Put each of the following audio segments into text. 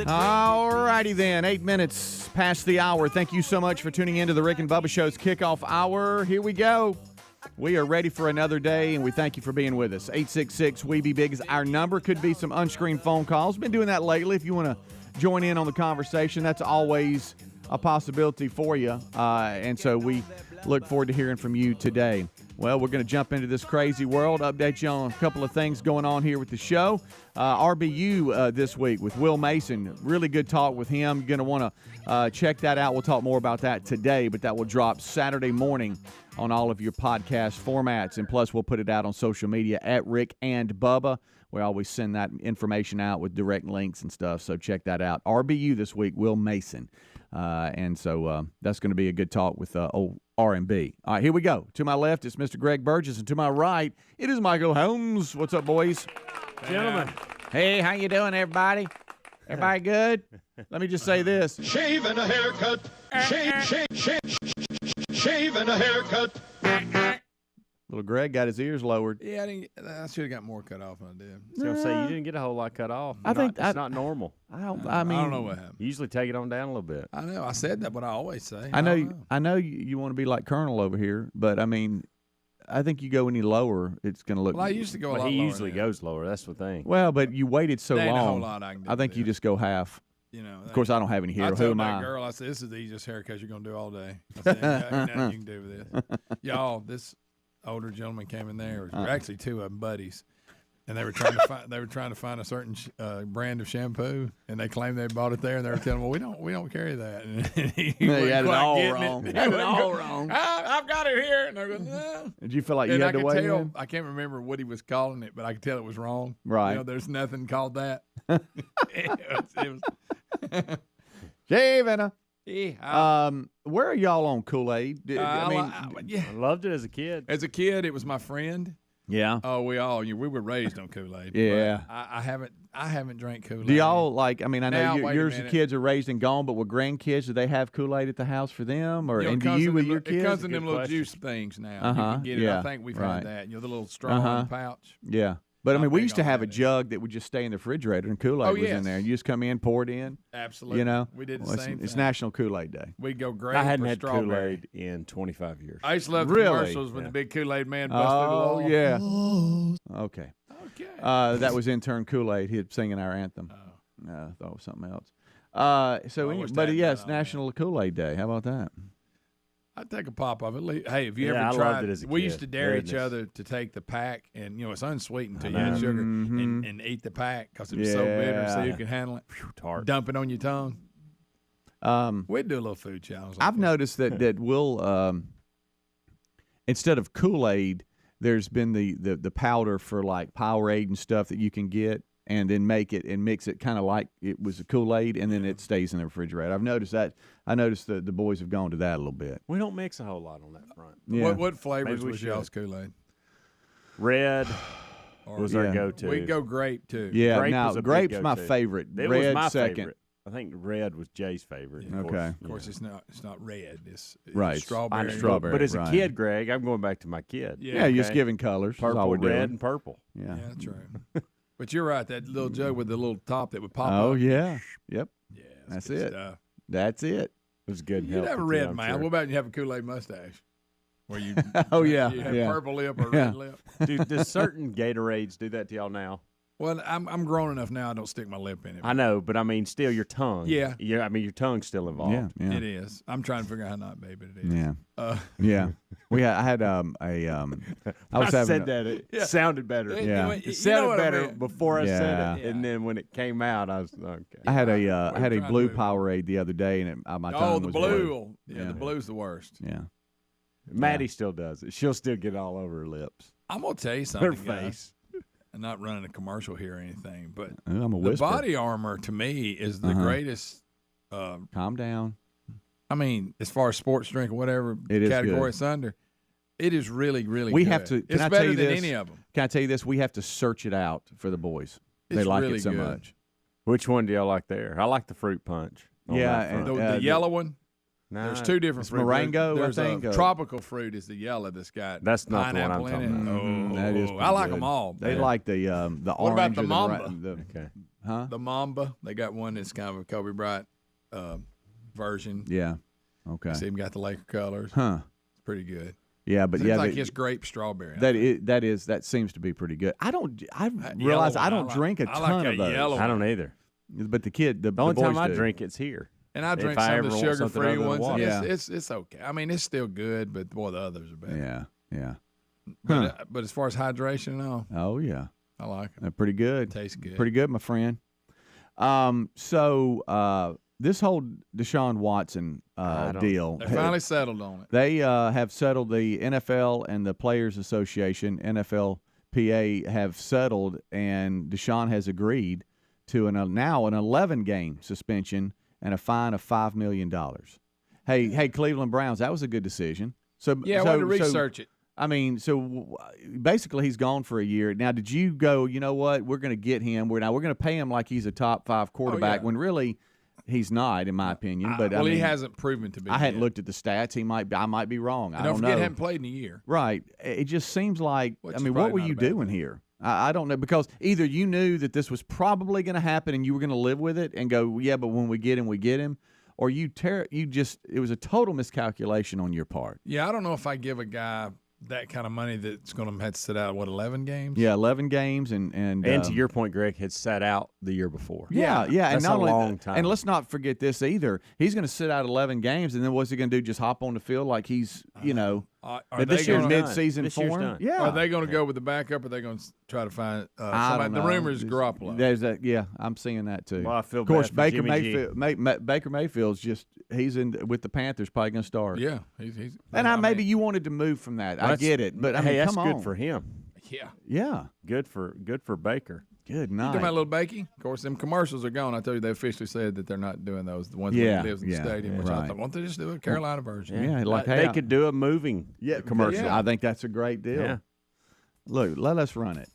All righty then, 8 minutes past the hour. Thank you so much for tuning in to the Rick and Bubba Show's Kickoff Hour. Here we go. We are ready for another day, and we thank you for being with us. 866-WE-BE-BIG is our number. Could be some unscreened phone calls. Been doing that lately. If you want to join in on the conversation, that's always a possibility for you. And so we look forward to hearing from you today. Well, we're going to jump into this crazy world, update you on a couple of things going on here with the show. RBU this week with Will Mason. Really good talk with him. You're going to want to check that out. We'll talk more about that today, but that will drop Saturday morning on all of your podcast formats. And plus, we'll put it out on social media at Rick and Bubba. We always send that information out with direct links and stuff, so check that out. RBU this week, Will Mason. And so that's going to be a good talk with old R&B. All right, here we go. To my left, it's Mr. Greg Burgess, and to my right, it is Michael Holmes. What's up, boys? Gentlemen. Hey, how you doing, everybody? Everybody good? Let me just say this. Shave and a haircut. Shave and a haircut. Little Greg got his ears lowered. Yeah, I should have got more cut off than I did. I was going to say, you didn't get a whole lot cut off. I think it's not normal. I don't I don't know what happened. You usually take it on down a little bit. I know. I said that, but I always say. I know you want to be like Colonel over here, but I mean, I think you go any lower, it's going to look. Well, I used to go a lot But he lower usually goes lower. That's the thing. Well, but you waited so There ain't a long. whole lot I can do I think with you it. just go half. You know, Of course, I don't have any hair. I Who told am that I? girl, I said, this is the easiest haircut you're going to do all day. I said, ain't nothing you can do with this. Y'all, this older gentleman came in there. There were actually two of them buddies, and they were trying to find a certain brand of shampoo, and they claimed they bought it there, and they were telling them, well, we don't carry that. And he You had it quite all getting wrong. it. You had it all wrong. I've got it here, and they're going, no. Did you feel like you And I had to could wait tell, in? I can't remember what he was calling it, but I could tell it was wrong. Right. You know, there's nothing called that. it was Shaving. yeah, Where are y'all on Kool-Aid? I loved it as a kid. as a kid, it was my friend. Yeah. Oh, we were raised on Kool-Aid. Yeah. but I haven't drank Kool-Aid. Do y'all like? I mean, I know Now, wait a yours minute. kids are raised and gone, but with grandkids, do they have Kool-Aid at the house for them, or You know, and it do comes you in with them- your It kids? comes in them Good little question. juice things now. Uh-huh, You can get it. yeah, I think we've right. had that. You know, the little straw in the pouch. Yeah. But I mean, I'm we big used to on have a that. jug that would just stay in the refrigerator, and Kool-Aid was in yes. there. You just come in, pour it in. Absolutely. You know, we did the Well, same it's thing. National Kool-Aid Day. We'd go grape I hadn't or had strawberry. Kool-Aid in 25 years. I used to love the Really? commercials when the big Kool-Aid man busted the Oh wall. yeah. Okay. Okay. That was intern Kool-Aid. He was singing our anthem. Oh. I thought it was something else. wish But that yes, had been on National Kool-Aid Day. How about that? I'd take a pop of it. Hey, have you Yeah, I ever loved tried? it as a We kid. used to dare each Goodness. other to take the pack, and you know it's unsweetened until I you add know. sugar Mhm. and eat the pack because it was so bitter, so Yeah. you could handle it. Tart. Dump it on your tongue. We'd do a little food challenge. Like I've noticed that we'll instead of Kool-Aid, there's been the powder for like Powerade and stuff that you can get, and then make it and mix it kind of like it was a Kool-Aid, and then it stays in the refrigerator. I've noticed that. I noticed the boys have gone to that a little bit. We don't mix a whole lot on that front. Yeah. What flavors Maybe we was should. y'all's Kool-Aid? Red Or was Yeah. our go-to. We'd go grape too. Yeah, Grape now was a big grape's my go-to. favorite. It Red was my second. favorite. I think red was Jay's favorite. Yeah. Of Okay. course. Of course, it's not red. It's Right. strawberry. I know, Strawberry, But as a right. kid, Greg, I'm going back to my kid. Yeah, you're just Okay. giving colors. That's all Purple, we're doing. red, and purple. Yeah. Yeah, that's right. But you're right. That little jug with the little top that would pop Oh up. yeah. Yep. Yeah, That's good it. Stuff. That's it. It was good. and You'd have a healthy, red too, I'm mouth. sure. What about you have a Kool-Aid mustache? Where you Oh, yeah, you have yeah. purple lip or Yeah. red lip. Dude, does certain Gatorades do that to y'all now? Well, I'm grown enough now. I don't stick my lip in it. I know, but I mean, still your tongue. Yeah. I mean, your tongue's still involved. Yeah. Yeah. It is. I'm trying to figure out how not, baby. It is. Yeah. Yeah. I had I was having said that. It sounded better. Yeah. You know It sounded what I better mean. before I said Yeah. it, and then when it came out, I was okay. I had a What are you trying blue to do? Powerade the other day, and my tongue Oh, the was blue. blue. Yeah, Yeah. the blue's the worst. Yeah. Maddie still does it. She'll still get all over her lips, I'm gonna tell you her something, guys. face. I'm not running a commercial here or anything, but I'm a the whisper. body armor to me is the greatest. Calm down. I mean, as far as sports drink or whatever It is category good. it's under, it is really, really We good. have to. Can It's I better tell you than this? any of them. Can I tell you this? We have to search it out for the boys. They It's like really it so good. much. Which one do y'all like there? I like the fruit punch. on Yeah, that front. and- The yellow one. Nah, There's two different it's fruit. Morango, I There's think, a tropical fruit is the yellow that's got That's not the one I'm pineapple talking in it. about. Oh, That is I pretty like good. them all. They man. like the What orange about the or Mamba? the Okay. Huh? The Mamba. They got one that's kind of a Kobe Bryant version. Yeah. Okay. See him got the Laker colors. Huh. It's pretty good. Yeah, but Seems like his grape strawberry. That seems to be pretty good. I realize I don't drink a ton of those. I don't either. But the only time I do. drink it's here. And I drink some of the sugar-free ones. And it's okay. I mean, it's still good, but boy, the others are better. Yeah. But as far as hydration, no. Oh yeah, I like it. they're pretty good. Tastes good. Pretty good, my friend. So this whole Deshaun Watson deal, They finally settled on it. They have settled. The NFL and the Players Association, NFLPA, have settled, and Deshaun has agreed to now an 11-game suspension and a fine of $5 million. Hey, Cleveland Browns, that was a good decision. So yeah, I wanted to research it. I mean, so basically he's gone for a year. Now, did you go, you know what, we're going to get him. We're going to pay him like he's a top 5 quarterback when really he's not, in my opinion. But he hasn't proven to be. I hadn't looked at the stats. I might be wrong. I don't know. Don't forget, he hadn't played in a year. Right. It just seems like, what were you doing here? I don't know, because either you knew that this was probably going to happen and you were going to live with it and go, yeah, but when we get him, we get him. Or it was a total miscalculation on your part. Yeah, I don't know if I give a guy that kind of money that's going to have to sit out, 11 games? Yeah, 11 games. And to your point, Greg, had sat out the year before. Yeah. That's and not a long time. And let's not forget this either. He's going to sit out 11 games, and then what's he going to do, just hop on the field like he's, this year's mid-season form? Yeah. Are they going to go with the backup, or are they going to try to find somebody? The rumor is Garoppolo. There's that. Yeah, I'm seeing that too. Well, I feel of course, bad for Baker Mayfield's he's in with the Panthers, probably going to start. Yeah. Maybe you wanted to move from that. I get it. But hey, that's come on. good for him. Yeah. Yeah. Good for Baker. Good You night. talking about Little Bakey? Of course, them commercials are gone. I told you they officially said that they're not doing those. The ones where he lives in the stadium, which I thought, why don't they just do a Carolina version? Yeah, like they could do a moving commercial. I think that's a great deal. Yeah. Look, let us run it.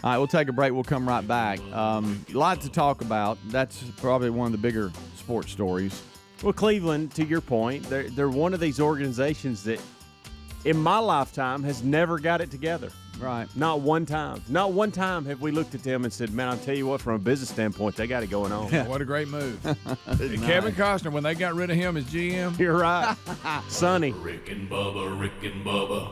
All right, we'll take a break. We'll come right back. A lot to talk about. That's probably one of the bigger sports stories. Well, Cleveland, to your point, they're one of these organizations that, in my lifetime, has never got it together. Right. Not one time. Not one time have we looked at them and said, man, I'll tell you what, from a business standpoint, they got it going on. Yeah. What a great move. Kevin Costner, when they got rid of him as GM. You're right. Sonny. Rick and Bubba.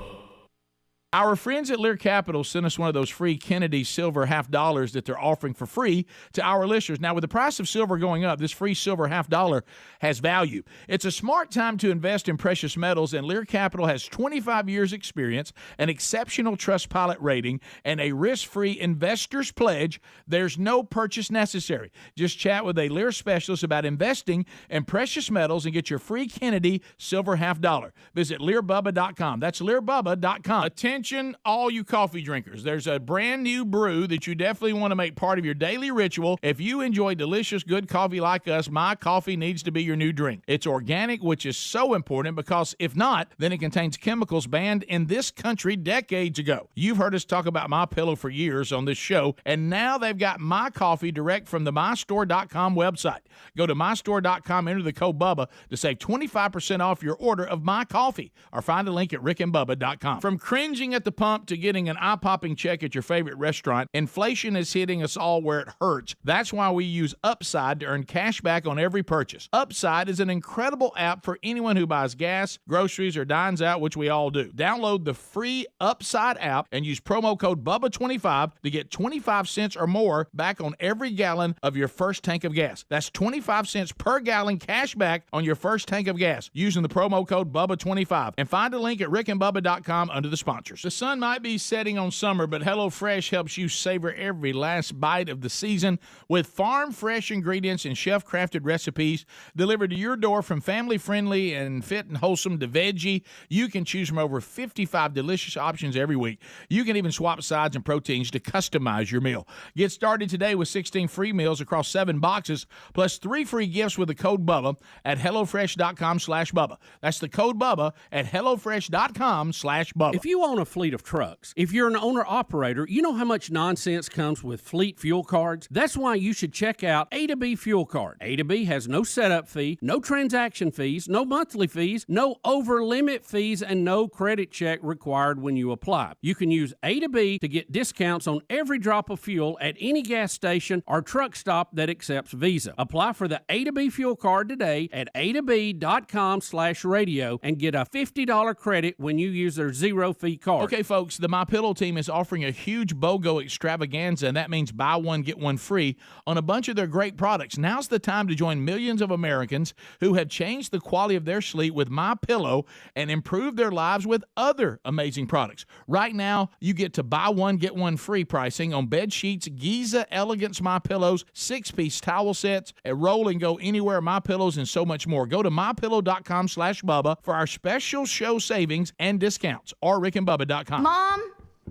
Our friends at Lear Capital sent us one of those free Kennedy silver $50 that they're offering for free to our listeners. Now, with the price of silver going up, this free silver $50 has value. It's a smart time to invest in precious metals, and Lear Capital has 25 years experience, an exceptional Trustpilot rating, and a risk-free investor's pledge. There's no purchase necessary. Just chat with a Lear specialist about investing in precious metals and get your free Kennedy silver $50. Visit LearBubba.com. That's LearBubba.com. Attention, all you coffee drinkers. There's a brand new brew that you definitely want to make part of your daily ritual. If you enjoy delicious, good coffee like us, My Coffee needs to be your new drink. It's organic, which is so important because if not, then it contains chemicals banned in this country decades ago. You've heard us talk about My Pillow for years on this show, and now they've got My Coffee direct from the MyStore.com website. Go to MyStore.com, enter the code Bubba to save 25% off your order of My Coffee, or find a link at rickandbubba.com. From cringing at the pump to getting an eye-popping check at your favorite restaurant, inflation is hitting us all where it hurts. That's why we use Upside to earn cash back on every purchase. Upside is an incredible app for anyone who buys gas, groceries, or dines out, which we all do. Download the free Upside app and use promo code BUBBA25 to get 25 cents or more back on every gallon of your first tank of gas. That's 25 cents per gallon cash back on your first tank of gas using the promo code BUBBA25. And find a link at rickandbubba.com under the sponsors. The sun might be setting on summer, but HelloFresh helps you savor every last bite of the season with farm-fresh ingredients and chef-crafted recipes delivered to your door. From family-friendly and fit and wholesome to veggie, you can choose from over 55 delicious options every week. You can even swap sides and proteins to customize your meal. Get started today with 16 free meals across 7 boxes, plus 3 free gifts with the code Bubba at HelloFresh.com/Bubba. That's the code Bubba at HelloFresh.com/Bubba. If you own a fleet of trucks. If you're an owner-operator, you know how much nonsense comes with fleet fuel cards? That's why you should check out A to B Fuel Card. A to B has no setup fee, no transaction fees, no monthly fees, no over-limit fees, and no credit check required when you apply. You can use A to B to get discounts on every drop of fuel at any gas station or truck stop that accepts Visa. Apply for the A to B Fuel Card today at a2b.com/radio and get a $50 credit when you use their zero-fee card. Okay, folks, the MyPillow team is offering a huge BOGO extravaganza, and that means buy one, get one free on a bunch of their great products. Now's the time to join millions of Americans who have changed the quality of their sleep with MyPillow and improved their lives with other amazing products. Right now, you get to buy one, get one free pricing on bed sheets, Giza Elegance MyPillows, 6-piece towel sets, a roll and go anywhere MyPillows, and so much more. Go to MyPillow.com/Bubba for our special show savings and discounts, or RickandBubba.com. Mom,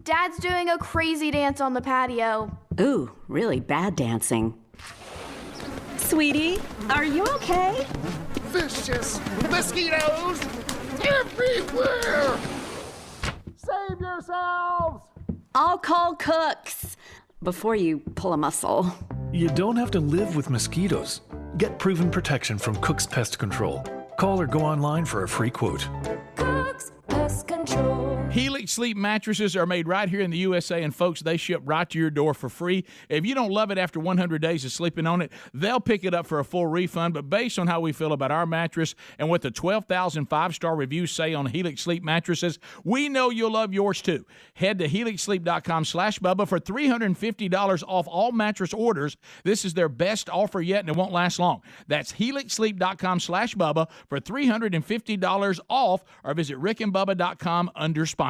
Dad's doing a crazy dance on the patio. Ooh, really bad dancing. Sweetie, are you okay? Vicious mosquitoes everywhere. Save yourselves. I'll call Cooks before you pull a muscle. You don't have to live with mosquitoes. Get proven protection from Cook's Pest Control. Call or go online for a free quote. Cook's Pest Control. Helix Sleep mattresses are made right here in the USA, and folks, they ship right to your door for free. If you don't love it after 100 days of sleeping on it, they'll pick it up for a full refund. But based on how we feel about our mattress and what the 12,000 5-star reviews say on Helix Sleep mattresses, we know you'll love yours too. Head to helixsleep.com/Bubba for $350 off all mattress orders. This is their best offer yet, and it won't last long. That's helixsleep.com/Bubba for $350 off, or visit rickandbubba.com under sponsors.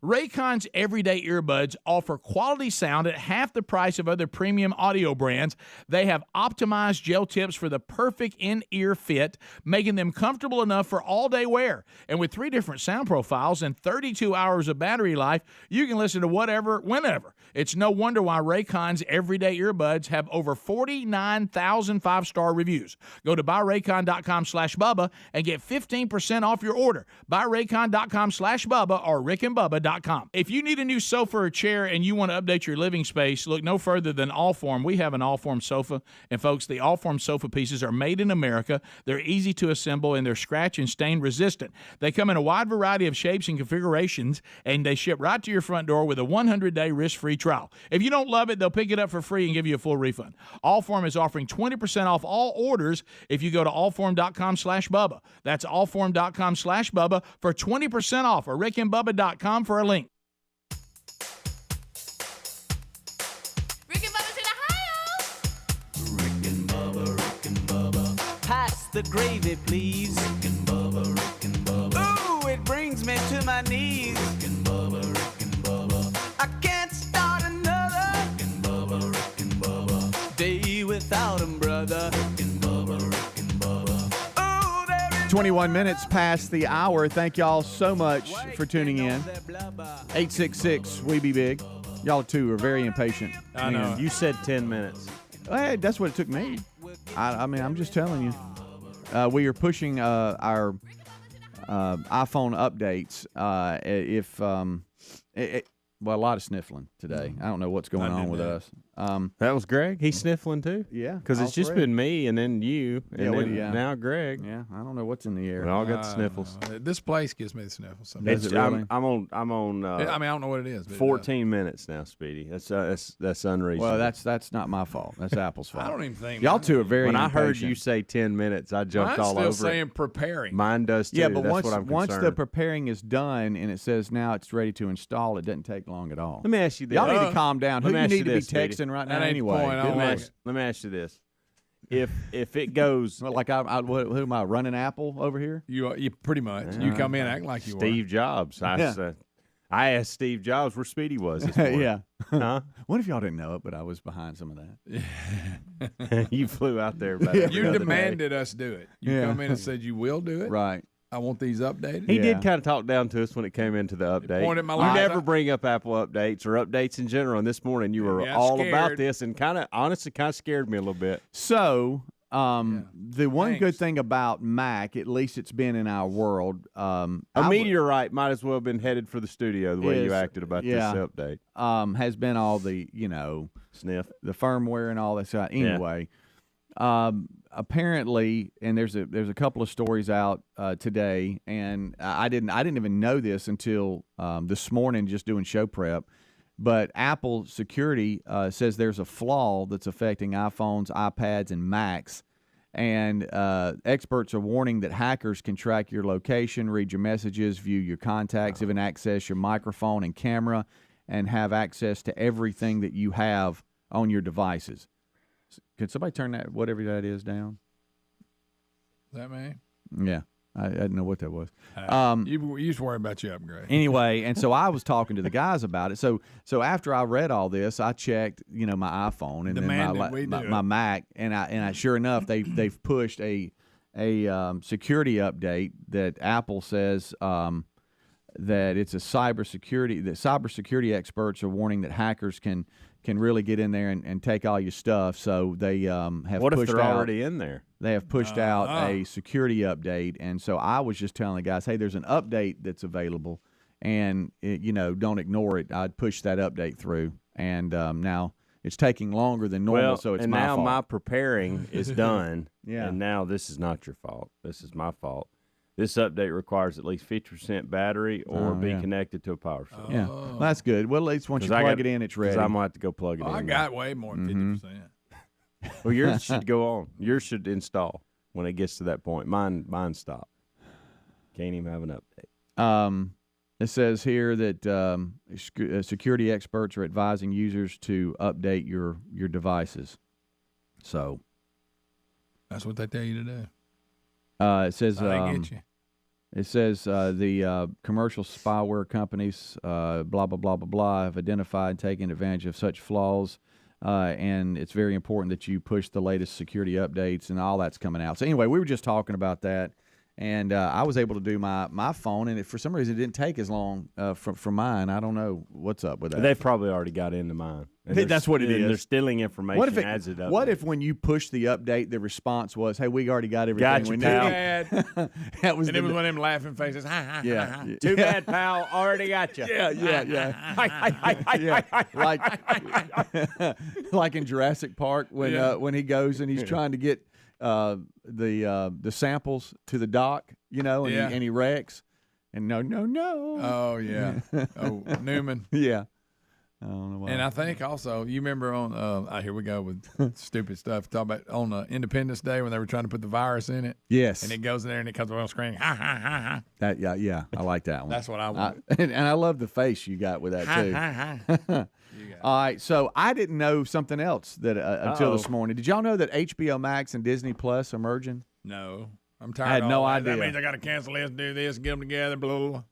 Raycon's everyday earbuds offer quality sound at half the price of other premium audio brands. They have optimized gel tips for the perfect in-ear fit, making them comfortable enough for all-day wear. And with 3 different sound profiles and 32 hours of battery life, you can listen to whatever, whenever. It's no wonder why Raycon's everyday earbuds have over 49,000 5-star reviews. Go to buyraycon.com/Bubba and get 15% off your order. Buyraycon.com/Bubba or rickandbubba.com. If you need a new sofa or chair and you want to update your living space, look no further than Allform. We have an Allform sofa, and folks, the Allform sofa pieces are made in America. They're easy to assemble, and they're scratch and stain resistant. They come in a wide variety of shapes and configurations, and they ship right to your front door with a 100-day risk-free trial. If you don't love it, they'll pick it up for free and give you a full refund. Allform is offering 20% off all orders if you go to allform.com/Bubba. That's allform.com/Bubba for 20% off, or rickandbubba.com for a link. Rick and Bubba's in Ohio. Rick and Bubba. Pass the gravy, please. Rick and Bubba. Ooh, it brings me to my knees. Rick and Bubba. I can't start another Rick and Bubba. day without him, brother. Rick and Bubba. Ooh, there is 21 minutes past the hour. Thank y'all so much for tuning in. 866-WE-BE-BIG. Y'all two are very impatient. I know. You said 10 minutes. Hey, that's what it took me. I mean, I'm just telling you. We are pushing our iPhone updates. Well, a lot of sniffling today. I don't know what's going on with us. That was Greg. He's sniffling too. Yeah, because it's just been me and then you and then now Greg. Yeah, I don't know what's in the air. We all got the sniffles. This place gives me the sniffles. Sometimes. Does it really? I'm on. I mean, I don't know what it is. But 14 minutes now, Speedy. That's unreasonable. Well, that's not my fault. That's Apple's fault. I don't even think y'all two are very. When impatient. I heard you say 10 minutes, I jumped Mine's all still over saying it. preparing. Mine does too. Yeah, but that's what I'm once the concerned. preparing is done and it says now it's ready to install, it doesn't take long at all. Let me ask you this. Y'all need to calm down. Who let me you ask need you to this, be texting Speedy. right That now ain't the anyway? point. Let me ask you this. If it goes Like who am I running Apple over here? You pretty much. You come in acting like you Steve Jobs. I asked Steve Jobs where Speedy was this morning. Yeah. Huh? What if y'all didn't know it, but I was behind some of that? You flew out there. About were. every You other demanded us do it. You Yeah. come in and said you will do it. Right. I want these updated. He Yeah. did kind of talk down to us when it came into the update. pointed my You light never up. bring up Apple updates or updates in general. And this morning you were Yeah, all about scared. this and honestly kind of scared me a little bit. So The one good thing about Mac, at least it's been in our world, a meteorite might as well have been headed for the studio the way you acted about this update. Has been all the, sniff, the firmware and all that stuff. Anyway, apparently, and there's a couple of stories out today, and I didn't even know this until this morning, just doing show prep. But Apple security says there's a flaw that's affecting iPhones, iPads, and Macs. And experts are warning that hackers can track your location, read your messages, view your contacts, even access your microphone and camera, and have access to everything that you have on your devices. Could somebody turn that, whatever that is, down? Is that me? Yeah. I didn't know what that was. You used to worry about your upgrade. Anyway, and so I was talking to the guys about it. So after I read all this, I checked, my iPhone and then my Mac, and I sure enough they've pushed a security update that Apple says that it's a cybersecurity experts are warning that hackers can really get in there and take all your stuff. So they have what pushed if they're out, already in there? They have pushed out a security update, and so I was just telling the guys, hey, there's an update that's available, and don't ignore it. I'd push that update through, and now it's taking longer than normal, so it's my fault. And now my preparing is done, Yeah. And now this is not your fault. This is my fault. This update requires at least 50% battery or be connected to a power source. Yeah, well, that's good. Well, at least once you plug it in, it's ready. Because I might have to go plug it in. I got way more than 50%. Well, yours should go on. Yours should install when it gets to that point. Mine stopped. Can't even have an update. It says here that security experts are advising users to update your devices. So that's what they tell you to do. It says I get you. It says the commercial spyware companies, blah, blah, blah, blah, blah, have identified and taken advantage of such flaws, and it's very important that you push the latest security updates, and all that's coming out. So anyway, we were just talking about that, and I was able to do my phone, and for some reason it didn't take as long from mine. I don't know what's up with that. They've probably already got into mine. That's what it is. They're stealing information as it updates. What if when you push the update, the response was, "Hey, we already got everything we need." That was one of them laughing faces. Yeah. Too bad, pal. Already got you. Yeah. Like in Jurassic Park when he goes and he's trying to get the samples to the dock, and he wrecks, and no. Oh yeah. Oh, Newman. Yeah. I don't know why. And I think also, you remember on, here we go with stupid stuff, talk about on Independence Day when they were trying to put the virus in it. Yes. And it goes in there and it comes on screen. Ha, ha, ha, ha. That, yeah, I like that one. That's what I want. And I love the face you got with that, too. Ha, ha, ha. All right, so I didn't know something else that until this morning. Did y'all know that HBO Max and Disney Plus are merging? No. I'm tired I had of no all that. idea. That means I got to cancel this, do this, get them together, blah, blah, blah.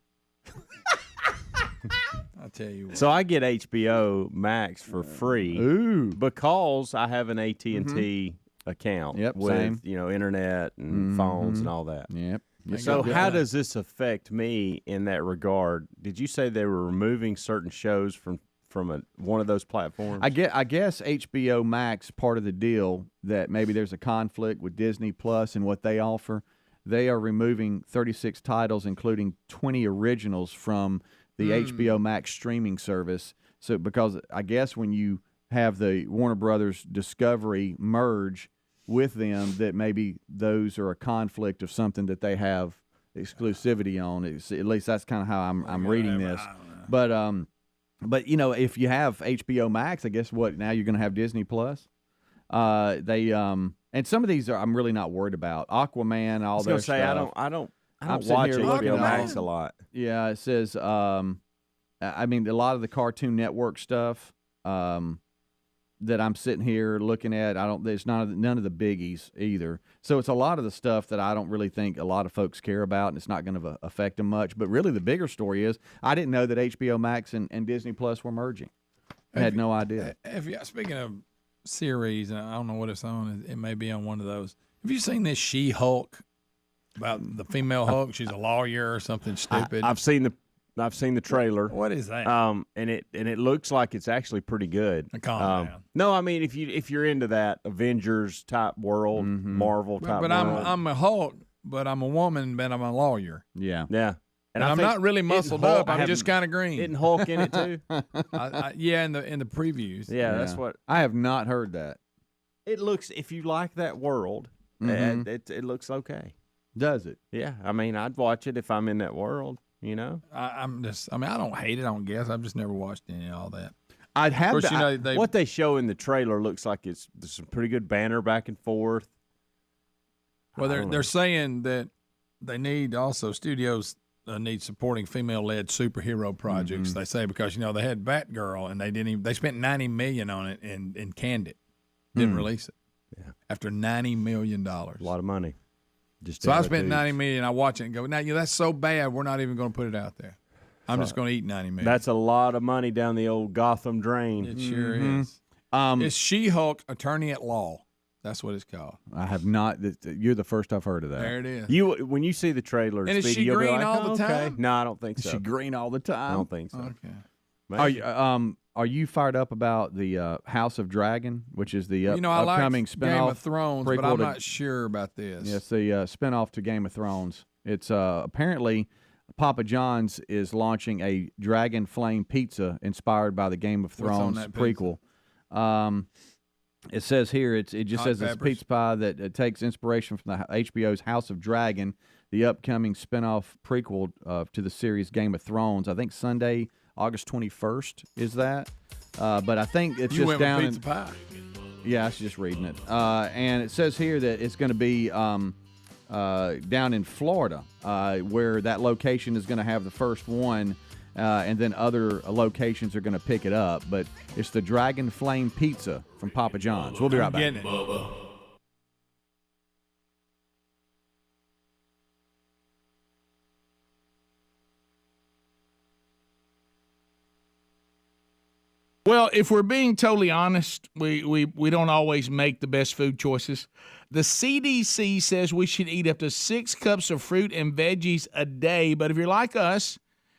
I'll tell you what. So I get HBO Max for free because I have an AT&T account with same. internet and phones and all that. Yep. So how does this affect me in that regard? Did you say they were removing certain shows from one of those platforms? I guess HBO Max, part of the deal that maybe there's a conflict with Disney Plus and what they offer. They are removing 36 titles, including 20 originals from the HBO Max streaming service. So because I guess when you have the Warner Brothers Discovery merge with them, that maybe those are a conflict of something that they have exclusivity on. At least that's kind of how I'm reading this. But if you have HBO Max, I guess now you're going to have Disney Plus. And some of these I'm really not worried about. Aquaman, all their stuff. I don't watch HBO Max a lot. Yeah, it says, a lot of the Cartoon Network stuff that I'm sitting here looking at, there's none of the biggies either. So it's a lot of the stuff that I don't really think a lot of folks care about, and it's not going to affect them much. But really the bigger story is I didn't know that HBO Max and Disney Plus were merging. I had no idea. Speaking of series, and I don't know what it's on, it may be on one of those. Have you seen this She-Hulk? About the female Hulk, she's a lawyer or something stupid. I've seen I've seen the trailer. What is that? And it looks like it's actually pretty good. Calm down. No, I mean if you're into that Avengers type world, Marvel type But world. I'm a Hulk, but I'm a woman, but I'm a lawyer. Yeah. Yeah. And I I'm think not really muscled Hulk- up. I'm just kind of green. Isn't Hulk in it too? Yeah, in the previews. Yeah, that's what I have not heard that. it looks. If you like that world, it looks okay. Does it? Yeah, I mean, I'd watch it if I'm in that world. You know, I don't hate it. I don't guess. I've just never watched any of all that. I'd have Of course, to. what they show in the trailer looks like there's some pretty good banner back and forth. Well, they're saying that they need also studios need supporting female-led superhero projects. They say because they had Batgirl and they spent $90 million on it and canned it, didn't release it. Yeah. After $90 million, A lot of money. So I spent $90 million. I watch it and go, now that's so bad. We're not even going to put it out there. I'm just going to eat $90 million. That's a lot of money down the old Gotham drain. It sure is. It's She-Hulk Attorney at Law. That's what it's called. I have not. You're the first I've heard of that. There it is. When you see the trailer, And is Speedy, she you'll be green like, all the okay. time? No, I don't think so. Is she green all the time? I don't think so. Okay. Are you fired up about the House of Dragon, which is the I upcoming like spinoff? Game of Thrones, but prequel I'm to- not sure about this. Yes, the spinoff to Game of Thrones. It's apparently Papa John's is launching a dragon flame pizza inspired by the Game of What's on Thrones that pizza? prequel. It says here it just Hot says it's peppers? pizza pie that takes inspiration from the HBO's House of Dragon, the upcoming spinoff prequel to the series Game of Thrones. I think Sunday, August 21st is that. But I think it's You just went down with in pizza pie. yeah, I was just reading it. And it says here that it's going to be down in Florida, where that location is going to have the first one, and then other locations are going to pick it up. But it's the Dragon Flame Pizza from Papa John's. We'll be right back. Getting it. Well, if we're being totally honest, we don't always make the best food choices. The CDC says we should eat up to 6 cups of fruit and veggies a day, but if you're like us,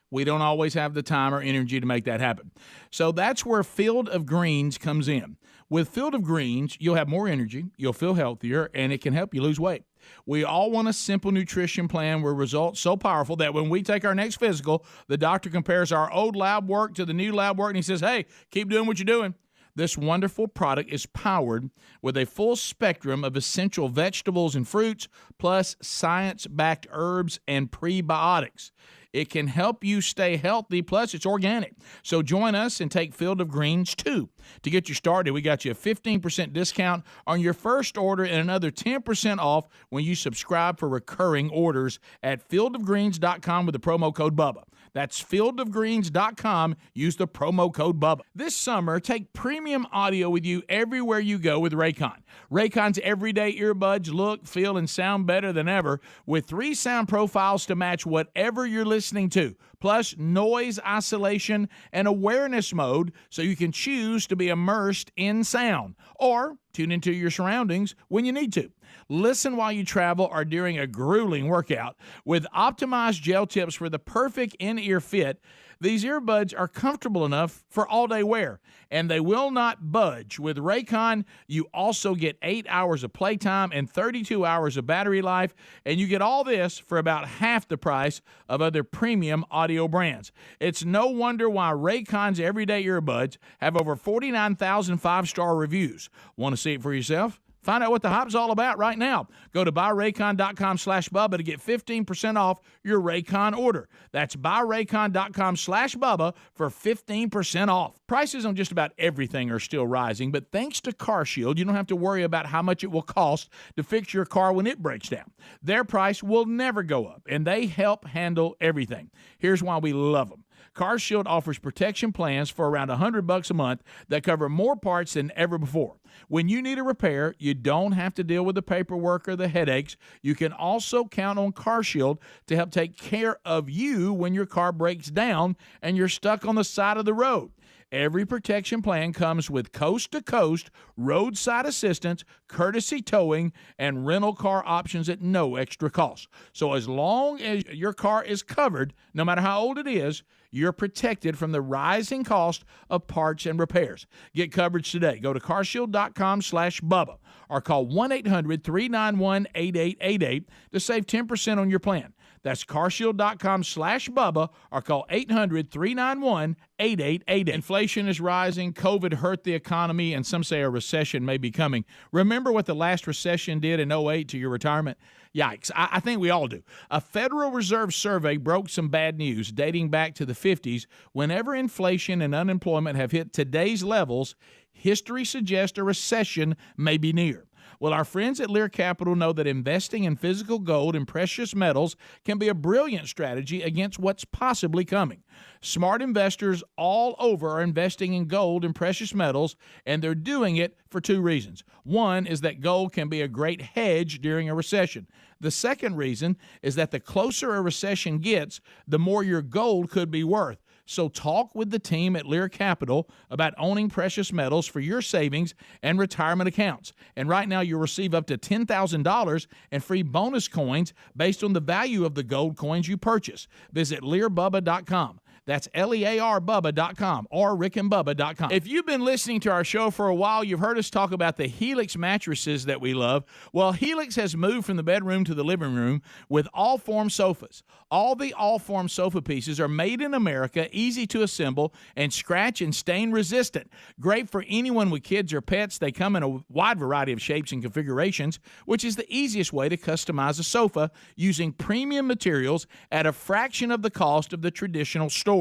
we don't always have the time or energy to make that happen. So that's where Field of Greens comes in. With Field of Greens, you'll have more energy, you'll feel healthier, and it can help you lose weight. We all want a simple nutrition plan with results so powerful that when we take our next physical, the doctor compares our old lab work to the new lab work, and he says, hey, keep doing what you're doing. This wonderful product is powered with a full spectrum of essential vegetables and fruits, plus science-backed herbs and prebiotics. It can help you stay healthy, plus it's organic. So join us and take Field of Greens too. To get you started, we got you a 15% discount on your first order and another 10% off when you subscribe for recurring orders at fieldofgreens.com with the promo code Bubba. That's fieldofgreens.com. Use the promo code Bubba. This summer, take premium audio with you everywhere you go with Raycon. Raycon's everyday earbuds look, feel, and sound better than ever with 3 sound profiles to match whatever you're listening to, plus noise isolation and awareness mode so you can choose to be immersed in sound or tune into your surroundings when you need to. Listen while you travel or during a grueling workout. With optimized gel tips for the perfect in-ear fit, these earbuds are comfortable enough for all-day wear, and they will not budge. With Raycon, you also get 8 hours of playtime and 32 hours of battery life, and you get all this for about half the price of other premium audio brands. It's no wonder why Raycon's everyday earbuds have over 49,000 5-star reviews. Want to see it for yourself? Find out what the hype's all about right now. Go to buyraycon.com/Bubba to get 15% off your Raycon order. That's buyraycon.com/Bubba for 15% off. Prices on just about everything are still rising, but thanks to CarShield, you don't have to worry about how much it will cost to fix your car when it breaks down. Their price will never go up, and they help handle everything. Here's why we love them. CarShield offers protection plans for around $100 a month that cover more parts than ever before. When you need a repair, you don't have to deal with the paperwork or the headaches. You can also count on CarShield to help take care of you when your car breaks down and you're stuck on the side of the road. Every protection plan comes with coast-to-coast roadside assistance, courtesy towing, and rental car options at no extra cost. So as long as your car is covered, no matter how old it is, you're protected from the rising cost of parts and repairs. Get coverage today. Go to carshield.com/Bubba or call 1-800-391-8888 to save 10% on your plan. That's carshield.com/Bubba or call 800-391-8888. Inflation is rising. COVID hurt the economy, and some say a recession may be coming. Remember what the last recession did in 2008 to your retirement? Yikes. I think we all do. A Federal Reserve survey broke some bad news dating back to the 50s. Whenever inflation and unemployment have hit today's levels, history suggests a recession may be near. Well, our friends at Lear Capital know that investing in physical gold and precious metals can be a brilliant strategy against what's possibly coming. Smart investors all over are investing in gold and precious metals, and they're doing it for two reasons. One is that gold can be a great hedge during a recession. The second reason is that the closer a recession gets, the more your gold could be worth. So talk with the team at Lear Capital about owning precious metals for your savings and retirement accounts. And right now you'll receive up to $10,000 in free bonus coins based on the value of the gold coins you purchase. Visit LearBubba.com. That's LearBubba.com or RickandBubba.com. If you've been listening to our show for a while, you've heard us talk about the Helix mattresses that we love. Well, Helix has moved from the bedroom to the living room with all-form sofas. All the all-form sofa pieces are made in America, easy to assemble, and scratch and stain resistant. Great for anyone with kids or pets. They come in a wide variety of shapes and configurations, which is the easiest way to customize a sofa using premium materials at a fraction of the cost of the traditional store.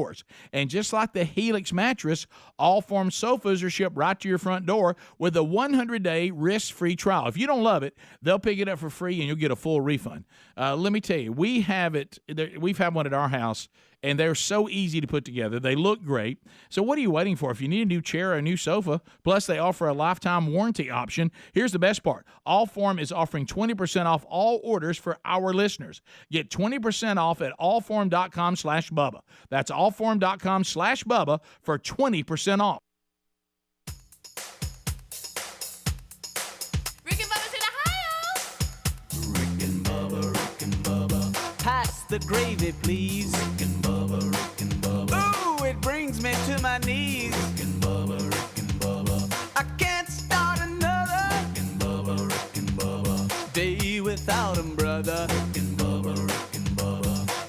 And just like the Helix mattress, all-form sofas are shipped right to your front door with a 100-day risk-free trial. If you don't love it, they'll pick it up for free and you'll get a full refund. Let me tell you, we've had one at our house, and they're so easy to put together. They look great. So what are you waiting for? If you need a new chair or a new sofa, plus they offer a lifetime warranty option, here's the best part. Allform is offering 20% off all orders for our listeners. Get 20% off at allform.com/Bubba. That's allform.com/Bubba for 20% off. Rick and Bubba. Pass the gravy, please. Rick and Bubba. Ooh, it brings me to my knees. Rick and Bubba. I can't start another. Rick and Bubba. Day without 'em, brother. Rick and Bubba.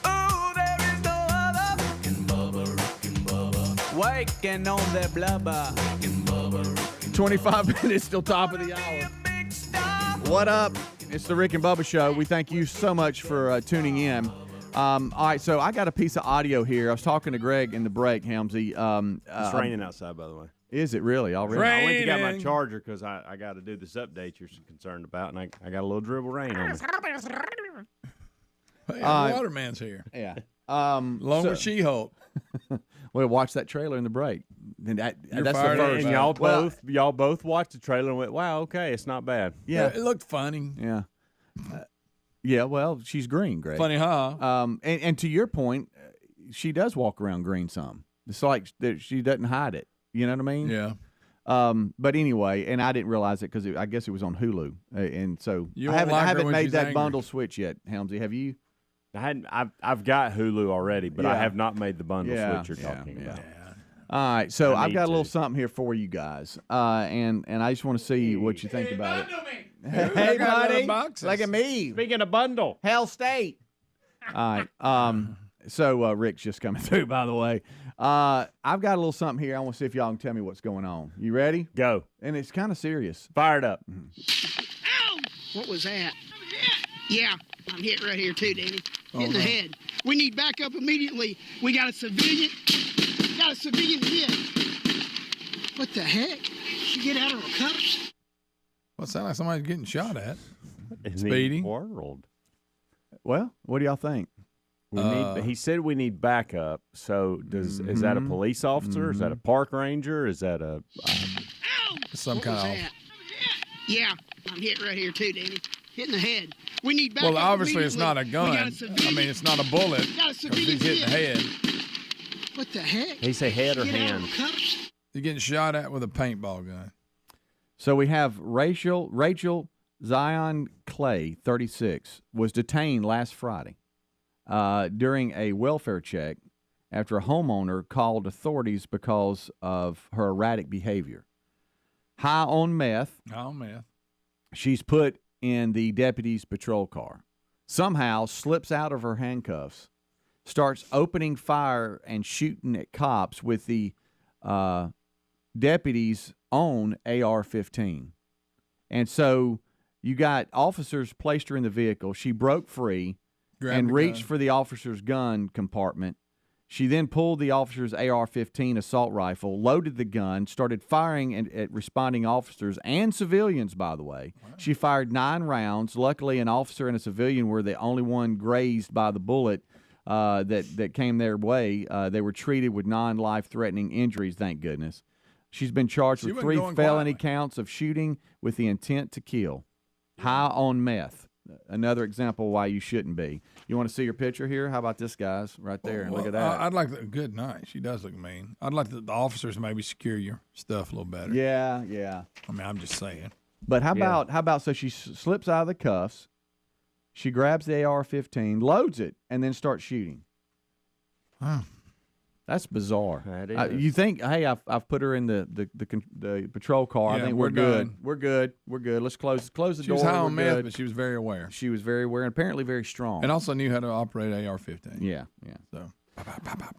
Ooh, there is no other. Rick and Bubba. Waking on their blubber. Rick and Bubba. 25 minutes till top of the hour. What up? It's the Rick and Bubba Show. We thank you so much for tuning in. All right, so I got a piece of audio here. I was talking to Greg in the break, Helmsy. It's raining outside, by the way. Is it really already? I went to get my charger because I got to do this update you're concerned about, and I got a little dribble rain on me. Hey, Waterman's here. Yeah. Along with She-Hulk. Well, watch that trailer in the break. And that's the first. And y'all both watched the trailer and went, "Wow, okay, it's not bad." Yeah, it looked funny. Yeah. Yeah. Well, she's green, Greg. Funny, huh? And to your point, she does walk around green some. It's like she doesn't hide it. You know what I mean? Yeah. But anyway, and I didn't realize it because I guess it was on Hulu, and so I haven't made that bundle switch yet. Helmsy, have you? I've got Hulu already, but I have not made the bundle switch you're talking about. All right, so I've got a little something here for you guys, and I just want to see what you think about it. Hey, buddy, look at me. Speaking of bundle, Hell State. All right, so Rick's just coming through, by the way. I've got a little something here. I want to see if y'all can tell me what's going on. You ready? Go. And it's kind of serious. Fired up. Ow! What was that? Yeah, I'm hit right here too, Danny. Hit in the head. We need backup immediately. We got a civilian. Hit. What the heck? She get out of her cuffs? Well, it sounds like somebody's getting shot at. Speedy. World. Well, what do y'all think? He said we need backup. So is that a police officer? Is that a park ranger? Is that a some kind of? Yeah, I'm hit right here too, Danny. Hit in the head. We need backup. Well, obviously it's not a gun. I mean, it's not a bullet. If he's hit in the head. What the heck? He say head or hand? You're getting shot at with a paintball gun. So we have Rachel Zion Clay, 36, was detained last Friday during a welfare check after a homeowner called authorities because of her erratic behavior. High on meth. She's put in the deputy's patrol car. Somehow slips out of her handcuffs, starts opening fire and shooting at cops with the deputy's own AR-15. And so you got officers placed her in the vehicle. She broke free and reached for the officer's gun compartment. She then pulled the officer's AR-15 assault rifle, loaded the gun, started firing at responding officers and civilians, by the way. Wow. She fired 9 rounds. Luckily, an officer and a civilian were the only one grazed by the bullet that came their way. They were treated with non-life-threatening injuries, thank goodness. She's been charged with 3 felony counts of shooting with the intent to kill. High on meth. Another example why you shouldn't be. You want to see your picture here? How about this, guys? Right there. And look at that. I'd like that. Good night. She does look mean. I'd like the officers maybe secure your stuff a little better. Yeah. I mean, I'm just saying. But how about so she slips out of the cuffs, she grabs the AR-15, loads it, and then starts shooting. Huh. That's bizarre. That is. You think, hey, I've put her in the patrol car. Yeah, I think we're good. done. We're good. Let's close the door. She was high on meth, but she was very aware. She was very aware and apparently very strong. And also knew how to operate AR-15. Yeah. So.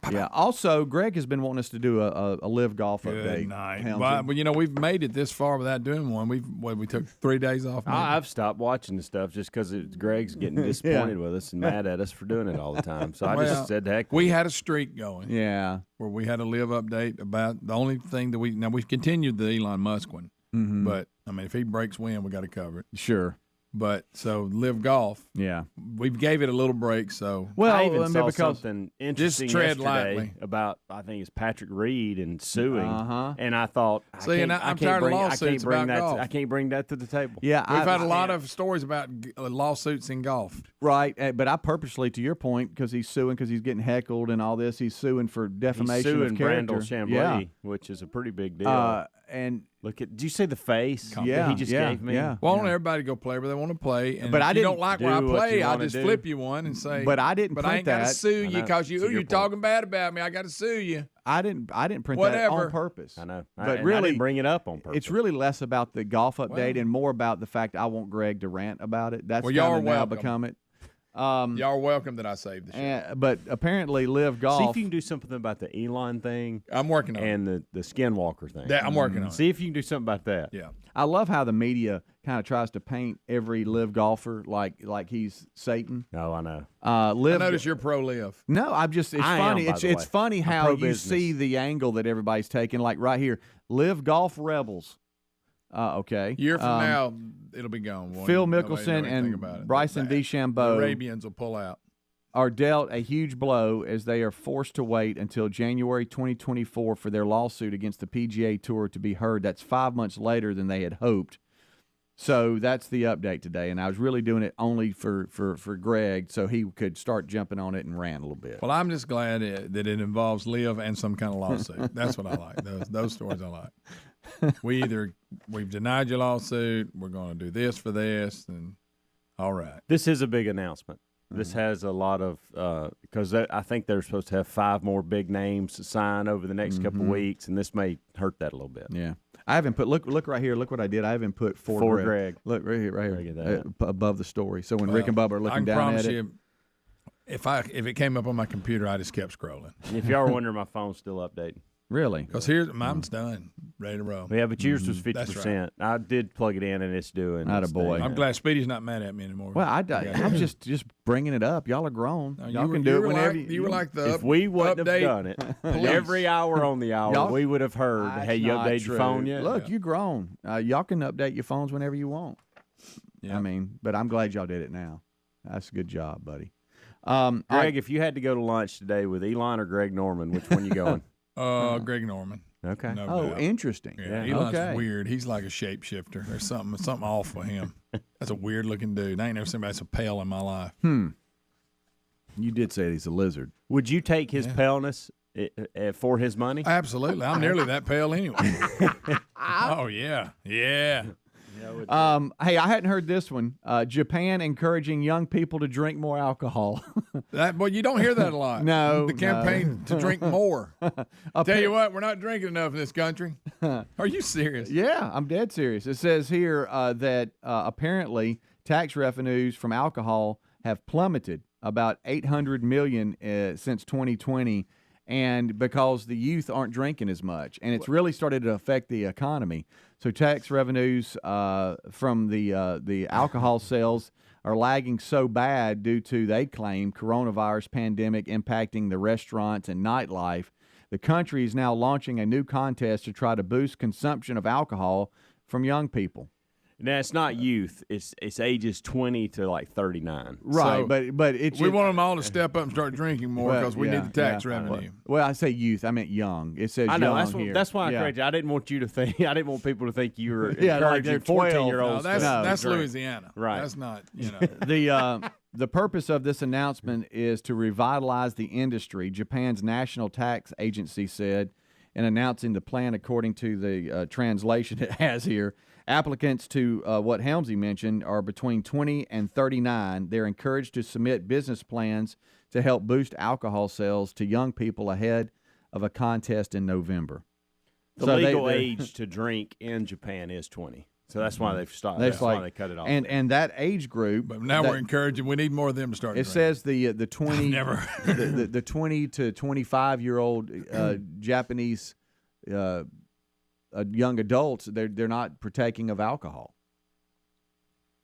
Yeah. Also, Greg has been wanting us to do a LIV Golf update. Good night. Well, you know, we've made it this far without doing one. We took 3 days off. I've stopped watching the stuff just because Greg's getting disappointed with us and mad at us for doing it all the time. So I just said, heck. We had a streak going. Yeah. Where we had a LIV update about the only thing that we've continued the Elon Musk one. Mm-hmm. But, I mean, if he breaks wind, we got to cover it. Sure. But so LIV Golf, we gave it a little break. So I even saw something interesting just tread yesterday lightly about I think it's Patrick Reed and suing, and I thought, I'm tired of lawsuits about golf. I can't bring that to the table. Yeah, we've had a lot of stories about lawsuits in golf. Right, but I purposely, to your point, because he's suing because he's getting heckled and all this, he's suing for defamation of character. Brandel Chambly, which is a pretty big deal. And look at, did you see the face that he just gave me? Well, I want everybody to go play where they want to play. And but if I you don't like where I play, I'll just flip you one and say. But I didn't. But I ain't got to sue you because you're talking bad about me. I got to sue you. I didn't print that on purpose. I know. But really, I didn't bring it up on purpose. It's really less about the golf update and more about the fact I want Greg to rant about it. That's y'all are now welcome. become it. Y'all are welcome that I saved the show. But apparently LIV Golf. See if you can do something about the Elon thing. I'm working on it. And the Skinwalker thing. I'm working on it. See if you can do something about that. Yeah. I love how the media kind of tries to paint every LIV golfer like he's Satan. Oh, I know. I notice you're pro LIV. No, it's funny. It's funny how you see the angle that everybody's taking. Like right here, LIV Golf Rebels. Okay. Year from now, it'll be gone. Phil Mickelson and Bryson DeChambeau. The Arabians will pull out. Are dealt a huge blow as they are forced to wait until January 2024 for their lawsuit against the PGA Tour to be heard. That's 5 months later than they had hoped. So that's the update today, and I was really doing it only for Greg so he could start jumping on it and rant a little bit. Well, I'm just glad that it involves LIV and some kind of lawsuit. That's what I like. Those stories I like. We've denied your lawsuit. We're going to do this for this, and all right. This is a big announcement. This has a lot of because I think they're supposed to have 5 more big names to sign over the next couple of weeks, and this may hurt that a little bit. Yeah, I haven't put look right here. Look what I did. I haven't put for Greg. Look right here, above the story. So when Rick and Bubba are looking down at it. If it came up on my computer, I just kept scrolling. If y'all are wondering, my phone's still updating. Really? Because here's mine's done, ready to roll. Yeah, but yours was 50%. Right. I did plug it in, and it's doing. Attaboy. I'm glad Speedy's not mad at me anymore. Well, I'm just bringing it up. Y'all are grown. Y'all can do it whenever you were like the if we wouldn't update, have done it every hour on the hour, we would have heard. Hey, you updated your phone yet? Look, you grown. Y'all can update your phones whenever you want. Yeah. I mean, but I'm glad y'all did it now. That's a good job, buddy. Greg, if you had to go to lunch today with Elon or Greg Norman, which one you going? Greg Norman. Okay. No doubt. Interesting. Yeah, Elon's weird. He's like a shapeshifter. There's something off with him. That's a weird looking dude. I ain't never seen somebody so pale in my life. You did say he's a lizard. Would you take his paleness for his money? Absolutely. I'm nearly that pale anyway. Oh, yeah. Yeah. Hey, I hadn't heard this one. Japan encouraging young people to drink more alcohol. Well, you don't hear that a lot. No. The campaign to drink more. Tell you what, we're not drinking enough in this country. Are you serious? Yeah, I'm dead serious. It says here that apparently tax revenues from alcohol have plummeted about $800 million since 2020, and because the youth aren't drinking as much, and it's really started to affect the economy. So tax revenues from the alcohol sales are lagging so bad due to, they claim, coronavirus pandemic impacting the restaurants and nightlife. The country is now launching a new contest to try to boost consumption of alcohol from young people. Now, it's not youth. It's ages 20 to like 39. Right, So, but it's we want them all to step up and start drinking more because we need the tax revenue. Well, I say youth. I meant young. It says I know. young That's why I yeah. corrected you. I didn't want you to think. I didn't want people to think you were Yeah, like encouraging they're 12. 14-year-olds. No, that's drink. Louisiana. Right. That's not, you know. The purpose of this announcement is to revitalize the industry, Japan's national tax agency said in announcing the plan. According to the translation it has here, applicants to what Helmsy mentioned are between 20 and 39. They're encouraged to submit business plans to help boost alcohol sales to young people ahead of a contest in November. The legal age to drink in Japan is 20. So that's why they've stopped. That's why they cut it off. And that age group. But now we're encouraging. We need more of them to start. It drinking. says the 20 Never. the 20 to 25-year-old Japanese young adults, they're not partaking of alcohol.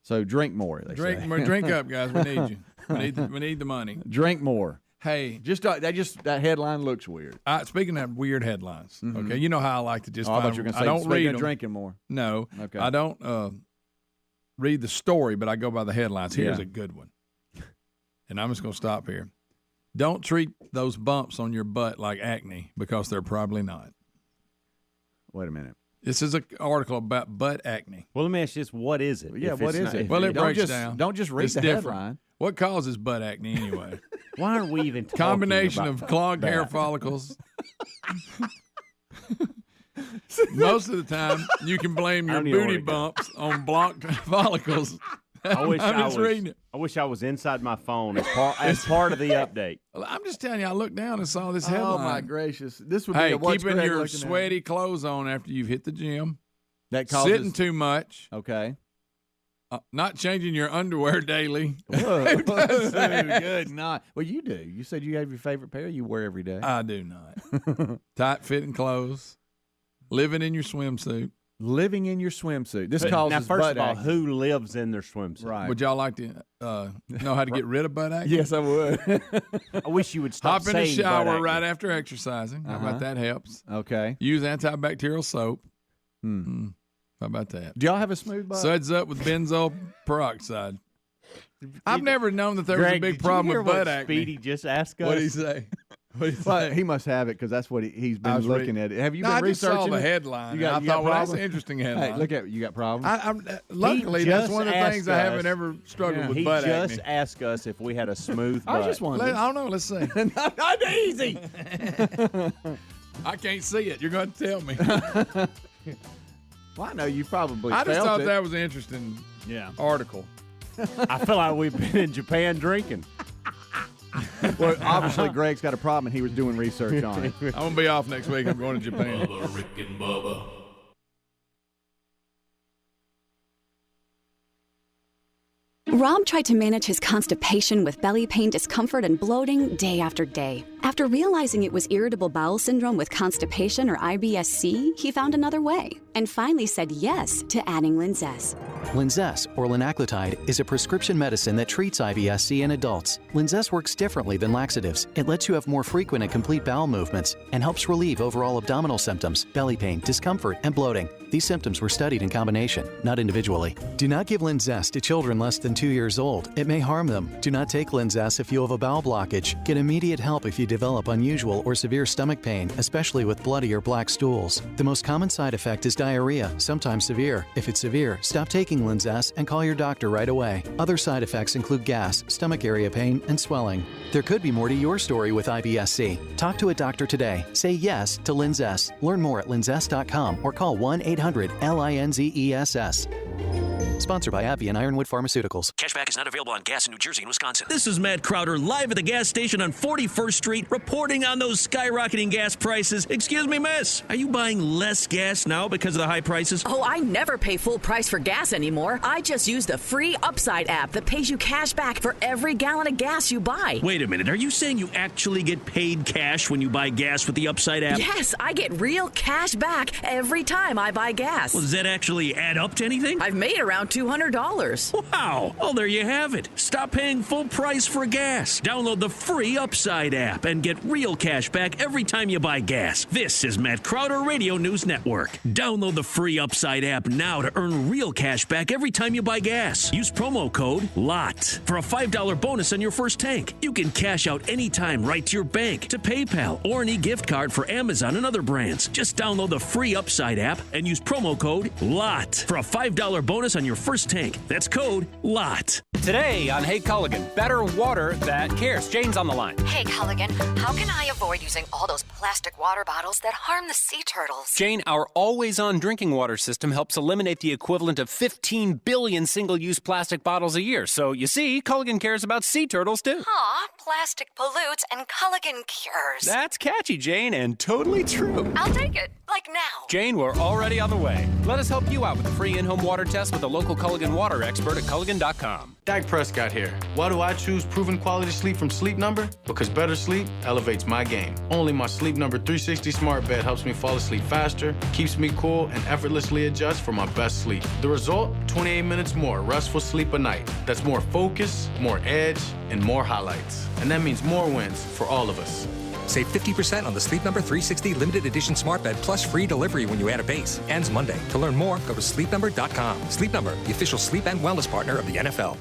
So drink more. They say. Drink up, guys. We need you. We need the money. Drink more. Hey, that headline looks weird. Speaking of weird headlines, okay, you know how I like to just. I thought you were going to say, I don't read them. Drinking more. No, okay. I don't read the story, but I go by the headlines. Here's a good one, and I'm just going to stop here. Don't treat those bumps on your butt like acne because they're probably not. Wait a minute. This is an article about butt acne. Well, let me ask you this: what is it? Yeah, what is it? Well, it breaks down. down. Don't just read it's the different. headline. What causes butt acne anyway? Why are we even talking Combination about of clogged hair that? follicles. Most of the time, you can blame your booty bumps on blocked follicles. I wish I'm just reading it. I wish I was inside my phone as part of the update. Well, I'm just telling you, I looked down and saw this headline. Oh my gracious! This would be a what's keeping Greg your looking at? sweaty clothes on after you've hit the gym. That causes Sitting too much. Okay. Not changing your underwear daily. Good night. Well, you do. You said you have your favorite pair you wear every day. I do not. Tight fitting clothes. Living in your swimsuit. Living in your swimsuit. This causes now, first butt of all, acne. who lives in their swimsuit? Right. Would y'all like to know how to get rid of butt acne? Yes, I would. I wish you would stop Hop in the saying butt shower acne. right after exercising. How about that helps? Okay. Use antibacterial soap. How about that? Do y'all have a smooth butt? Suds up with benzoyl peroxide. I've never known that there was a Greg, big did problem you hear with butt what acne. Speedy just asked us. What did he say? Well, he must have it because that's what he's been looking at. It. Have you been I just researching saw the it? headline. You I got thought, well, that's an problems? interesting headline. Hey, look at you got problems. Luckily, that's one of the things I haven't ever struggled with He butt just acne. asked us if we had a smooth butt. I was just wondering. I don't know. Let's see. Not easy. I can't see it. You're going to tell me. Well, I know you probably. I just felt thought it. that was an interesting article. I feel like we've been in Japan drinking. Well, obviously, Greg's got a problem, and he was doing research on it. I'm going to be off next week. I'm going to Japan. Bubba, Rick and Bubba. Rob tried to manage his constipation with belly pain, discomfort, and bloating day after day. After realizing it was irritable bowel syndrome with constipation or IBS-C, he found another way and finally said yes to adding Linzess. Linzess, or linaclotide, is a prescription medicine that treats IBS-C in adults. Linzess works differently than laxatives. It lets you have more frequent and complete bowel movements and helps relieve overall abdominal symptoms, belly pain, discomfort, and bloating. These symptoms were studied in combination, not individually. Do not give Linzess to children less than 2 years old. It may harm them. Do not take Linzess if you have a bowel blockage. Get immediate help if you develop unusual or severe stomach pain, especially with bloody or black stools. The most common side effect is diarrhea, sometimes severe. If it's severe, stop taking taking Linzess and call your doctor right away. Other side effects include gas, stomach area pain, and swelling. There could be more to your story with IBS-C. Talk to a doctor today. Say yes to Linzess. Learn more at linzess.com or call 1-800-LINZESS. Sponsored by AbbVie and Ironwood Pharmaceuticals. Cashback is not available on gas in New Jersey and Wisconsin. This is Matt Crowder, live at the gas station on 41st Street, reporting on those skyrocketing gas prices. Excuse me, miss, are you buying less gas now because of the high prices? Oh, I never pay full price for gas anymore. I just use the free Upside app that pays you cash back for every gallon of gas you buy. Wait a minute, are you saying you actually get paid cash when you buy gas with the Upside app? Yes, I get real cash back every time I buy gas. Well, does that actually add up to anything? I've made around $200. Wow! Well, there you have it. Stop paying full price for gas. Download the free Upside app and get real cash back every time you buy gas. This is Matt Crowder Radio News Network. Download the free Upside app now to earn real cash back every time you buy gas. Use promo code LOT for a $5 bonus on your first tank. You can cash out anytime right to your bank, to PayPal, or an e-gift card for Amazon and other brands. Just download the free Upside app and use promo code LOT for a $5 bonus on your first tank. That's code LOT. Today on Hey Culligan, better water that cares. Jane's on the line. Hey Culligan, how can I avoid using all those plastic water bottles that harm the sea turtles? Jane, our always-on drinking water system helps eliminate the equivalent of 15 billion single-use plastic bottles a year. So, you see, Culligan cares about sea turtles, too. Aw, plastic pollutes and Culligan cures. That's catchy, Jane, and totally true. I'll take it, like now. Jane, we're already on the way. Let us help you out with a free in-home water test with a local Culligan water expert at Culligan.com. Dak Prescott here. Why do I choose proven quality sleep from Sleep Number? Because better sleep elevates my game. Only my Sleep Number 360 smart bed helps me fall asleep faster, keeps me cool, and effortlessly adjusts for my best sleep. The result? 28 minutes more restful sleep a night. That's more focus, more edge, and more highlights. And that means more wins for all of us. Save 50% on the Sleep Number 360 limited edition smart bed plus free delivery when you add a base. Ends Monday. To learn more, go to sleepnumber.com. Sleep Number, the official sleep and wellness partner of the NFL.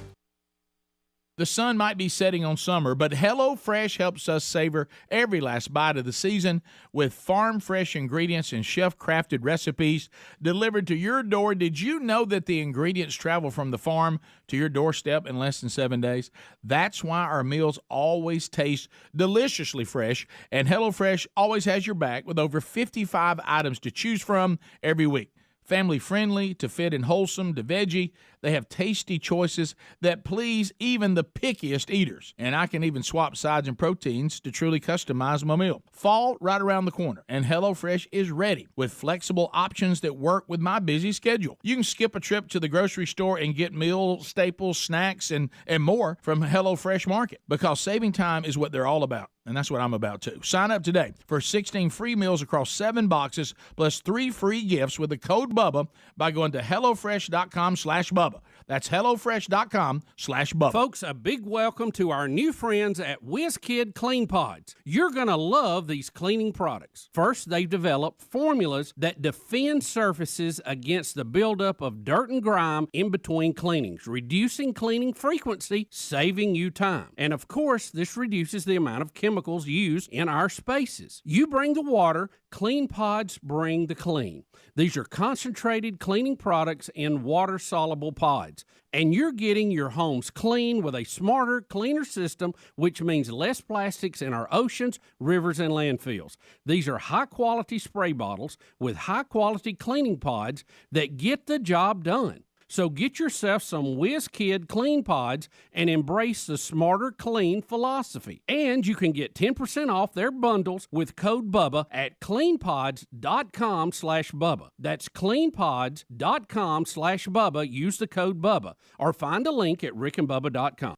The sun might be setting on summer, but HelloFresh helps us savor every last bite of the season with farm-fresh ingredients and chef-crafted recipes delivered to your door. Did you know that the ingredients travel from the farm to your doorstep in less than 7 days? That's why our meals always taste deliciously fresh, and HelloFresh always has your back with over 55 items to choose from every week. Family-friendly to fit and wholesome to veggie, they have tasty choices that please even the pickiest eaters. And I can even swap sides and proteins to truly customize my meal. Fall right around the corner, and HelloFresh is ready with flexible options that work with my busy schedule. You can skip a trip to the grocery store and get meal staples, snacks, and more from HelloFresh Market, because saving time is what they're all about. And that's what I'm about too. Sign up today for 16 free meals across 7 boxes plus 3 free gifts with the code BUBBA by going to HelloFresh.com/Bubba. That's HelloFresh.com/Bubba. Folks, a big welcome to our new friends at WizKid Clean Pods. You're going to love these cleaning products. First, they've developed formulas that defend surfaces against the buildup of dirt and grime in between cleanings, reducing cleaning frequency, saving you time. And of course, this reduces the amount of chemicals used in our spaces. You bring the water, Clean Pods bring the clean. These are concentrated cleaning products in water-soluble pods. And you're getting your homes clean with a smarter, cleaner system, which means less plastics in our oceans, rivers, and landfills. These are high-quality spray bottles with high-quality cleaning pods that get the job done. So get yourself some WizKid Clean Pods and embrace the smarter clean philosophy. And you can get 10% off their bundles with code BUBBA at cleanpods.com/Bubba. That's cleanpods.com/Bubba. Use the code BUBBA or find a link at rickandbubba.com.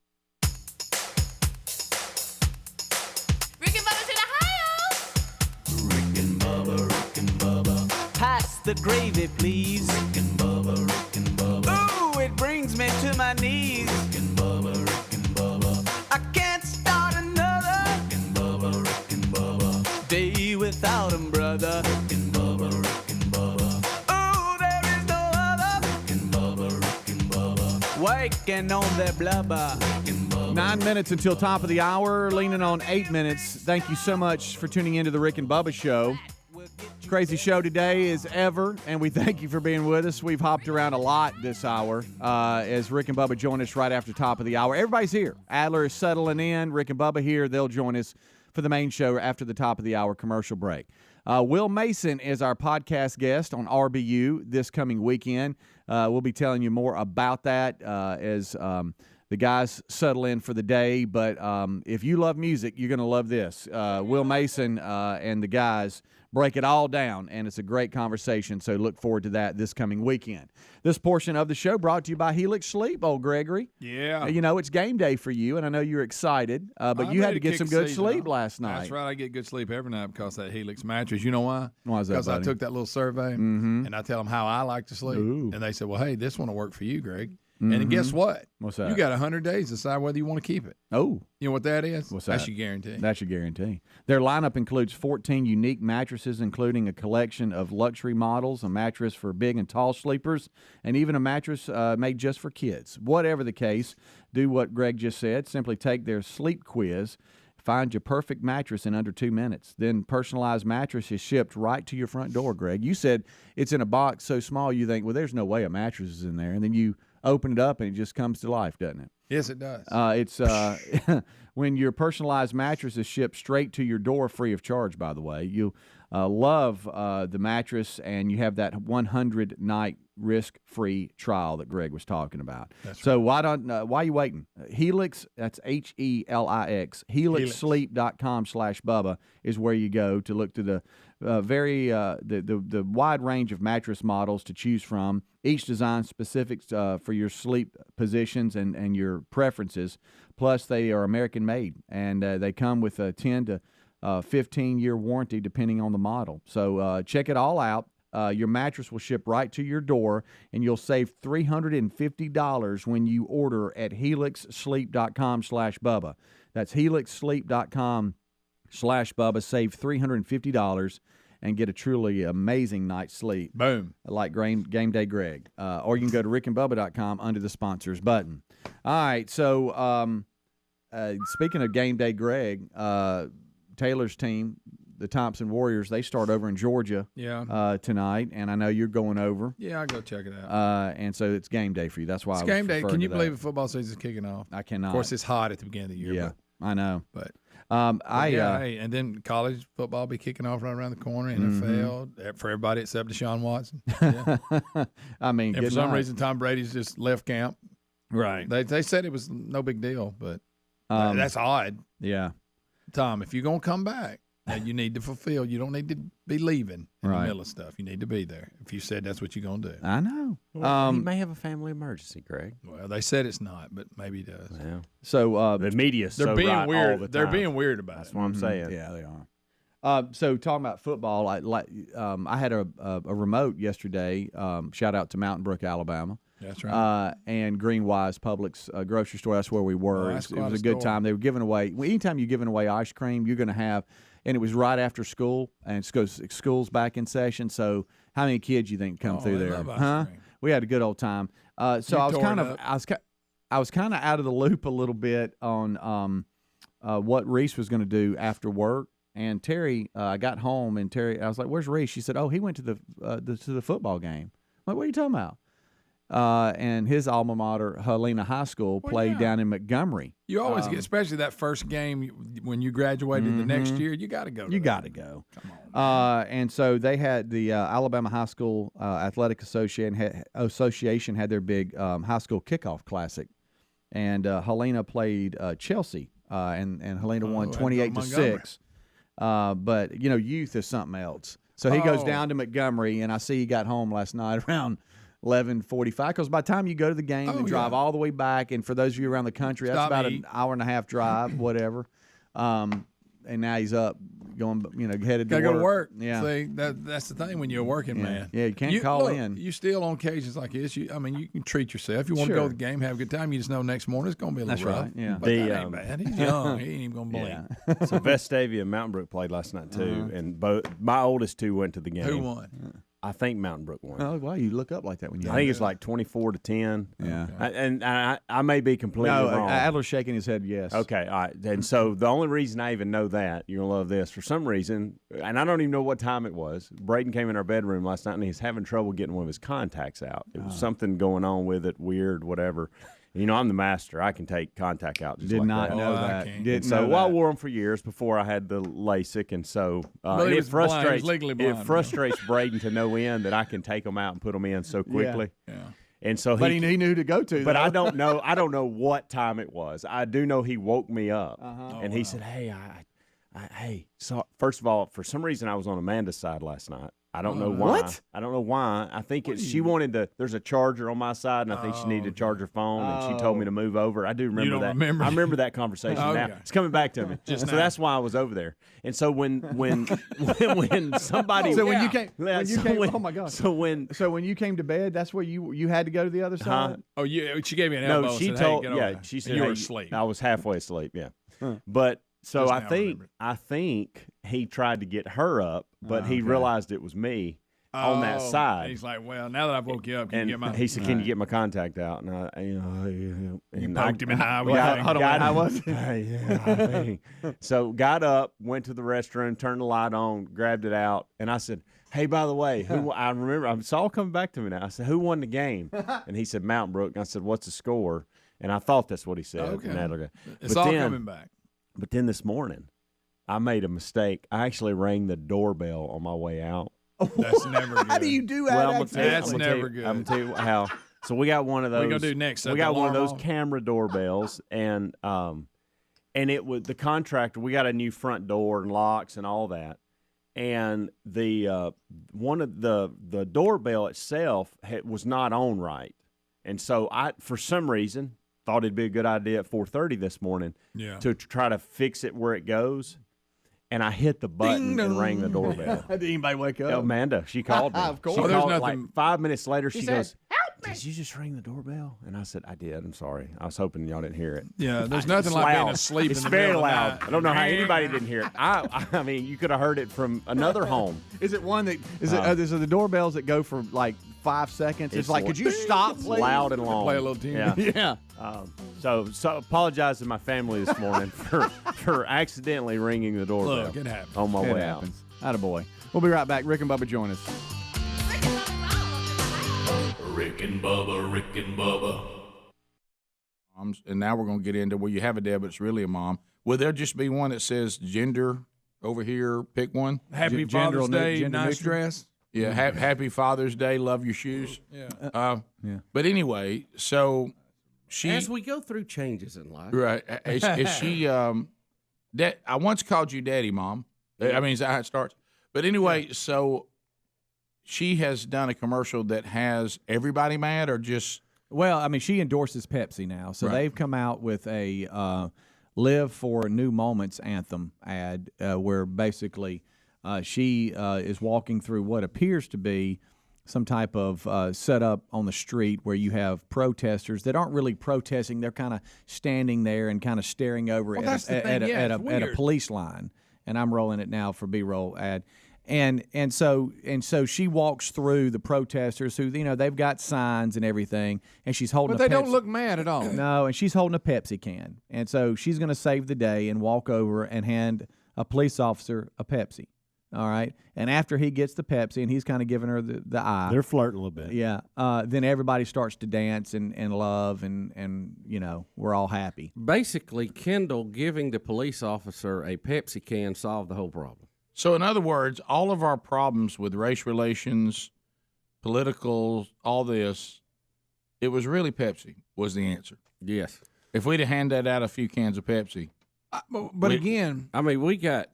Rick and Bubba's in Ohio! Rick and Bubba. Pass the gravy, please. Rick and Bubba, Rick and Bubba. Ooh, it brings me to my knees. Rick and Bubba, I can't start another. Rick and Bubba, day without 'em, brother. Rick and Bubba. Ooh, there is no other. Rick and Bubba. Waking on their blubber. 9 minutes until top of the hour, leaning on 8 minutes. Thank you so much for tuning into the Rick and Bubba Show. Crazy show today as ever, and we thank you for being with us. We've hopped around a lot this hour as Rick and Bubba join us right after top of the hour. Everybody's here. Adler is settling in. Rick and Bubba here. They'll join us for the main show after the top of the hour commercial break. Will Mason is our podcast guest on RBU this coming weekend. We'll be telling you more about that as the guys settle in for the day. But if you love music, you're going to love this. Will Mason and the guys break it all down, and it's a great conversation, so look forward to that this coming weekend. This portion of the show brought to you by Helix Sleep, old Gregory. Yeah. You know, it's game day for you, and I know you're excited, but you had to get some good sleep last night. That's right. I get good sleep every night because of that Helix mattress. You know why? Why is that, Because I buddy? took that little survey, and I tell them how I like to sleep. Ooh. And they said, well, hey, this one will work for you, Greg. And then guess what? What's that? You got 100 days to decide whether you want to keep it. Oh. You know what that is? What's that? That's your guarantee. That's your guarantee. Their lineup includes 14 unique mattresses, including a collection of luxury models, a mattress for big and tall sleepers, and even a mattress made just for kids. Whatever the case, do what Greg just said. Simply take their sleep quiz. Find your perfect mattress in under 2 minutes. Then personalized mattress is shipped right to your front door, Greg. You said it's in a box so small you think, well, there's no way a mattress is in there. And then you open it up and it just comes to life, doesn't it? Yes, it does. It's when your personalized mattress is shipped straight to your door free of charge, by the way. You'll love the mattress, and you have that 100-night risk-free trial that Greg was talking about. That's so why are you waiting? Helix, that's Helix, helixsleep.com/Bubba is where you go to look to the the wide range of mattress models to choose from, each designed specific for your sleep positions and your preferences. Plus, they are American-made, and they come with a 10 to 15-year warranty depending on the model. So check it all out. Your mattress will ship right to your door, and you'll save $350 when you order at helixsleep.com/Bubba. That's helixsleep.com/Bubba. Save $350 and get a truly amazing night's sleep. Boom. Like Game Day Greg. Or you can go to rickandbubba.com under the sponsors button. All right, so speaking of Game Day Greg, Taylor's team, the Thompson Warriors, they start over in Georgia tonight, and I know you're going over. Yeah, I'll go check it out. And so it's game day for you. That's why It's I was game day. referring Can you to believe that. the football season's kicking off? I cannot. Of course, it's hot at the beginning of the year. Yeah, I know. But hey, and then college football will be kicking off right around the corner. NFL for everybody except Deshaun Watson. Yeah. I mean, and for good some night. reason, Tom Brady's just left camp. Right. They said it was no big deal, but that's odd. Yeah. Tom, if you're gonna come back, then you need to fulfill. You don't need to be leaving in the Right. middle of stuff. You need to be there. If you said that's what you're gonna do. I know. Well, he may have a family emergency, Greg. Well, they said it's not, but maybe he does. Yeah. So the media's they're so being right weird. all the They're time. being weird about That's it. what I'm saying. Yeah, they are. So talking about football, I had a remote yesterday. Shout out to Mountain Brook, Alabama. That's right. And Greenwise Publix grocery store. That's where we were. Oh, that's it was quite a a good store. time. They were giving away. Anytime you're giving away ice cream, you're going to have. And it was right after school, and school's back in session. So how many kids you think come through they there? love ice cream. We had a good old time. So You I was tore kind it of up. I was kind of out of the loop a little bit on what Reese was going to do after work. And Terry, I got home, and Terry, I was like, "Where's Reese?" She said, "Oh, he went to the football game." I'm like, what are you talking about? And his alma mater, Helena High School, played down in Montgomery. You always get, especially that first game when you graduated the next year. You got to go. You got to go. Come on. And so they had the Alabama High School Athletic Association had their big high school kickoff classic, and Helena played Chelsea, and Helena won 28-6. But youth is something else. So he goes down to Montgomery, and I see he got home last night around 11:45. Because by the time you go to the game and drive all the way back, and for those of you around the country, that's about an hour and a half drive, whatever. And now he's up, going, headed to Gotta work. go to work. Yeah. See, that's the thing when you're a working man. Yeah, you can't call look, in. You still on occasions like this. You can treat yourself. You want to go to the game, have a good time. You just know next morning it's going to be a little rough. Right. Yeah. But that ain't bad. He's young. He ain't even going to blink. So Vestavia and Mountain Brook played last night too, and both my oldest two went to the game. Who won? I think Mountain Brook won. Oh, wow, you look up like that when you. I think it's like 24-10. Yeah, I may be completely wrong. Adler's shaking his head. Yes. Okay, all right. And so the only reason I even know that, you're gonna love this. For some reason, and I don't even know what time it was. Braden came in our bedroom last night and he's having trouble getting one of his contacts out. It was something going on with it, weird, whatever. You know, I'm the master. I can take contact out just Did like not that. know that. Didn't know I that. wore them for years before I had the LASIK, and so But he it was blind. He was frustrates legally blind. it frustrates Braden to no end that I can take them out and put them in so quickly. Yeah. And so But he knew who to go to. But though. I don't know. I don't know what time it was. I do know he woke me up, and he said, "Hey, hey." So first of all, for some reason, I was on Amanda's side last night. I don't know why. What? I don't know why. I think she wanted to. There's a charger on my side, and I think she needed to charge her phone, and she told me to move over. I do remember don't that. remember? I remember that conversation now. Okay. It's coming back to me. Just so now. that's why I was over there. And so when somebody, So when you came, when- oh my God! So when you came to bed, that's where you had to go to the other side. Oh, yeah. She gave me an elbow. No, she and said, told. Hey, get over Yeah, there. she And said you were hey, asleep. I was halfway asleep. Yeah, but so Just I now think remembered. he tried to get her up, but he realized it was me on that Oh, side. and he's like, well, now that I've woke you up, can And you get my? he said, "Can you get my contact out?" And You and poked him in the eye with got- your hold on, got how him- was it? Yeah, so got up, went to the restroom, turned the light on, grabbed it out, and I said, "Hey, by the way, I remember it's all coming back to me now." I said, "Who won the game?" And he said, "Mountain Brook." And I said, "What's the score?" And I thought that's what he said. Okay. And It's but all then- coming back. But then this morning, I made a mistake. I actually rang the doorbell on my way out. That's never good. How do you do that? Well, I'm gonna tell you, That's I'm gonna tell never you- good. I'm gonna tell you how. So we got one of those. What we gonna do next? Set We the got one of alarm those off? camera doorbells, and it was the contractor. We got a new front door and locks and all that, and the one of the doorbell itself was not on right, and so I, for some reason, thought it'd be a good idea at 4:30 this morning to try to fix it where it goes. And I hit the button and rang the doorbell. Did anybody wake up? Amanda, she called me. Of course. She Oh, there's called, like nothing- 5 minutes later, she said, goes, "Did you just ring the doorbell?" And I said, "I did. I'm sorry. I was hoping y'all didn't hear it." Yeah, there's It's nothing like being loud. asleep It's in the very middle of the loud. night. I don't know how anybody didn't hear it. I mean, you could have heard it from another home. Is it one that is it? Is it the doorbells that go for like 5 seconds? It's like, could you stop, It's please? loud and long. Play a little tune. Yeah. Yeah. So apologize to my family this morning for accidentally ringing the doorbell. Look, it happens. On my It way out. happens. Attaboy. We'll be right back. Rick and Bubba join us. Rick and Bubba, Rick and Bubba. And now we're going to get into where you have a dad, but it's really a mom. Will there just be one that says gender over here? Pick one. Happy Gender Father's neu- Day, gender nice neutral? dress. Yeah. Happy Father's Day. Love your shoes. Yeah. Yeah. But anyway, so she. As we go through changes in life. Right. Is she? That I once called you Daddy, Mom. I mean, is that how it starts? But anyway, so she has done a commercial that has everybody mad, or just Well, I mean, she endorses Pepsi now, so Right. they've come out with a "Live for New Moments" anthem ad, where basically she is walking through what appears to be some type of setup on the street where you have protesters that aren't really protesting; they're kind of standing there and kind of staring over that's the at thing. Yeah, a it's at a weird. police line. And I'm rolling it now for B-roll ad. And so she walks through the protesters who, you know, they've got signs and everything, and she's holding But a they don't Pepsi- look mad at all. No, and she's holding a Pepsi can. And so she's going to save the day and walk over and hand a police officer a Pepsi. All right? And after he gets the Pepsi and he's kind of giving her the eye. They're flirting a little bit. Yeah. Then everybody starts to dance and love and, you know, we're all happy. Basically, Kendall giving the police officer a Pepsi can solved the whole problem. So in other words, all of our problems with race relations, political, all this, it was really Pepsi was the answer. Yes. If we'd have handed out a few cans of Pepsi. But again, I mean, we got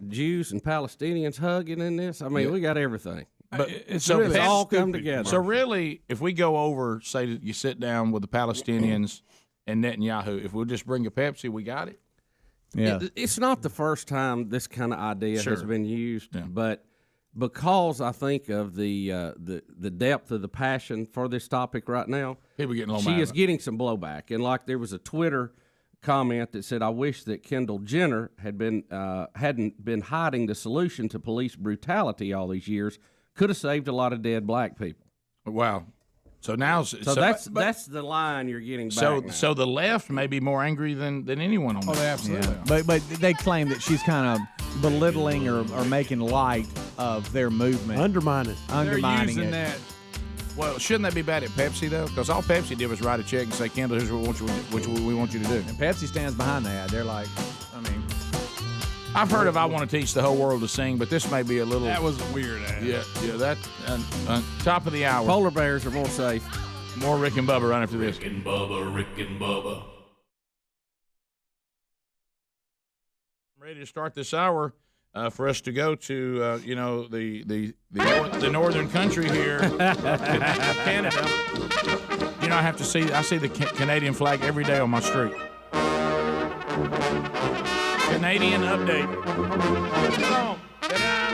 Jews and Palestinians hugging in this. I mean, we got everything. But it's so really It's all stupid. come together. So really, if we go over, say that you sit down with the Palestinians and Netanyahu, if we'll just bring a Pepsi, we got it. Yeah. It's not the first time this kind of idea has Sure. been used, Yeah. but because I think of the depth of the passion for this topic right now, People getting a little she mad is about it. getting some blowback. And like there was a Twitter comment that said, "I wish that Kendall Jenner hadn't been hiding the solution to police brutality all these years, could have saved a lot of dead black people. Wow. So now, that's the line you're getting back. So the left may be more angry than anyone on that. Oh, absolutely. Yeah. But they claim that she's kind of belittling or making light of their movement, undermining They're using it. that. Well, shouldn't they be bad at Pepsi though? Because all Pepsi did was write a check and say, "Kendall, here's what we want you to do." And Pepsi stands behind that. They're like, I've heard of "I want to teach the whole world to sing," but this may be a little. That was a weird ad. Yeah. That top of the hour. Polar bears are more safe. More Rick and Bubba right after this. Rick and Bubba. I'm ready to start this hour for us to go to the northern country here, Canada. I see the Canadian flag every day on my street. Canadian update. Come on, get down.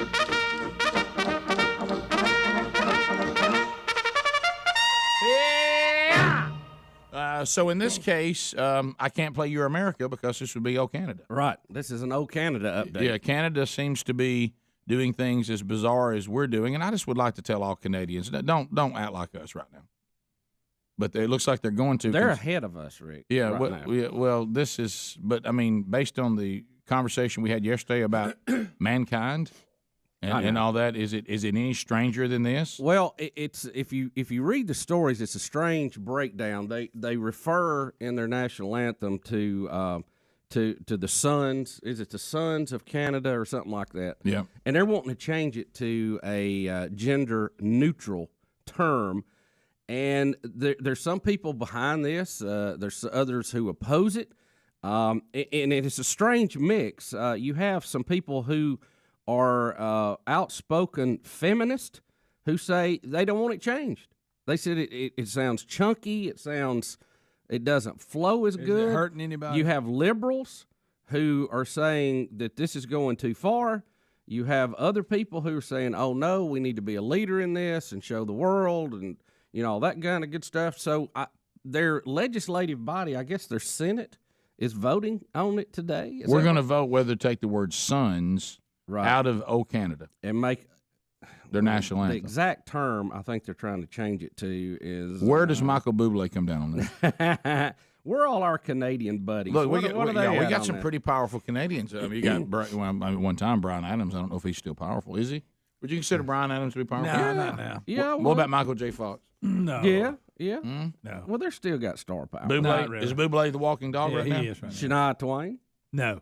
Yeah. So in this case, I can't play Your America because this would be O Canada. Right. This is an O Canada update. Yeah, Canada seems to be doing things as bizarre as we're doing, and I just would like to tell all Canadians, don't act like us right now. But it looks like they're going to. They're ahead of us, Rick. Yeah, right now. this is. But I mean, based on the conversation we had yesterday about mankind and all that, is it any stranger than this? Well, it's if you read the stories, it's a strange breakdown. They refer in their national anthem to the sons. Is it the sons of Canada or something like that? Yeah, and they're wanting to change it to a gender neutral term. And there's some people behind this. There's others who oppose it. And it's a strange mix. You have some people who are outspoken feminists who say they don't want it changed. They said it sounds chunky. It doesn't flow as good. Is it hurting anybody? You have liberals who are saying that this is going too far. You have other people who are saying, oh, no, we need to be a leader in this and show the world and all that kind of good stuff. So their legislative body, I guess their Senate, is voting on it today. We're going to vote whether to take the word sons out of O Canada and make their national anthem. The exact term I think they're trying to change it to is... Where does Michael Bublé come down on that? We're all our Canadian buddies. Look, we what got some pretty powerful Canadians. I mean, you got one time Bryan Adams. I don't know if he's still powerful. Is he? Would you consider Bryan Adams to be powerful? No, not now. Yeah. What about Michael J. Fox? No. Yeah. No. Well, they're still got star power. Bublé, really. Is Bublé the walking dog right now? He is right now. Shania Twain? No.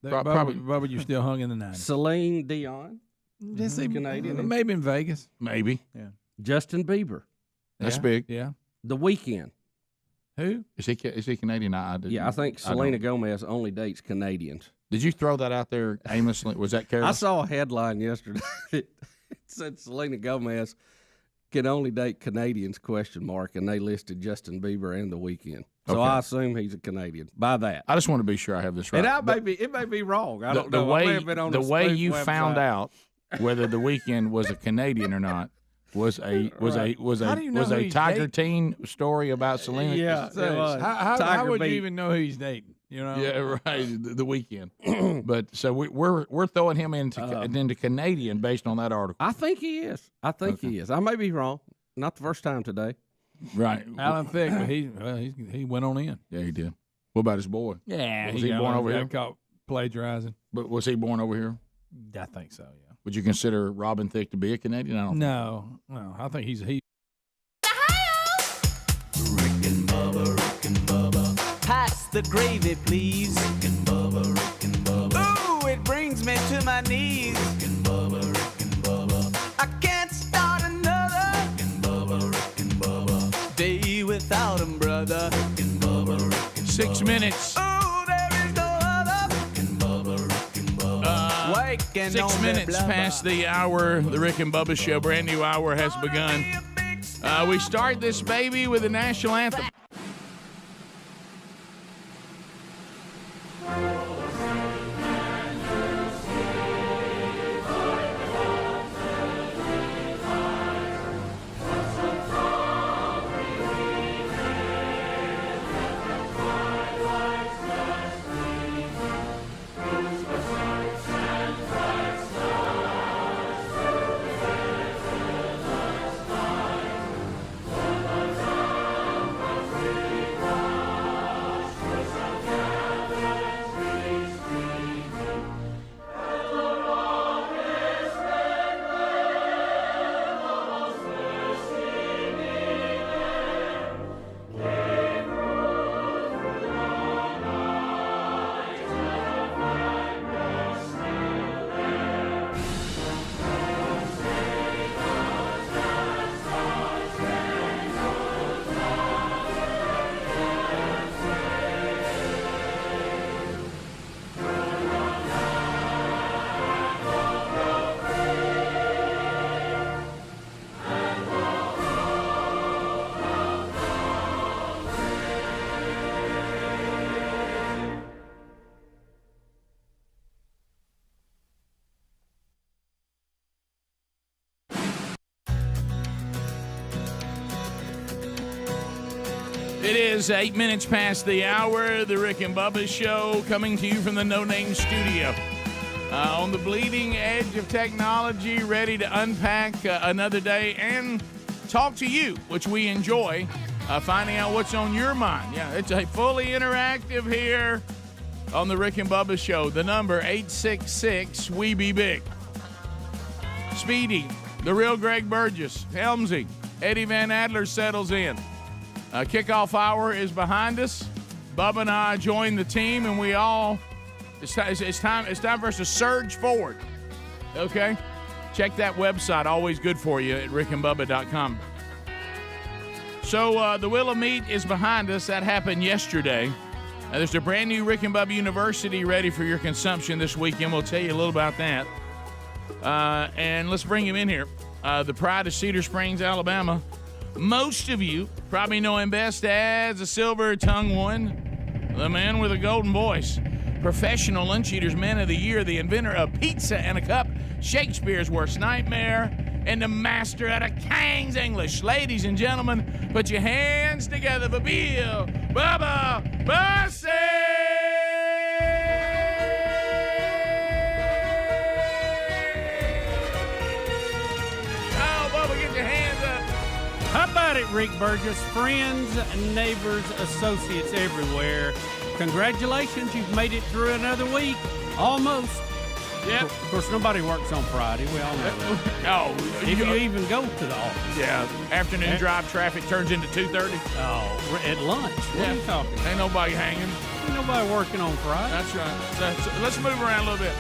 Probably. Bubba, you still hung in the 90s. Celine Dion? Just Canadian? Maybe in Vegas. Maybe. Yeah. Justin Bieber? That's big. Yeah. The Weeknd? Who? Is he Canadian? I think Selena Gomez only dates Canadians. Did you throw that out there aimlessly? Was that careless? I saw a headline yesterday. It said Selena Gomez can only date Canadians, ? And they listed Justin Bieber and The Weeknd. So I assume he's a Canadian by that. I just want to be sure I have this right. And it may be wrong. I don't know. The way you found out whether The Weeknd was a Canadian or not was a Tiger Teen story about Selena. Yeah, how would you even know who he's dating? Yeah, right. The Weeknd. But so we're throwing him into Canadian based on that article. I think he is. He is. I may be wrong. Not the first time today. Right. Alan Thicke, but he went on in. Yeah, he did. What about his boy? Yeah, was he born over here? Caught plagiarizing. But was he born over here? I think so. Yeah. Would you consider Robin Thicke to be a Canadian? I don't. No. I think he's. Rick and Bubba. Pass the gravy, please. Rick and Bubba. Ooh, it brings me to my knees. Rick and Bubba. I can't start another. Rick and Bubba. Day without him, brother. Rick and Bubba. 6 minutes. Ooh, there is no other. Rick and Bubba. Waking 6 minutes past the hour. The Rick and Bubba Show, brand new hour has begun. We start this baby with the national anthem. It is 8 minutes past the hour. The Rick and Bubba Show coming to you from the No Name Studio. On the bleeding edge of technology, ready to unpack another day and talk to you, which we enjoy, finding out what's on your mind. Yeah, it's a fully interactive here on the Rick and Bubba Show. The number 866-WE-BE-BIG. Speedy, the real Greg Burgess, Helmsy, Eddie Van Adler settles in. Kickoff hour is behind us. Bubba and I joined the team, and we all, it's time for us to surge forward. Okay? Check that website, always good for you, at rickandbubba.com. So the Wheel of Meat is behind us. That happened yesterday. There's a brand new Rick and Bubba University ready for your consumption this weekend. We'll tell you a little about that. And let's bring him in here. The pride of Cedar Springs, Alabama. Most of you probably know him best as the silver-tongued one, the man with a golden voice, professional lunch eaters man of the year, the inventor of pizza and a cup, Shakespeare's worst nightmare, and the master at a King's English. Ladies and gentlemen, put your hands together for Bill Bubba Bussey! Oh, Bubba, get your hands up. How about it, Rick Burgess? Friends, neighbors, associates everywhere. Congratulations, you've made it through another week. Almost. Yeah. Of course, nobody works on Friday. We all know that. Oh, if you even go to the office. Yeah. Afternoon drive traffic turns into 2:30. Oh, at lunch. What are you talking? Ain't nobody hanging. Ain't nobody working on Friday. That's right. So let's move around a little bit.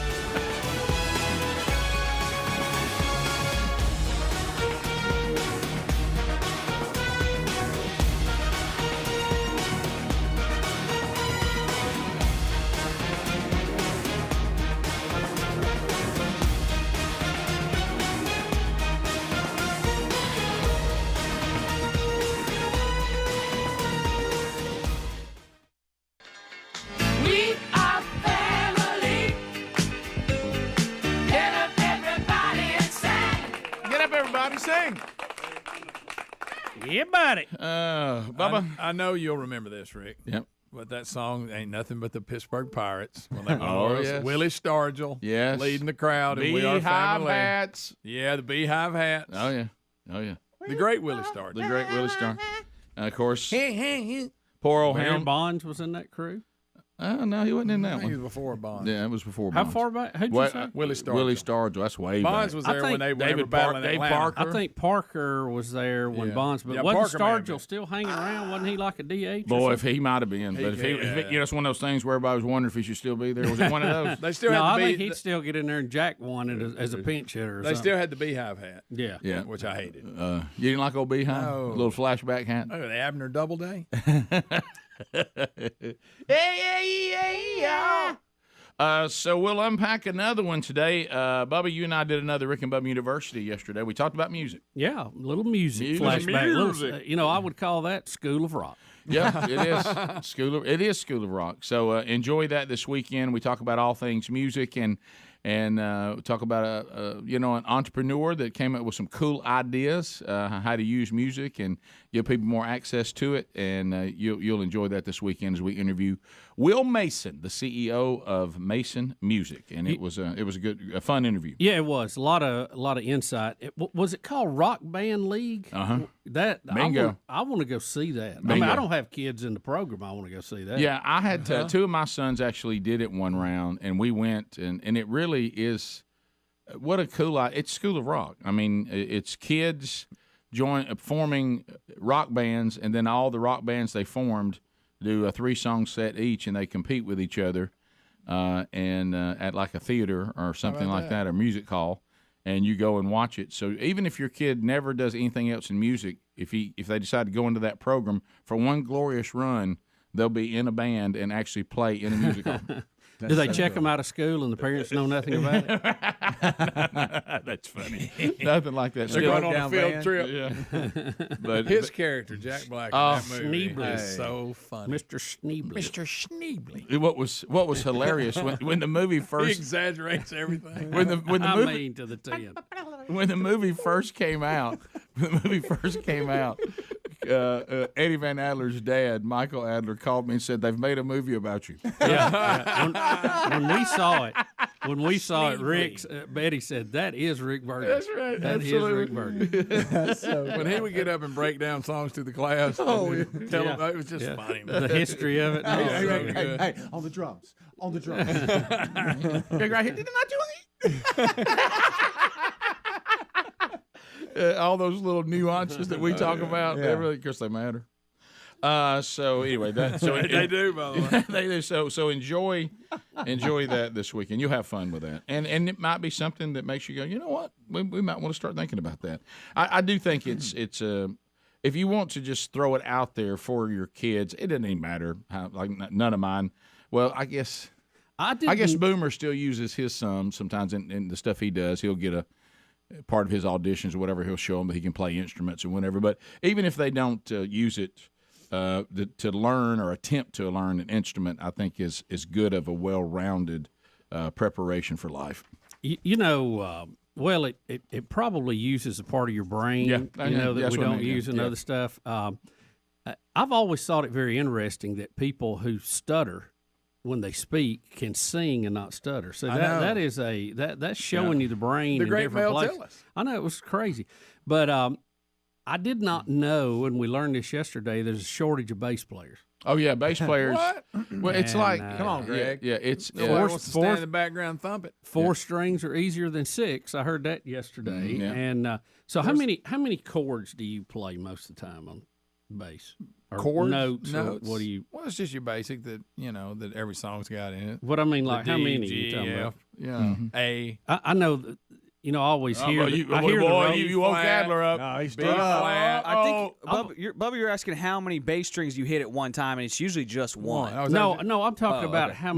Sing. Yeah, buddy. Bubba. I know you'll remember this, Rick. Yep. But that song ain't nothing but the Pittsburgh Pirates. When they yes. Willie Stargell yes. leading the crowd. And We Are Beehive Family. hats. Yeah, the Beehive hats. Oh, yeah. Oh, yeah. The great Willie Stargell. The great Willie Stargell. Of course, poor old Barry Ham. Bonds was in that crew. No, he wasn't in that He one. was before Bonds. Yeah, it was before How Bonds. far back? Who'd you say? Willie Stargell. Willie Stargell. That's way Bonds back. was there when they were battling Dave Atlanta. Parker. I think Parker was there when Yeah. Bonds, but Yeah, wasn't Parker may have Stargell still hanging around? Wasn't he like a DH? Boy, or if he might have been. But if he, you know, it's one of those things where everybody was wondering if he should still be there. Was it one of those? They still no, had I the think he'd still get in there and jack one as a pinch hitter. Or They something. still had the Beehive hat. Yeah. Yeah. Which I hated. You didn't like old Beehive? No. A little flashback hat? Oh, the Abner Doubleday. So we'll unpack another one today. Bubba, you and I did another Rick and Bubba University yesterday. We talked about music. Yeah, a little music flashback. Little, I would call that School of Rock. Yeah, it is School of Rock. So enjoy that this weekend. We talk about all things music and talk about an entrepreneur that came up with some cool ideas how to use music and give people more access to it. And you'll enjoy that this weekend as we interview Will Mason, the CEO of Mason Music, and it was a fun interview. Yeah, it was a lot of insight. Was it called Rock Band League? That Bingo. I want to go see that. Bingo. I mean, I don't have kids in the program. I want to go see that. Yeah, I had two of my sons actually did it one round, and we went, and it really is what a cool idea. It's School of Rock. I mean, it's kids forming rock bands, and then all the rock bands they formed do a 3-song set each, and they compete with each other and at like a theater or something like that, a music hall, and you go and watch it. So even if your kid never does anything else in music, if they decide to go into that program for one glorious run, they'll be in a band and actually play in a music hall. Do they check them out of school and the parents know nothing about it? That's funny. Nothing like that. They're going on a field trip. Yeah. But his character, Jack Black, in that movie is so funny. Mr. Schneebly. Mr. Schneebly. What was hilarious when the movie first He exaggerates everything. when the I movie mean to the 10. when the movie first came out, Eddie Van Adler's dad, Michael Adler, called me and said they've made a movie about you. Yeah. When we saw it, Betty said, that is Rick Burgess. That's right. That is Rick Burgess. When he would get up and break down songs to the class, tell them, it was just funny. The history of it. Hey, on the drums. On the drums. Right here. Did I do it? All those little nuances that we talk about, they really, of course, they matter. So anyway, they do, by the way. They do. So enjoy that this weekend. You'll have fun with that, and it might be something that makes you go, you know what, we might want to start thinking about that. I do think it's if you want to just throw it out there for your kids, it doesn't even matter how. Like none of mine. Well, I guess Boomer still uses his sometimes in the stuff he does. He'll get a part of his auditions or whatever. He'll show them that he can play instruments and whatever. But even if they don't use it to learn or attempt to learn an instrument, I think is good of a well-rounded preparation for life. Well, it probably uses a part of your brain, that we don't use in other stuff. I've always thought it very interesting that people who stutter when they speak can sing and not stutter. So that's showing you the brain in different places. I know, it was crazy. But I did not know, and we learned this yesterday, there's a shortage of bass players. Oh, yeah, bass players. What? Well, it's like, come on, Greg. Yeah, it's wants to stand in the background thump it. Four strings are easier than six. I heard that yesterday. Yeah. And so how many chords do you play most of the time on bass? Or Chords? Notes. Or what do you? Well, it's just your basic that that every song's got in it. What I mean, like The how D, many? G, you talking about? F, A. I know that. I always hear. You the woke Adler up. No, he's B flat. I think Bubba, you're asking how many bass strings you hit at one time, and it's usually just one. No, I'm talking about okay. how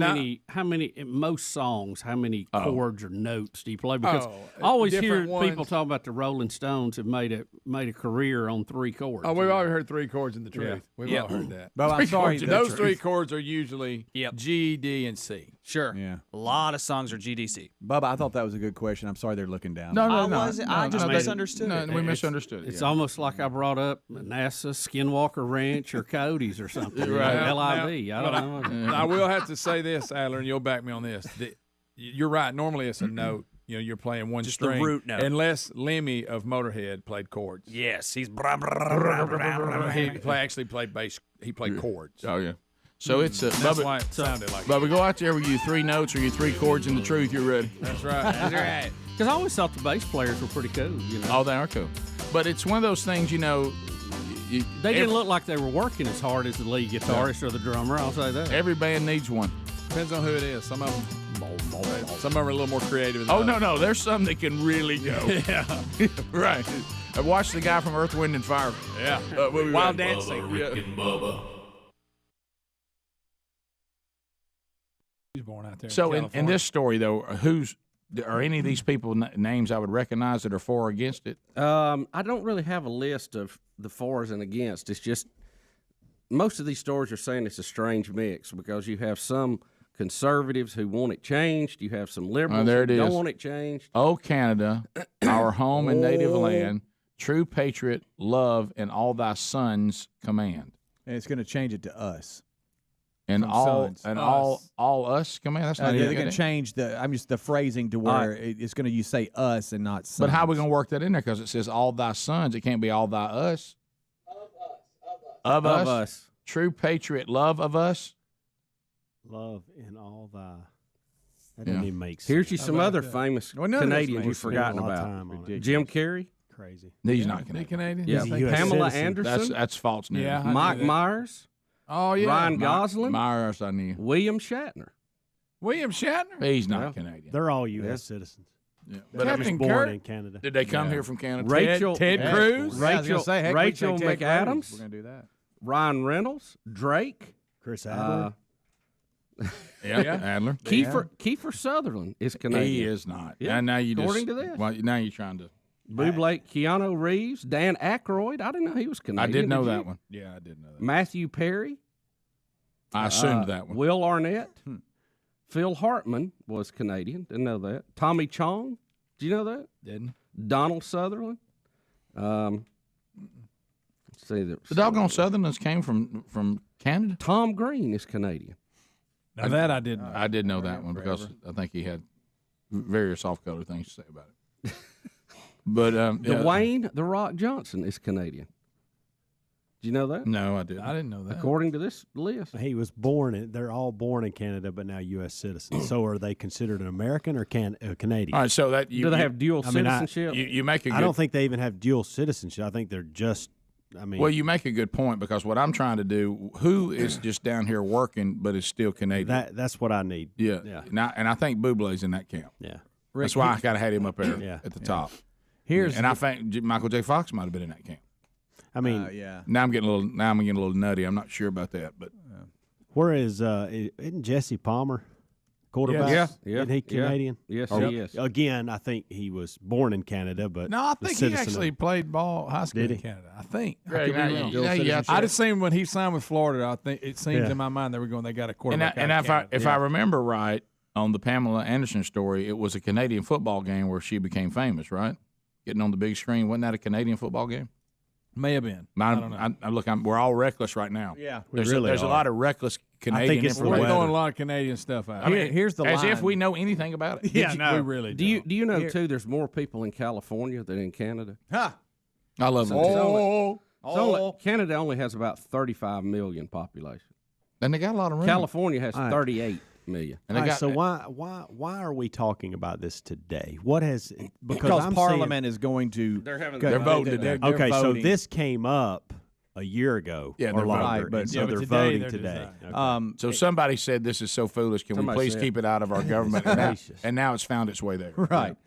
many in most songs, how many chords or notes do you play? Because I Oh, always hear different ones. people talk about the Rolling Stones have made a career on 3 chords. Oh, we've already heard 3 chords in the truth. We've all heard that. But I'm sorry. Those 3 chords are usually Yep. G, D, and C. Sure. Yeah. A lot of songs are GDC. Bubba, I thought that was a good question. I'm sorry they're looking down. I just misunderstood it. We misunderstood it. It's almost like I brought up NASA, Skinwalker Ranch, or Coyotes or something. Right. LIV. I don't know. I will have to say this, Adler, and you'll back me on this. You're right. Normally it's a note. You're playing one Just the string. root note. Unless Lemmy of Motorhead played chords. Yes, he's He actually played bass. He played chords. Oh, yeah. So it's That's Bubba. why it sounded like Bubba, go out there with you 3 notes or you 3 chords in the truth. You're ready. That's right. That's right. Because I always thought the bass players were pretty cool. Oh, they are cool. But it's one of those things, They didn't look like they were working as hard as the lead guitarist or the drummer. I'll say that. Every band needs one. Depends on who it is. Some of them are a little more creative. Oh, no. There's some that can really go. Yeah. Right. I watched the guy from Earth, Wind, and Fire. Yeah. Wild Dancing. Bubba, Rick and Bubba. He's born out there. So in this story, though, are any of these people names I would recognize that are for or against it? I don't really have a list of the fors and against. It's just most of these stories are saying it's a strange mix because you have some conservatives who want it changed. You have some liberals who don't want it changed. Oh, Canada, our home and native land, true patriot, love, and all thy sons command. And it's going to change it to us. And all sons. and Us. all us command. That's not they're even going to change the phrasing to where it's going to say us and not sons. But how are we going to work that in there? Because it says all thy sons. It can't be all thy us. Of us. True patriot, love of us. Love in all thy. That doesn't even make sense. Here's you some other famous Canadians you've forgotten about. Jim Carrey. Crazy. He's not Canadian. Yeah, Pamela Anderson. That's false news. Yeah, Mike Myers. Oh, yeah. Ryan Gosling. Myers, I knew. William Shatner. William Shatner? He's not Canadian. They're all U.S. citizens. Yeah. But I was born in Canada. Did they come here from Canada? Ted Cruz. Rachel McAdams. We're going to do that. Ryan Reynolds. Drake. Chris Adler. Adler. Kiefer Sutherland is Canadian. He is not. Yeah, Now you according to this. Well, now you're trying to. Bublé, Keanu Reeves, Dan Aykroyd. I didn't know he was Canadian. I did know that one. Yeah, I did know that. Matthew Perry. I assumed that one. Will Arnett. Phil Hartman was Canadian. Didn't know that. Tommy Chong. Did you know that? Didn't. Donald Sutherland. Let's see the doggone Southerners came from Canada. Tom Green is Canadian. Now that I did know. I did know that one because I think he had various off-color things to say about it. But Dwayne The Rock Johnson is Canadian. Did you know that? No, I didn't. I didn't know that. According to this list, He was they're all born in Canada, but now U.S. citizens. So are they considered an American or Canadian? All right, so that do they have dual citizenship? You make a good, I don't think they even have dual citizenship. I think they're just. Well, you make a good point because what I'm trying to do, who is just down here working but is still Canadian? That's what I need. Yeah. And I think Bublé's in that camp. Yeah. That's why I got to have him up there at the top. I think Michael J. Fox might have been in that camp. I mean, Now I'm getting a little nutty. I'm not sure about that, but where isn't Jesse Palmer quarterback? Yeah. Isn't he Canadian? Yes, he is. Again, I think he was born in Canada, but No, I think he actually played ball high school Did in he? Canada. I think. Right, I just seen when he signed with Florida. I think it seems in my mind they got a quarterback. And if I remember right on the Pamela Anderson story, it was a Canadian football game where she became famous, right? Getting on the big screen. Wasn't that a Canadian football game? May have been. I don't know. We're all reckless right now. Yeah, there's a lot of reckless Canadian. We're throwing a lot of Canadian stuff out. I mean, here's the as line. if we know anything about it. We really do. You know too? There's more people in California than in Canada. I love it. Canada only has about 35 million population, and they got a lot of room. California has 38 million. And so why are we talking about this today? What has because Parliament is going to they're voting today. Okay, so this came up a year ago or longer, but so they're voting today. Okay. So somebody said this is so foolish. Can we please keep it out of our government? And now it's found its way there. Right.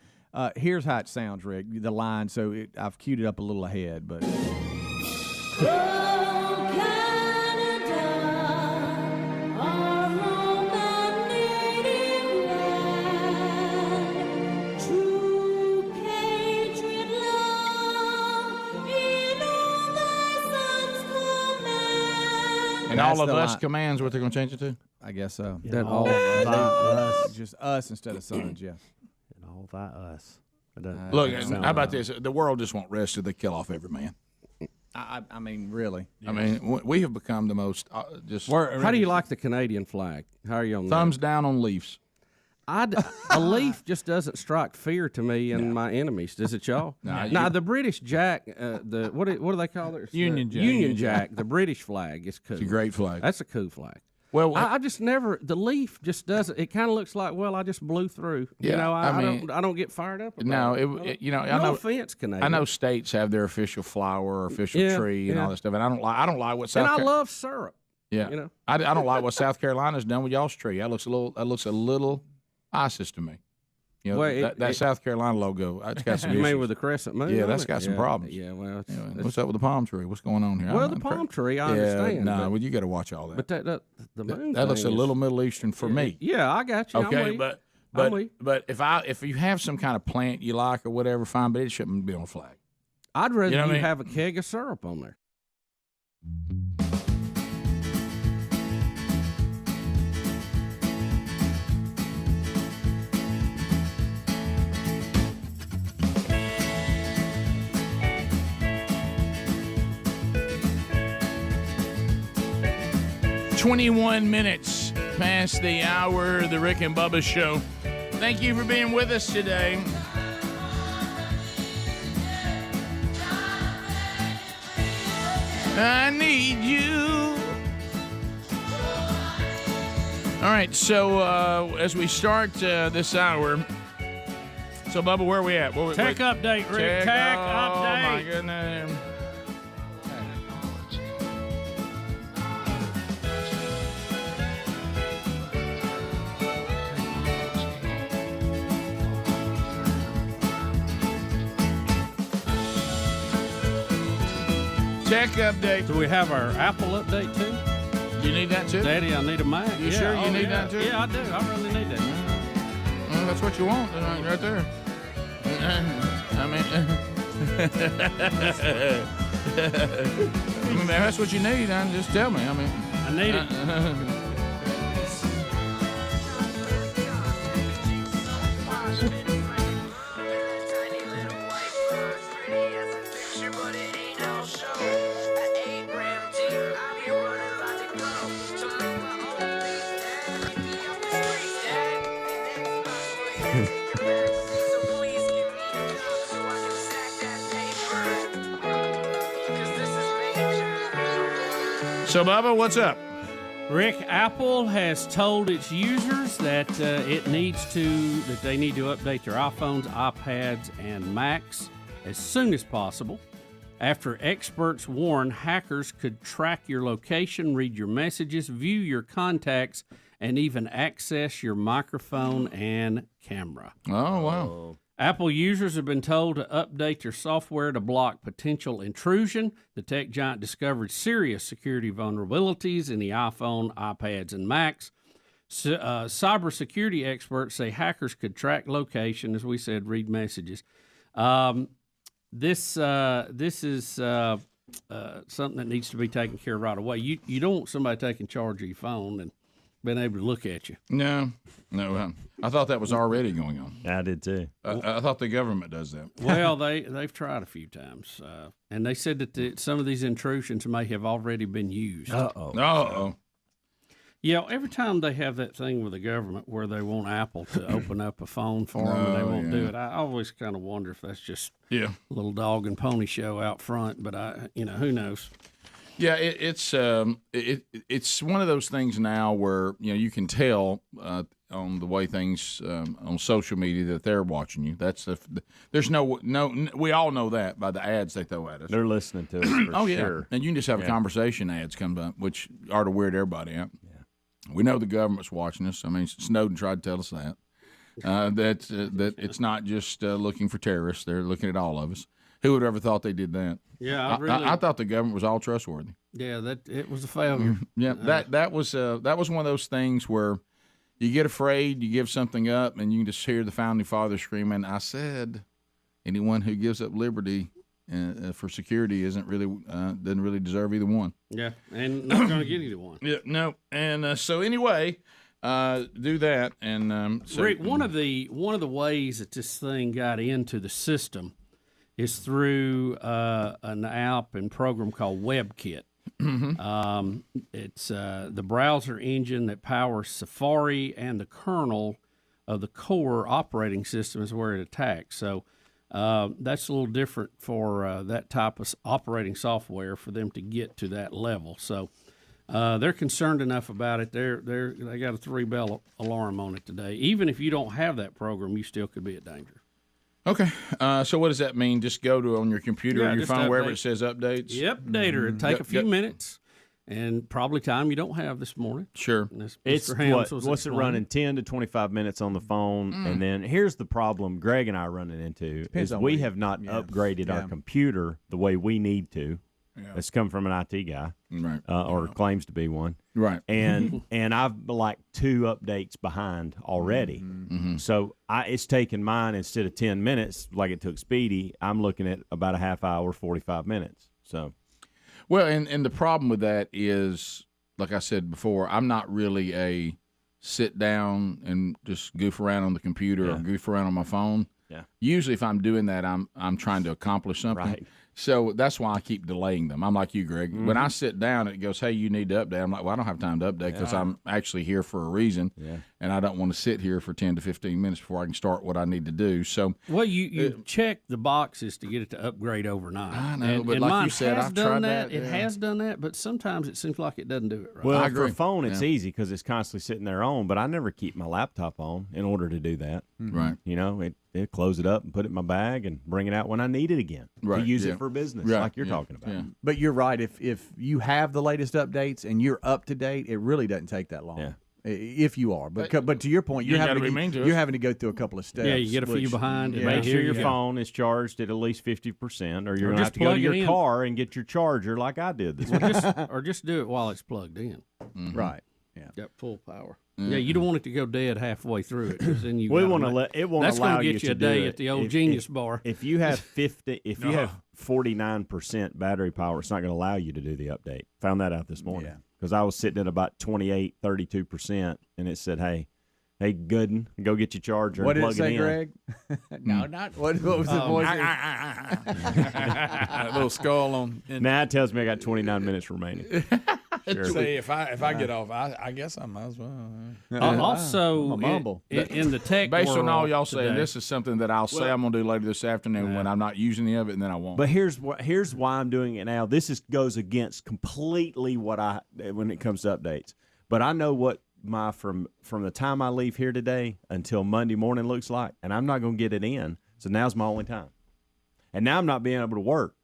Here's how it sounds, Rick. The line. So I've queued it up a little ahead, but. And all of us commands what they're going to change it to? I guess so. Yeah, all thy us. Just us instead of sons, yeah. And all thy us. Look, how about this? The world just won't rest till they kill off every man. I mean, really. I mean, we have become the most just. How do you like the Canadian flag? How are you on thumbs down on Leafs? A leaf just doesn't strike fear to me and my enemies. Does it, y'all? Now the British Jack, what do they call it? Union Jack. Union Jack. The British flag is cool. It's a great flag. That's a cool flag. Well, I just never. The leaf just doesn't. It kind of looks like, well, I just blew through. Yeah, you know, I don't get fired up. No, no offense, Canadian. I know states have their official flower or official tree and all that stuff, and I don't like what South. And I love syrup. Yeah, you know, I don't like what South Carolina's done with y'all's tree. That looks a little ISIS to me. You know, that South Carolina logo, it's got some You issues. mean with the crescent moon? Yeah, that's got some problems. Yeah, well, what's up with the palm tree? What's going on here? Well, the palm tree, I understand. No, well, you got to watch all that. But the moon that looks a little Middle Eastern for me. Yeah, I got you. Okay, but if you have some kind of plant you like or whatever, fine. But it shouldn't be on a flag. I'd rather you have a keg of syrup on there. 21 minutes past the hour of the Rick and Bubba Show. Thank you for being with us today. I need you. All right, so as we start this hour, so Bubba, where are we at? Tech update, Rick. Tech update. Oh, my goodness. Tech update. Do we have our Apple update too? You need that too? Daddy, I need a Mac. You sure you need that too? Yeah, I do. I really need that. Well, that's what you want right there. I mean, that's what you need. Just tell me. I mean, I need it. So, Bubba, what's up? Rick, Apple has told its users that they need to update their iPhones, iPads, and Macs as soon as possible. After experts warn hackers could track your location, read your messages, view your contacts, and even access your microphone and camera. Oh, wow. Apple users have been told to update their software to block potential intrusion. The tech giant discovered serious security vulnerabilities in the iPhone, iPads, and Macs. Cybersecurity experts say hackers could track location, as we said, read messages. This is something that needs to be taken care of right away. You don't want somebody taking charge of your phone and being able to look at you. No. I thought that was already going on. I did too. I thought the government does that. Well, they've tried a few times, and they said that some of these intrusions may have already been used. Uh-oh. Yeah, every time they have that thing with the government where they want Apple to open up a phone for them and they won't do it, I always kind of wonder if that's just a little dog and pony show out front. But who knows? Yeah, it's one of those things now where you can tell on the way things on social media that they're watching you. There's no we all know that by the ads they throw at us. They're listening to us. For sure. And you can just have a conversation. Ads come up, which are to weird everybody out. Yeah. We know the government's watching us. I mean, Snowden tried to tell us that that it's not just looking for terrorists; they're looking at all of us. Who would have ever thought they did that? Yeah, I thought the government was all trustworthy. Yeah, that it was a failure. Yeah, that was one of those things where you get afraid, you give something up, and you can just hear the founding fathers screaming, "I said, anyone who gives up liberty for security doesn't really deserve either one." Yeah, and not going to get either one. Yeah, no, and so anyway. Do that, and so, Rick, one of the ways that this thing got into the system is through an app and program called WebKit. Mm-hmm. It's the browser engine that powers Safari, and the kernel of the core operating system is where it attacks. So that's a little different for that type of operating software for them to get to that level. So they're concerned enough about it. They got a 3-bell alarm on it today. Even if you don't have that program, you still could be at danger. Okay. So what does that mean? Just go to on your computer or your phone, wherever it says updates? Yep, updater. It'll take a few minutes and probably time you don't have this morning. Sure. It's what's it running? 10 to 25 minutes on the phone. And then here's the problem Greg and I are running into is we have not upgraded our computer the way we need to. Yeah. It's come from an IT guy, right? Or claims to be one, right? And I've like 2 updates behind already. Mm-hmm. So it's taken mine instead of 10 minutes like it took Speedy. I'm looking at about a half hour, 45 minutes. So, well, and the problem with that is, like I said before, I'm not really a sit down and just goof around on the computer or goof around on my phone. Yeah. Usually, if I'm doing that, I'm trying to accomplish something. Right. So that's why I keep delaying them. I'm like you, Greg. Mm-hmm. When I sit down, it goes, "Hey, you need to update." I'm like, "Well, I don't have time to update because I'm actually here for a reason, and I don't want to sit here for 10 to 15 minutes before I can start what I need to do." So, well, you check the boxes to get it to upgrade overnight. I know, but and like mine you said, has I've done tried that. that. It has done that, but sometimes it seems like it doesn't do it right. Well, for a phone, it's easy because it's constantly sitting there on. But I never keep my laptop on in order to do that. Mm-hmm. Right. You know, it close it up and put it in my bag and bring it out when I need it again. Right. To use it for business, like you're talking about. Yeah. But you're right. If you have the latest updates and you're up to date, it really doesn't take that long. Yeah. If you are, but to your point, you're having to go through a couple of steps. Yeah, you get a few behind. Make sure your phone is charged at least 50%, or you're going to have to go to your car and get your charger like I did this morning. Or just do it while it's plugged in. Mm-hmm. Right. Yeah. Got full power. Mm-hmm. Yeah, you don't want it to go dead halfway through it because then you. We want to let it won't that's allow gonna get you a day at the old Genius Bar. If you have 49% battery power, it's not going to allow you to do the update. Found that out this morning because I was sitting at about 28, 32%, and it said, "Hey, Hey, Gooden, go get your charger What and did it plug say, in. Greg? No, not what was the voice? A little skull on. Now it tells me I got 29 minutes remaining. Sure. See, if I get off, I guess I might as well. Also, I'm a mumble. in the tech Based world on all y'all saying, today- this is something that I'll say I'm going to do later this afternoon when I'm not using any of it, and then I won't. But here's why I'm doing it now. This goes against completely what when it comes to updates. But I know what my from the time I leave here today until Monday morning looks like, and I'm not going to get it in. So now's my only time. And now I'm not being able to work.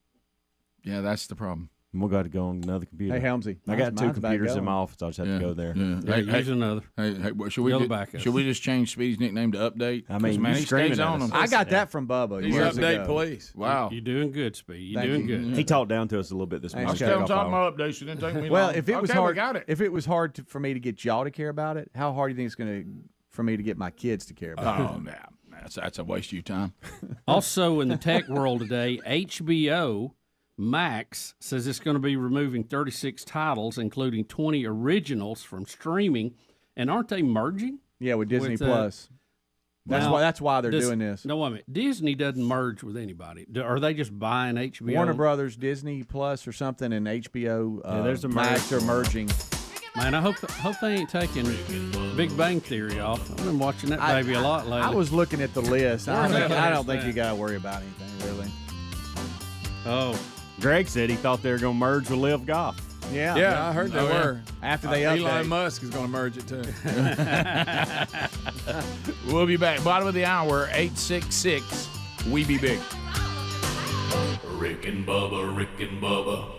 Yeah, that's the problem. We'll got to go on another computer. Hey, Helmsy. I got two mine's back computers in going. my office. I'll just have to go there. use another. Hey, well, should Go we back up. should we just change Speedy's nickname to Update? I mean, man, you he screaming stays at on us. them. I got that from Bubba. He's years update ago. police. Wow. You're doing good, Speed. You're Thank doing you. good. He talked down to us a little bit this I morning. was telling Kickoff talking hour. about updates, so it didn't take me Well, long. if it was Okay, we hard, got it. if it was hard for me to get y'all to care about it, how hard do you think it's going to for me to get my kids to care about it? Oh, yeah, that's a waste of your time. Also, in the tech world today, HBO Max says it's going to be removing 36 titles, including 20 originals from streaming. And aren't they merging? Yeah, with Disney With, Plus. That's why they're doing this. No, wait a minute. Disney doesn't merge with anybody. Are they just buying HBO? Warner Brothers, Disney Plus, or something, and HBO. there's a Max are merging. Man, I hope they ain't taking Big Bang Theory off. I've been watching that baby a lot lately. I was looking at the list. I Where's don't that think list you at? got to worry about anything really. Oh, Greg said he thought they were going to merge with LIV Golf. Yeah, Yeah, I heard they were. After they Elon update. Musk is going to merge it too. We'll be back. Bottom of the hour, 866. We be big. Rick and Bubba, Rick and Bubba.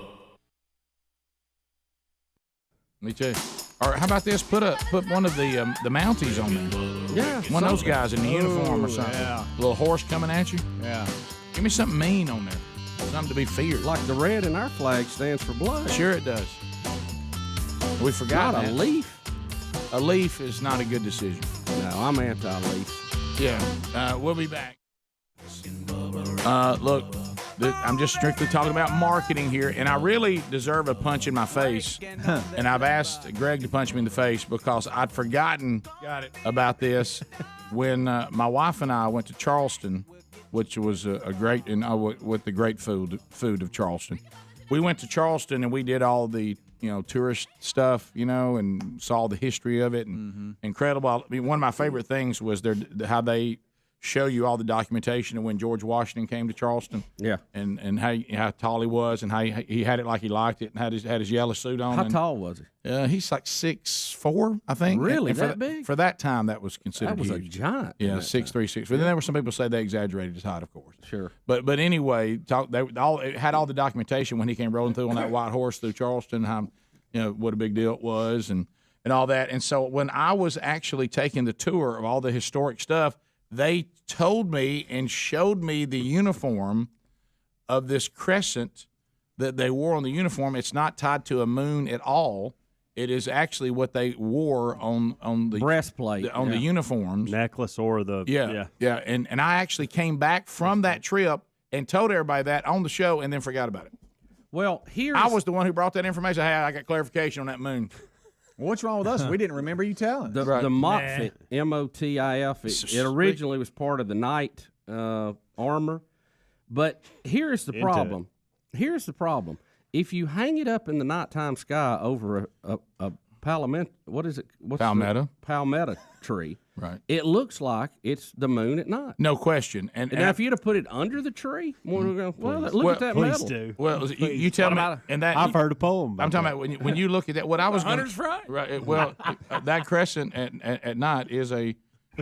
Me too. Or how about this? Put one of the Mounties on there. yeah. One of those guys in the uniform or something. yeah. Little horse coming at you. Yeah. Give me something mean on there. Something to be feared. Like the red in our flag stands for blood. Sure it does. We forgot Not a that. leaf. A leaf is not a good decision. No, I'm anti-leaf. Yeah. We'll be back. Look, I'm just strictly talking about marketing here, and I really deserve a punch in my face. And I've asked Greg to punch me in the face because I'd forgotten about this when my wife and I went to Charleston, which was a great, and with the great food of Charleston. We went to Charleston and we did all the tourist stuff, and saw the history of it, and incredible. I mean, one of my favorite things was how they show you all the documentation of when George Washington came to Charleston. Yeah. And how tall he was, and how he had it like he liked it, and had his yellow suit on. How and, tall was he? He's like 6'4", I think. Really? And for That big? For that time, that was considered That was a huge. giant. Yeah, 6'3", 6'4". But then there were some people say they exaggerated his height, of course. Sure. But anyway, it had all the documentation when he came rolling through on that white horse through Charleston, how what a big deal it was, and all that. And so when I was actually taking the tour of all the historic stuff, they told me and showed me the uniform of this crescent that they wore on the uniform. It's not tied to a moon at all. It is actually what they wore on the breastplate, the uniforms, necklace, or the yeah. And I actually came back from that trip and told everybody that on the show, and then forgot about it. Well, I was the one who brought that information. Hey, I got clarification on that moon. What's wrong with us? We didn't remember you telling us. The Motfit, Motif, it originally was part of the knight armor. But here's the problem. Here's the problem. If you hang it up in the nighttime sky over a palmetto, what is it? Palmetto. Palmetto tree. Right. It looks like it's the moon at night. No question. And now, if you'd have put it under the tree, look at that metal. Well, you tell me. And that I've heard a poem. I'm talking about when you look at that. What I was Hunter's fright. Right. Well, that crescent at night is a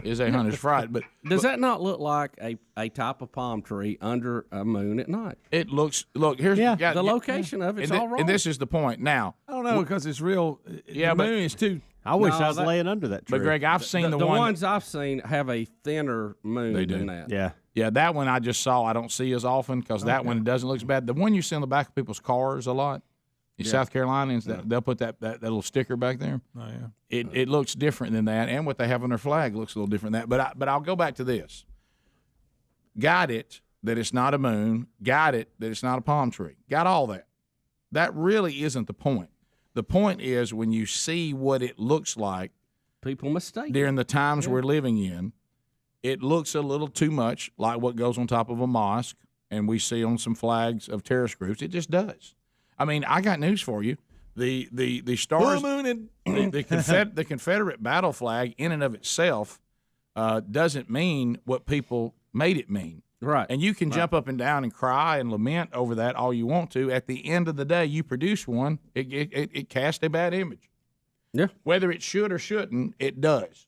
hunter's fright. But does that not look like a type of palm tree under a moon at night? It looks. Look, here's the location of it's all wrong. And this is the point. Now, I don't know because it's real. Yeah, the moon is too. I wish I was laying under that tree. But Greg, I've seen the ones I've seen have a thinner moon than that. Yeah, that one I just saw. I don't see as often because that one doesn't look as bad. The one you see on the back of people's cars a lot, South Carolinians, they'll put that little sticker back there. Oh yeah, it looks different than that, and what they have on their flag looks a little different than that. But I'll go back to this. Got it that it's not a moon. Got it that it's not a palm tree. Got all that. That really isn't the point. The point is when you see what it looks like, People mistake during the times we're living in. It looks a little too much like what goes on top of a mosque, and we see on some flags of terrorist groups. It just does. I mean, I got news for you. The stars, the Confederate battle flag, in and of itself, doesn't mean what people made it mean. Right. And you can jump up and down and cry and lament over that all you want to. At the end of the day, you produce one. It casts a bad image. Yeah. Whether it should or shouldn't, it does.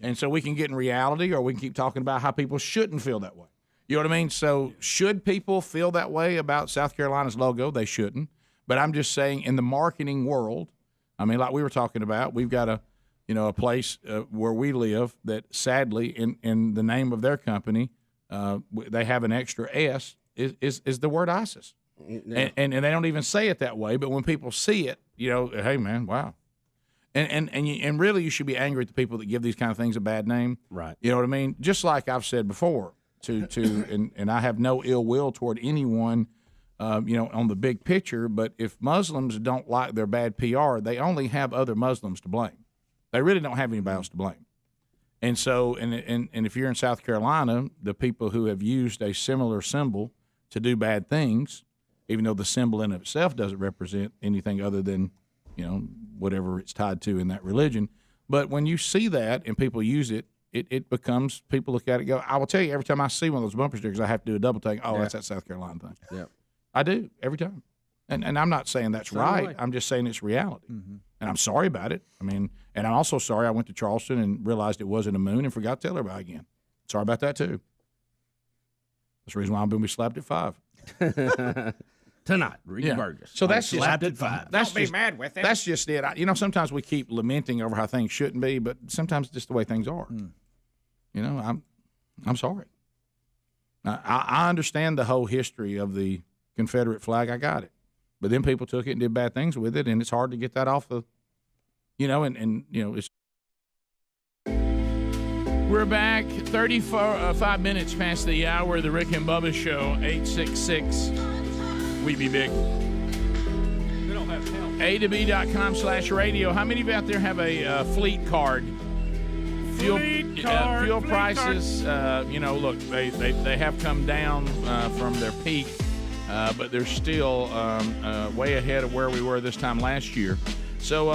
And so we can get in reality, or we can keep talking about how people shouldn't feel that way. You know what I mean? So should people feel that way about South Carolina's logo? They shouldn't. But I'm just saying, in the marketing world, I mean, like we were talking about, we've got a place where we live that, sadly, in the name of their company, they have an extra S is the word ISIS. Yeah. And they don't even say it that way. But when people see it, hey, man, wow. And really, you should be angry at the people that give these kind of things a bad name. Right. You know what I mean? Just like I've said before, and I have no ill will toward anyone, on the big picture. But if Muslims don't like their bad PR, they only have other Muslims to blame. They really don't have anybody else to blame. And so, and if you're in South Carolina, the people who have used a similar symbol to do bad things, even though the symbol in itself doesn't represent anything other than whatever it's tied to in that religion. But when you see that and people use it, it becomes, people look at it and go, I will tell you, every time I see one of those bumper stickers, I have to do a double take. Oh, that's that South Carolina thing. Yeah, I do every time. And I'm not saying that's right. I'm just saying it's reality. Mm-hmm. And I'm sorry about it. I mean, and I'm also sorry I went to Charleston and realized it wasn't a moon and forgot to tell everybody again. Sorry about that, too. That's the reason why I'm going to be slapped at 5. Tonight, Ricky Burgess. So that's just, slapped at 5. Don't be mad with it. That's just it. Sometimes we keep lamenting over how things shouldn't be, but sometimes it's just the way things are. I'm sorry. I understand the whole history of the Confederate flag. I got it. But then people took it and did bad things with it, and it's hard to get that off the, it's. We're back 35 minutes past the hour of the Rick and Bubba Show, 866. We be big. We don't have help. A2B.com/radio. How many of you out there have a fleet card? Fuel prices, look, they have come down from their peak, but they're still way ahead of where we were this time last year. So,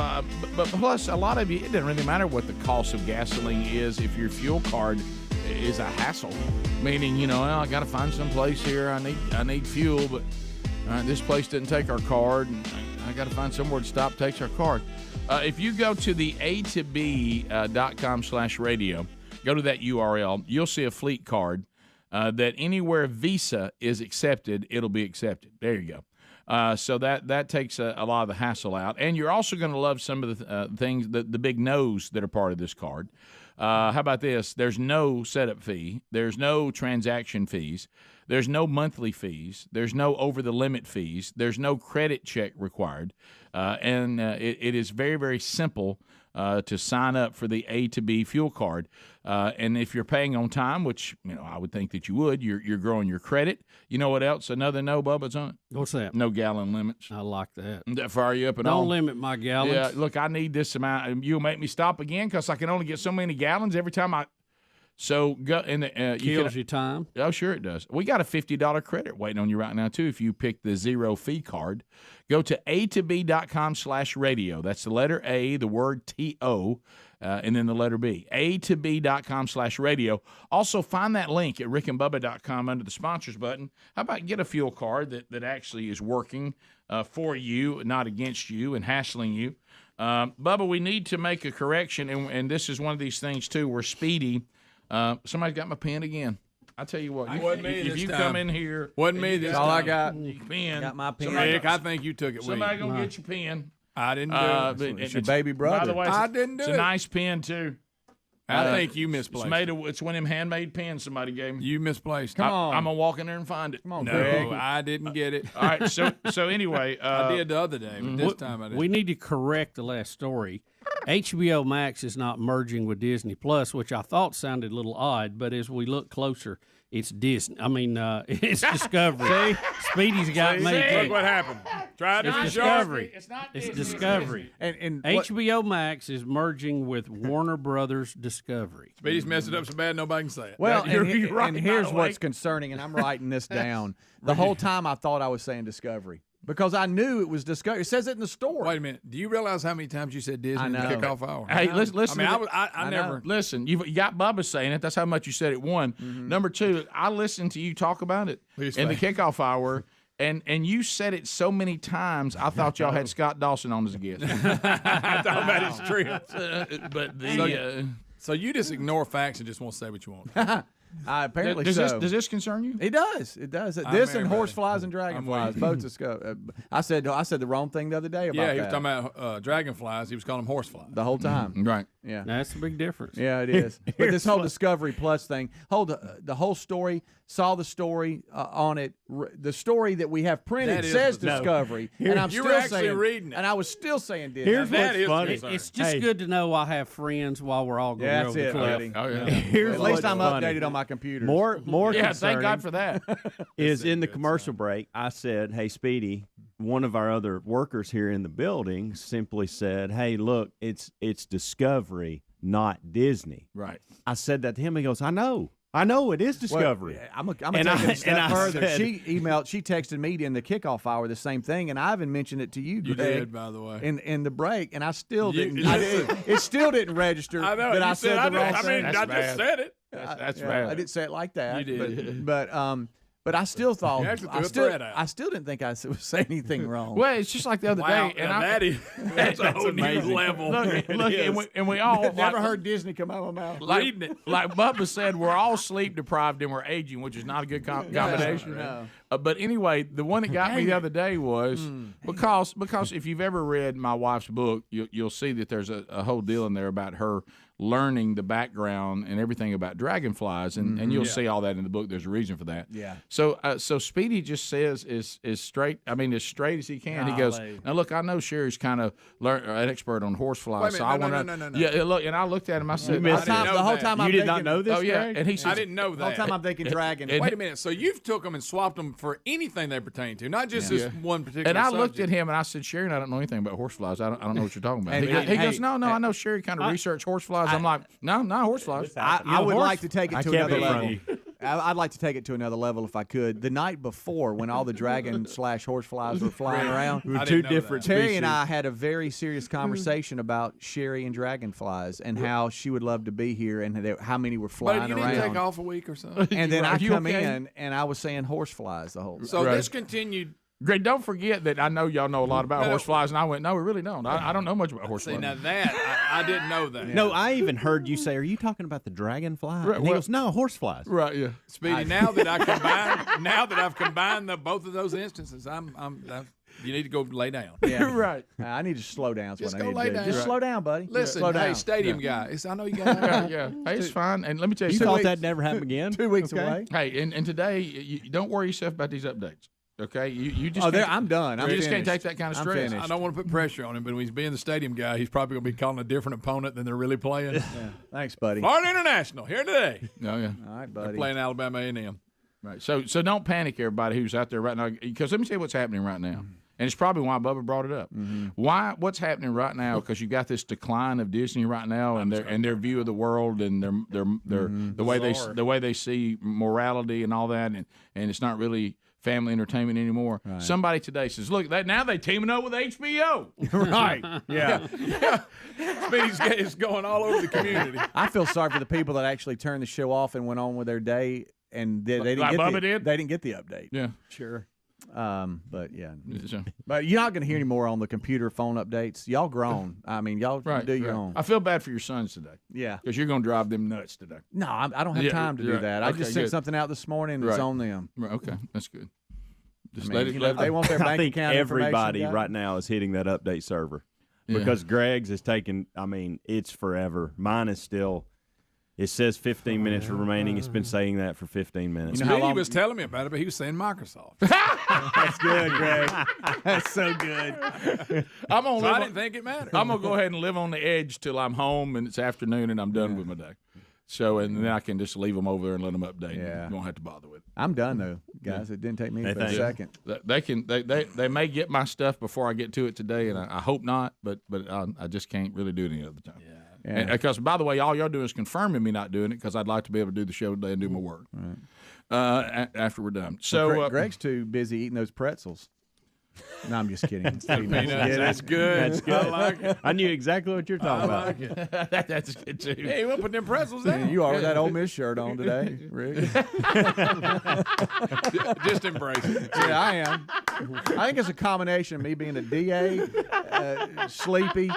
but plus, a lot of you, it doesn't really matter what the cost of gasoline is if your fuel card is a hassle. Meaning, I got to find some place here. I need fuel, but this place didn't take our card. And I got to find somewhere to stop takes our card. If you go to the A2B.com/radio, go to that URL, you'll see a fleet card that anywhere Visa is accepted, it'll be accepted. There you go. So that takes a lot of the hassle out. And you're also going to love some of the things, the big no's that are part of this card. How about this? There's no setup fee. There's no transaction fees. There's no monthly fees. There's no over-the-limit fees. There's no credit check required. And it is very, very simple to sign up for the A2B fuel card. And if you're paying on time, which I would think that you would, you're growing your credit. You know what else? Another no, Bubba's on it. What's that? No gallon limits. I like that. That fire you up and all. Don't limit my gallons. Yeah, look, I need this amount. You'll make me stop again because I can only get so many gallons every time I. So go and kills your time. Oh, sure it does. We got a $50 credit waiting on you right now too. If you pick the zero fee card, go to A2B.com/radio. That's the letter A, the word TO, and then the letter B. A2B.com/radio. Also find that link at rickandbubba.com under the sponsors button. How about get a fuel card that actually is working for you, not against you, and hassling you. Bubba, we need to make a correction, and this is one of these things too where Speedy. Somebody's got my pen again. I tell you what, if you come in here, wasn't me. That's all I got. Pen. Got my pen. Rick, I think you took it. Somebody go get your pen. I didn't do it. It's your baby brother. By the way, I didn't do it. It's a nice pen too. I think you misplaced. It's one of them handmade pens somebody gave me. You misplaced. Come on. I'm gonna walk in there and find it. Come on, no, I didn't get it. All right. So anyway, I did the other day, but this time I didn't. We need to correct the last story. HBO Max is not merging with Disney Plus, which I thought sounded a little odd, but as we look closer, it's Disney. I mean, it's Discovery. Speedy's got me. Look what happened. Try to Discovery. It's not It's Disney. Discovery. And HBO Max is merging with Warner Brothers Discovery. Speedy's messed it up so bad nobody can say it. Well, You're right, and by here's the way. what's concerning, and I'm writing this down. The whole time I thought I was saying Discovery because I knew it was Discovery. It says it in the store. Wait a minute. Do you realize how many times you said Disney I in the know. kickoff hour? Hey, listen. I mean, to I never. Listen, you got Bubba saying it. That's how much you said it. One. Number two, I listened to you talk about it in the kickoff hour. And you said it so many times, I thought y'all had Scott Dawson on as a guest. I thought about his trip. But so you just ignore facts and just won't say what you want. Apparently does so. Does this concern you? It does. It does. I'm This very and ready. horseflies and dragonflies. Both discover. I said the wrong thing the other day about Yeah, he that. was talking about dragonflies. He was calling them horseflies. The whole time. Right. Yeah. That's the big difference. Yeah, it is. But this whole Discovery Plus thing, the whole story, saw the story on it. The story that we have printed That is says bizarre. Discovery. And I'm You still were actually saying, reading it. And I was still saying Disney. Here's That what's is funny. bizarre. It's just good to know I have friends while we're all going Yeah, over that's the it, cliff. buddy. Oh, yeah. Here's At least what's I'm funny. updated on my computer. More Yeah, concerning thank God for that. is in the commercial break. I said, "Hey, Speedy." One of our other workers here in the building simply said, "Hey, look, it's Discovery, not Disney." Right. I said that to him. He goes, "I know, it is Discovery." Well, I'm gonna And take it I- a step and I further. said- She texted me in the kickoff hour the same thing, and I even mentioned it to you, You Greg, did, by the way. in the break, and I still You- didn't. listen. It still didn't register I know. that you I said the wrong I thing. mean, I just said it. That's Yeah, bad. I didn't say it like that. You did. But I still thought You actually threw a thread out. I still didn't think I was saying anything wrong. Well, it's just like the other Wow, day, and now that's a whole new level. Look, and we all Never heard Disney come out of my mouth. like Bubba said, we're all sleep deprived and we're aging, which is not a good combination. No. But anyway, the one that got me the other day was because if you've ever read my wife's book, you'll see that there's a whole deal in there about her learning the background and everything about dragonflies, and you'll see all that in the book. There's a reason for that. Yeah. So Speedy just says is straight. I mean, as straight as he can. He goes, now look, I know Sherry's kind of an expert on horseflies. Wait a So I minute, want no. Yeah, look, and I looked at him. I said, The whole time You I'm did thinking, not know this, oh yeah, Greg? and he says, I didn't know The whole that. time I'm thinking dragon. Wait a minute. So you've took them and swapped them for anything they pertain to, not just this one particular And I subject. looked at him and I said, Sherry, I don't know anything about horseflies. I don't know what you're talking about. And He goes, no, I know Sherry kind of researched horseflies. I'm like, no, not horseflies. I would like to take it to can't another be level. from I'd like to take it to another level if I could. The night before, when all the dragon/horseflies were flying around, We're two different Terry species. and I had a very serious conversation about Sherry and dragonflies and how she would love to be here and how many were But flying you didn't around. take off a week or something. And then I You come okay? in and I was saying horseflies the whole time. So this continued. Greg, don't forget that I know y'all know a lot about No. horseflies, and I went, no, we really don't. I don't know much about horseflies. See, now that I didn't know that. No, I even heard you say, "Are you talking about the dragonfly?" Right, And he well- goes, "No, horseflies." Right, yeah. Speedy, now that I've combined both of those instances, you need to go lay down. Yeah. Right. I need to slow down. Is Just what I go need lay to do. down. Just Right. slow down, buddy. Listen, slow down. hey, stadium guy. I know you got Yeah. Hey, it's fine. And let me tell you You something. thought that'd never happen again? 2 weeks Okay. away. Hey, and today, you don't worry yourself about these updates. Okay, you just. Oh, can't- I'm done. I'm You just can't finished. take that kind of I'm stress. finished. I don't want to put pressure on him, but when he's being the stadium guy, he's probably going to be calling a different opponent than they're really playing. Yeah. Thanks, buddy. Florida International here today. Oh yeah. All right, They're buddy. playing Alabama A&M. Right. So don't panic, everybody who's out there right now, because let me tell you what's happening right now, and it's probably why Bubba brought it up. What's happening right now? Because you got this decline of Disney right now, and their view of the world, and their the way they see morality and all that, and it's not really family entertainment anymore. Right. Somebody today says, "Look, now they teaming up with HBO." Right. Yeah. Speedy's going all over the community. I feel sorry for the people that actually turned the show off and went on with their day, and they didn't Like get Bubba the, did? They didn't get the update. Yeah. Sure. But yeah. So- But you're not going to hear any more on the computer phone updates. Y'all grown. I mean, y'all Right. do your right. own. I feel bad for your sons today. Yeah. Because you're going to drive them nuts today. No, I don't have Yeah, time to do right. that. I Okay, just sent good. something out this morning. And It's Right. on them. Right. Okay. That's good. Just I mean, let they want their I bank think account everybody information. right now is hitting that update server Yeah. because Greg's is taking. I mean, it's forever. Mine is still. It says 15 minutes remaining. It's been saying that for 15 minutes. You know how Speedy long- was telling me about it, but he was saying Microsoft. That's good, Greg. That's so good. I'm gonna So live I on- didn't think it mattered. I'm gonna go ahead and live on the edge till I'm home and it's afternoon and I'm done with my day. So, and then I can just leave them over there and let them update. Yeah. You won't have to bother with it. I'm done though, guys. It didn't take me but a second. They may get my stuff before I get to it today, and I hope not, but I just can't really do it any other time. Yeah. Because, by the way, all y'all doing is confirming me not doing it because I'd like to be able to do the show today and do my work after we're done. So Greg's too busy eating those pretzels. No, I'm just kidding. That's good. That's good. I like it. I knew exactly what you're talking about. Like that's good too. Hey, we'll put them pretzels down. You are with that Ole Miss shirt on today, Rick. Just embrace it. Yeah, I am. I think it's a combination of me being a DA, sleepy,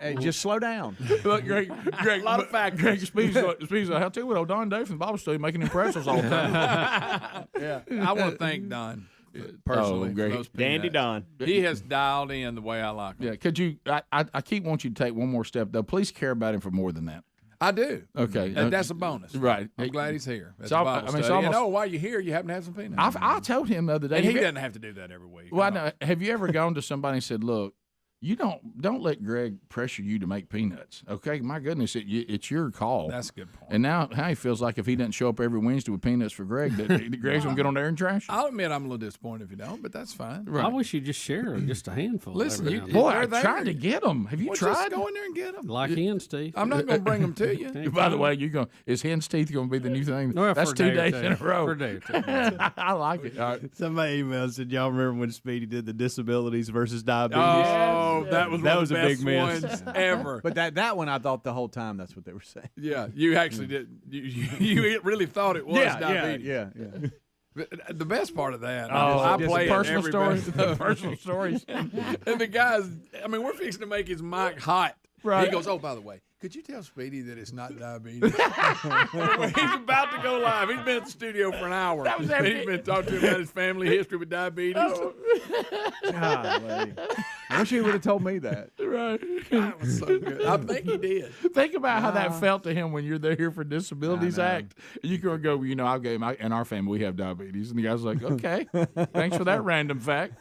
and just slow down. Look, Greg, A lot of factors. Greg speaks. I'll tell you what, Don Dave from Bible study making them pretzels all the time. Yeah, I want to thank Don. Personally, great. for those Dandy peanuts. Don. He has dialed in the way I like him. Yeah, could you? I keep wanting you to take one more step though. Please care about him for more than that. I do. Okay, That's a bonus. Right. I'm glad he's here. That's So, a Bible I mean, it's study. almost- while you're here, you happen to have some peanuts. I told him the other day. And he have you- doesn't have to do that every week. Well, I know. Have you ever gone to somebody and said, "Look, you don't let Greg pressure you to make peanuts." Okay, my goodness, it's your call. That's a good point. And now he feels like if he doesn't show up every Wednesday with peanuts for Greg, that Greg's gonna get on there and trash. I'll admit I'm a little disappointed if you don't, but that's fine. I wish you'd just share just a handful. Listen, every you- now and Boy, They're I'm there. trying to get them. Have you Well, tried? Just go in there and get them. then. Like hens, Steve. I'm not going to bring them to you. By the way, is hen's teeth going to be the new thing? Well, That's for a 2 day or days two. in a row. For a day or two. I like it. All right. Somebody emailed said, "Y'all remember when Speedy did the disabilities versus diabetes?" Oh, that was That one was of a the big best miss. ones ever. But that one, I thought the whole time that's what they were saying. Yeah, you actually did. You really thought it was diabetes. Yeah. But the best part of that, Oh, I just play the it personal every stories. best- The personal stories. And the guys, I mean, we're fixing to make his mic hot. Right. He goes, "Oh, by the way, could you tell Speedy that it's not diabetes?" When he's about to go live. He's been at the studio for an hour. That was and every- he's been talking to him about his family history with diabetes. Golly. I wish he would have told me that. Right. That was so good. I think he did. Think about how that felt to him when you're there for Disabilities I know. Act. You can go, I'll go, in our family, we have diabetes. And the guy's like, okay, thanks for that random fact.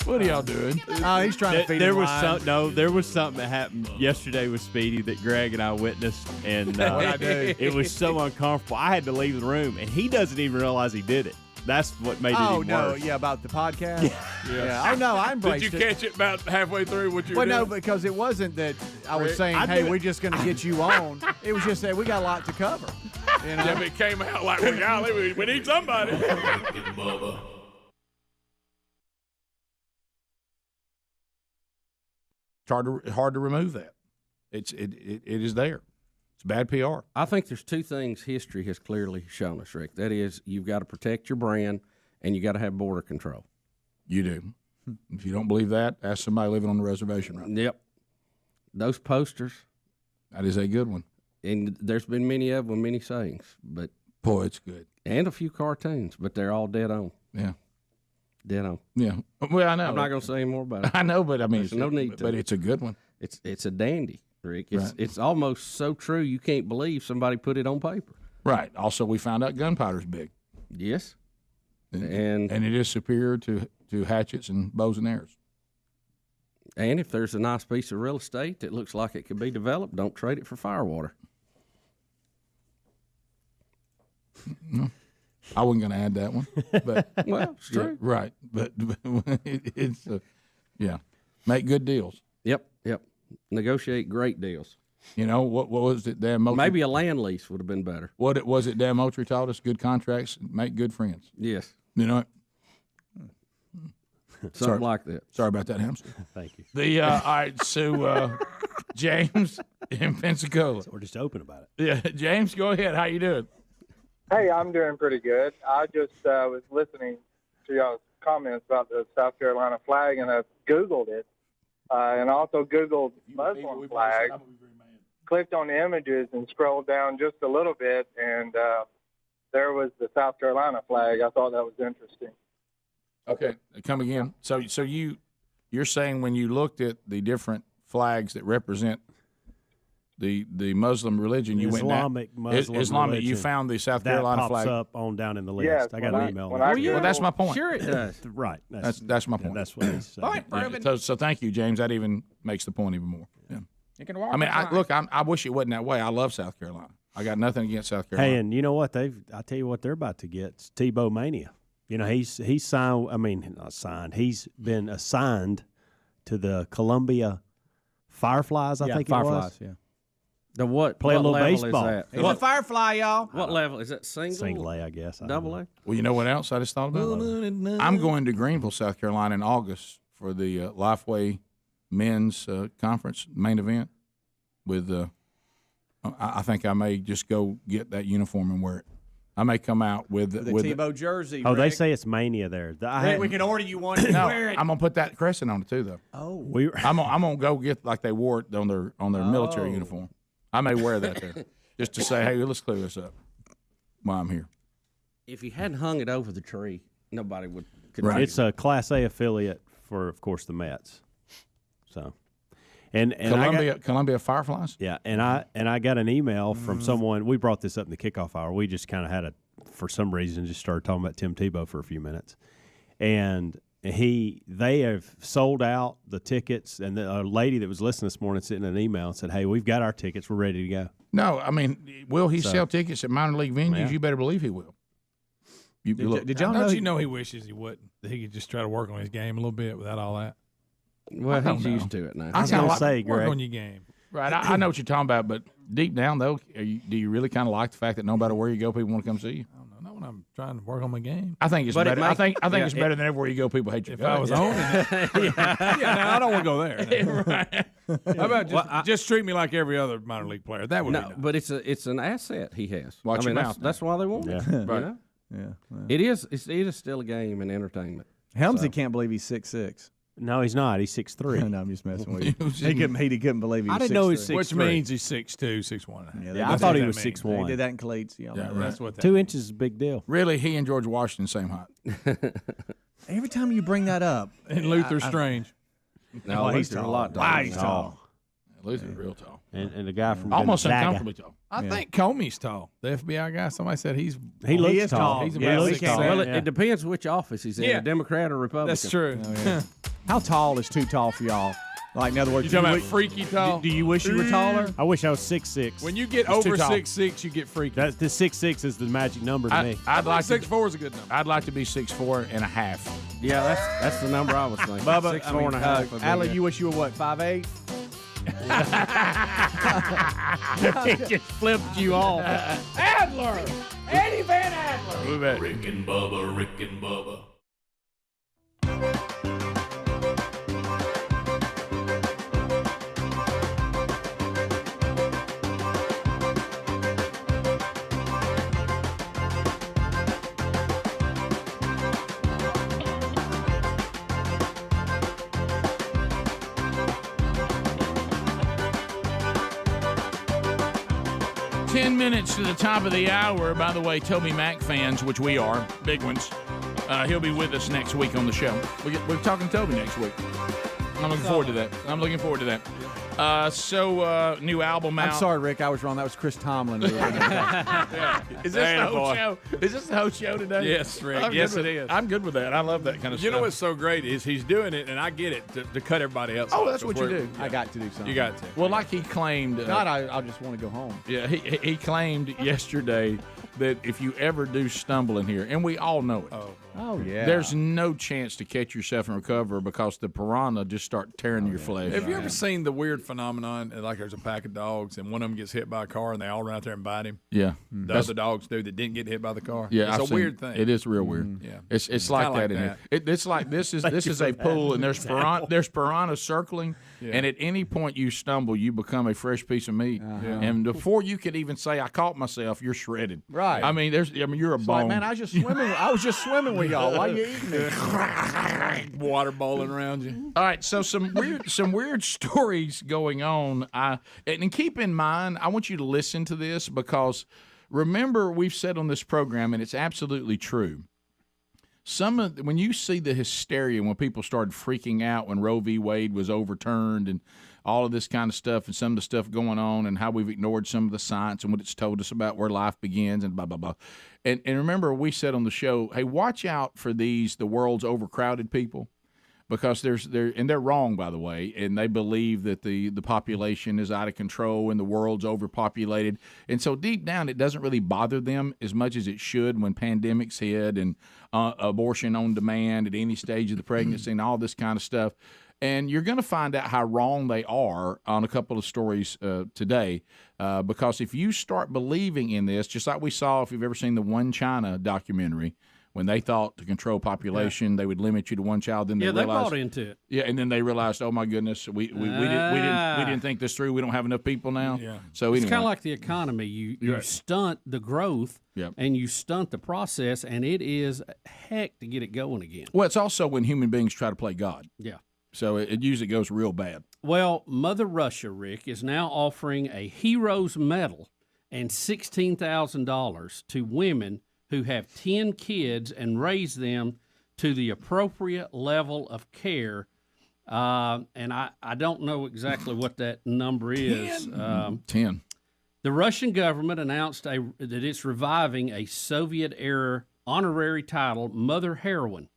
What are y'all doing? Oh, he's trying to feed There him was lines. there was something that happened yesterday with Speedy that Greg and I witnessed, and What'd I do? it was so uncomfortable. I had to leave the room, and he doesn't even realize he did it. That's what made it Oh even no, worse. yeah, about the podcast. Yeah. Oh no, I embraced Did you it. catch it about halfway through what you were Well, no, doing? because it wasn't that I was Rick, saying, I "Hey, do it. we're just going to get you on." It was just that we got a lot to cover. You know? Yeah, but it came out like, well, golly, we need somebody. Rick and Bubba. It's hard to remove that. It is there. It's bad PR. I think there's two things history has clearly shown us, Rick. That is, you've got to protect your brand, and you got to have border control. You do. If you don't believe that, ask somebody living on the reservation right now. Yep. Those posters, That is a good one. and there's been many of them, many sayings, but Boy, it's good. and a few cartoons, but they're all dead on. Yeah. Dead on. Yeah. Well, I know. I'm not going to say any more about it. I know, but I mean, There's no need to. But it's a good one. It's a dandy, Rick. It's Right. it's almost so true you can't believe somebody put it on paper. Right. Also, we found out gunpowder's big. Yes. And it is superior to hatchets and bows and arrows. And if there's a nice piece of real estate that looks like it could be developed, don't trade it for firewater. No. I wasn't going to add that one, but Well, it's true. yeah, right? But it's yeah, make good deals. Yep. Negotiate great deals. You know what was it? Dan Moultrie, Maybe a land lease would have been better. what it was it? Dan Moultrie taught us: good contracts make good friends. Yes. You know what? Something like that. Sorry about that, hamster. Thank you. All right, so James in Pensacola. We're just open about it. Yeah, James, go ahead. How you doing? Hey, I'm doing pretty good. I just was listening to y'all's comments about the South Carolina flag, and I Googled it, and also Googled Muslim flag, clicked on the images and scrolled down just a little bit, and there was the South Carolina flag. I thought that was interesting. Okay, come again. So you're saying when you looked at the different flags that represent the Muslim religion. You Islamic went Muslim Islamic. religion. You found the South Carolina that pops flag up on down in the list. Yes, I got an email. Well, that's my point. Sure it does. Right. That's my point. That's what he's saying. So thank you, James. That even makes the point even more. Yeah. You can walk. I mean, I wish it wasn't that way. I love South Carolina. I got nothing against South Carolina. Hey, and you know what? I tell you what they're about to get. It's Tebow mania. You know, he's signed. I mean, not signed. He's been assigned to the Columbia Fireflies. I think Fireflies, it was. Yeah. The what? Play a what little level baseball. Is that? He's a Firefly, y'all. What level is that? Single A, I guess. Double A? Well, you know what else I just thought about? I'm going to Greenville, South Carolina in August for the Lifeway Men's Conference main event. With, I think I may just go get that uniform and wear it. I may come out with the Tebow jersey. Oh, Rick. they say it's mania there. Rick, we can order you one. And No, wear it. I'm gonna put that crescent on it too, though. Oh, I'm gonna go get like they wore it on their military uniform. I may wear that there just to say, hey, let's clear this up while I'm here. If you hadn't hung it over the tree, nobody would. Right. It's a Class A affiliate for, of course, the Mets. So, and Columbia Fireflies. Yeah, and I got an email from someone. We brought this up in the kickoff hour. We just kind of had for some reason, just started talking about Tim Tebow for a few minutes, and they have sold out the tickets. And a lady that was listening this morning sent in an email and said, "Hey, we've got our tickets. We're ready to go." No, I mean, will he sell tickets at minor league venues? Yeah. You better believe he will. Did y'all know? Don't you know he wishes he wouldn't? That he could just try to work on his game a little bit without all that. Well, he's used to it now. I was going to say, work Greg, on your game. Right, I know what you're talking about, but deep down though, do you really kind of like the fact that no matter where you go, people want to come see you? I don't know. Not when I'm trying to work on my game. I think it's better. I think it's better than everywhere you go. People hate you. If I was owning it, I don't want to go there. Right. How about just treat me like every other minor league player? That would be nice. But it's an asset he has. Watch your mouth. That's why they want it. Yeah. You know? Yeah. It is still a game and entertainment. Helmsy can't believe he's 6'6". No, he's not. He's 6'3". No, I'm just messing with you. He couldn't believe he was I didn't know he was 6'3". 6'3". Which means he's 6'2", 6'1". Yeah, I thought he was 6'1". He did that in cleats. Yeah, That's what. 2 inches is a big deal. Really, he and George Washington same height. Every time you bring that up, And Luther Strange. No, he's a lot taller. Wow, he's tall. Luther's real tall. And the guy from Almost Gonzaga. uncomfortably tall. I think Comey's tall. The FBI guy. Somebody said He He looks is tall. He's Yeah, about he looks 6'7". tall. Well, Yeah. it depends which office he's in, Yeah. Democrat or Republican. That's true. How tall is too tall for y'all? Like, in other words, You talking about wish- freaky tall? Do you wish you were taller? I wish I was 6'6". When you get It's too over tall. 6'6", you get freaky. That's the 6'6" is the magic number to me. I'd like 6'4" is a good number. I'd like to be 6'4" and a half. Yeah, that's the number I was thinking. Bubba, 6'4" and a half. would be Allie, good. you wish you were what, 5'8"? It just flipped you off. Adler! Eddie Van Adler! Move it. Rick and Bubba, Rick and Bubba. 10 minutes to the top of the hour. By the way, Toby Mac fans, which we are, big ones, he'll be with us next week on the show. We're talking Toby next week. I'm looking forward to that. New album out. I'm sorry, Rick. I was wrong. That was Chris Tomlin. Is this the whole show? Is this the whole show today? Yes, Rick. Yes, it is. I'm good with that. I love that kind of You stuff. know what's so great is he's doing it, and I get it, to cut everybody else Oh, off. that's what you do. I got to do something. You got to. Well, like he claimed. God, I just want to go home. Yeah, he claimed yesterday that if you ever do stumble in here, and we all know it. Oh, yeah. There's no chance to catch yourself and recover because the piranha just start tearing your flesh. Have you ever seen the weird phenomenon? Like there's a pack of dogs, and one of them gets hit by a car, and they all run out there and bite him. Yeah. The other dogs do that didn't get hit by the car. Yeah, it's I've a weird seen- thing. It is real weird. Yeah, it's like kinda that in here. It's like this is a pool, and there's piranha circling, and at any point you stumble, you become a fresh piece of meat, and before you can even say I caught myself, you're shredded. Right. I mean, you're a It's bone. like, man, I was just swimming with y'all. Why are you eating me? Water bowling around you. All right, so some weird stories going on. And keep in mind, I want you to listen to this because remember we've said on this program, and it's absolutely true. when you see the hysteria when people started freaking out when Roe v. Wade was overturned and all of this kind of stuff and some of the stuff going on and how we've ignored some of the science and what it's told us about where life begins and blah, blah, blah. And remember, we said on the show, hey, watch out for the world's overcrowded people. Because they're wrong, by the way, and they believe that the population is out of control and the world's overpopulated. And so deep down, it doesn't really bother them as much as it should when pandemics hit and abortion on demand at any stage of the pregnancy and all this kind of stuff. And you're going to find out how wrong they are on a couple of stories today, because if you start believing in this, just like we saw, if you've ever seen the One China documentary, when they thought to control population, they would limit you to one child. Then they realized, bought into it. Yeah, and then they realized, oh my goodness, we didn't think this through. We don't have enough people now. Yeah. So it's anyway. kind of like the economy. You stunt the growth, and you stunt the process, and it is heck to get it going again. Well, it's also when human beings try to play God. Yeah. So it usually goes real bad. Well, Mother Russia, Rick, is now offering a hero's medal and $16,000 to women who have 10 kids and raise them to the appropriate level of care. And I don't know exactly what that number is. 10. The Russian government announced that it's reviving a Soviet-era honorary title, Mother Heroine.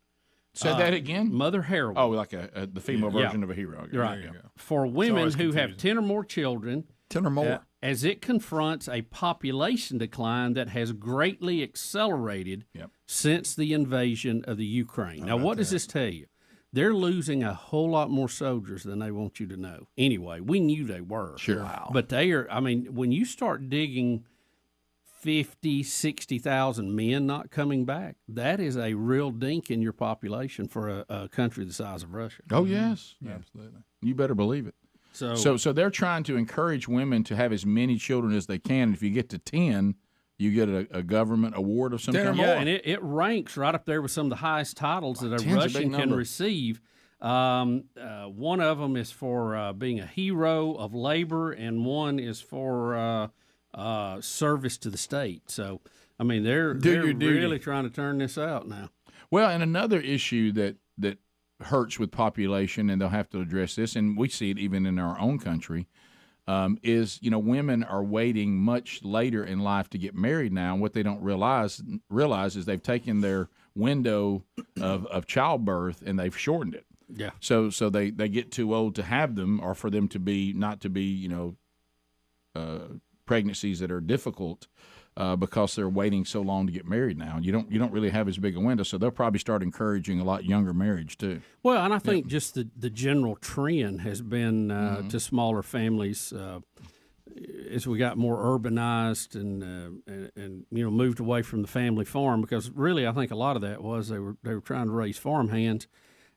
Say that again? Mother Heroine. Oh, like the female version of a hero. Right. For women who have 10 or more children. 10 or more. As it confronts a population decline that has greatly accelerated since the invasion of the Ukraine. Now, what does this tell you? They're losing a whole lot more soldiers than they want you to know. Anyway, we knew they were. Sure. Wow. But they are, I mean, when you start digging 50, 60,000 men not coming back, that is a real dink in your population for a country the size of Russia. Oh, yes. Absolutely. You better believe it. So they're trying to encourage women to have as many children as they can. If you get to 10, you get a government award of some kind. Yeah, and it ranks right up there with some of the highest titles that a Russian can receive. One of them is for being a hero of labor, and one is for service to the state. So, I mean, they're really trying to turn this out now. Well, and another issue that hurts with population, and they'll have to address this, and we see it even in our own country, is, women are waiting much later in life to get married now. And what they don't realize is they've taken their window of childbirth and they've shortened it. Yeah. So they get too old to have them, or for them to be not to be, pregnancies that are difficult. Because they're waiting so long to get married now. You don't really have as big a window, so they'll probably start encouraging a lot younger marriage too. Well, and I think just the general trend has been to smaller families as we got more urbanized and moved away from the family farm, because really I think a lot of that was they were trying to raise farm hands,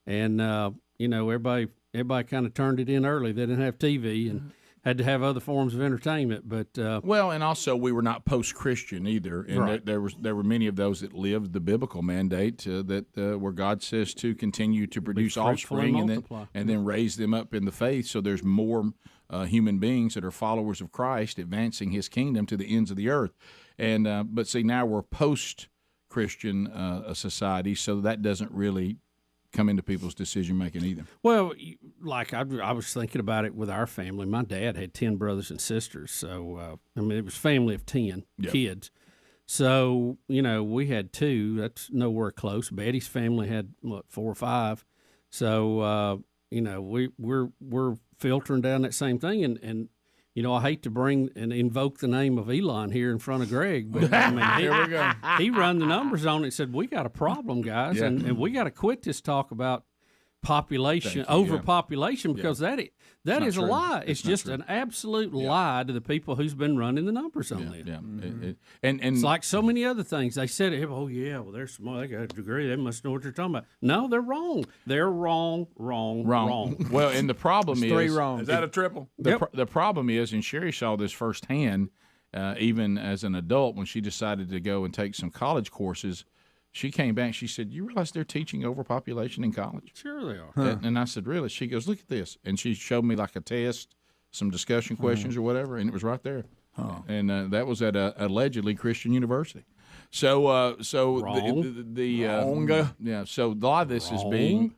and everybody kind of turned it in early. They didn't have TV and had to have other forms of entertainment, but and also we were not post-Christian either, and there were many of those that lived the biblical mandate where God says to continue to produce offspring and then raise them up in the faith. So there's more human beings that are followers of Christ, advancing His kingdom to the ends of the earth. And but see, now we're post-Christian society, so that doesn't really come into people's decision making either. Well, like I was thinking about it with our family. My dad had 10 brothers and sisters, so it was a family of 10 kids. So we had 2. That's nowhere close. Betty's family had 4 or 5. So we're filtering down that same thing, and I hate to bring and invoke the name of Elon here in front of Greg, but here we go. He run the numbers on it and said, we got a problem, guys, and we got to quit this talk about population, overpopulation, because that is a lie. It's just an absolute lie to the people who's been running the numbers on this. Yeah. And it's like so many other things. They said, they're smart, they got a degree, they must know what they're talking about. No, they're wrong. They're wrong. Well, and the problem is 3 wrongs. Is that a triple? The problem is, and Sherry saw this firsthand, even as an adult, when she decided to go and take some college courses. She came back. She said, "You realize they're teaching overpopulation in college?" Sure they are. And I said, "Really?" She goes, "Look at this," and she showed me like a test, some discussion questions or whatever, and it was right there. And that was at a allegedly Christian university. So Wrong. Yeah. So a lot of this is being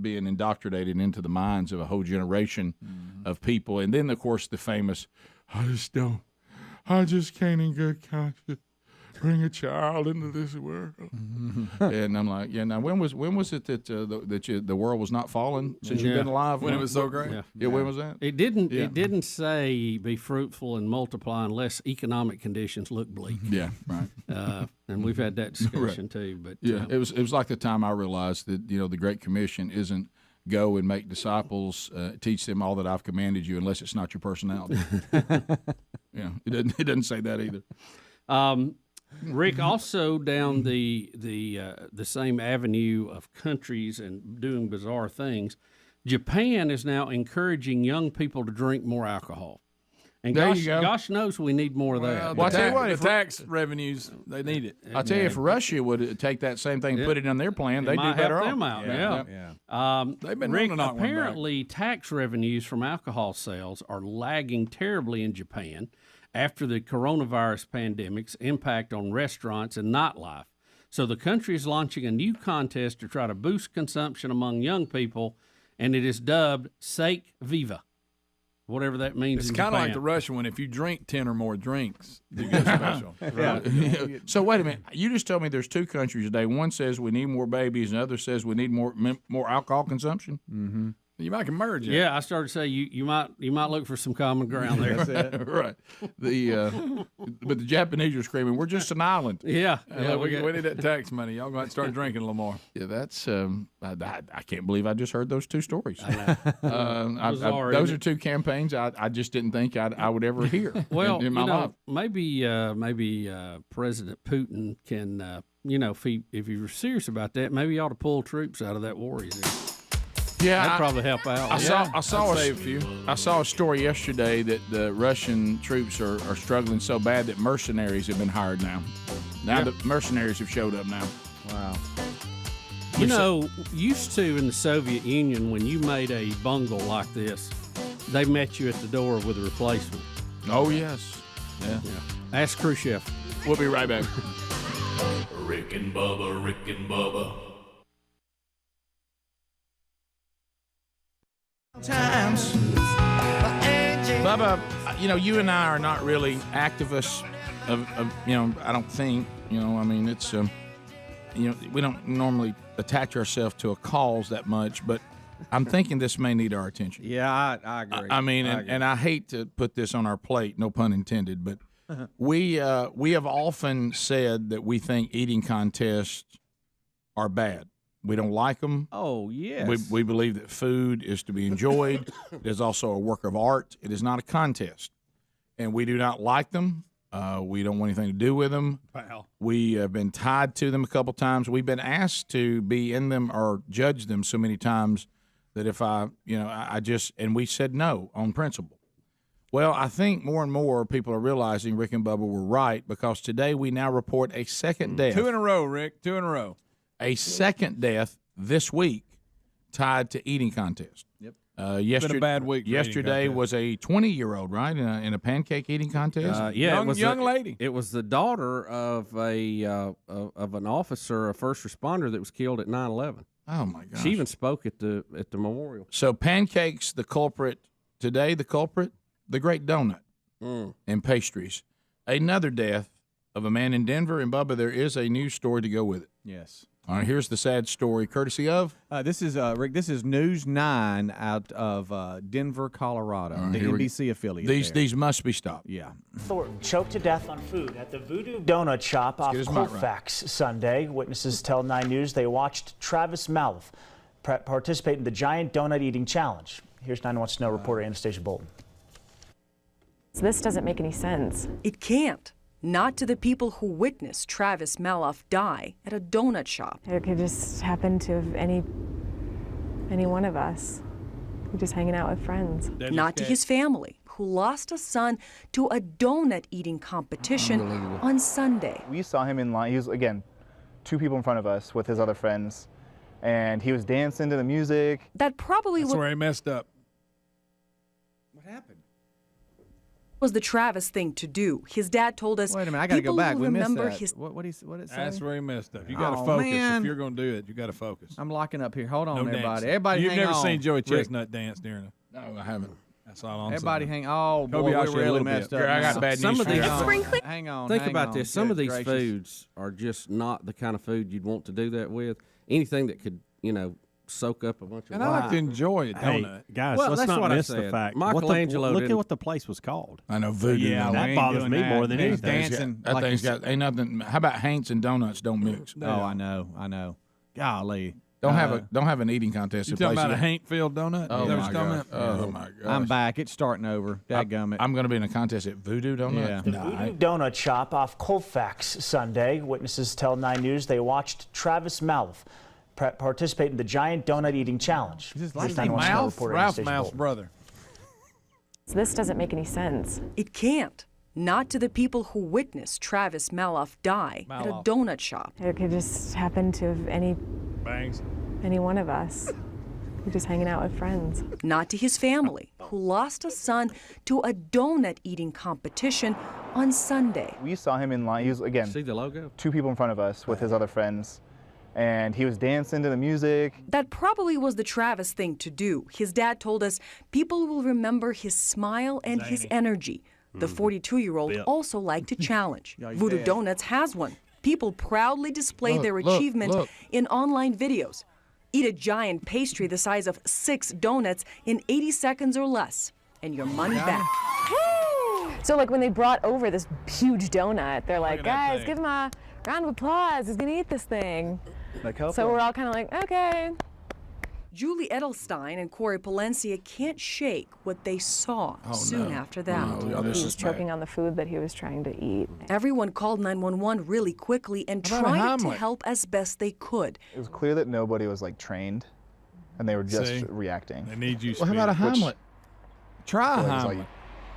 indoctrinated into the minds of a whole generation of people, and then of course the famous, I just can't in good conscience bring a child into this world. And I'm like, yeah. Now when was it that the world was not falling since you've been alive? When it was so great. Yeah. When was that? It didn't say be fruitful and multiply unless economic conditions look bleak. Yeah, right. And we've had that discussion too. But it was like the time I realized that the Great Commission isn't go and make disciples, teach them all that I've commanded you, unless it's not your personality. It doesn't say that either. Rick, also down the same avenue of countries and doing bizarre things, Japan is now encouraging young people to drink more alcohol. And there you go. Gosh knows we need more of that. Well, I tell you what, the tax revenues, they need it. I'll tell you, if Russia would take that same thing and put it on their plan, they'd do better help them off. out. They've been Rick, known to knock one back. apparently tax revenues from alcohol sales are lagging terribly in Japan after the coronavirus pandemic's impact on restaurants and nightlife. So the country is launching a new contest to try to boost consumption among young people, and it is dubbed Sake Viva, whatever that means. It's in kind of Japan. like the Russian one. If you drink 10 or more drinks, you get special. So wait a minute. You just told me there's two countries today. One says we need more babies, and the other says we need more alcohol consumption. Mm-hmm. You might can merge it. Yeah, I started to say you might look for some common ground there. That's it. Right. But the Japanese are screaming, "We're just an island." Yeah. We need that tax money. Y'all going to start drinking a little more. Yeah, that's. I can't believe I just heard those two stories. Bizarre, those isn't are two campaigns I just didn't think I would ever hear. Well, in my life. maybe President Putin can, if you're serious about that, maybe he ought to pull troops out of that war he's in. Yeah, that'd probably help out. I saw a story yesterday that the Russian troops are struggling so bad that mercenaries have been hired now. The mercenaries have showed up now. Wow. Used to in the Soviet Union, when you made a bungle like this, they met you at the door with a replacement. Oh, yes. Yeah. Ask Khrushchev. We'll be right back. Rick and Bubba, Rick and Bubba. Times. Bubba, you and I are not really activists of I don't think, it's, we don't normally attach ourselves to a cause that much, but I'm thinking this may need our attention. Yeah, I agree. And I hate to put this on our plate, no pun intended, but we have often said that we think eating contests are bad. We don't like them. Oh, yes. We believe that food is to be enjoyed. It is also a work of art. It is not a contest. And we do not like them. We don't want anything to do with them. Wow. We have been tied to them a couple times. We've been asked to be in them or judge them so many times that if and we said no on principle. Well, I think more and more people are realizing Rick and Bubba were right, because today we now report a second death. 2 in a row, Rick. 2 in a row. A second death this week tied to eating contest. Yep. Yesterday, been a bad week. Yesterday was a 20-year-old, right, in a pancake eating contest. Young lady. It was the daughter of an officer, a first responder that was killed at 9/11. Oh my gosh. She even spoke at the memorial. So pancakes, the culprit today. The culprit, the great donut and pastries. Another death of a man in Denver. And Bubba, there is a news story to go with it. Yes. All right, here's the sad story, courtesy of? This is Rick. This is News 9 out of Denver, Colorado, the NBC affiliate. These must be stopped. Yeah. Thornton choked to death on food at the Voodoo Donut Shop off Colfax Sunday. Witnesses tell 9 News they watched Travis Malouf participate in the giant donut eating challenge. Here's 9 Wants to Know reporter Anastasia Bolton. So this doesn't make any sense. It can't. Not to the people who witnessed Travis Malouf die at a donut shop. It could just happen to any one of us. We're just hanging out with friends. Not to his family, who lost a son to a donut eating competition on Sunday. We saw him in line. He was, again, 2 people in front of us with his other friends, and he was dancing to the music. That probably That's where he messed up. What happened? Was the Travis thing to do. His dad told us. Wait a minute, I got to go back. We missed remember that. his. What did it say? That's where he messed up. You got to Oh, focus. man. If you're going to do it, you got to focus. I'm locking up here. Hold on, No everybody. dancing. Everybody, You've hang never on. seen Joey Rick, Chestnut dance during No, I haven't. That's all I'm Everybody saying. hang. Oh boy, Kobayashi a we're really little messed bit. up. I got now. bad Some news of for these. you. Hang on. Think hang about on. this. Some of Good these gracious. foods are just not the kind of food you'd want to do that with. Anything that could, soak up a bunch of. And I like to enjoy a Hey, donut. guys, Well, let's that's not what I miss the said. fact. Michelangelo Look at didn't- what the place was called. I know voodoo. Yeah, donut. we That ain't bothers doing me that. more than He's anything. dancing. That like thing's he's- got ain't nothing. How about Haints and donuts don't mix? Oh, I know. Golly. Don't have an eating contest. You at talking places about a Haintfield donut? Oh Is that my what you're talking gosh. about? Oh my gosh. I'm back. It's starting over. Dadgummit. I'm going to be in a contest at Voodoo Donut. Yeah. The Voodoo Donut Shop off Colfax Sunday. Witnesses tell 9 News they watched Travis Mouth participate in the giant donut eating challenge. Is his last Here's name 911 Mouth? reporter Ralph Anastasia Mouth's Bolton. brother. This doesn't make any sense. It can't. Not to the people who witnessed Travis Maloff die at a Maloff. donut shop. It could just happen to Bangs. any one of us. We're just hanging out with friends. Not to his family, who lost a son to a donut eating competition on Sunday. We saw him in line. He was, again, See the logo? 2 people in front of us with his other friends. And he was dancing to the music. That probably was the Travis thing to do. His dad told us people will remember his smile and his energy. The 42-year-old also liked to challenge. Voodoo Donuts has one. People proudly display their achievement in online videos. Eat a giant pastry the size of 6 donuts in 80 seconds or less, and your money back. So like when they brought over this huge donut, they're like, at that guys, thing. give him a round of applause. He's gonna eat this thing. Like, help So him. we're all kind of like, okay. Julie Edelstein and Corey Palencia can't shake what they saw soon after that. Oh, this He is was bad. choking on the food that he was trying to eat. Everyone called 911 really quickly and How about tried to Hamlet? help as best they could. It was clear that nobody was like trained, and they were just See? reacting. They need you. Well, how about a Speedy. Hamlet? Try a Like, it's like, Hamlet.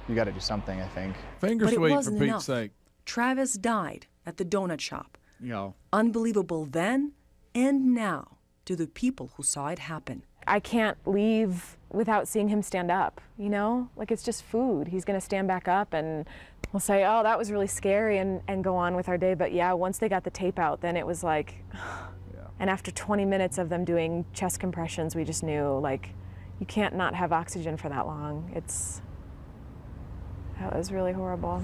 you got to do something, I think. Finger But it sweet for wasn't Pete's enough. sake. Travis died at the donut shop. Y'all. Unbelievable then and now to the people who saw it happen. I can't leave without seeing him stand up, Like it's just food. He's gonna stand back up and we'll say, oh, that was really scary and go on with our day. But yeah, once they got the tape out, then it was like, and after 20 minutes of them doing chest compressions, we just knew like, you can't not have oxygen for that long. That was really horrible.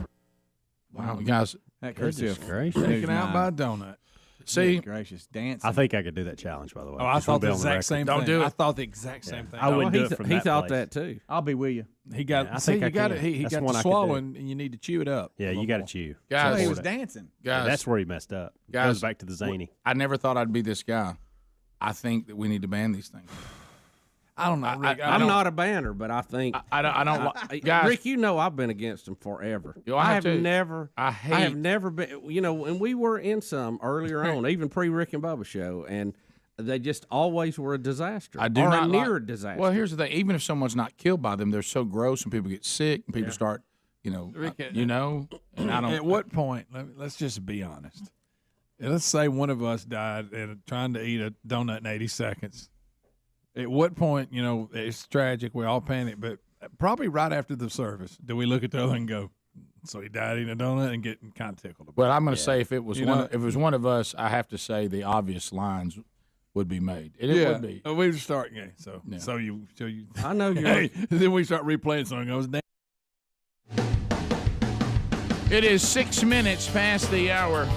Wow, guys. That courtesy Goodness of gracious. Taken out by a donut. See, Good gracious, dancing. I think I could do that challenge, by the way. Oh, I Just thought wanna be the on exact record. same Don't thing. do it. I thought the exact same thing. I wouldn't do it from he that thought place. that too. I'll be with you. He got. Yeah, I see, think you I got can. it. He That's got one to I could swallow, do. and you need to chew it up. Yeah, you got to chew. Guys. He Support was it. dancing. guys. That's where he messed up. Guys, Goes back to the zany. I never thought I'd be this guy. I think that we need to ban these things. I don't know, Rick. I I'm don't- not a banner, but I think I don't. Guys, Rick, I've been against them forever. Yo, I have too. never. I have never been. And we were in some earlier on, even pre Rick and Bubba show, and they just always were a disaster. I do or not a near like- disaster. Well, here's the thing: even if someone's not killed by them, they're so gross, and people get sick, and people start, Rick, and I don't. At what point? Let's just be honest. Let's say one of us died trying to eat a donut in 80 seconds. At what point, it's tragic. We all panic, but probably right after the service, do we look at the other and go, "So he died eating a donut," and getting kind of tickled about Well, I'm going it? to say if it was one of us, I have to say the obvious lines would be made. And it would be. We would start game. So Yeah. so you. I know you're. Hey, then we start replaying something. Goes down. It is 6 minutes past the hour.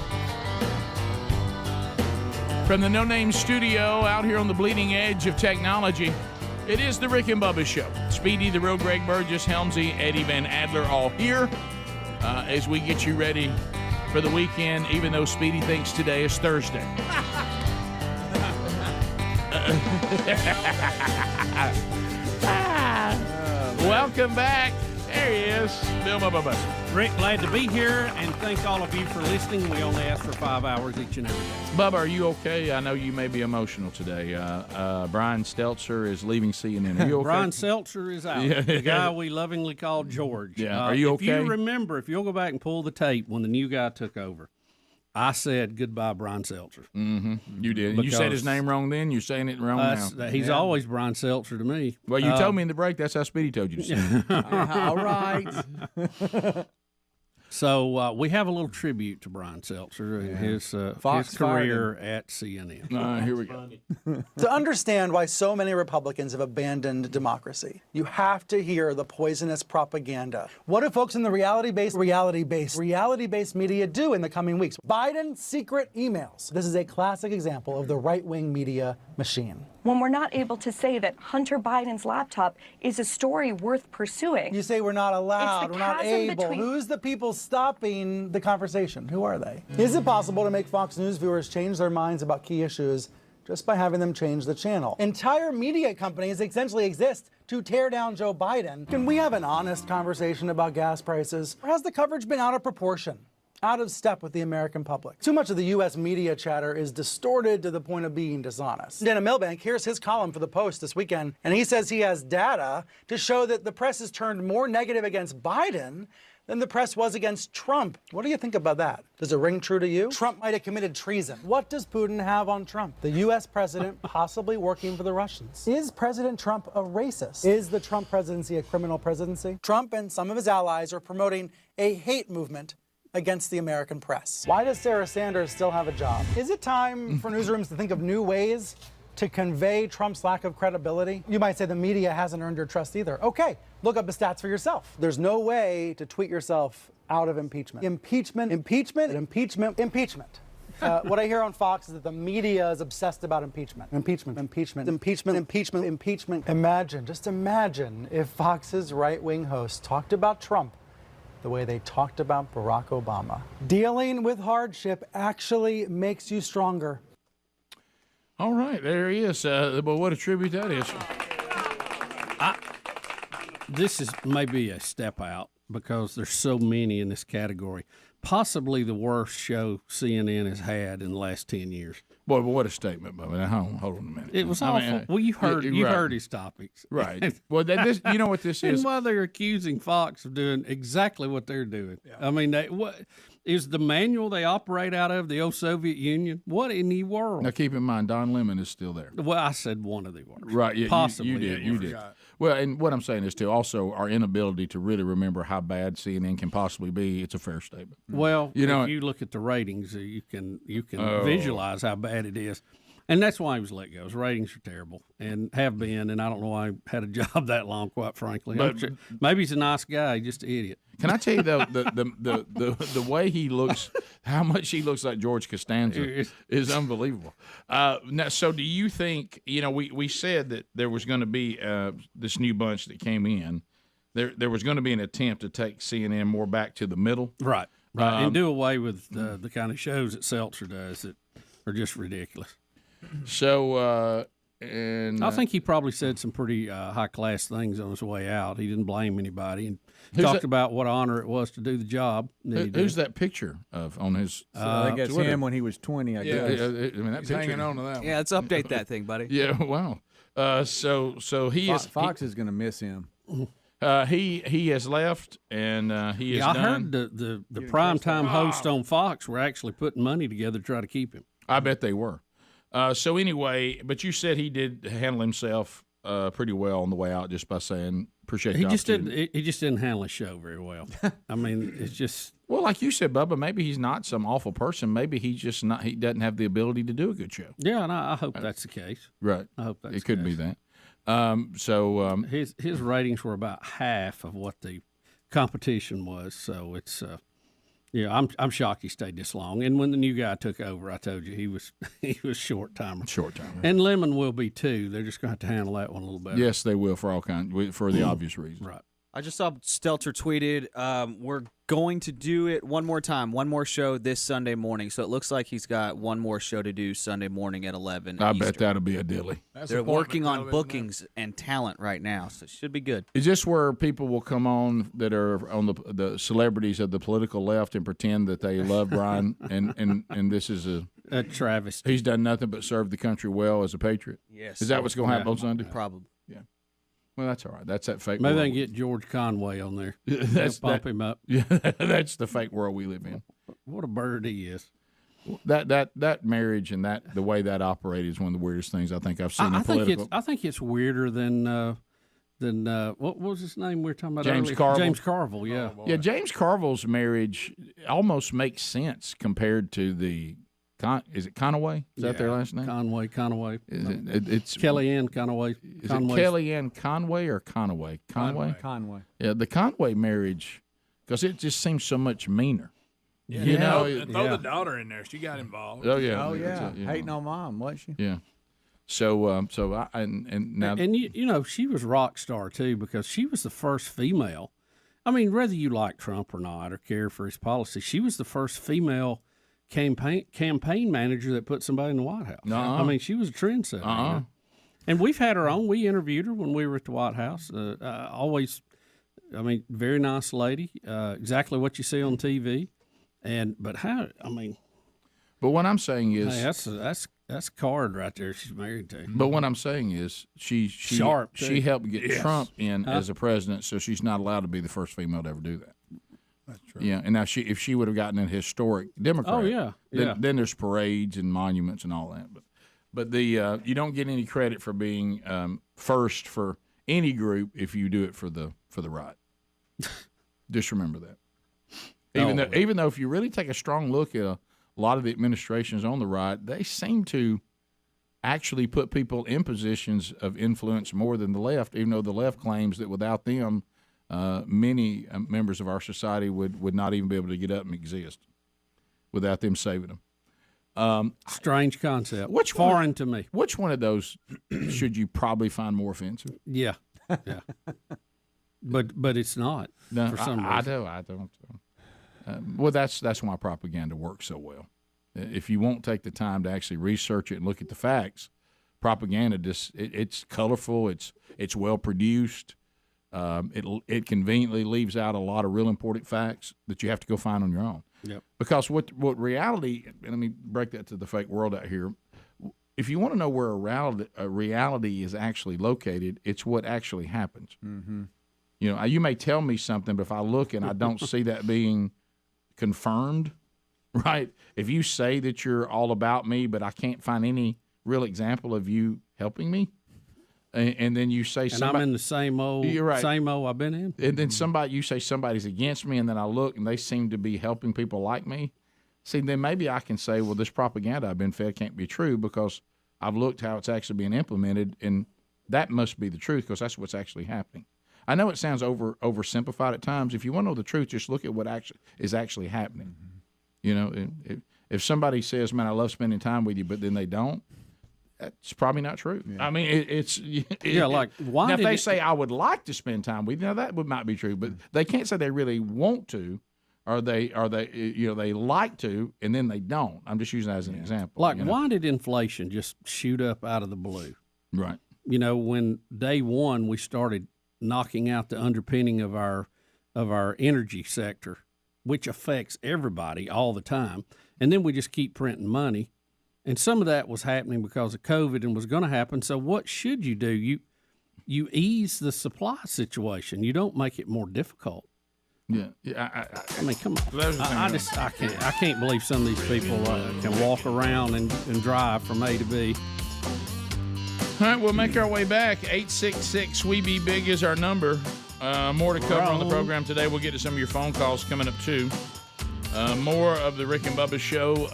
From the No Name Studio out here on the bleeding edge of technology, it is the Rick and Bubba Show. Speedy, the real Greg Burgess, Helmsy, Eddie Van Adler, all here as we get you ready for the weekend, even though Speedy thinks today is Thursday. Welcome back. There he is, Bill Bubba. Rick, glad to be here, and thank all of you for listening. We only ask for 5 hours each and every day. Bubba, are you okay? I know you may be emotional today. Brian Stelter is leaving CNN. Are you okay? Brian Seltzer is out. Yeah. The guy we lovingly call George. Yeah. Are you okay? If you remember, if you'll go back and pull the tape when the new guy took over, I said goodbye, Brian Stelter. Mm-hmm. You did. You said his name wrong then. You're saying it wrong now. He's always Brian Stelter to me. Well, you told me in the break. That's how Speedy told you to say it. All right. So we have a little tribute to Brian Stelter and his career at CNN. Here we go. To understand why so many Republicans have abandoned democracy, you have to hear the poisonous propaganda. What do folks in the reality-based media do in the coming weeks? Biden's secret emails. This is a classic example of the right-wing media machine. When we're not able to say that Hunter Biden's laptop is a story worth pursuing. You say we're not allowed, we're not able. Between... Who's the people stopping the conversation? Who are they? Is it possible to make Fox News viewers change their minds about key issues just by having them change the channel? Entire media companies essentially exist to tear down Joe Biden. Can we have an honest conversation about gas prices? Or has the coverage been out of proportion? Out of step with the American public? Too much of the U.S. media chatter is distorted to the point of being dishonest. Dana Milbank, here's his column for the Post this weekend, and he says he has data to show that the press has turned more negative against Biden than the press was against Trump. What do you think about that? Does it ring true to you? Trump might have committed treason. What does Putin have on Trump? The U.S. president possibly working for the Russians. Is President Trump a racist? Is the Trump presidency a criminal presidency? Trump and some of his allies are promoting a hate movement against the American press. Why does Sarah Sanders still have a job? Is it time for newsrooms to think of new ways to convey Trump's lack of credibility? You might say the media hasn't earned your trust either. Okay, look up the stats for yourself. There's no way to tweet yourself out of impeachment. Impeachment. What I hear on Fox is that the media is obsessed about impeachment. Impeachment. Just imagine if Fox's right-wing hosts talked about Trump the way they talked about Barack Obama. Dealing with hardship actually makes you stronger. All right, there he is. But what a tribute that is. This is maybe a step out because there's so many in this category. Possibly the worst show CNN has had in the last 10 years. Boy, but what a statement, Bubba. Now, hold on a minute. It was awful. Well, you heard his topics. Right. Well, this, you know what this is? And while they're accusing Fox of doing exactly what they're doing. Yeah. I mean, what is the manual they operate out of, the old Soviet Union? What in the world? Now, keep in mind, Don Lemon is still there. Well, I said one of the words. Right. Yeah, possibly. You did. Well, and what I'm saying is, too, also our inability to really remember how bad CNN can possibly be, it's a fair statement. Well, if you look at the ratings, you can visualize how bad it is. And that's why he was let go. His ratings are terrible and have been, and I don't know why he had a job that long, quite frankly. But maybe he's a nice guy, just an idiot. Can I tell you, though, the way he looks, how much he looks like George Costanza is unbelievable. Now, so do you think, we said that there was going to be this new bunch that came in. There was going to be an attempt to take CNN more back to the middle. Right. And do away with the kind of shows that Stelter does that are just ridiculous. So, and I think he probably said some pretty high-class things on his way out. He didn't blame anybody and talked about what honor it was to do the job. Who's that picture of on his I think it's Twitter? Him when he was 20, I guess. I mean, that He's picture, hanging on to that one. Yeah, let's update that thing, buddy. Yeah, wow. So he is. Fox is going to miss him. He has left, and he is done. I heard the primetime host on Fox were actually putting money together to try to keep him. I bet they were. So anyway, but you said he did handle himself pretty well on the way out, just by saying appreciate. He just didn't handle his show very well. I mean, it's just well, like you said, Bubba. Maybe he's not some awful person. Maybe he's just not. He doesn't have the ability to do a good show. Yeah, and I hope that's the case. Right. I hope that's it could be that. His ratings were about half of what the competition was. So it's I'm shocked he stayed this long. And when the new guy took over, I told you he was short timer. And Lemon will be too. They're just going to have to handle that one a little better. Yes, they will for the obvious reasons. Right. I just saw Stelter tweeted, we're going to do it one more time, one more show this Sunday morning. So it looks like he's got one more show to do Sunday morning at 11 I Eastern. bet that'll be a dilly. They're working on bookings and talent right now, so it should be good. Is this where people will come on that are on the celebrities of the political left and pretend that they love Brian and this is a travesty? He's done nothing but serve the country well as a patriot. Yes. Is that what's going to happen on Sunday? Probably. Yeah. Well, that's all right. That's that fake Maybe world. they can get George Conway on there. Pump him up. Yeah, that's the fake world we live in. What a bird he is. That marriage and the way that operated is one of the weirdest things I think I've seen in political. I think it's weirder than what was his name we were talking about James earlier? Carville. James Carville, yeah. Yeah, James Carville's marriage almost makes sense compared to the is it Conaway? Is that their last name? Conaway. It's Kellyanne Conaway. Is it Kellyanne Conway or Conaway? Conway. Yeah, the Conway marriage, because it just seems so much meaner. Yeah, you know, throw the daughter in there. She got involved. Oh yeah. Oh yeah. You know. Hating on mom, wasn't she? Yeah. So now you know, she was rock star too, because she was the first female. I mean, whether you like Trump or not or care for his policy, she was the first female campaign manager that put somebody in the White House. I mean, she was a trendsetter. You know? And we've had her on. We interviewed her when we were at the White House. Always, I mean, very nice lady. Exactly what you see on TV. But what I'm saying is, hey, that's Card right there. She's married to. But what I'm saying is, she Sharp, she helped get Yes. Trump in as a president, so she's not allowed to be the first female to ever do that. That's true. Yeah, and now if she would have gotten an historic Democrat, Oh, yeah, yeah. Then there's parades and monuments and all that. But you don't get any credit for being first for any group if you do it for the right. Just remember that. Even though if you really take a strong look at a lot of the administrations on the right, they seem to actually put people in positions of influence more than the left, even though the left claims that without them, many members of our society would not even be able to get up and exist without them saving them. Strange concept. Foreign to me. Which one of those should you probably find more offensive? Yeah. But it's not. No, for some reason. I don't. Well, that's why propaganda works so well. If you won't take the time to actually research it and look at the facts, propaganda it's colorful, it's well produced. It conveniently leaves out a lot of real important facts that you have to go find on your own. Yep. Because what reality, and let me break that to the fake world out here. If you want to know where a reality is actually located, it's what actually happens. Mm-hmm. You know, you may tell me something, but if I look and I don't see that being confirmed, right? If you say that you're all about me, but I can't find any real example of you helping me, and then you say and I'm in the same old I've been in. And then you say somebody's against me, and then I look and they seem to be helping people like me. See, then maybe I can say, well, this propaganda I've been fed can't be true because I've looked how it's actually being implemented, and that must be the truth because that's what's actually happening. I know it sounds oversimplified at times. If you want to know the truth, just look at what is actually happening. You know, if somebody says, "Man, I love spending time with you," but then they don't, that's probably not true. Yeah. I mean, like why? Now, if they say, "I would like to spend time with you," now that might be true, but they can't say they really want to, or they they like to, and then they don't. I'm just using that as an example. Like, why did inflation just shoot up out of the blue? Right. You know, when day one we started knocking out the underpinning of our energy sector, which affects everybody all the time, and then we just keep printing money, and some of that was happening because of COVID and was going to happen. So what should you do? You ease the supply situation. You don't make it more difficult. Yeah, I mean, come on. I can't believe some of these people can walk around and drive from A to B. All right, we'll make our way back. 866-WE-BE-BIG is our number. More to cover on the program today. We'll get to some of your phone calls coming up, too. More of the Rick and Bubba Show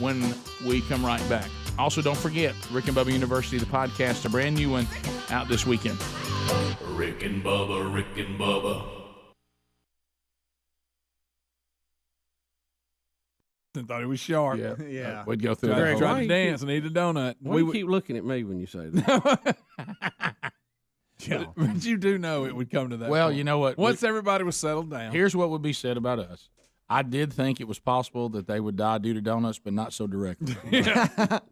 when we come right back. Also, don't forget, Rick and Bubba University, the podcast, a brand new one out this weekend. Rick and Bubba, Rick and Bubba. I thought he was sharp. Yeah. We'd go through Tried that. to dance and eat a donut. Why do you keep looking at me when you say that? But you do know it would come to that. Well, point. you know what? Once everybody was settled down. Here's what would be said about us. I did think it was possible that they would die due to donuts, but not so directly.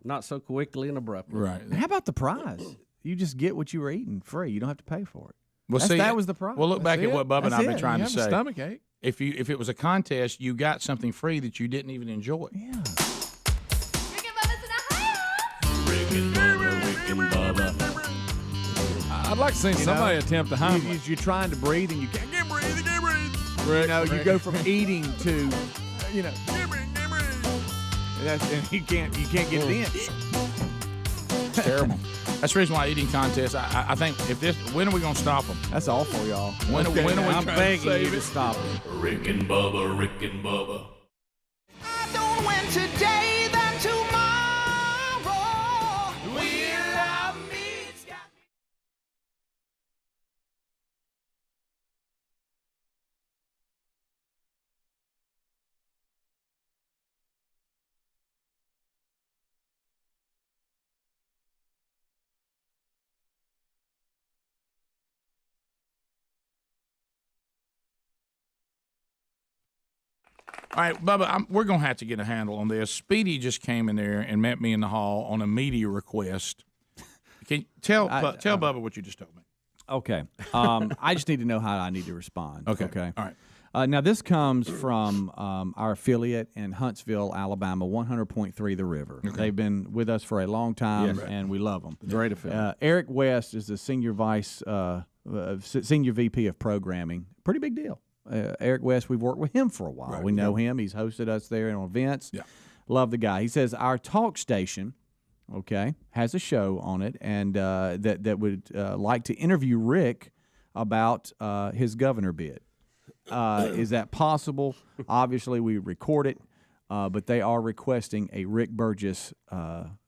Not so quickly and abruptly. Right. How about the prize? You just get what you were eating free. You don't have to pay for it. Well, that was the prize. Well, look back at what Bubba and I've been That's trying it. to You have say. a stomach ache. If it was a contest, you got something free that you didn't even enjoy. Yeah. Rick and Bubba. I'd like to see somebody attempt to Heimlich. You're trying to breathe and you can't breathe. You know, you go from eating to, and you can't get it in. Terrible. That's the reason why eating contests. I think when are we gonna stop them? That's awful, y'all. When are we? I'm begging you to it? stop them. Rick and Bubba, Rick and Bubba. Don't win today, then tomorrow. Will I meet? All right, Bubba, we're going to have to get a handle on this. Speedy just came in there and met me in the hall on a media request. Can you tell Bubba what you just told me? Okay. I just need to know how I need to respond. Okay. All right. Now, this comes from our affiliate in Huntsville, Alabama, 100.3 The River. Okay. They've been with us for a long time, Yes. and we love them. Great affiliate. Eric West is the senior VP of programming. Pretty big deal. Eric West, we've worked with him for a while. Right. We know him. He's hosted us there on events. Yeah. Love the guy. He says our talk station, has a show on it, and that would like to interview Rick about his governor bid. Is that possible? Obviously, we record it, but they are requesting a Rick Burgess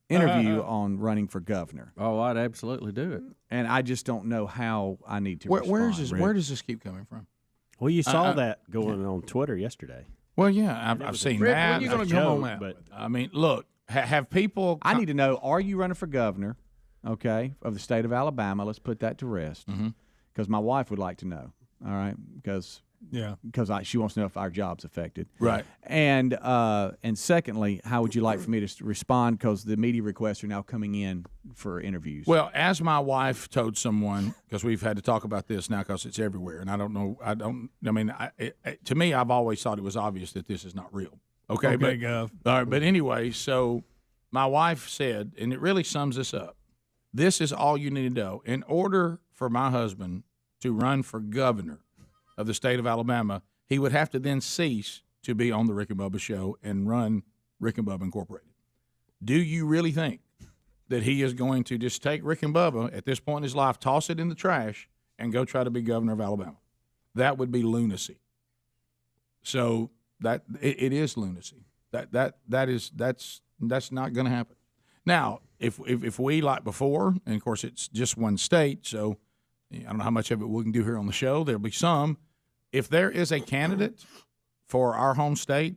interview on running for governor. Oh, I'd absolutely do it. And I just don't know how I need to respond. Where does this keep coming from? Well, you saw that going on Twitter yesterday. Well, yeah, I've seen Rick, that. when you gonna come on that? But I mean, look, have people? I need to know: are you running for governor? Of the state of Alabama. Let's put that to rest, because my wife would like to know. All right, because she wants to know if our job's affected. Right. And secondly, how would you like for me to respond? Because the media requests are now coming in for interviews. Well, as my wife told someone, because we've had to talk about this now because it's everywhere, and I don't know. To me, I've always thought it was obvious that this is not real. Okay, Gov. All right, but anyway, so my wife said, and it really sums this up. This is all you need to know. In order for my husband to run for governor of the state of Alabama, he would have to then cease to be on the Rick and Bubba show and run Rick and Bubba Incorporated. Do you really think that he is going to just take Rick and Bubba at this point in his life, toss it in the trash, and go try to be governor of Alabama? That would be lunacy. So that it is lunacy. That's not going to happen. Now, if we, like before, and of course it's just one state, so I don't know how much of it we can do here on the show. There'll be some. If there is a candidate for our home state,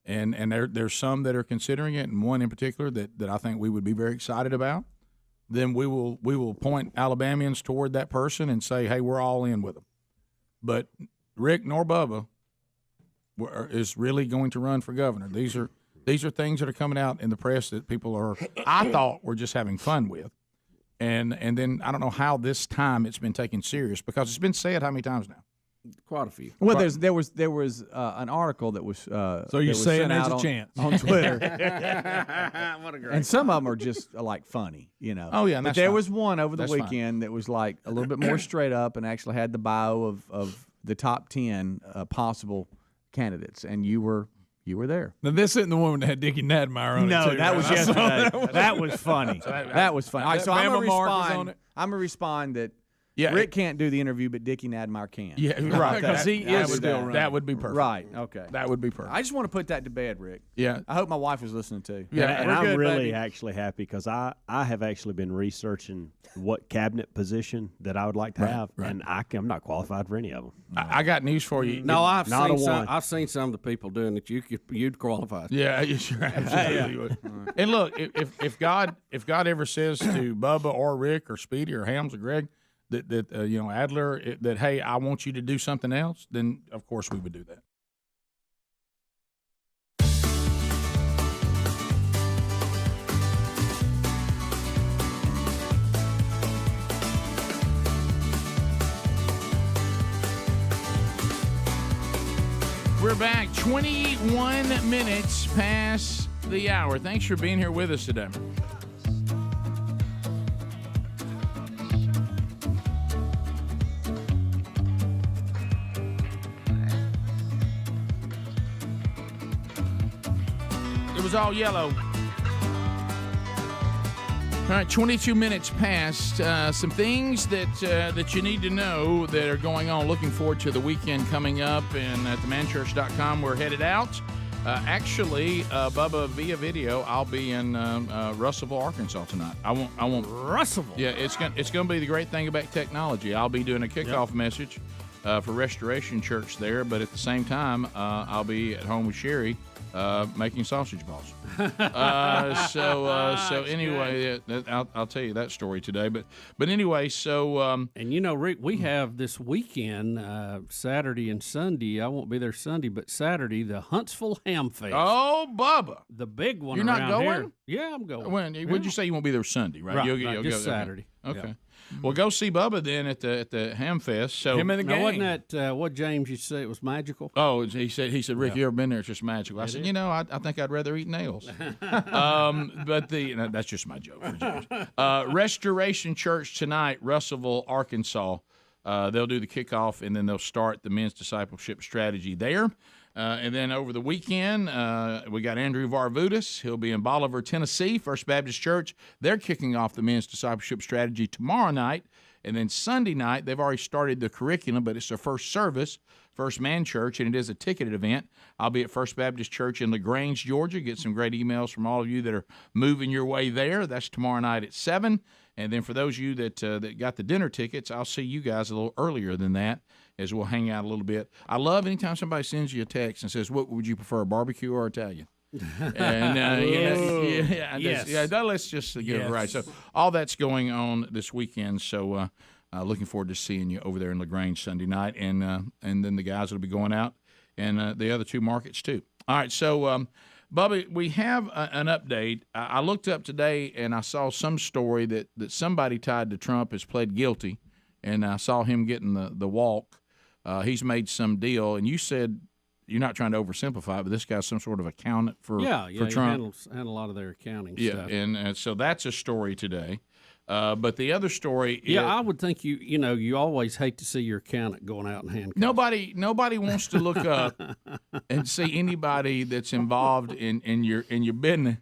and there's some that are considering it, and one in particular that I think we would be very excited about, then we will point Alabamians toward that person and say, hey, we're all in with them. But Rick nor Bubba is really going to run for governor. These are things that are coming out in the press that people I thought were just having fun with. And then I don't know how this time it's been taken serious, because it's been said how many times now? Quite a few. Well, there was an article that was so you're saying there's a chance chance on Twitter. What a great And some of them are just like funny, Oh yeah, and but that's there fine. was one over the That's weekend that was like a little bit more straight up and actually had the bio of the top 10 possible candidates, and you were there. Now, this isn't the woman that had Dickie Nadmeyer on it. No, too, that right? was I saw yesterday. That was funny. That was funny. All right, so I'm Bama Mark was on going it. to respond that Yeah, Rick can't do the interview, but Dickie Nadmeyer can. Yeah, right. Because he is still running. That would be perfect. Right. Okay. That would be perfect. I just want to put that to bed, Rick. Yeah. I hope my wife was listening too. Yeah, and we're I'm good, really baby. actually happy because I have actually been researching what cabinet position that I would like to have, and I'm not qualified for any of them. I got news for you. No, I've Not seen a some. one. I've seen some of the people doing it. You'd qualify. Yeah, you sure absolutely would. And look, if God ever says to Bubba or Rick or Speedy or Hams or Greg that Adler that hey, I want you to do something else, then of course we would do that. We're back 21 minutes past the hour. Thanks for being here with us today. It was was all yellow. All right, 22 minutes past. Some things that you need to know that are going on. Looking forward to the weekend coming up, and at themanchurch.com we're headed out. Actually, Bubba, via video, I'll be in Russellville, Arkansas tonight. I won't. Russellville. Yeah, it's gonna be the great thing about technology. I'll be doing a kickoff message for Restoration Church there, but at the same time, I'll be at home with Sherry. Making sausage balls. So anyway, I'll tell you that story today. But anyway, so and you know, Rick, we have this weekend, Saturday and Sunday. I won't be there Sunday, but Saturday, the Huntsville Ham Fest. Oh, Bubba, the big one. You're not around going? Here. Yeah, I'm going. When? Would you say you won't be there Sunday? Right. You'll just go Saturday. Okay. Yeah. Well, go see Bubba then at the Ham Fest. So him and the gang. Wasn't that what James used to say? It was magical. Oh, he said, Rick, you ever been there? It's just magical. I said, I think I'd rather eat nails. But that's just my joke for James. Restoration Church tonight, Russellville, Arkansas. They'll do the kickoff, and then they'll start the men's discipleship strategy there. And then over the weekend, we got Andrew Varvutis. He'll be in Bolivar, Tennessee, First Baptist Church. They're kicking off the men's discipleship strategy tomorrow night. And then Sunday night, they've already started the curriculum, but it's their first service, First Man Church, and it is a ticketed event. I'll be at First Baptist Church in LaGrange, Georgia. Get some great emails from all of you that are moving your way there. That's tomorrow night at 7. And then for those of you that got the dinner tickets, I'll see you guys a little earlier than that, as we'll hang out a little bit. I love anytime somebody sends you a text and says, what would you prefer, barbecue or Italian? And let's just get it right. So all that's going on this weekend. So looking forward to seeing you over there in LaGrange Sunday night, and then the guys will be going out and the other two markets too. All right, so Bubba, we have an update. I looked up today and I saw some story that somebody tied to Trump has pled guilty, and I saw him getting the walk. He's made some deal, and you said you're not trying to oversimplify it, but this guy's some sort of accountant for Trump. Handle a lot of their accounting stuff. Yeah, and so that's a story today. But the other story is... I would think you always hate to see your accountant going out in handcuffs. Nobody wants to look up and see anybody that's involved in your business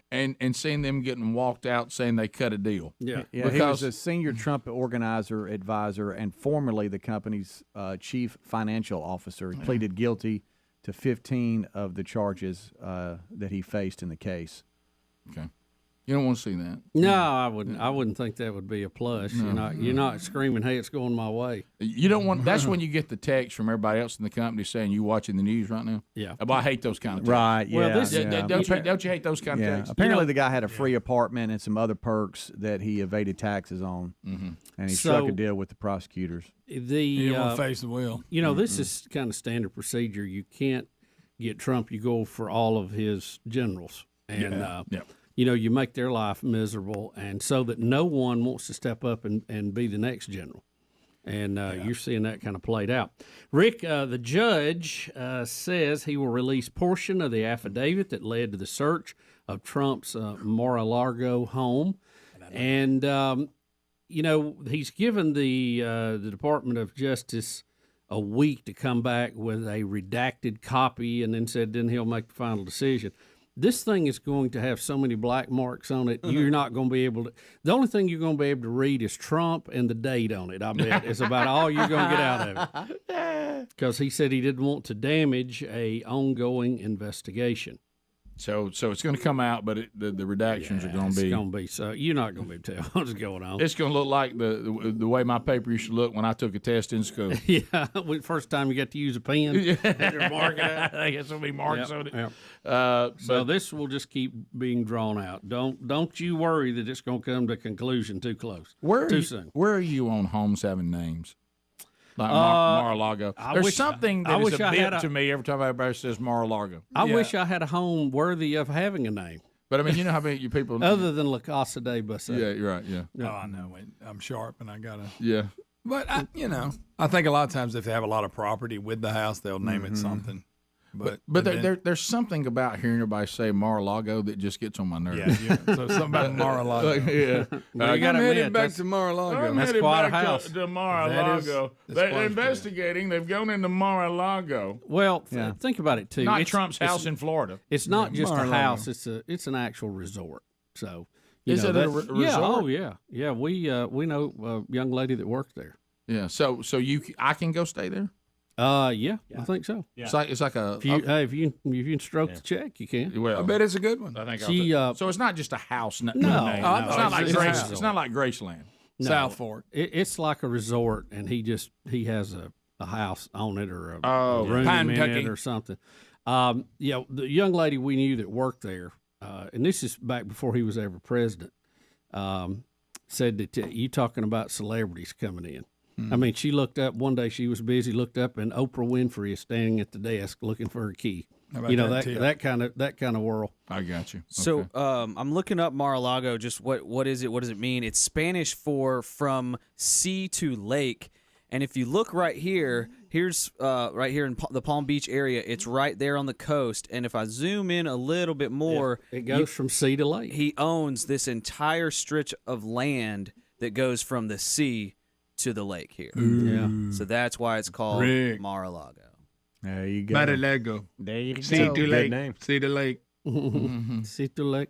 and seeing them getting walked out saying they cut a deal. Yeah, he was a senior Trump organizer, advisor, and formerly the company's chief financial officer. He pleaded guilty to 15 of the charges that he faced in the case. Okay. You don't want to see that. No, I wouldn't. I wouldn't think that would be a plus. No. You're not screaming, "Hey, it's going my way." You don't want. That's when you get the text from everybody else in the company saying, "You watching the news right now?" Yeah. But I hate those kind of texts. Right. Yeah. Well, don't you hate those kind of texts? Apparently, the guy had a free apartment and some other perks that he evaded taxes on, and he struck a deal with the prosecutors. He didn't want to face the wheel. This is kind of standard procedure. You can't get Trump. You go for all of his generals, and you make their life miserable, and so that no one wants to step up and be the next general. And you're seeing that kind of played out. Rick, the judge says he will release portion of the affidavit that led to the search of Trump's Mar-a-Lago home. And, he's given the Department of Justice a week to come back with a redacted copy, and then he'll make the final decision. This thing is going to have so many black marks on it, you're not going to be able to. The only thing you're going to be able to read is Trump and the date on it, I bet. It's about all you're going to get out of it. Because he said he didn't want to damage a ongoing investigation. So it's going to come out, but the redactions are going to be. It's going to be. So you're not going to be able to tell what's going on. It's going to look like the way my paper used to look when I took a test in school. Yeah, first time you got to use a pen. Yeah, mark it out. I guess there'll be marks on it. Yep. So this will just keep being drawn out. Don't you worry that it's going to come to a conclusion too close. Too soon. Where are you on homes having names? Like Mar-a-Lago. There's something that is a bit to me every time everybody says Mar-a-Lago. I wish I had a home worthy of having a name. But I mean, you know how many you people other than La Casa de Busse. Yeah, you're right. Yeah. Oh, I know. I'm sharp, and I gotta. Yeah. But I think a lot of times if they have a lot of property with the house, they'll name it something. But there's something about hearing everybody say Mar-a-Lago that just gets on my nerves. Yeah. So something about Mar-a-Lago. I'm headed back to Mar-a-Lago. I'm That's headed quite a back house. to Mar-a-Lago. They're investigating. They've gone into Mar-a-Lago. Well, think about it too. Not Trump's house in Florida. It's not just a Mar-a-Lago. house. It's an actual resort. So Is it a resort? Yeah. Oh yeah. We know a young lady that works there. Yeah. So I can go stay there. Yeah, I think so. Yeah. It's like a. If you can stroke the check, you can. Well, I bet it's a good one. I think She, so it's not just a house. No. it's not like it's Grace. a It's not like Graceland. No, South Fork. It's like a resort, and he has a house on it or a room Pine in Tucky. it or something. The young lady we knew that worked there, and this is back before he was ever president, said that you talking about celebrities coming in. I mean, she looked up one day. She was busy. Looked up, and Oprah Winfrey is standing at the desk looking for her key. How about You know that that kind of whirl. I got you. So I'm looking up Mar-a-Lago. Just what is it? What does it mean? It's Spanish for from sea to lake. And if you look right here, here's right here in the Palm Beach area. It's right there on the coast. And if I zoom in a little bit more, it goes from sea to lake. He owns this entire stretch of land that goes from the sea to the lake here. Yeah. So that's why it's called Rick. Mar-a-Lago. There you go. Mar-a-Lago. There you go. See to lake. name. See the lake. Sea to lake.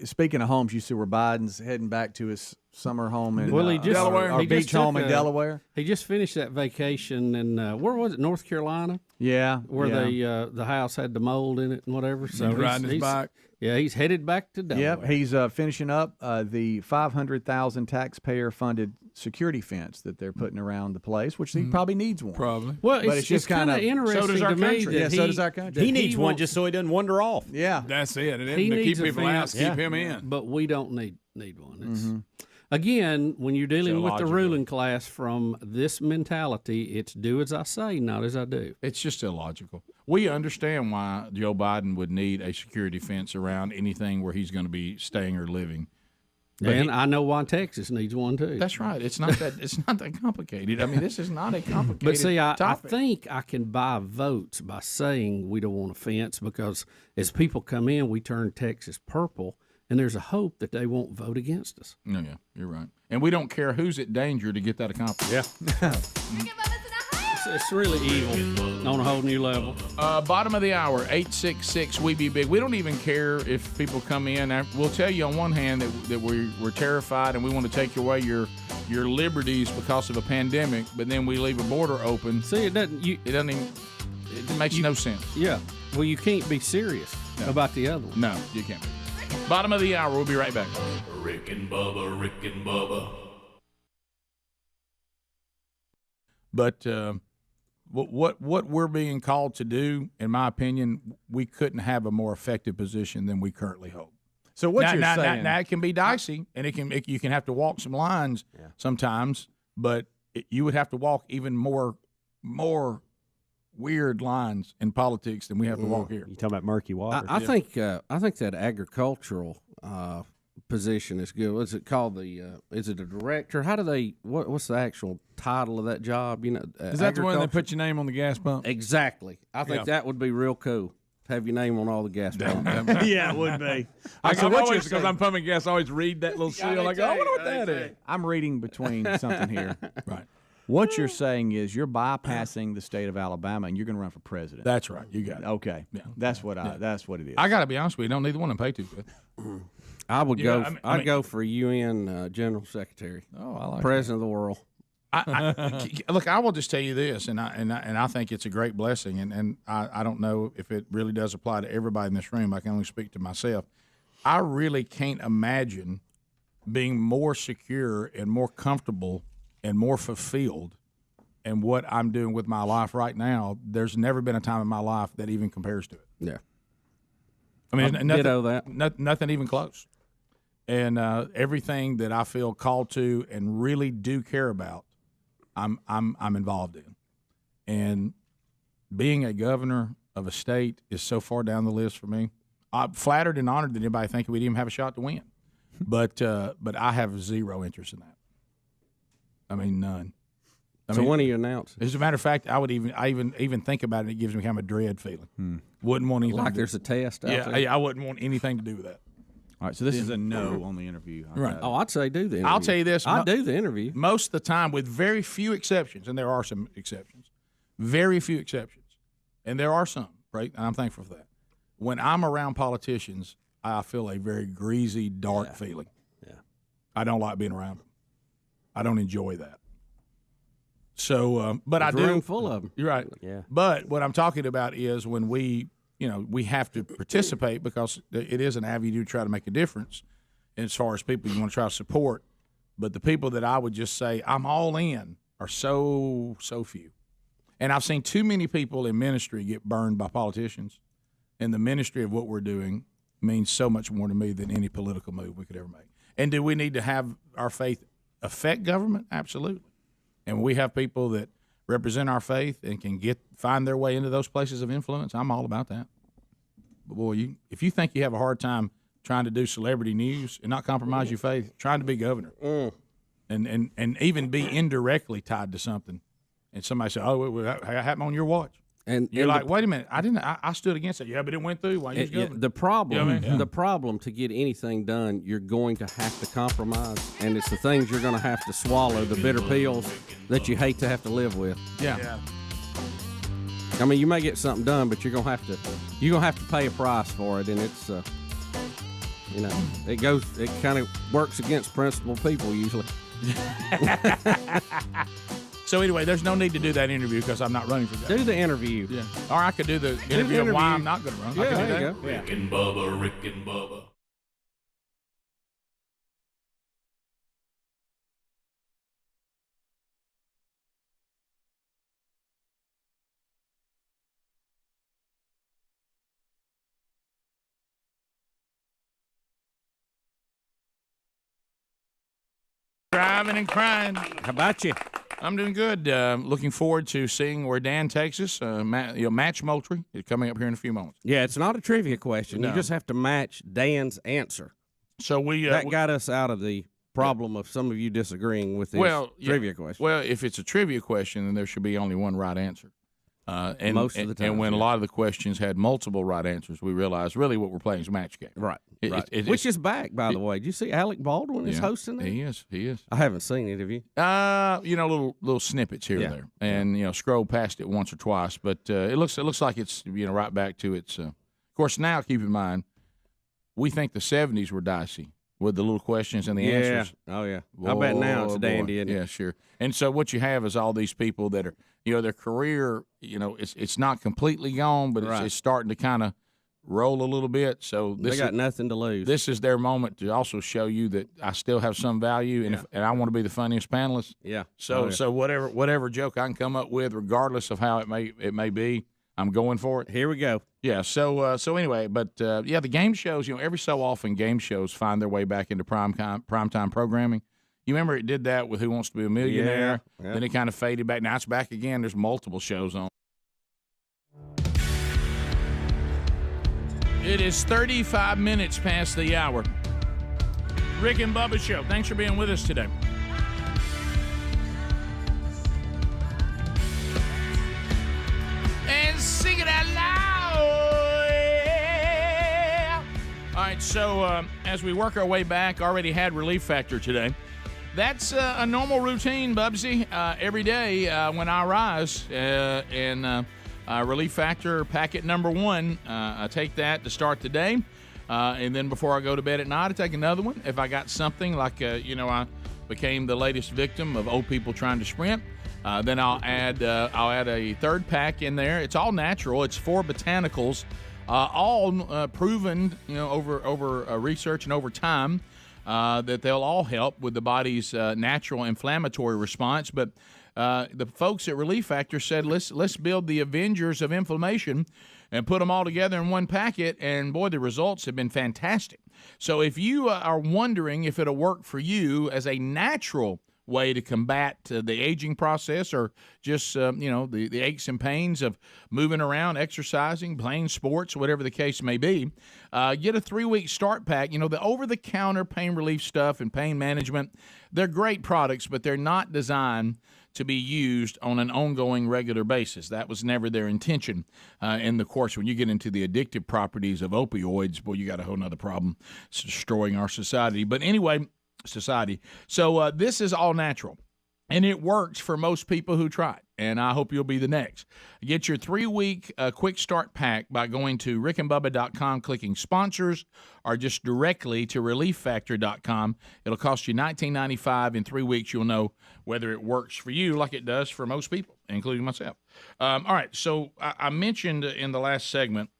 Speaking of homes, you see where Biden's heading back to his summer home in Well, he just Delaware. or he beach just took home in Delaware. He just finished that vacation in where was it? North Carolina, Yeah, where yeah. the house had the mold in it and whatever. So He's riding his bike. Yeah, he's headed back to Delaware. Yep, he's finishing up the 500,000 taxpayer-funded security fence that they're putting around the place, which he probably needs one. Probably. Well, But it's just kind of interesting so does our to me country. that Yeah, so does our country. He needs one wants- just so he doesn't wander off. Yeah, That's it. And He to keep needs a people out, fence. keep him in. But we don't need one. It's, Again, when you're dealing with the illogical. ruling class from this mentality, it's do as I say, not as I do. It's just illogical. We understand why Joe Biden would need a security fence around anything where he's going to be staying or living. But And I know why Texas needs one too. that's right. It's not that complicated. I mean, this is not a complicated But see, I topic. think I can buy votes by saying we don't want a fence because as people come in, we turn Texas purple, and there's a hope that they won't vote against us. No, yeah, you're right. And we don't care who's at danger to get that accomplished. Yeah. It's really evil on a whole new level. Bottom of the hour, 866 We Be Big. We don't even care if people come in. We'll tell you on one hand that we're terrified and we want to take away your liberties because of a pandemic, but then we leave a border open. See, it makes no sense. Yeah. Well, you can't be serious about the other one. No, you can't be. Bottom of the hour. We'll be right back. Rick and Bubba, Rick and Bubba. But what we're being called to do, in my opinion, we couldn't have a more effective position than we currently hold. So what you're saying? Now it can be dicey, and you can have to walk some lines sometimes, but you would have to walk even more weird lines in politics than we have to walk here. You talking about murky water? I think that agricultural position is good. What's it called? Is it a director? How do they? What's the actual title of that job? You know, Is that the one that put your name on the gas pump? Exactly. I think that would be real cool. Have your name on all the gas pumps. Yeah, it would be. Because I'm pumping gas, I always read that little seal. Like, I wonder what that is. I'm reading between something here. Right. What you're saying is you're bypassing the state of Alabama and you're going to run for president. That's right. You got it. Okay. Yeah. That's what it is. I got to be honest with you. Don't need the one and pay too good. I would go. I mean, I'd go for UN General Secretary. Oh, I like President of the world. Look, I will just tell you this, and I think it's a great blessing, and I don't know if it really does apply to everybody in this room. I can only speak to myself. I really can't imagine being more secure and more comfortable and more fulfilled in what I'm doing with my life right now. There's never been a time in my life that even compares to it. Yeah. I mean, ditto that. Nothing even close. And everything that I feel called to and really do care about, I'm involved in. And being a governor of a state is so far down the list for me. I'm flattered and honored that anybody think we'd even have a shot to win. But I have zero interest in that. I mean, none. So when do you announce it? As a matter of fact, I even think about it. It gives me kind of a dread feeling. Wouldn't want anything. Like there's a test out there? Yeah, I wouldn't want anything to do with that. All right, so this is a no on the interview. Right. Oh, I'd say do the interview. I'll tell you this. I'd do the interview. Most of the time, with very few exceptions, and there are some exceptions, very few exceptions, and there are some, right? And I'm thankful for that. When I'm around politicians, I feel a very greasy, dark feeling. Yeah. I don't like being around them. I don't enjoy that. So, but There's I do. room full of them. You're right. Yeah. But what I'm talking about is when we have to participate because it is an avenue to try to make a difference as far as people you want to try to support. But the people that I would just say I'm all in are so few. And I've seen too many people in ministry get burned by politicians. And the ministry of what we're doing means so much more to me than any political move we could ever make. And do we need to have our faith affect government? Absolutely. And we have people that represent our faith and can find their way into those places of influence. I'm all about that. But boy, if you think you have a hard time trying to do celebrity news and not compromise your faith, trying to be governor, and even be indirectly tied to something, and somebody say, "Oh, that happened on your watch," and you're like, "Wait a minute, I didn't. I stood against it. Yeah, but it went through while you was governor." The problem, You know what I mean? the problem to get anything done, you're going to have to compromise, and it's the things you're going to have to swallow, the bitter pills that you hate to have to live with. Yeah. I mean, you may get something done, but you're gonna have to pay a price for it, and it's it kind of works against principled people usually. So anyway, there's no need to do that interview because I'm not running for governor. Do the interview. Yeah. Or I could do the interview of why I'm not going to run. Yeah, I could do there you that. go. Rick and Bubba, Rick and Bubba. Driving and crying. How about you? I'm doing good. Looking forward to seeing where Dan takes us. Match Moultrie is coming up here in a few moments. Yeah, it's not a trivia question. No. You just have to match Dan's answer. So that got us out of the problem of some of you disagreeing with this trivia question. Well, if it's a trivia question, then there should be only one right answer. And Most of the time, and when a lot of the questions had multiple right answers, we realized really what we're playing is a match game. Right. Which is back, by the way. Did you see Alec Baldwin is hosting that? He is. I haven't seen it. Have you? Little snippets here and there, and scroll past it once or twice. But it looks like it's right back to its. Of course, now keep in mind, we think the '70s were dicey with the little questions and the answers. Oh yeah. I bet now it's dandy. Isn't it? Yeah, sure. And so what you have is all these people that are, their career, it's not completely gone, but it's starting to kind of roll a little bit. So they got nothing to lose. This is their moment to also show you that I still have some value, and and I want to be the funniest panelist. Yeah. So whatever joke I can come up with, regardless of how it may be, I'm going for it. Here we go. Yeah. So anyway, but the game shows, every so often game shows find their way back into primetime programming. You remember it did that with Who Wants to Be a Millionaire? Yeah. Then it kind of faded back. Now it's back again. There's multiple shows on. It is 35 minutes past the hour. Rick and Bubba Show. Thanks for being with us today. And sing it out loud. Yeah. All right, so as we work our way back, already had Relief Factor today. That's a normal routine, Bubsy. Every day when I rise and Relief Factor packet number 1, I take that to start the day. And then before I go to bed at night, I take another one. If I got something like, I became the latest victim of old people trying to sprint, then I'll add a third pack in there. It's all natural. It's 4 botanicals, all proven, over research and over time. That they'll all help with the body's natural inflammatory response. But the folks at Relief Factor said, let's build the Avengers of inflammation and put them all together in one packet. And, boy, the results have been fantastic. So if you are wondering if it'll work for you as a natural way to combat the aging process, or just the aches and pains of moving around, exercising, playing sports, whatever the case may be. Get a 3-week start pack. The over-the-counter pain relief stuff and pain management, they're great products, but they're not designed to be used on an ongoing, regular basis. That was never their intention. And, of course, when you get into the addictive properties of opioids, boy, you got a whole nother problem. It's destroying our society. But anyway, So this is all natural, and it works for most people who try it, and I hope you'll be the next. Get your 3-week quick start pack by going to rickandbubba.com, clicking sponsors, or just directly to relieffactor.com. It'll cost you $19.95. In 3 weeks, you'll know whether it works for you like it does for most people, including myself. All right, so I mentioned in the last segment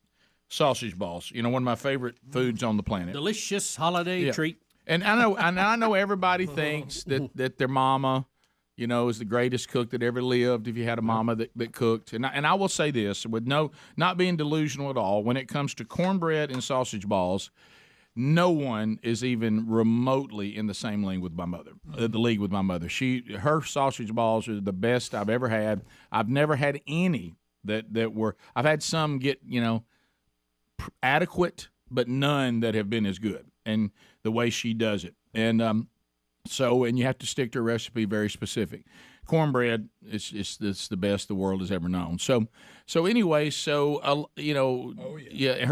sausage balls, one of my favorite foods on the planet. Delicious holiday treat. And I know everybody thinks that their mama, is the greatest cook that ever lived. If you had a mama that cooked, and I will say this with not being delusional at all, when it comes to cornbread and sausage balls, no one is even remotely in the same league with my mother. Her sausage balls are the best I've ever had. I've never had any that were. I've had some get adequate, but none that have been as good. And the way she does it. And and you have to stick to a recipe very specific. Cornbread it's the best the world has ever known. So anyway, her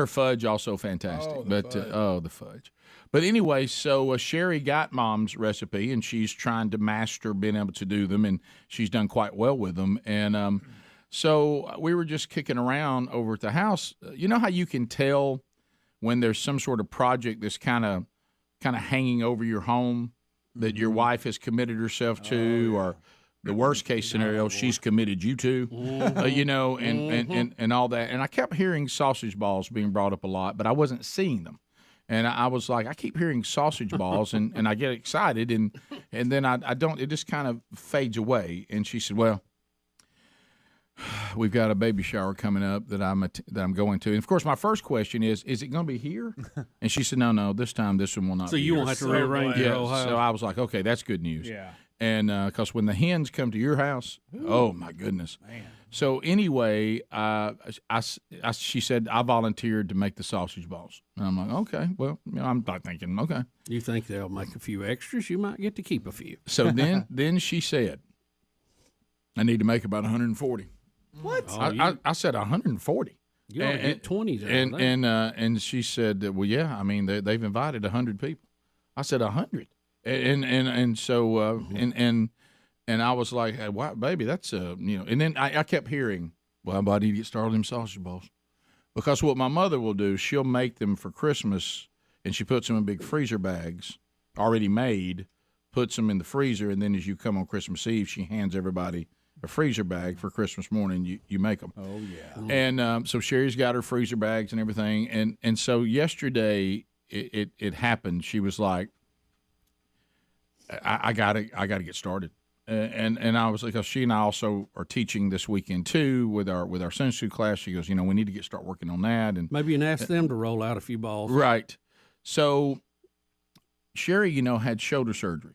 fudge also fantastic. The fudge. But anyway, so Sherry got Mom's recipe, and she's trying to master being able to do them, and she's done quite well with them. And so we were just kicking around over at the house. You know how you can tell when there's some sort of project that's kind of hanging over your home that your wife has committed herself to, or the worst case scenario, she's committed you to, and all that. And I kept hearing sausage balls being brought up a lot, but I wasn't seeing them. And I was like, I keep hearing sausage balls, and I get excited, and then I don't. It just kind of fades away. And she said, well, we've got a baby shower coming up that I'm going to, and of course, my first question is it going to be here? And she said, no, this time this one will not. So be you here. won't have to rearrange your whole house. So I was like, okay, that's good news. Yeah. And because when the hens come to your house, oh my goodness. Man. So anyway, she said I volunteered to make the sausage balls, and I'm like, okay, well, I'm thinking, okay. You think they'll make a few extras? You might get to keep a few. So then she said, I need to make about 140. What? I said 140. You ought to get 20s out of that. And she said, well, yeah, I mean, they've invited 100 people. I said 100. And so I was like, hey, wow, baby, that's and then I kept hearing, well, I need to get started on them sausage balls. Because what my mother will do, she'll make them for Christmas, and she puts them in big freezer bags, already made, puts them in the freezer, and then as you come on Christmas Eve, she hands everybody a freezer bag for Christmas morning. You make them. Oh yeah. And so Sherry's got her freezer bags and everything. And so yesterday it happened. She was like, I gotta get started. And I was like, 'cause she and I also are teaching this weekend too with our Sunday school class. She goes, we need to start working on that. And maybe you can ask them to roll out a few balls. Right. So Sherry, had shoulder surgery.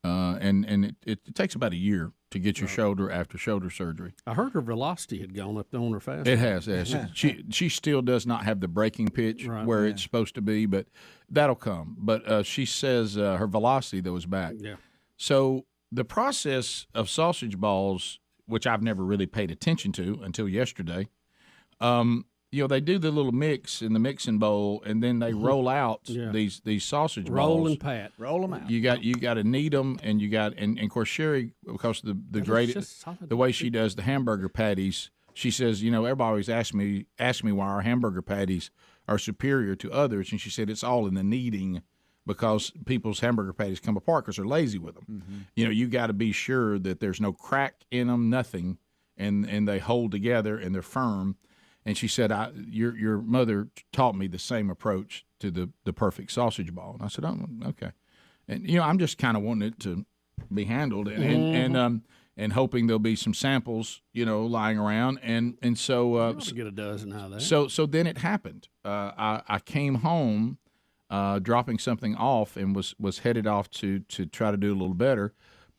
And it takes about a year to get your shoulder after shoulder surgery. I heard her velocity had gone up on her fast. It has. She still does not have the breaking pitch where it's supposed to be, but that'll come. But she says her velocity, though, is back. Yeah. So the process of sausage balls, which I've never really paid attention to until yesterday, they do the little mix in the mixing bowl, and then they roll out these sausage balls. Roll and pat. Roll them out. You got to knead them, and and of course Sherry, because the way she does the hamburger patties, she says, everybody always asks me why our hamburger patties are superior to others, and she said it's all in the kneading, because people's hamburger patties come apart because they're lazy with them. Mm-hmm. You got to be sure that there's no crack in them, nothing, and they hold together and they're firm. And she said, your mother taught me the same approach to the perfect sausage ball. And I said, oh, okay. And, I'm just kind of wanting it to be handled and hoping there'll be some samples, lying around. And so get a dozen out of that. So then it happened. I came home dropping something off and was headed off to try to do a little better.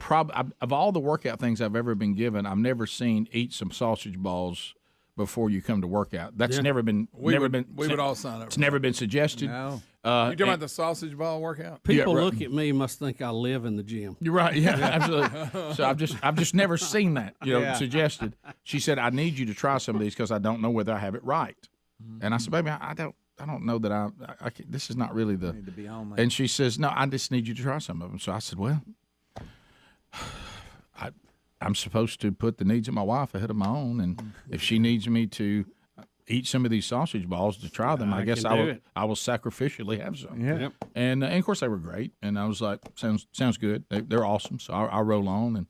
of all the workout things I've ever been given, I've never seen eat some sausage balls before you come to work out. That's never been. We would all sign up. It's never been suggested. No. You talking about the sausage ball workout? People look at me must think I live in the gym. You're right. Yeah, absolutely. So I've just never seen that. Suggested. She said, I need you to try some of these because I don't know whether I have it right. And I said, baby, I don't know that I can, this is not really the. Need to be on, and she says, no, I just need you to try some of them. So I said, well, I'm supposed to put the needs of my wife ahead of my own, and if she needs me to eat some of these sausage balls to try them, I guess I will sacrificially have some. Yeah. And of course they were great, and I was like, sounds good. They're awesome. So I roll on,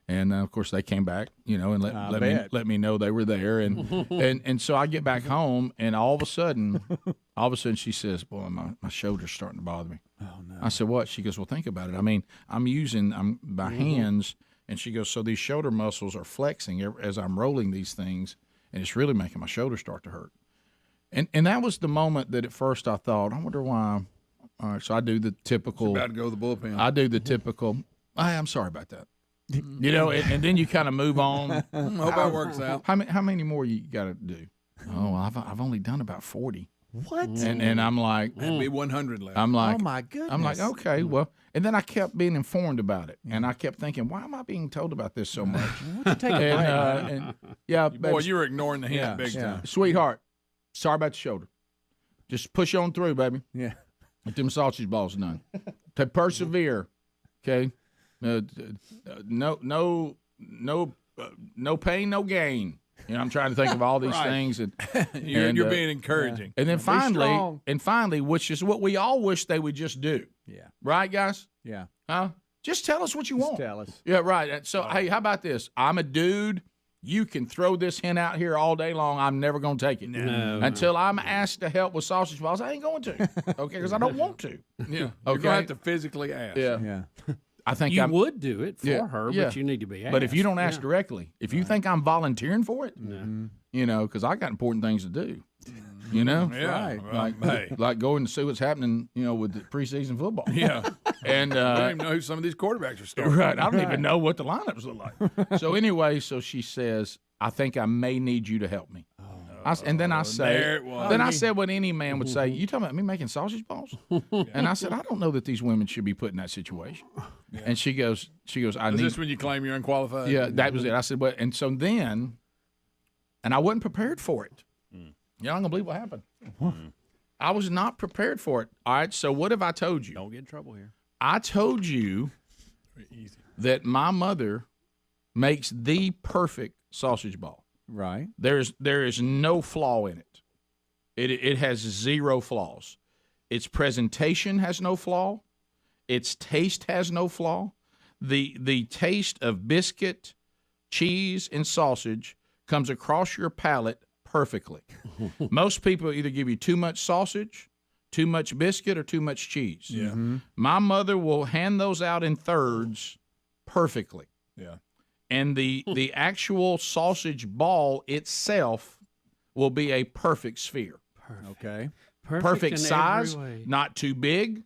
and of course they came back, and let me know they were there, and so I get back home, and all of a sudden she says, boy, my shoulder's starting to bother me. Oh no. I said, what? She goes, well, think about it. I mean, I'm using my hands. And she goes, so these shoulder muscles are flexing as I'm rolling these things, and it's really making my shoulder start to hurt. And that was the moment that at first I thought, I wonder why. All right, so I do the typical. You're about to go to the bullpen. I do the typical, I'm sorry about that. And then you kind of move on. Hope that works out. How many more you got to do? Oh, I've only done about 40. What? And I'm like, that'd be 100 left. I'm like, oh my goodness. I'm like, okay, well, and then I kept being informed about it, and I kept thinking, why am I being told about this so much? Take a break. And yeah, boy, you were ignoring the hint big time. Sweetheart, sorry about the shoulder. Just push on through, baby. Yeah, get them sausage balls done. To persevere, okay. No pain, no gain. I'm trying to think of all these things, and you're being encouraging. And then finally, which is what we all wish they would just do. Yeah. Right, guys? Yeah. Huh? Just tell us what you want. Tell us. Yeah, right. So, hey, how about this? I'm a dude. You can throw this hen out here all day long. I'm never going to take it. No. Until I'm asked to help with sausage balls, I ain't going to. Okay, because I don't want to. Yeah. Okay. You're going to have to physically ask. Yeah. I think you would do it for her, but you need to be asked. But if you don't ask directly, if you think I'm volunteering for it, because I got important things to do. Yeah, right. Like going to see what's happening, with the preseason football. Yeah, and I don't even know who some of these quarterbacks are starting. Right, I don't even know what the lineups look like. So anyway, she says, I think I may need you to help me. And then I said what any man would say. You talking about me making sausage balls? And I said, I don't know that these women should be put in that situation. Yeah. And she goes. Is this when you claim you're unqualified? Yeah, that was it. I said, well, and so then, and I wasn't prepared for it. Y'all ain't gonna believe what happened. I was not prepared for it. All right. So what have I told you? Don't get in trouble here. I told you that my mother makes the perfect sausage ball. Right. There is no flaw in it. It has zero flaws. Its presentation has no flaw. Its taste has no flaw. The taste of biscuit, cheese, and sausage comes across your palate perfectly. Most people either give you too much sausage, too much biscuit, or too much cheese. Yeah. Mm-hmm. My mother will hand those out in thirds perfectly. Yeah. And the actual sausage ball itself will be a perfect sphere. Okay. Perfect size, not too big.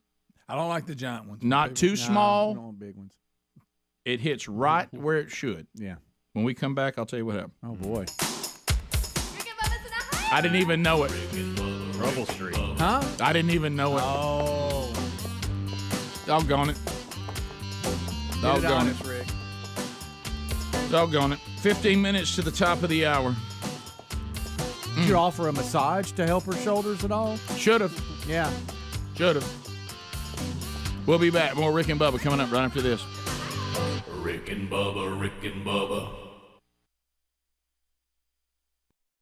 I don't like the giant ones. Not too small. I don't want big ones. It hits right where it should. Yeah. When we come back, I'll tell you what happened. Oh, boy. I didn't even know it. Trouble Street. Huh? I didn't even know it. Oh. Doggone it. Doggone it. Rick. Doggone it. 15 minutes to the top of the hour. Did you offer a massage to help her shoulders at all? Should have. Yeah. Should have. We'll be back. More Rick and Bubba coming up right after this. Rick and Bubba, Rick and Bubba.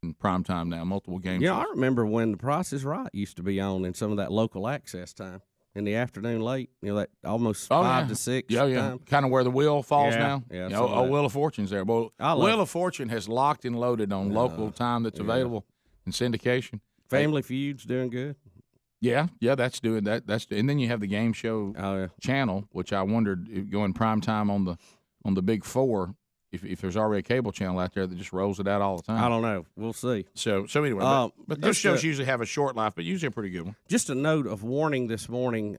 In prime time now, multiple games. Yeah, I remember when The Price is Right used to be on in some of that local access time in the afternoon late. That almost 5 to 6. Yeah, yeah. Time. Kind of where the wheel falls now. Yeah. Wheel of Fortune's there. Well, Wheel of Fortune has locked and loaded on local time that's available in syndication. Family Feud's doing good. Yeah, that's doing that. And then you have the game show channel, which I wondered if going prime time on the big four. If there's already a cable channel out there that just rolls it out all the time. I don't know. We'll see. So anyway, but those shows usually have a short life, but usually a pretty good one. Just a note of warning this morning.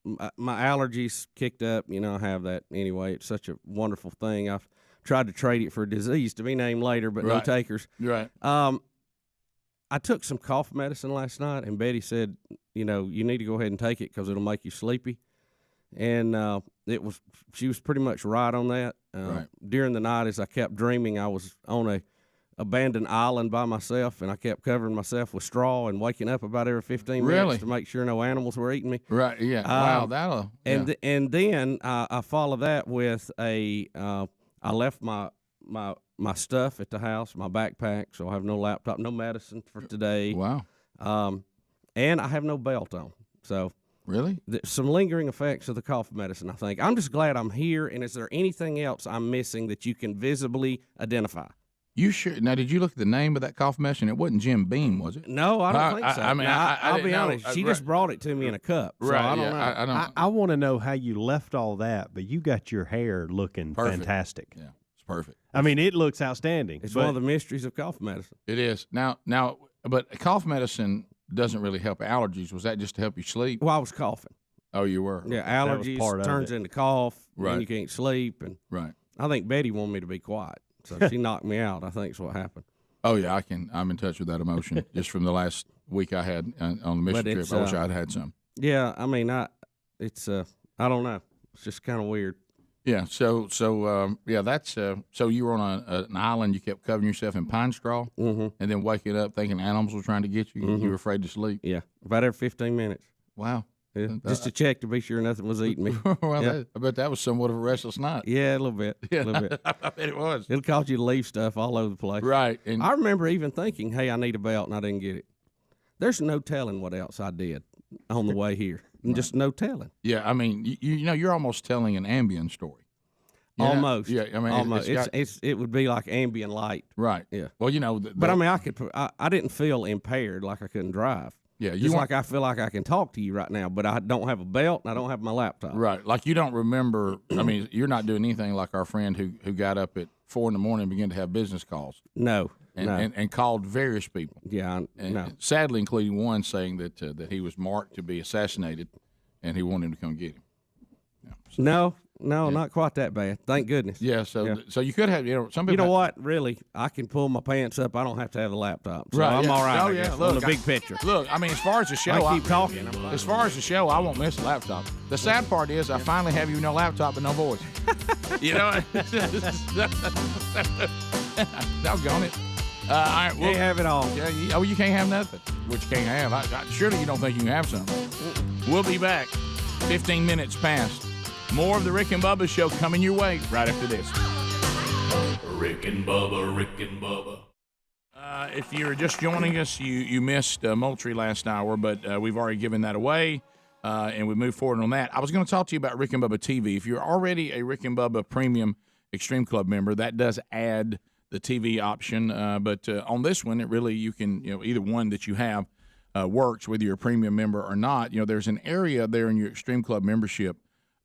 my allergies kicked up. You know, I have that anyway. It's such a wonderful thing. I've tried to trade it for a disease to be named later, but no takers. Right. I took some cough medicine last night, and Betty said, you know, you need to go ahead and take it because it'll make you sleepy. And she was pretty much right on that. During the night, as I kept dreaming, I was on a abandoned island by myself, and I kept covering myself with straw and waking up about every 15 minutes to make sure no animals were eating me. Right. Yeah. Wow. That'll. Yeah. And then I follow that with I left my stuff at the house, my backpack, so I have no laptop, no medicine for today. Wow. And I have no belt on. So really, some lingering effects of the cough medicine, I think. I'm just glad I'm here. And is there anything else I'm missing that you can visibly identify? You sure? Now, did you look at the name of that cough medicine? It wasn't Jim Beam, was it? No, I don't think so. I mean, I'll be honest. She just brought it to me in a cup. So right. I don't know. I don't. I want to know how you left all that, but you got your hair looking fantastic. Yeah, it's perfect. I mean, it looks outstanding. It's one of the mysteries of cough medicine. It is. Now, but cough medicine doesn't really help allergies. Was that just to help you sleep? Well, I was coughing. Oh, you were? Yeah, allergies turns into cough, and you can't sleep. And right. I think Betty wanted me to be quiet, so she knocked me out, I think is what happened. Oh, yeah, I'm in touch with that emotion just from the last week I had on the mission trip. I wish I'd had some. Yeah, I mean, I don't know. It's just kind of weird. Yeah, so that's so you were on an island. You kept covering yourself in pine straw, and then waking up thinking animals were trying to get you. You were afraid to sleep. Yeah, about every 15 minutes. Wow. Yeah, just to check to be sure nothing was eating me. Well, I bet that was somewhat of a restless night. Yeah, a little bit. Yeah, a little bit. I bet it was. It'll cause you to leave stuff all over the place. Right. And I remember even thinking, hey, I need a belt, and I didn't get it. There's no telling what else I did on the way here. And just no telling. Yeah, I mean, you know, you're almost telling an Ambien story. Almost. Yeah, I mean, almost. It would be like Ambien light. Right. Yeah. Well, you know. But I mean, I didn't feel impaired like I couldn't drive. Yeah, just like I feel like I can talk to you right now, but I don't have a belt and I don't have my laptop. Right, like you don't remember. I mean, you're not doing anything like our friend who got up at 4 a.m. and began to have business calls. No, and called various people. Yeah, and sadly, including one saying that he was marked to be assassinated, and he wanted him to come get him. Yeah, so. No, not quite that bad. Thank goodness. Yeah, so you could have, some people. You know what? Really, I can pull my pants up. I don't have to have a laptop. So right, I'm all right. Oh yeah, look, on the big picture. Look, I mean, as far as the show, I keep talking. As far as the show, I won't miss a laptop. The sad part is, I finally have you no laptop and no voice. You know, doggone it. All right, can't have it all. Yeah, you can't have nothing. What you can't have. Surely you don't think you can have something. We'll be back. 15 minutes past. More of the Rick and Bubba Show coming your way right after this. Rick and Bubba, Rick and Bubba. If you're just joining us, you missed Moultrie last hour, but we've already given that away, and we moved forward on that. I was going to talk to you about Rick and Bubba TV. If you're already a Rick and Bubba Premium Extreme Club member, that does add the TV option. But on this one, it really, you can, either one that you have works, whether you're a premium member or not. There's an area there in your Extreme Club membership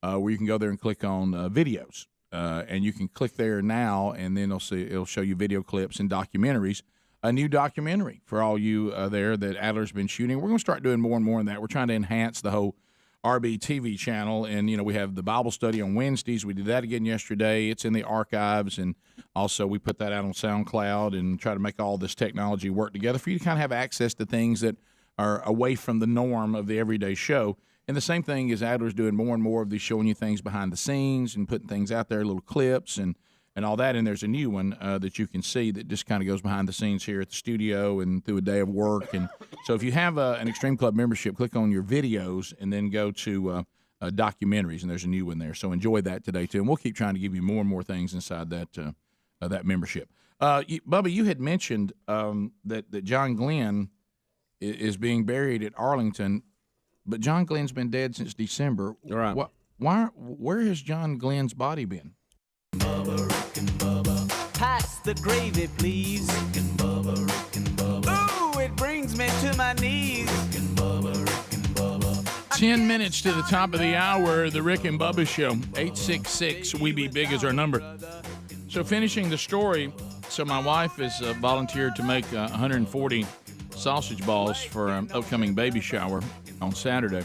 where you can go there and click on videos, and you can click there now, and then it'll show you video clips and documentaries. A new documentary for all you there that Adler's been shooting. We're going to start doing more and more in that. We're trying to enhance the whole RB TV channel, and we have the Bible study on Wednesdays. We did that again yesterday. It's in the archives, and also we put that out on SoundCloud and try to make all this technology work together for you to kind of have access to things that are away from the norm of the everyday show. And the same thing is Adler's doing more and more of these, showing you things behind the scenes and putting things out there, little clips and all that. And there's a new one that you can see that just kind of goes behind the scenes here at the studio and through a day of work. And so if you have an Extreme Club membership, click on your videos and then go to documentaries, and there's a new one there. So enjoy that today, too. And we'll keep trying to give you more and more things inside that membership. Bubba, you had mentioned that John Glenn is being buried at Arlington. But John Glenn's been dead since December. Right. Where has John Glenn's body been? Bubba, Rick and Bubba. Pass the gravy, please. Rick and Bubba, Rick and Bubba. Ooh, it brings me to my knees. Rick and Bubba, Rick and Bubba. 10 minutes to the top of the hour, the Rick and Bubba Show. 866 We Be Big is our number. So finishing the story, so my wife has volunteered to make 140 sausage balls for an upcoming baby shower on Saturday.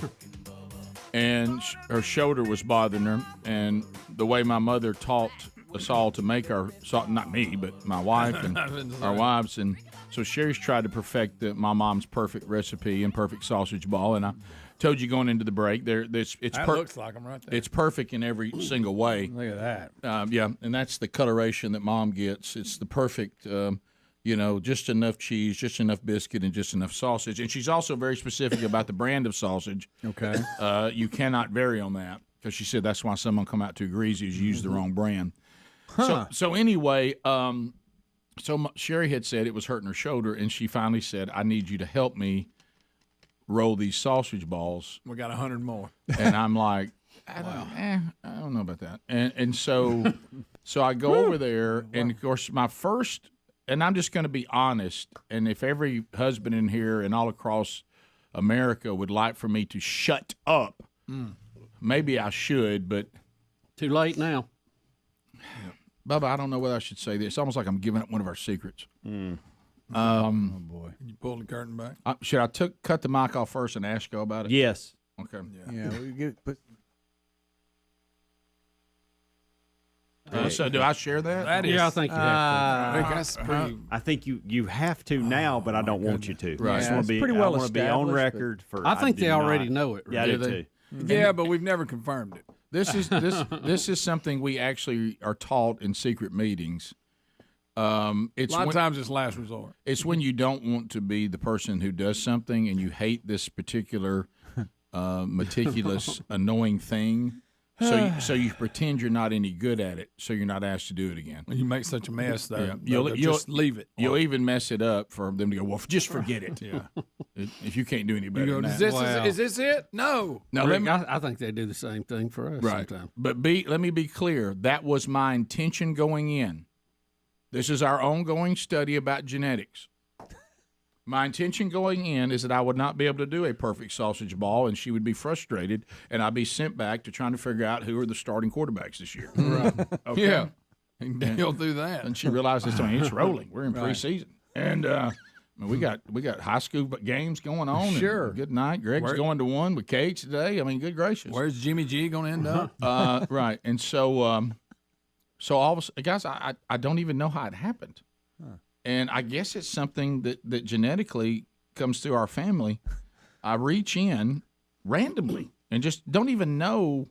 and her shoulder was bothering her. And the way my mother taught us all to make our not me, but my wife and our wives, and so Sherry's tried to perfect my mom's perfect recipe and perfect sausage ball. And I told you going into the break, looks like them right there. It's perfect in every single way. Look at that. Yeah, and that's the coloration that Mom gets. It's the perfect, just enough cheese, just enough biscuit, and just enough sausage. And she's also very specific about the brand of sausage. Okay. You cannot vary on that because she said that's why someone come out too greasy is use the wrong brand. Huh. So anyway, Sherry had said it was hurting her shoulder, and she finally said, I need you to help me roll these sausage balls. We got 100 more. And I'm like, I don't know about that. And so I go over there, and of course my first, and I'm just going to be honest, and if every husband in here and all across America would like for me to shut up, maybe I should, but too late now. Bubba, I don't know whether I should say this. It's almost like I'm giving up one of our secrets. Oh boy! You pulled the curtain back. Should I cut the mic off first and ask you about it? Yes. Okay. Yeah. We get, but so do I share that? I think you have to. That's pretty. I think you have to now, but I don't want you to. Right. I just want to be pretty well I want to be on established, record for. I think do they already not. know it. Yeah, I Do do they? too. Yeah, but we've never confirmed it. This is something we actually are taught in secret meetings. It's A lot of times it's last resort. It's when you don't want to be the person who does something and you hate this particular meticulous, annoying thing. So you pretend you're not any good at it, so you're not asked to do it again. You make such a mess, though. Yeah. You'll just leave it. You'll even mess it up for them to go, well, just forget it. Yeah. If you can't do any better You go, than is that. this it? No. No, Rick, I think they do the same thing for us right. sometimes. But let me be clear. That was my intention going in. This is our ongoing study about genetics. My intention going in is that I would not be able to do a perfect sausage ball, and she would be frustrated, and I'd be sent back to trying to figure out who are the starting quarterbacks this year. Right. Okay? Yeah. He'll do that. And she realized it's rolling. We're in preseason, and we got high school games going on. Sure. Good night. Greg's going to one with Cage today. I mean, good gracious. Where's Jimmy G going to end up? Right, and so all of a sudden, guys, I don't even know how it happened. And I guess it's something that genetically comes through our family. I reach in randomly and just don't even know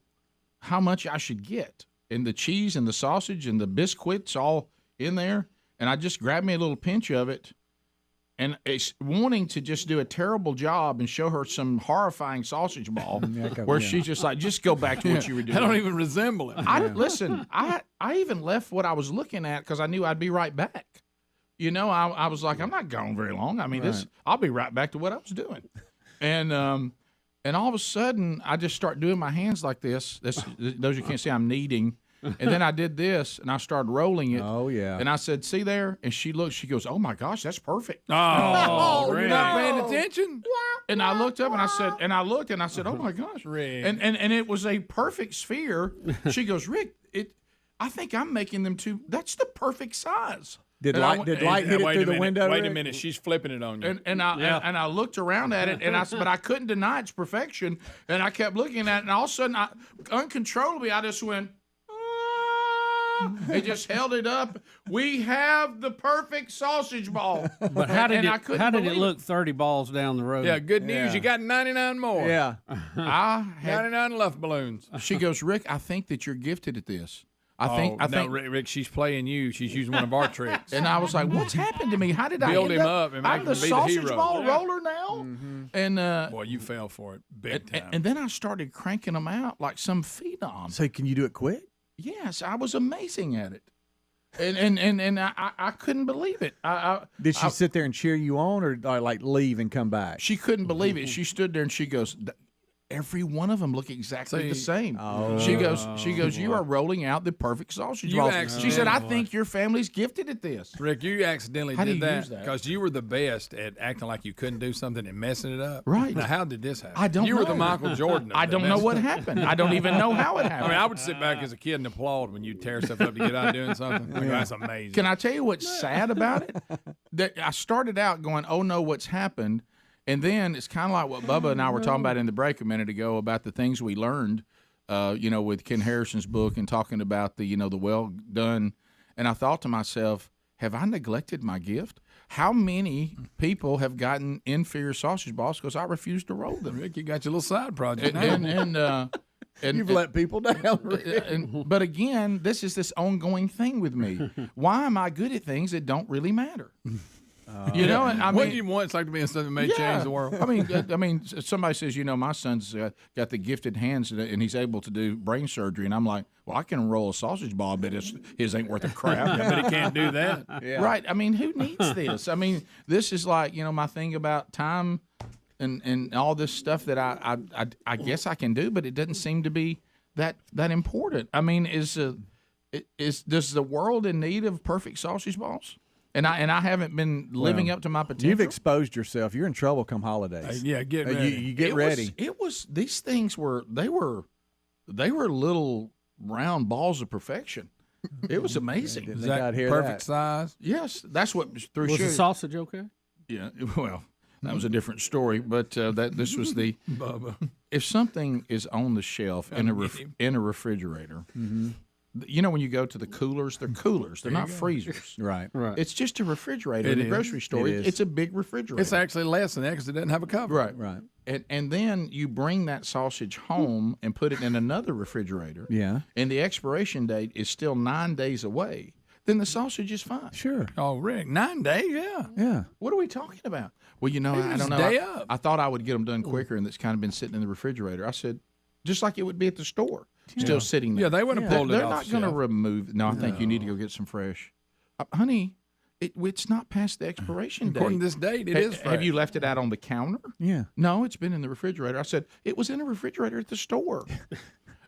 how much I should get. And the cheese and the sausage and the biscuits all in there. And I just grab me a little pinch of it. And it's wanting to just do a terrible job and show her some horrifying sausage ball where she's just like, just go back to what you were doing. I don't even resemble it. Listen, I even left what I was looking at because I knew I'd be right back. You know, I was like, I'm not gone very long. I mean, I'll be right back to what I was doing. And all of a sudden, I just start doing my hands like this. Those you can't see, I'm kneading. And then I did this, and I started rolling it. Oh, yeah. And I said, see there? And she looked, she goes, oh, my gosh, that's perfect. Oh, you're not paying attention? And I looked up, and I said, oh, my gosh. Rick. And it was a perfect sphere. She goes, Rick, I think I'm making them that's the perfect size. Did light hit it through the window? Wait a minute, she's flipping it on you. And I looked around at it, and I said, but I couldn't deny its perfection. And I kept looking at it, and all of a sudden, uncontrollably, I just went, it just held it up. We have the perfect sausage ball. But how did it look 30 balls down the road? Yeah, good news. You got 99 more. Yeah. I had 99 luft balloons. She goes, Rick, I think that you're gifted at this. I think Rick, she's playing you. She's using one of our tricks. And I was like, what's happened to me? How did I build end him up? And I'm the sausage ball roller now? Mm-hmm. And boy, you fell for it big time. And then I started cranking them out like some phenom. So can you do it quick? Yes, I was amazing at it. And I couldn't believe it. Did she sit there and cheer you on, or like leave and come back? She couldn't believe it. She stood there and she goes, every one of them look exactly the same. Oh. She goes, you are rolling out the perfect sausage ball. She said, I think your family's gifted at this. Rick, you accidentally How do did you that use that? because you were the best at acting like you couldn't do something and messing it up. Right. Now, how did this happen? I don't know. You were the Michael Jordan. I don't know what happened. I don't even know how it happened. I mean, I would sit back as a kid and applaud when you tear stuff up to get out doing something. Like, that's amazing. Can I tell you what's sad about it? That I started out going, oh no, what's happened? And then it's kind of like what Bubba and I were talking about in the break a minute ago about the things we learned, with Ken Harrison's book and talking about the well done. And I thought to myself, have I neglected my gift? How many people have gotten inferior sausage balls because I refused to roll them? Rick, you got your little side project. And you've let people down. But again, this ongoing thing with me. Why am I good at things that don't really matter? What do you want? It's like to be in something that may change the world. I mean, somebody says, my son's got the gifted hands and he's able to do brain surgery, and I'm like, well, I can roll a sausage ball, but his ain't worth a crap. But he can't do that. Yeah. Right? I mean, who needs this? I mean, this is like my thing about time and all this stuff that I guess I can do, but it doesn't seem to be that important. I mean, does the world in need of perfect sausage balls? And I haven't been living up to my potential. You've exposed yourself. You're in trouble come holidays. Get ready. You get ready. These things were little round balls of perfection. It was amazing. Is that perfect size? Yes, that's what threw. Was the sausage okay? Yeah. Well, that was a different story. But this was the Bubba. If something is on the shelf in a refrigerator. Mm-hmm. When you go to the coolers, they're coolers. They're not freezers. Right. It's just a refrigerator in the grocery store. It's a big refrigerator. It's actually less than that because it doesn't have a cover. Right. And then you bring that sausage home and put it in another refrigerator. Yeah. And the expiration date is still 9 days away. Then the sausage is fine. Sure. Oh, Rick, 9 days? Yeah. What are we talking about? Well, I don't know. Day up. I thought I would get them done quicker, and it's kind of been sitting in the refrigerator. I said, just like it would be at the store. Still sitting there. Yeah, they would have pulled it off. They're not going to remove. No, I think you need to go get some fresh. Honey, it's not past the expiration date. According to this date, it is fresh. Have you left it out on the counter? Yeah. No, it's been in the refrigerator. I said, it was in a refrigerator at the store.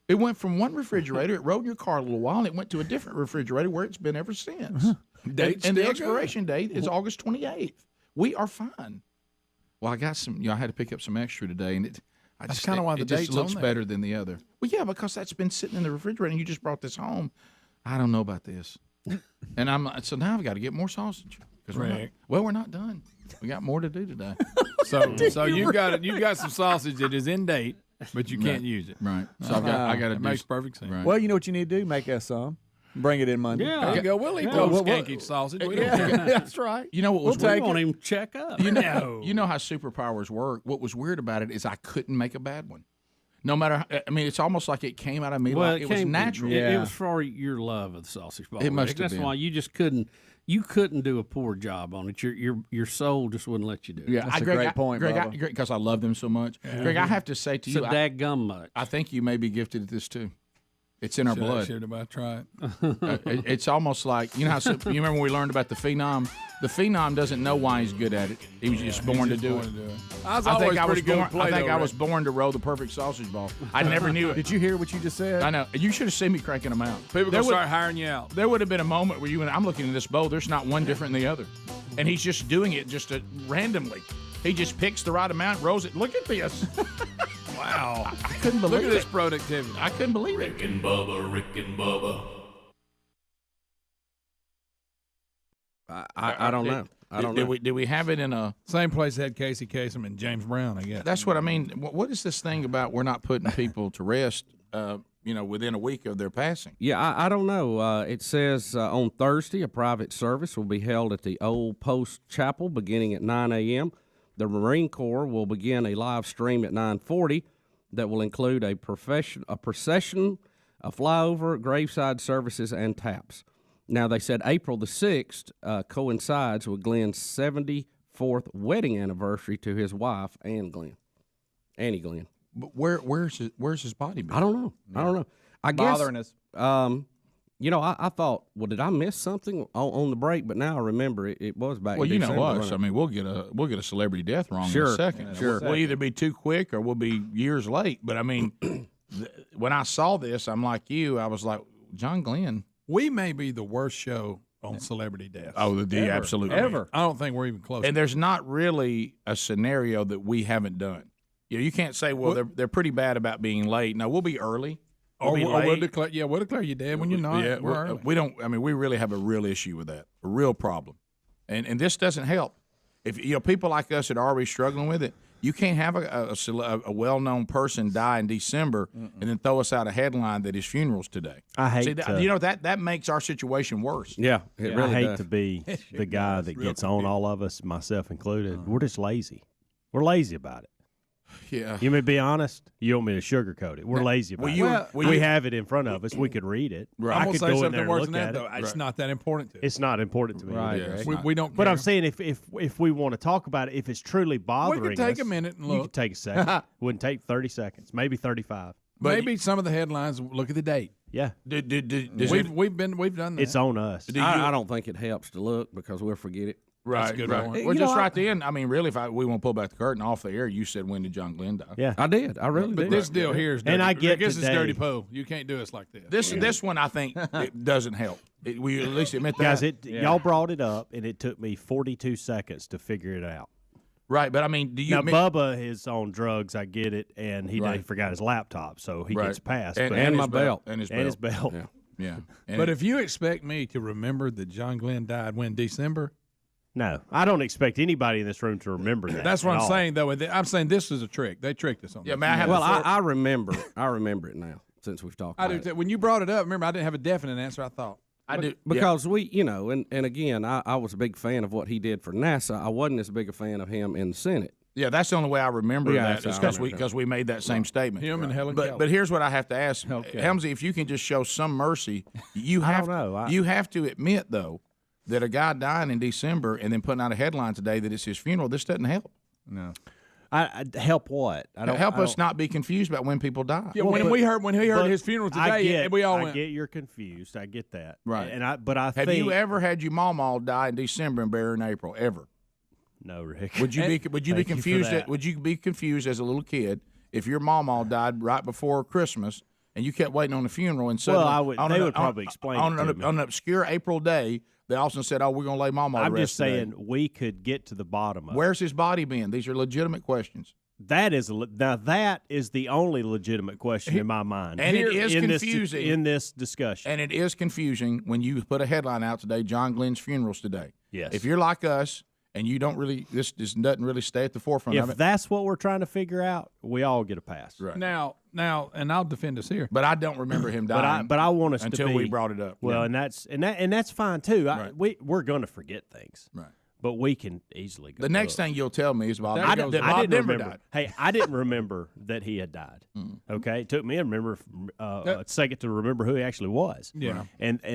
It went from one refrigerator, it rode in your car a little while, and it went to a different refrigerator where it's been ever since. And the expiration date is August 28th. We are fine. Well, I got some, I had to pick up some extra today, and that's kind of why the date's just looks on better than the other. Well, yeah, because that's been sitting in the refrigerator, and you just brought this home. I don't know about this. And so now I've got to get more sausage. We're not done. We got more to do today. So you got some sausage that is in date, but you can't use it. Right. So I got to do. Makes perfect sense. Right. Well, you know what you need to do? Make us some. Bring it in Monday. Yeah, there you go. We'll eat those skanky sausage. That's right. You know what was weird? We won't even check up. You know how superpowers work. What was weird about it is I couldn't make a bad one. No matter, it's almost like it came out of me. Well, it was natural. It was for your love of the sausage ball. It must have That's been. why you just couldn't. You couldn't do a poor job on it. Your soul just wouldn't let you do it. Yeah, that's a great point, Greg, because I love them so much. Yeah. Greg, I have to say to you, it's a dadgum much. I think you may be gifted at this too. It's in our blood. Should have tried. It's almost like you remember when we learned about the phenom. The phenom doesn't know why he's good at it. He was just born to do it. I think I was born to roll the perfect sausage ball. I never knew it. Did you hear what you just said? I know. You should have seen me cranking them out. People gonna start hiring you out. There would have been a moment where I'm looking at this bowl. There's not one different than the other, and he's just doing it randomly. He just picks the right amount, rolls it. Look at this. Wow. I couldn't believe it. Look at this productivity. I couldn't believe it. Rick and Bubba. I don't know. I don't know. Did we have it in a same place that had Casey Kasem and James Brown? I guess that's what I mean. What is this thing about we're not putting people to rest? Within a week of their passing. Yeah, I don't know. It says on Thursday a private service will be held at the Old Post Chapel beginning at 9 a.m. The Marine Corps will begin a live stream at 9:40 that will include a procession, a flyover, graveside services, and taps. Now, they said April the 6th coincides with Glenn's 74th wedding anniversary to his wife, Annie Glenn. But where's his body been? I don't know. I don't know. I guess bothering us. I thought, well, did I miss something on the break? But now I remember it was back. Well, in December, know us. wasn't it? I mean, we'll get a celebrity death wrong in a second. Sure. We'll either be too quick or we'll be years late. But I mean, when I saw this, I'm like you. I was like, John Glenn. We may be the worst show on celebrity death. Oh, absolutely. Ever. I don't think we're even close. And there's not really a scenario that we haven't done. You can't say, well, they're pretty bad about being late. No, we'll be early. We'll declare you dead when you're not. Yeah, we don't. I mean, we really have a real issue with that, a real problem, and this doesn't help. if people like us that are already struggling with it, you can't have a well-known person die in December and then throw us out a headline that his funeral's today. I hate that makes our situation worse. Yeah, I hate to be the guy that gets on all of us, myself included. We're just lazy. We're lazy about it. Yeah. You may be honest. You want me to sugarcoat it. We're lazy about it. We have it in front of us. We could read it. Right. I I'm could gonna say go in something there and worse look than at that, though. it. It's not that important to us. It's not important to me. Right. either. We don't care. But I'm saying if we want to talk about it, if it's truly bothering we could take us, a minute and you look. could take a second. Wouldn't take 30 seconds, maybe 35. Maybe some of the headlines. Look at the date. Yeah. We've done that. It's on us. I don't think it helps to look because we'll forget it. Right, That's a good point. Well, just right then. I mean, really, if we want to pull back the curtain off the air, you said when did John Glenn die? Yeah, I did. I really But did. this deal here is dirty. And I get this is today- dirty Poe. You can't do us like this. This one, I think, it doesn't help. We at least admit that. Guys, y'all brought it up, and it took me 42 seconds to figure it out. Right, but I mean, do you Now, Bubba is on drugs, I get it, and he Right. forgot his laptop, so he Right. gets passed. And- but- and my his belt. And his belt. Yeah. But if you expect me to remember that John Glenn died when December, No, I don't expect anybody in this room to remember that. that's what at I'm all. saying. Though, I'm saying this is a trick. They tricked us on. Yeah, this. man, I remember. I remember it now since we've talked I about do it. too. When you brought it up, remember I didn't have a definite answer. I thought I do Because we, and again, I was a big fan of what he did for NASA. I wasn't as big a fan of him in the Senate. Yeah, that's the only way I remember Yeah, that that's is how I because we made that same statement. him and Helen Keller. But here's what I have to ask, Okay. Helmsy, if you can just show some mercy, you have you have to admit though that a guy dying in December and then putting out a headline today that it's his funeral. This doesn't help. No. I help what? I don't help I us don't- not be confused about when people die. Yeah, when he heard but his funeral I today, get, we all I went. get you're confused. I get that. Right. And I Have think you ever had your mama die in December and bury her in April? Ever? No, Rick. Would you be Thank confused? you for that. Would you be confused as a little kid if your mama died right before Christmas and you kept waiting on the funeral and suddenly I would- they would probably explain on, it to me. on an obscure April day they also said, "Oh, we're going to lay mama." I'm the just rest of the saying day. we could get to the bottom of it. Where's his body been? These are legitimate questions. That is the only legitimate question in my mind. And it is in confusing in this discussion. And it is confusing when you put a headline out today, John Glenn's funeral's today. Yes. If you're like us and you don't really, this doesn't really stay at the forefront of If it. that's what we're trying to figure out, we all get a pass. Right. Now, and I'll defend us here. But I don't remember him dying. But I want us until to be, we brought it up. Well, Yeah. and that's fine too. Right. We're going to forget things. Right. But we can easily go. The next look. thing you'll tell me is Bob I Denver didn't remember. died. Hey, I didn't remember that he had died. Okay, it took me a second to remember who he actually was. Yeah.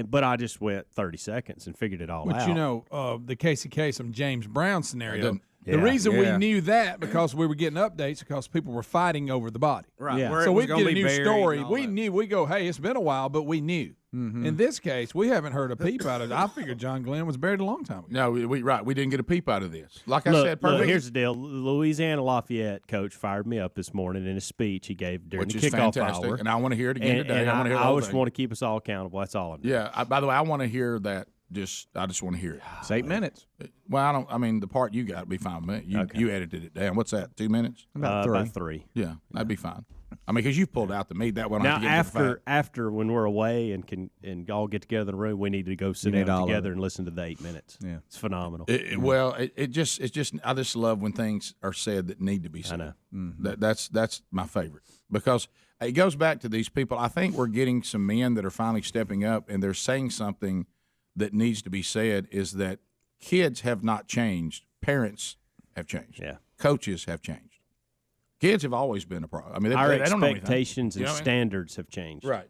But I just went 30 seconds and figured it all out. But the Casey Kasem James Brown scenario. The Yeah. reason we Yeah. knew that because we were getting updates because people were fighting over the body. Right. Yeah. Where So it was we'd gonna get a be new buried story. and all We that. knew. We go, hey, it's been a while, but we knew. In this case, we haven't heard a peep out of it. I figured John Glenn was buried a long time ago. No, we didn't get a peep out of this. Like I Look, said, look, perfect. here's the deal. Louisiana Lafayette coach fired me up this morning in a speech he gave during Which the is kickoff fantastic, hour. and I want to hear it again today. And I want to hear the I whole just thing. want to keep us all accountable. That's all I'm doing. Yeah. By the way, I want to hear that. I just want to hear it. It's 8 minutes. Well, I mean, the part you got would be fine with me. You edited it down. What's that? 2 minutes? About three. Yeah, that'd be fine. I mean, because you pulled out the meat. That one. Now after when we're away and all get together in the room, we need to go sit need down all of together it. and listen to the 8 minutes. Yeah, it's phenomenal. It's just I just love when things are said that need to be said. I know. That's my favorite because it goes back to these people. I think we're getting some men that are finally stepping up and they're saying something that needs to be said. Is that kids have not changed, parents have changed, coaches have changed. Kids have always been a problem. I mean, Our they don't know anything. expectations and You know what I mean? standards have changed. Right.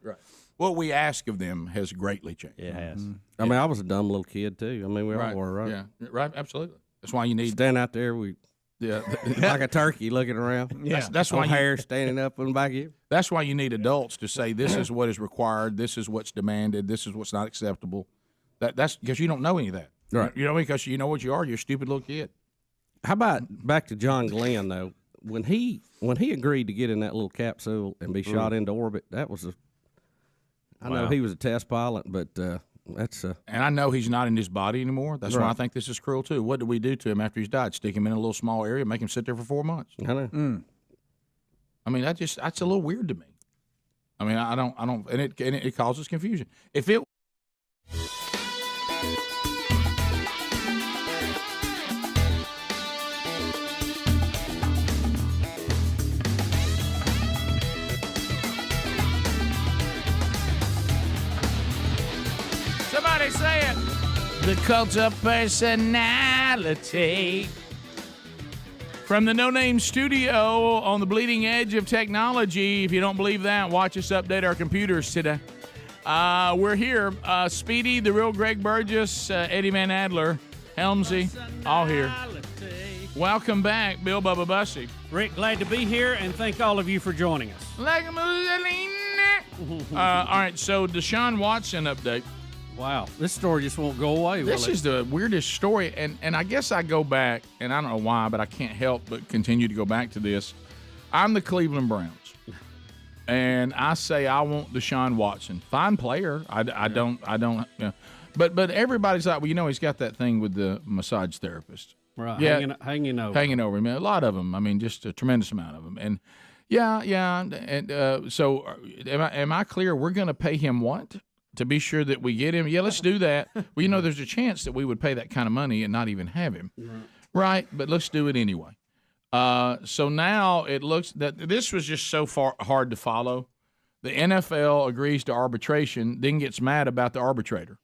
What we ask of them has greatly changed. It has. I mean, I was a dumb little kid too. I mean, we all were, right? Yeah, right. Absolutely. That's why you need Stand out there, like a turkey looking around. Yeah, that's why hair standing up on the back of you. That's why you need adults to say this is what is required, this is what's demanded, this is what's not acceptable. That's because you don't know any of that, Right. You know, because you know what you are. You're a stupid little kid. How about back to John Glenn though? When he agreed to get in that little capsule and be shot into orbit, that was I know Wow. he was a test pilot, but that's And I know he's not in his body anymore. That's why Right. I think this is cruel too. What did we do to him after he's died? Stick him in a little small area, make him sit there for 4 months. I know. I mean, that's a little weird to me. I mean, I don't, and it causes confusion. If it Everybody say it. The cult of personality. From the No Name Studio on the bleeding edge of technology. If you don't believe that, watch us update our computers today. We're here. Speedy, the real Greg Burgess, Eddie Van Adler, Helmsy, all here. Welcome back, Bill Bubba Bussy. Rick, glad to be here, and thank all of you for joining us. Like a Mussolini. All right, so Deshaun Watson update. Wow, this story just won't go away. This is the weirdest story, and I guess I go back, and I don't know why, but I can't help but continue to go back to this. I'm the Cleveland Browns, and I say I want Deshaun Watson. Fine player. I don't. You know, but everybody's like, well, you know, he's got that thing with the massage therapist. Right, yeah, hanging over him. A lot of them. I mean, just a tremendous amount of them. And yeah, and so am I clear? We're going to pay him what to be sure that we get him? Yeah, let's do that. Well, you know, there's a chance that we would pay that kind of money and not even have him, right? But let's do it anyway. So now it looks that this was just so far hard to follow. The NFL agrees to arbitration, then gets mad about the arbitrator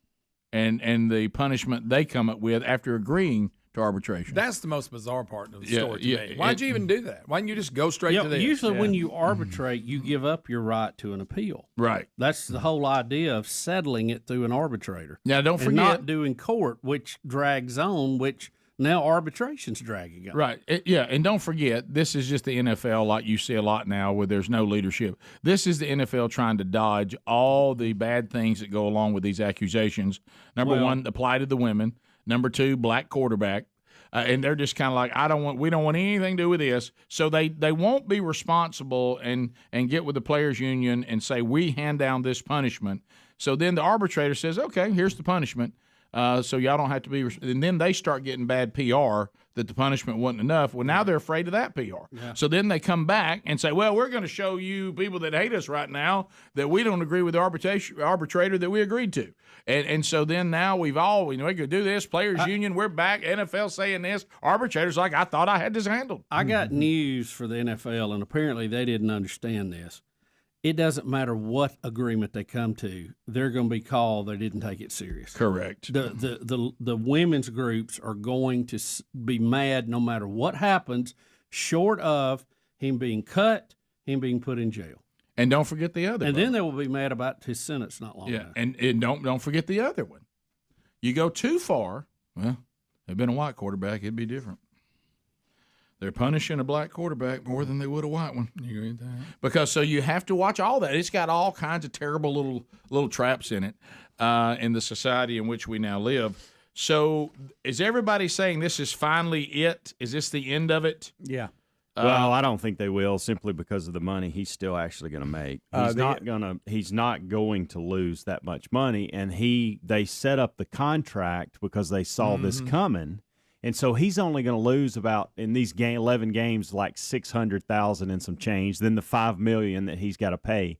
and the punishment they come up with after agreeing to arbitration. That's the most bizarre part of the story to me. Why'd you even do that? Why didn't you just go straight to this? Usually when you arbitrate, you give up your right to an appeal. Right. That's the whole idea of settling it through an arbitrator. Now, don't forget. And not doing court, which drags on, which now arbitration's dragging on. Right. And don't forget, this is just the NFL like you see a lot now where there's no leadership. This is the NFL trying to dodge all the bad things that go along with these accusations. Number one, the plight of the women. Number two, black quarterback. And they're just kind of like, we don't want anything to do with this. So they won't be responsible and get with the players union and say, we hand down this punishment. So then the arbitrator says, okay, here's the punishment. So y'all don't have to be, and then they start getting bad PR that the punishment wasn't enough. Well, now they're afraid of that PR. Yeah. So then they come back and say, well, we're going to show you people that hate us right now that we don't agree with the arbitrator that we agreed to. And so then now we could do this. Players union, we're back. NFL saying this. Arbitrators like, I thought I had this handled. I got news for the NFL, and apparently they didn't understand this. It doesn't matter what agreement they come to; they're going to be called they didn't take it serious. Correct. The women's groups are going to be mad no matter what happens, short of him being cut, him being put in jail. And don't forget the other. And then they will be mad about his sentence not long ago. And don't forget the other one. You go too far, well, they've been a white quarterback, it'd be different. They're punishing a black quarterback more than they would a white one. You agree with that? Because so you have to watch all that. It's got all kinds of terrible little traps in it in the society in which we now live. So is everybody saying this is finally it? Is this the end of it? Yeah. Well, I don't think they will, simply because of the money he's still actually going to make. He's not going to lose that much money, and they set up the contract because they saw this coming. And so he's only going to lose about, in these 11 games, like $600,000 and some change, then the $5 million that he's got to pay.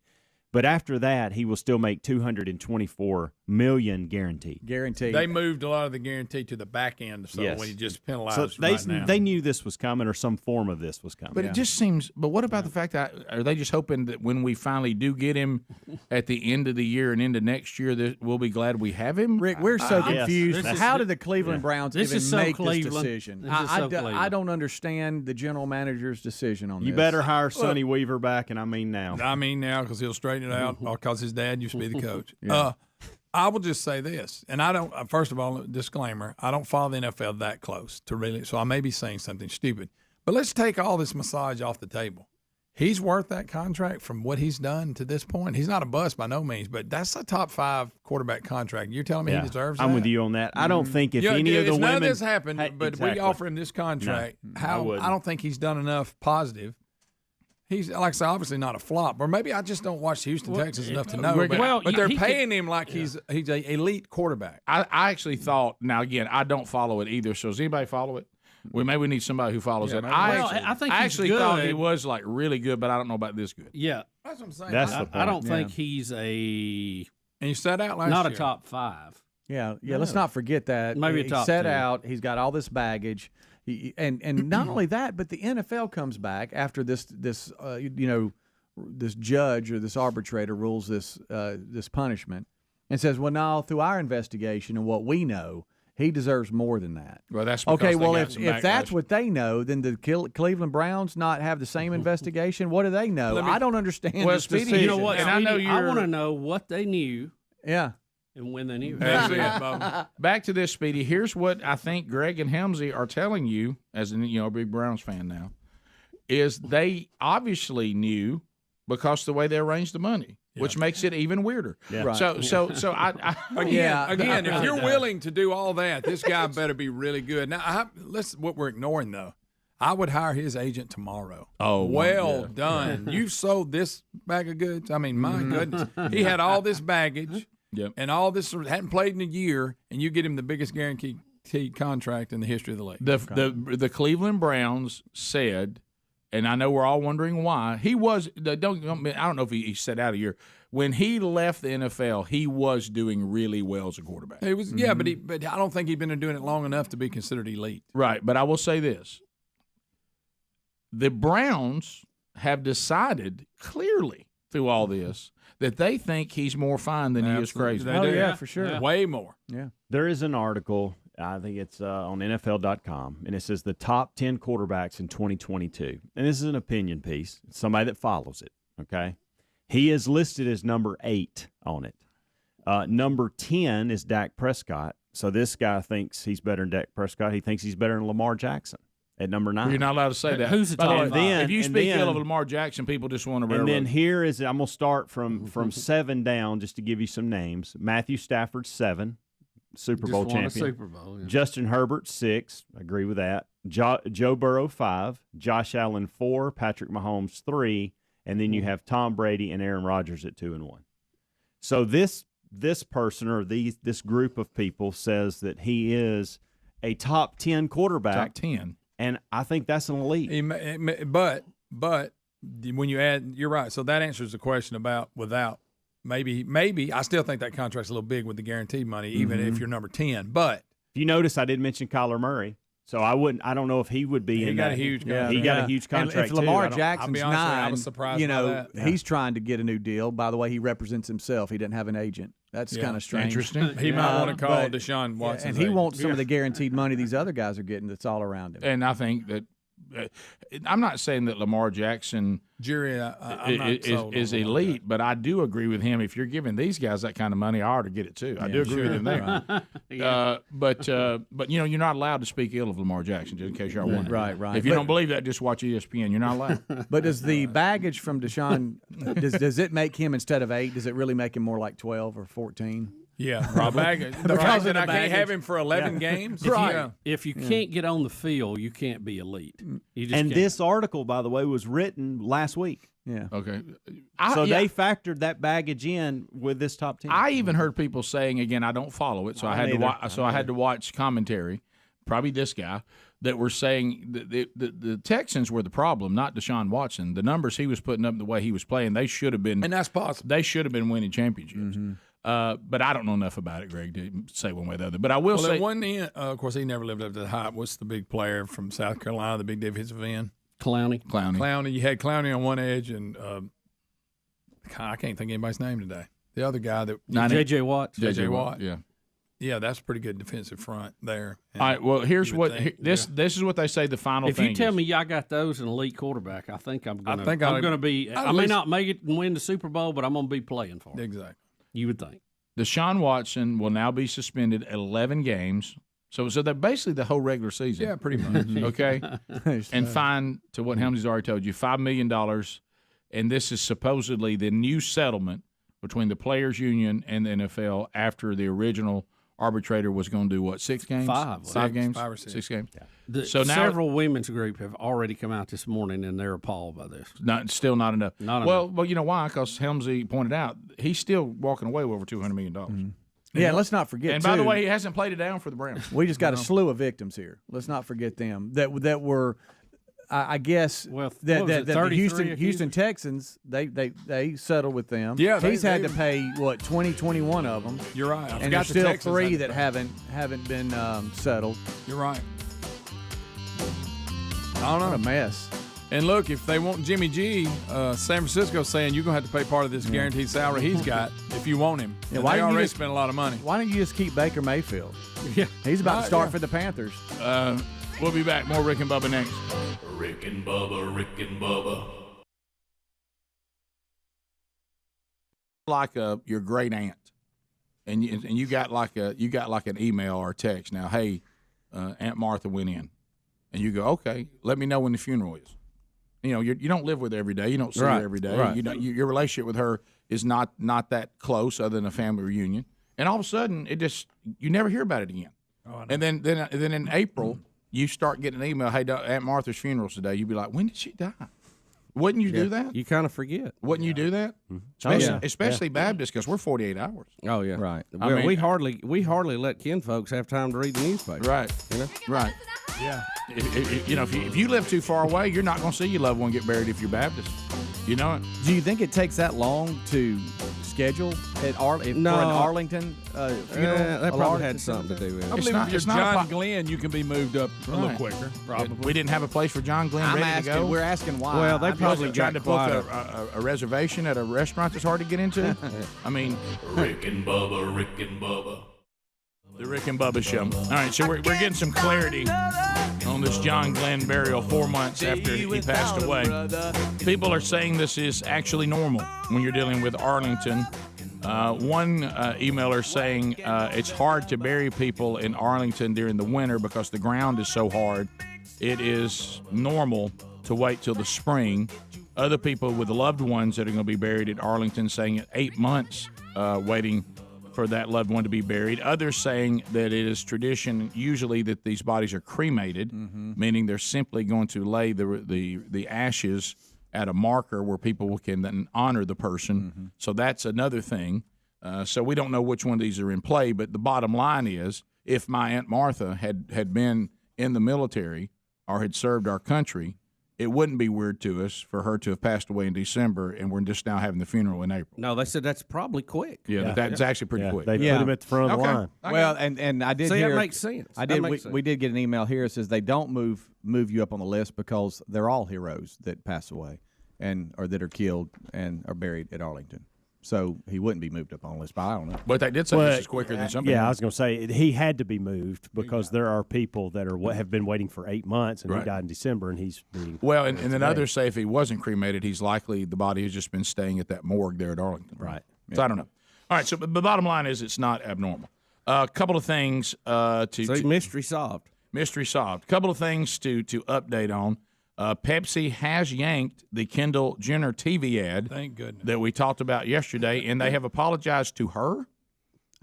But after that, he will still make $224 million guaranteed. They moved a lot of the guarantee to the back end, so when he just penalized now. They knew this was coming, or some form of this was coming. But it just seems. But what about the fact that are they just hoping that when we finally do get him at the end of the year and into next year, that we'll be glad we have him? Rick, we're so confused. How did the Cleveland Browns even make this decision? I don't understand the general manager's decision on this. You better hire Sonny Weaver back, and I mean now. Because he'll straighten it out, because his dad used to be the coach. I will just say this, and I don't. First of all, disclaimer: I don't follow the NFL that close to really, so I may be saying something stupid. But let's take all this massage off the table. He's worth that contract from what he's done to this point. He's not a bust by no means, but that's a top 5 quarterback contract. You're telling me he deserves that? I'm with you on that. I don't think if any of the women, none of this happened, but we offer him this contract. I don't think he's done enough positive. He's, like I said, obviously not a flop. Or maybe I just don't watch Houston Texans enough to know. But they're paying him like he's an elite quarterback. I actually thought, now again, I don't follow it either. So does anybody follow it? Maybe we need somebody who follows it. I think I actually thought he was like really good, but I don't know about this good. Yeah. That's what I'm saying. I don't think he's a – and you set out last not year. a top 5. Yeah, let's not forget that. Maybe a top 2. Out. He's got all this baggage. And not only that, but the NFL comes back after this judge or this arbitrator rules this punishment, and says, well, no, through our investigation and what we know, he deserves more than that. Well, that's okay. Well, if that's what they know, then the Cleveland Browns not have the same investigation? What do they know? I don't understand. Well, this Speedy, decision. You know what? And I know I want to know what they knew. Yeah. And when they knew. Back to this, Speedy. Here's what I think Greg and Helmsy are telling you, as a big Browns fan now, is they obviously knew because the way they arranged the money. Yeah. Which makes it even weirder. Yeah. Right. So I again, if you're willing to do all that, this guy better be really good. Now, what we're ignoring though, I would hire his agent tomorrow. Oh, well done! You've sold this bag of goods. I mean, my goodness, he had all this baggage, and all this hadn't played in a year, and you get him the biggest guaranteed contract in the history of the league. The Cleveland Browns said. And I know we're all wondering why. He was I don't know if he sat out a year. When he left the NFL, he was doing really well as a quarterback. He was, but I don't think he'd been doing it long enough to be considered elite. Right, but I will say this: the Browns have decided clearly through all this that they think he's more fine than he is crazy. Yeah, for sure, way more. Yeah, there is an article. I think it's on NFL.com, and it says the top 10 quarterbacks in 2022. And this is an opinion piece. It's somebody that follows it, okay? He is listed as number 8 on it. Number 10 is Dak Prescott. So this guy thinks he's better than Dak Prescott. He thinks he's better than Lamar Jackson at number 9. You're not allowed to say that. Who's the top 5? If you speak ill of Lamar Jackson, people just want to railroad. And then here is, I'm going to start from 7 down just to give you some names. Matthew Stafford, 7. Super Bowl champion. Super Bowl, yeah. Justin Herbert, 6. I agree with that. Joe Burrow, 5. Josh Allen, 4. Patrick Mahomes, 3. And then you have Tom Brady and Aaron Rodgers at 2 and 1. So this person or this group of people says that he is a top 10 quarterback. Top 10. And I think that's an elite. But when you add, you're right. So that answers the question about without. Maybe I still think that contract's a little big with the guaranteed money, even if you're number 10. But if you notice, I did mention Kyler Murray, so I don't know if he would be in that. He got a huge contract. And if Lamar too. Jackson's 9, I was surprised by that. He's trying to get a new deal. By the way, he represents himself. He doesn't have an agent. That's kind of strange. Interesting. He might want to call Deshaun Watson. And he wants some of the guaranteed money these other guys are getting that's all around him. And I think that I'm not saying that Lamar Jackson is elite, but I do agree with him. If you're giving these guys that kind of money, I ought to get it too. I do agree with him there. But you're not allowed to speak ill of Lamar Jackson, just in case you're wondering. Right. If you don't believe that, just watch ESPN. You're not allowed. But does the baggage from Deshaun does it make him instead of 8? Does it really make him more like 12 or 14? Yeah, the fact that I can't have him for 11 games. Right. If you can't get on the field, you can't be elite. You just can't. This article, by the way, was written last week. Yeah. Okay. So they factored that baggage in with this top 10. I even heard people saying, again, I don't follow it, so I had to watch commentary. Probably this guy that were saying the Texans were the problem, not Deshaun Watson. The numbers he was putting up, the way he was playing, they should have been, and that's possible. They should have been winning championships. Mm-hmm. But I don't know enough about it, Greg, to say one way or the other. But I will say, at one end, of course, he never lived up to the hype. What's the big player from South Carolina, the big defensive end? Clowney. You had Clowney on one edge, and I can't think of anybody's name today. The other guy that J.J. Watt. J.J. Watt. Yeah, that's a pretty good defensive front there. All right. Well, here's what this is what they say. The final if thing. If you tell me I got those an elite quarterback, I think I'm going to be. I may least not make it and win the Super Bowl, but I'm going to be playing for it. Exactly. You would think. Deshaun Watson will now be suspended 11 games. So that basically the whole regular season. Yeah, pretty much. Okay. And fined, to what Helmsy's already told you, $5 million. And this is supposedly the new settlement between the Players Union and the NFL after the original arbitrator was going to do what, 6 games? 5 games? 5 or 6. 6 games. Yeah. So now several women's group have already come out this morning and they're appalled by this. Still not enough. Well, you know why? Because Helmsy pointed out he's still walking away with over $200 million. Mm-hmm. Yeah, let's not forget. And by the way, he hasn't played it down for the Browns. We just got a slew of victims here. Let's not forget them that were, I guess, the Houston Texans. They settled with them. Yeah, he's had to pay 21 of them. You're right. And there's still 3 that haven't been settled. You're right. I don't know. What a mess. And look, if they want Jimmy G, San Francisco's saying you're going to have to pay part of this guaranteed salary he's got if you want him. Yeah, And why they don't you already just- spent a lot of money. Why don't you just keep Baker Mayfield? Yeah. He's about to start Yeah. for the Panthers. We'll be back. More Rick and Bubba next. Rick and Bubba, Rick and Bubba. Like your great aunt, and you got like an email or text. Now, hey, Aunt Martha went in, and you go, okay, let me know when the funeral is. You know, you don't live with her every day. You don't see her every day. Right. You know, your relationship with her is not that close, other than a family reunion. And all of a sudden, you never hear about it again. And then in April, you start getting an email, hey, Aunt Martha's funeral's today. You'd be like, when did she die? Wouldn't you do that? You kind of forget. Wouldn't you do that? Especially Baptists, because we're 48 hours. Oh yeah, right. Well, we hardly let kin folks have time to read the newspaper. Right. You know? Right. Yeah. If you live too far away, you're not going to see your loved one get buried if you're Baptist. You know it. Do you think it takes that long to schedule at for an Arlington funeral? That A probably large had something to do with I it. believe if you're John Glenn, you can be moved up a little Right. quicker, probably. We didn't have a place for John Glenn I'm ready asking. to go. We're asking why. Well, they I'm probably just trying got to book quite a reservation at a restaurant that's hard to get into. I mean, Rick and Bubba, Rick and Bubba. the Rick and Bubba Show. All right, so we're getting some clarity on this John Glenn burial 4 months after he passed away. People are saying this is actually normal when you're dealing with Arlington. One emailer saying it's hard to bury people in Arlington during the winter because the ground is so hard. It is normal to wait till the spring. Other people with loved ones that are going to be buried at Arlington saying 8 months waiting for that loved one to be buried. Others saying that it is tradition usually that these bodies are cremated, meaning they're simply going to lay the ashes at a marker where people can then honor the person. So that's another thing. So we don't know which one of these are in play, but the bottom line is if my Aunt Martha had been in the military or had served our country, it wouldn't be weird to us for her to have passed away in December, and we're just now having the funeral in April. No, they said that's probably quick. Yeah, that's actually pretty quick. They put him at the front of the line. Well, and I did See, hear. that makes sense. I That did. makes sense. We did get an email here. It says they don't move you up on the list because they're all heroes that pass away, or that are killed and are buried at Arlington. So he wouldn't be moved up on the list. But I don't know. But they did say this is quicker than some people. Yeah, I was going to say he had to be moved because there are people that have been waiting for 8 months, and he died in December, and he's being Well, and then others say if he wasn't cremated, he's likely the body has just been staying at that morgue there at Arlington. Right. So I don't know. All right. So the bottom line is it's not abnormal. A couple of things mystery solved. Mystery solved. A couple of things to update on. Pepsi has yanked the Kendall Jenner TV ad Thank goodness. that we talked about yesterday, and they have apologized to her.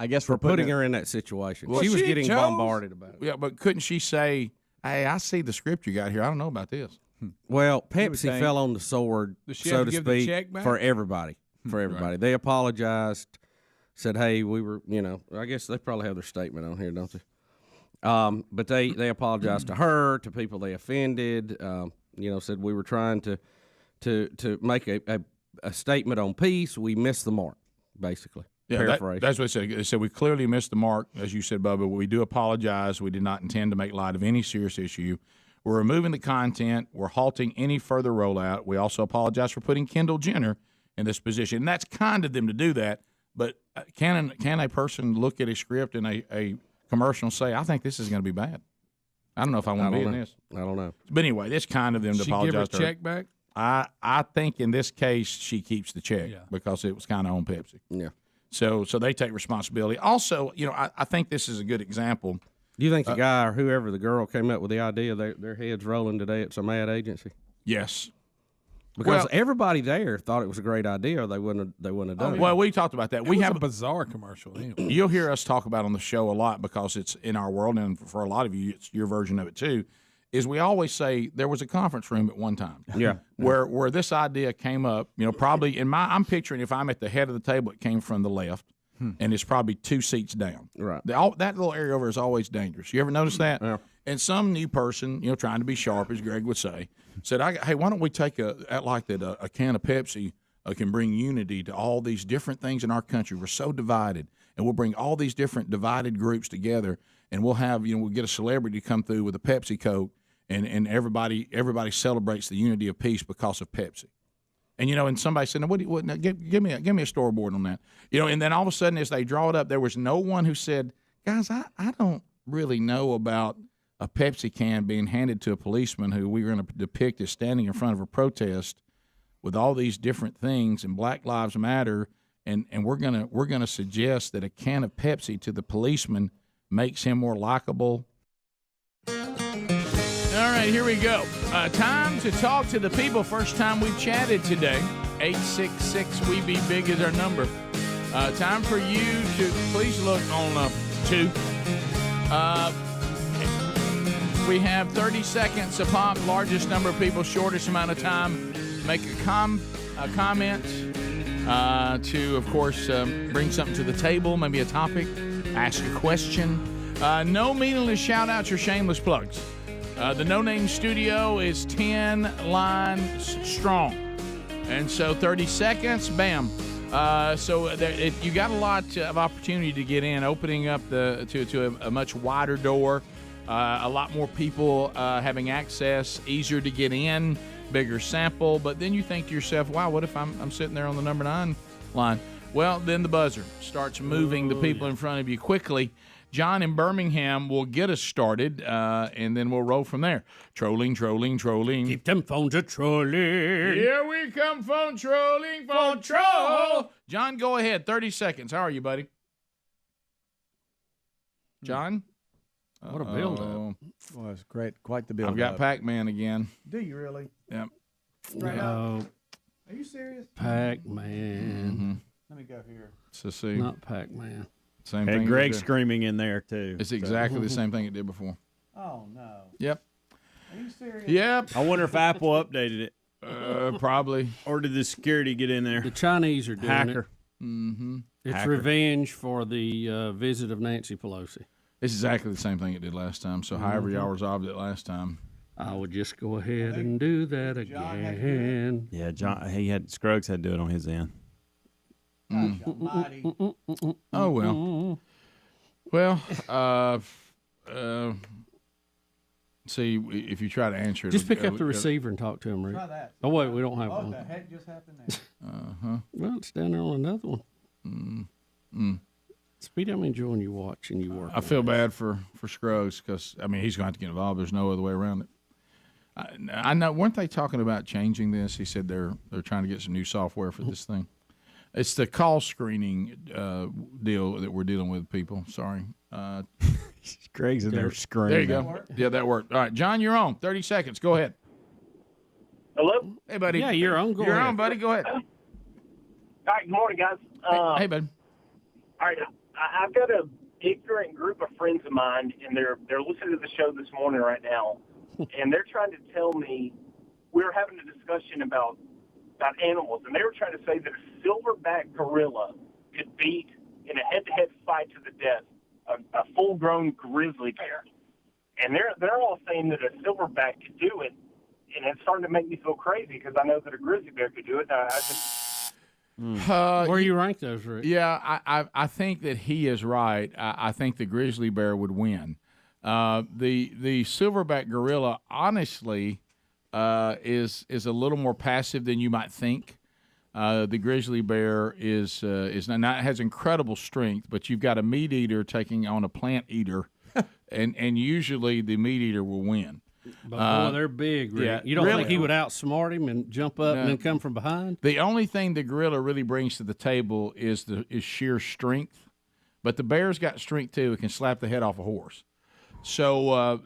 I guess For putting her in that situation. Well, she was she getting chose- bombarded about it. Yeah, but couldn't she say, hey, I see the script you got here. I don't know about this. Well, would Pepsi think. fell on the sword, Does she so have to to give the speak, check back? for everybody. For everybody. They apologized, said, hey, we were, I guess they probably have their statement on here, don't they? But they apologized to her, to people they offended, said we were trying to make a statement on peace. We missed the mark, basically. Yeah, Paraphrase. that's what they said. They said we clearly missed the mark, as you said, Bubba. We do apologize. We did not intend to make light of any serious issue. We're removing the content. We're halting any further rollout. We also apologize for putting Kendall Jenner in this position. And that's kind of them to do that. But can a person look at a script and a commercial and say, I think this is going to be bad? I don't know if I want to be in this. I don't know. But anyway, it's kind of them to She give apologize her to her. check back? I think in this case she keeps the check because it was kind of on Pepsi. Yeah. So they take responsibility. Also, I think this is a good example. Do you think the guy or whoever the girl came up with the idea, their heads rolling today at some ad agency? Yes. Because everybody there thought it was a great idea, or they wouldn't have done it. Well, we talked about that. We have a bizarre commercial. Anyway. You'll hear us talk about on the show a lot because it's in our world, and for a lot of you, it's your version of it too. Is we always say there was a conference room at one time, where this idea came up. Probably I'm picturing if I'm at the head of the table, it came from the left, and it's probably 2 seats down. Right. That little area over is always dangerous. You ever notice that? Yeah. And some new person, trying to be sharp, as Greg would say, said, "Hey, why don't we take a can of Pepsi can bring unity to all these different things in our country? We're so divided, and we'll bring all these different divided groups together, and we'll have we'll get a celebrity to come through with a Pepsi Coke, and everybody celebrates the unity of peace because of Pepsi. And and somebody said, "No, now, give me a storyboard on that." And then all of a sudden, as they draw it up, there was no one who said, "Guys, I don't really know about a Pepsi can being handed to a policeman who we're going to depict as standing in front of a protest with all these different things and Black Lives Matter, and we're gonna suggest that a can of Pepsi to the policeman makes him more likable." All right, here we go. Time to talk to the people. First time we've chatted today. 866-WE-BE-BIG is our number. Time for you to please look on 2. We have 30 seconds to pop. Largest number of people, shortest amount of time. Make a comment to, of course, bring something to the table, maybe a topic, ask a question. No meaningless shout-outs or shameless plugs. The No Name Studio is 10 lines strong. And so 30 seconds, bam. You got a lot of opportunity to get in, opening up to a much wider door. A lot more people having access, easier to get in, bigger sample. But then you think to yourself, wow, what if I'm sitting there on the number 9 line? Well, then the buzzer starts moving the people in front of you quickly. John in Birmingham will get us started, and then we'll roll from there. Trolling. Keep them phones a-trolling. Here we come, phone trolling, phone troll. John, go ahead. 30 seconds. How are you, buddy? John? What a build-up. Well, it's great. Quite the build-up. I've got Pac-Man again. Do you really? Yep. Straight up? Are you serious? Pac-Man. Mm-hmm. Let me go here. So see. Not Pac-Man. Same thing. And Greg's screaming in there, too. It's exactly the same thing it did before. Oh, no. Yep. Are you serious? Yep. I wonder if Apple updated it. Probably. Or did the security get in there? The Chinese are doing Hacker. it. Mm-hmm. It's Hacker. Revenge for the visit of Nancy Pelosi. It's exactly the same thing it did last time. So however y'all resolved it last time. I would just go ahead and do that again. Yeah, Scruggs had to do it on his end. Oh, well. Well, see, if you try to answer it. Just pick up the receiver and talk to him, Rick. Try that. Oh, wait, we don't have one. What the heck just happened there? Well, it's down there on another one. Speed, I'm enjoying you watching you work. I feel bad for Scruggs because, he's going to have to get involved. There's no other way around it. I know, weren't they talking about changing this? He said they're trying to get some new software for this thing. It's the call screening deal that we're dealing with, people. Sorry. Greg's in there screaming. There you go. Yeah, that worked. All right, John, you're on. 30 seconds. Go ahead. Hello? Hey, buddy. Yeah, you're on. You're on, buddy. Go ahead. All right, good morning, guys. Hey, bud. All right, I've got a ignorant group of friends of mine, and they're listening to the show this morning right now, and they're trying to tell me, we were having a discussion about animals, and they were trying to say that a silverback gorilla could beat, in a head-to-head fight to the death, a full-grown grizzly bear. And they're all saying that a silverback could do it, and it's starting to make me feel crazy because I know that a grizzly bear could do it. Where you rank those, Rick? Yeah, I think that he is right. I think the grizzly bear would win. The silverback gorilla, honestly, is a little more passive than you might think. The grizzly bear is not has incredible strength, but you've got a meat eater taking on a plant eater, and usually the meat eater will win. But boy, they're big, Rick. Yeah, You don't really. think he would outsmart him and jump up and then come from behind? The only thing the gorilla really brings to the table is sheer strength, but the bear's got strength too. It can slap the head off a horse. So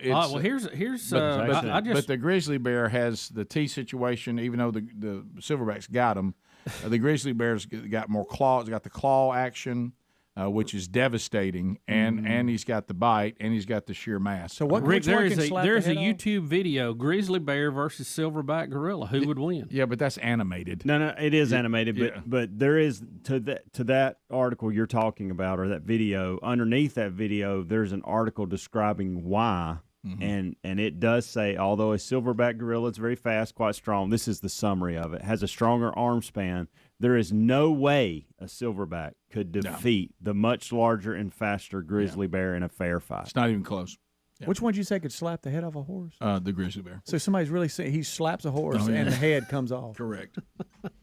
it's. Well, here's. But the grizzly bear has the T situation. Even though the silverback's got him, the grizzly bear's got more claws. Got the claw action, which is devastating, and he's got the bite, and he's got the sheer mass. So what? Rick, there's a the YouTube video: grizzly bear versus silverback gorilla. Who would win? Yeah, but that's animated. No, it is animated, but there is to that article you're talking about, or that video. Underneath that video, there's an article describing why, and it does say, although a silverback gorilla is very fast, quite strong. This is the summary of it. Has a stronger arm span. There is no way a silverback could defeat the much larger and faster grizzly bear in a fair fight. It's not even close. Which one did you say could slap the head off a horse? The grizzly bear. So somebody's really saying he slaps a horse and the head comes off. Correct.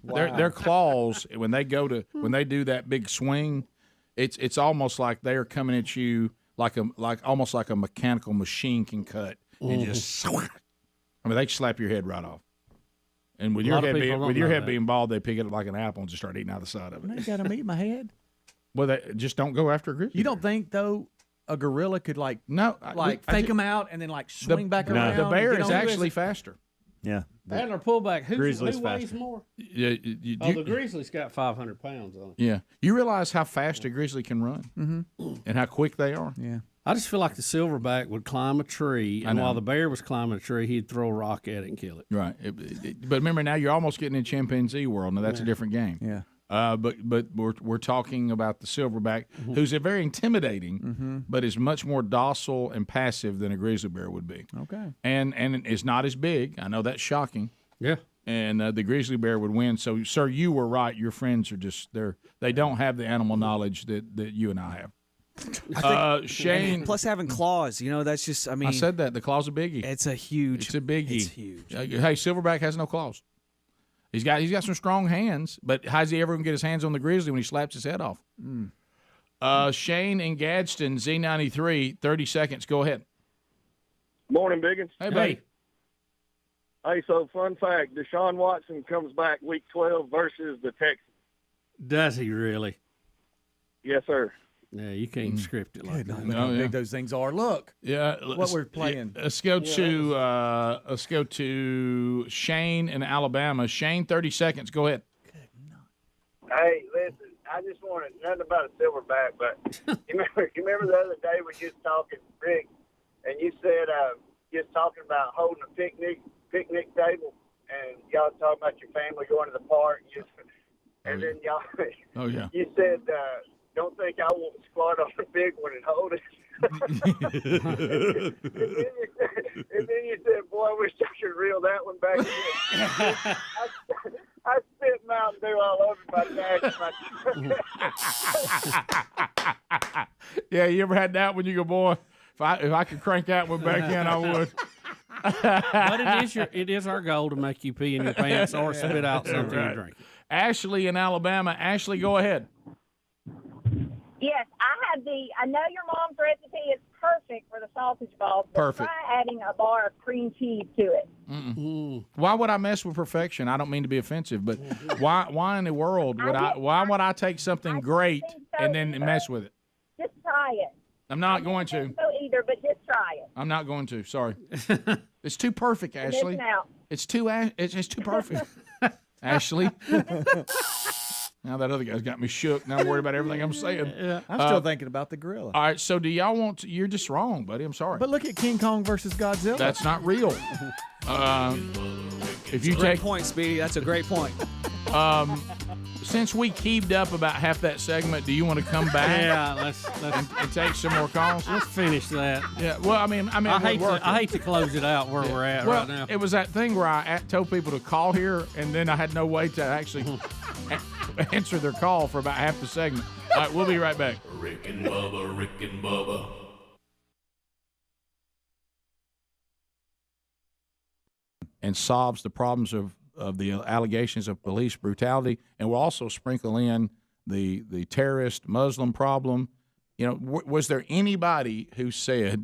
Wow. Their claws when they do that big swing, it's almost like they are coming at you almost like a mechanical machine can cut and just. I mean, they slap your head right off. And with your head being bald, they pick it up like an apple and just start eating out the side of it. They got to eat my head. Well, they just don't go after a grizzly. You don't think though a gorilla could fake them out and then swing back around? The bear is actually faster. Yeah. Paddler pullback. Who weighs faster. more? Yeah, the grizzly's got 500 pounds on it. Yeah. You realize how fast a grizzly can run and how quick they are? Yeah. I just feel like the silverback would climb a tree, and while the bear was climbing a tree, he'd throw a rock at it and kill it. Right. But remember, now you're almost getting in chimpanzee world. Now, that's a different game. Yeah. But we're talking about the silverback, who's a very intimidating, but is much more docile and passive than a grizzly bear would be. Okay. And is not as big. I know that's shocking. Yeah. And the grizzly bear would win. So, sir, you were right. Your friends are they don't have the animal knowledge that you and I have. Shane, plus having claws, that's just. I mean, I said that the claw's a biggie. It's a biggie. It's huge. Hey, silverback has no claws. He's got some strong hands, but how's he ever going to get his hands on the grizzly when he slaps his head off? Shane in Gadsden, Z93, 30 seconds. Go ahead. Morning, Biggins. Hey, buddy. Hey, so fun fact, Deshaun Watson comes back week 12 versus the Texans. Does he really? Yes, sir. Yeah, you can't script it like that. Look how big those things are. Look. Yeah, what we're playing. Let's go to Shane in Alabama. Shane, 30 seconds. Go ahead. Hey, listen, I just wanted nothing about a silverback, but you remember the other day when you was talking, Rick, and you said you was talking about holding a picnic table, and y'all was talking about your family going to the park, and then y'all, you said. Don't think I won't squat on a big one and hold it. and then you said, boy, I wish I could reel that one back in. I spit Mountain Dew all over my dash. Yeah, you ever had that when you go, boy, if I could crank that one back in, I would. But it is our goal to make you pee in your pants or spit out something you drink. Ashley in Alabama. Ashley, go ahead. Yes, I know your mom's recipe is perfect for the sausage balls, but Perfect. try adding a bar of cream cheese to it. Why would I mess with perfection? I don't mean to be offensive, but why in the world would why would I take something great and then mess with it? Just try it. I'm not going to. So either, but just try it. I'm not going to. Sorry. It's too perfect, Ashley. It's too perfect. Ashley. Now that other guy's got me shook. Now I'm worried about everything I'm saying. Yeah, I'm still thinking about the gorilla. All right, so do y'all want to, you're just wrong, buddy. I'm sorry. But look at King Kong versus Godzilla. That's not real. If you Great point, Speedy. That's a great point. Since we keeved up about half that segment, do you want to come back? Yeah, let's and take some more calls. Let's finish that. Yeah. Well, I mean, I hate to close it out where we're at right now. It was that thing where I told people to call here, and then I had no way to actually answer their call for about half the segment. All right, we'll be right back. Rick and Bubba. And solves the problems of the allegations of police brutality, and we'll also sprinkle in the terrorist Muslim problem. You know, was there anybody who said,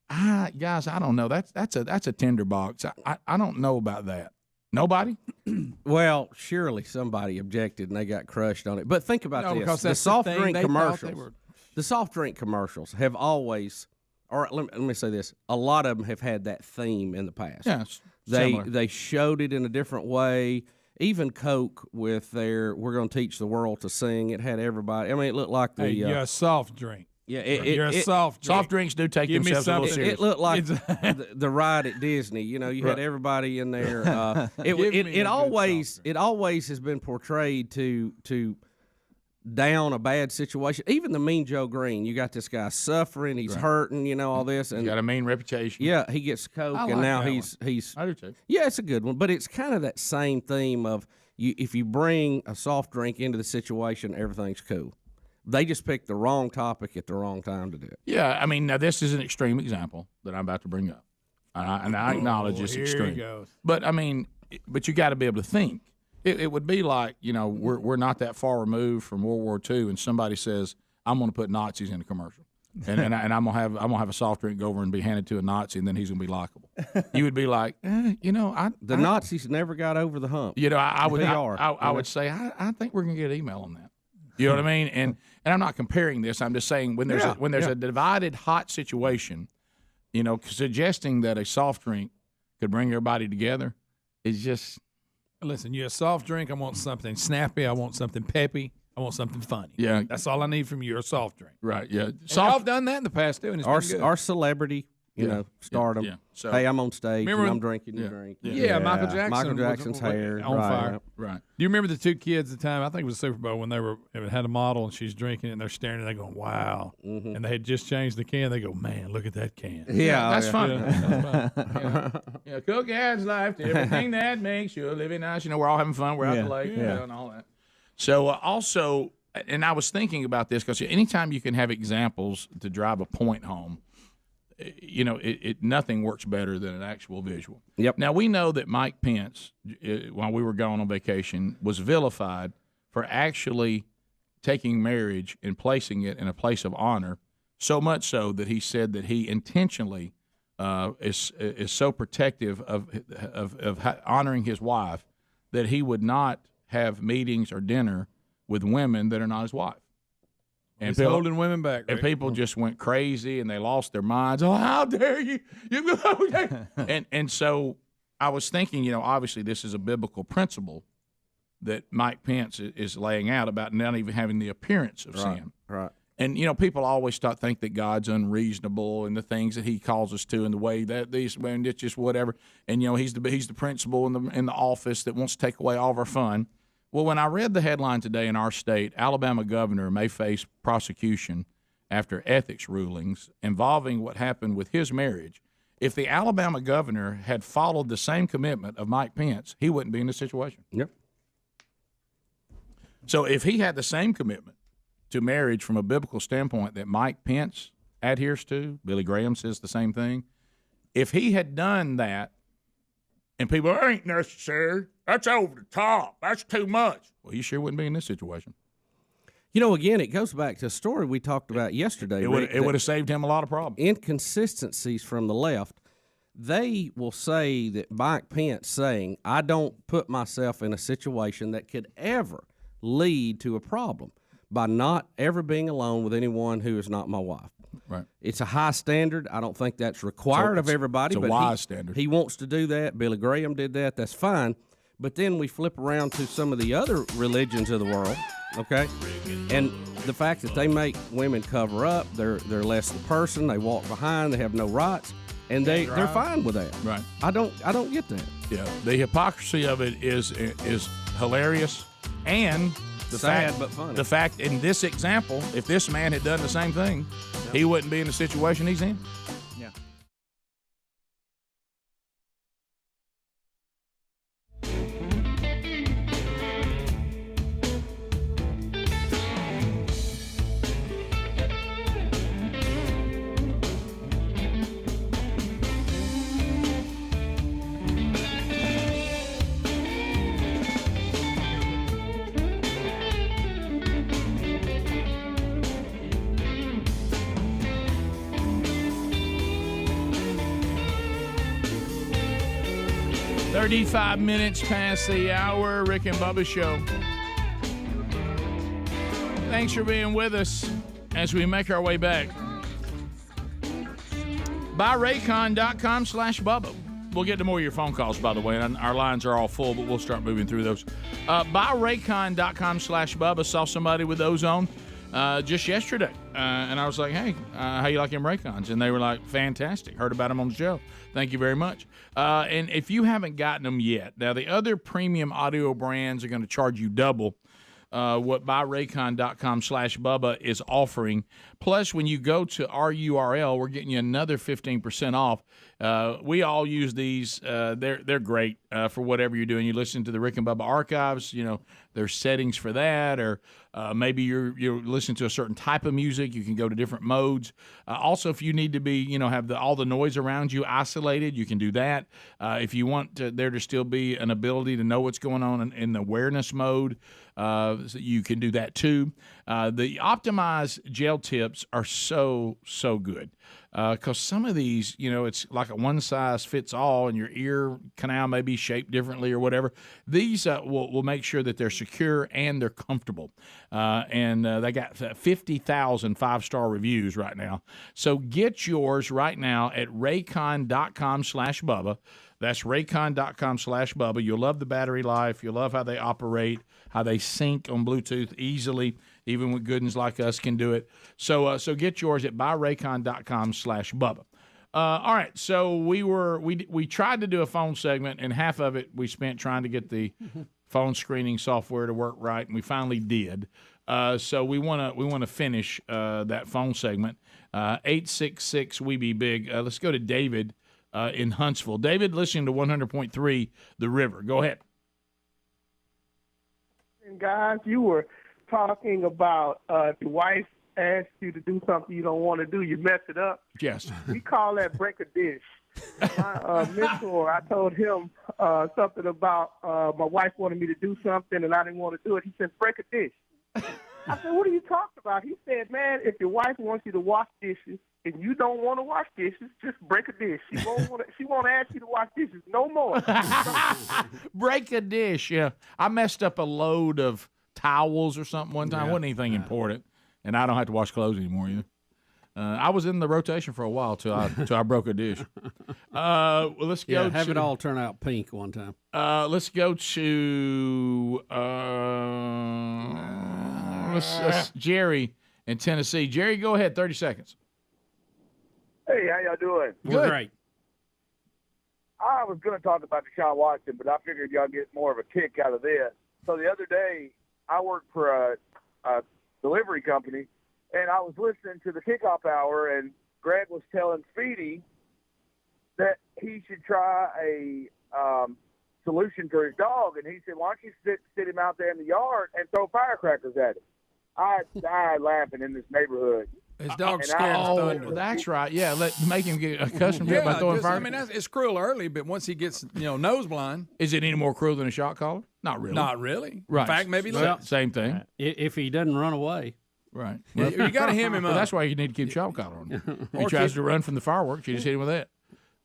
guys, I don't know, that's a tinderbox. I don't know about that. Nobody? Well, surely somebody objected and they got crushed on it. But think about this: because the that's soft the thing drink they thought commercials. they were. The soft drink commercials have always. Or let me say this: a lot of them have had that theme in the past. Yes, they showed it in a different way. Even Coke with their "We're going to teach the world to sing." It had everybody. I mean, it looked like the you're a soft drink. Yeah, you're a soft drink. Soft drinks do take Give themselves a little me serious. It looked like the ride at Disney. You know, you had everybody in there. It always has been portrayed to down a bad situation. Even the Mean Joe Green, you got this guy suffering, he's hurting, you know, all this, and got a mean reputation. Yeah, he gets Coke, I and like now that he's. I do too. Yeah, it's a good one, but it's kind of that same theme of if you bring a soft drink into the situation, everything's cool. They just picked the wrong topic at the wrong time to do it. Yeah, I mean, now this is an extreme example that I'm about to bring up, and I acknowledge it's here extreme. he goes. But I mean, but you got to be able to think. It would be like, you know, we're not that far removed from World War II, and somebody says, "I'm going to put Nazis in a commercial." And I'm gonna have a soft drink go over and be handed to a Nazi, and then he's gonna be likable. You would be like, you know, the Nazis never got over the hump. You know, I would I would say I think we're gonna get an email on that. You know what I mean? And I'm not comparing this. I'm just saying when there's a divided hot situation, you know, suggesting that a soft drink could bring everybody together is just. Listen, you're a soft drink. I want something snappy. I want something peppy. I want something funny. Yeah, that's all I need from you. A soft drink. Right. Yeah. I've done that in the past too. And it's been good. Our celebrity, you know, stardom. Yeah. So, hey, I'm on stage. Remember and I'm drinking your drink. Yeah, Michael Jackson. Michael Jackson's hair on fire. Right. Do you remember the two kids at the time? I think it was Super Bowl when they had a model and she's drinking it and they're staring and they're going, "Wow!" Mm-hmm. And they had just changed the can. They go, "Man, look at that can." That's funny. Yeah. Yeah, cook adds life to everything that makes you living nice. You know, we're all having fun. We're out the lake, you know, and all that. So also, and I was thinking about this because anytime you can have examples to drive a point home, you know, nothing works better than an actual visual. Yep. Now, we know that Mike Pence, while we were gone on vacation, was vilified for actually taking marriage and placing it in a place of honor, so much so that he said that he intentionally is so protective of honoring his wife that he would not have meetings or dinner with women that are not his wife. And he's holding women back. And people just went crazy and they lost their minds. Oh, how dare you! And so I was thinking, you know, obviously this is a biblical principle that Mike Pence is laying out about not even having the appearance of sin. Right. And, you know, people always think that God's unreasonable and the things that he calls us to and the way that these women, it's just whatever. And, you know, he's the principal in the office that wants to take away all of our fun. Well, when I read the headline today in our state, Alabama governor may face prosecution after ethics rulings involving what happened with his marriage. If the Alabama governor had followed the same commitment of Mike Pence, he wouldn't be in this situation. Yep. So if he had the same commitment to marriage from a biblical standpoint that Mike Pence adheres to, Billy Graham says the same thing, if he had done that, and people, that ain't necessary, that's over the top, that's too much. Well, you sure wouldn't be in this situation. You know, again, it goes back to a story we talked about yesterday. It would have saved him a lot of problems. Inconsistencies from the left. They will say that Mike Pence saying, I don't put myself in a situation that could ever lead to a problem by not ever being alone with anyone who is not my wife. Right. It's a high standard. I don't think that's required of everybody. It's a wise standard. He wants to do that. Billy Graham did that. That's fine. But then we flip around to some of the other religions of the world, okay? And the fact that they make women cover up, they're less than person, they walk behind, they have no rights, and they're fine with that. Right. I don't get that. Yeah. The hypocrisy of it is hilarious, and Sad but funny. The fact in this example, if this man had done the same thing, he wouldn't be in the situation he's in. Yeah. $35 minutes past the hour, Rick and Bubba Show. Thanks for being with us as we make our way back. BuyRaycon.com/Bubba. We'll get to more of your phone calls, by the way, and our lines are all full, but we'll start moving through those. BuyRaycon.com/Bubba. Saw somebody with those on just yesterday, and I was like, hey, how you like them Raycons? And they were like, fantastic. Heard about them on the show. Thank you very much. And if you haven't gotten them yet, now the other premium audio brands are going to charge you double what BuyRaycon.com/Bubba is offering. Plus, when you go to our URL, we're getting you another 15% off. We all use these. They're great for whatever you're doing. You listen to the Rick and Bubba archives. There's settings for that, or maybe you're listening to a certain type of music. You can go to different modes. Also, if you need to be, have all the noise around you isolated, you can do that. If you want there to still be an ability to know what's going on in the awareness mode, so you can do that too. The optimized gel tips are so good. Because some of these, it's like a one-size-fits-all, and your ear canal may be shaped differently or whatever. These will make sure that they're secure and they're comfortable. And they got 50,000 five-star reviews right now. So get yours right now at raycon.com/Bubba. That's raycon.com/Bubba. You'll love the battery life. You'll love how they operate, how they sync on Bluetooth easily. Even with good ones like us can do it. So get yours at buyraycon.com/Bubba. All right, so we tried to do a phone segment, and half of it we spent trying to get the phone screening software to work right, and we finally did. So we want to finish that phone segment. 866-WE-BE-BIG. Let's go to David in Huntsville. David, listening to 100.3 The River. Go ahead. And guys, you were talking about if your wife asks you to do something you don't want to do, you mess it up. Yes. We call that break a dish. My mentor, I told him something about my wife wanted me to do something and I didn't want to do it. He said, break a dish. I said, what are you talking about? He said, man, if your wife wants you to wash dishes and you don't want to wash dishes, just break a dish. She won't ask you to wash dishes no more. Break a dish, yeah. I messed up a load of towels or something one time. Wasn't anything important, and I don't have to wash clothes anymore either. I was in the rotation for a while till I broke a dish. Well, let's go. Have it all turn out pink one time. Let's go to let's Jerry in Tennessee. Jerry, go ahead. 30 seconds. Hey, how y'all doing? We're great. I was going to talk about Deshaun Watson, but I figured y'all get more of a kick out of this. So the other day, I worked for a delivery company, and I was listening to the Kickoff Hour, and Greg was telling Speedy that he should try a solution for his dog, and he said, why don't you sit him out there in the yard and throw firecrackers at him? I died laughing in this neighborhood. His dog's scared of thunder. That's right. Yeah, make him get accustomed to it by throwing fire. I mean, it's cruel early, but once he gets nose blind. Is it any more cruel than a shot collar? Not really. Not really. Right. In fact, maybe less. Same thing. If he doesn't run away. Right. You got to hem him up. That's why you need to keep shot collar on. If he tries to run from the fireworks, you just hit him with that.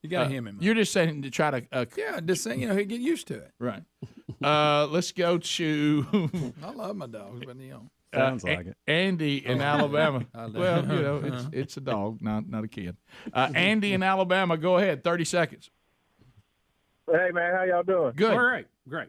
You got to hem him up. You're just saying to try to. Just saying, he'd get used to it. Right. Let's go to. I love my dogs, but Sounds like it. Andy in Alabama. Well, it's a dog, not a kid. Andy in Alabama, go ahead. 30 seconds. Hey, man, how y'all doing? Good. All right. Great.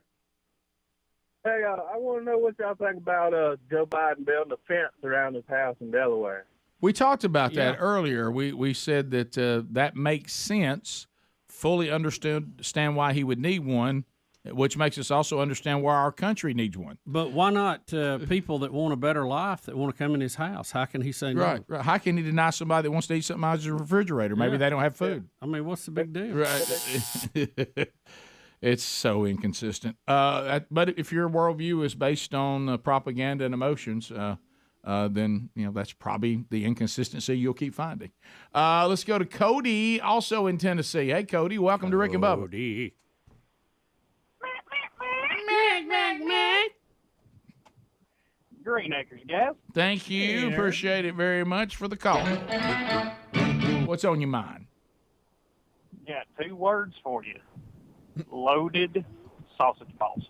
Hey, I want to know what y'all think about Joe Biden building a fence around his house in Delaware. We talked about that earlier. We said that that makes sense. Fully understand why he would need one, which makes us also understand why our country needs one. But why not people that want a better life that want to come in his house? How can he say no? Right. How can he deny somebody that wants to eat something out of his refrigerator? Maybe they don't have food. I mean, what's the big deal? Right. It's so inconsistent. But if your worldview is based on propaganda and emotions, then that's probably the inconsistency you'll keep finding. Let's go to Cody, also in Tennessee. Hey, Cody, welcome to Rick and Bubba. Cody. Green Acres, guys. Thank you. Appreciate it very much for the call. What's on your mind? Got 2 words for you. Loaded sausage balls.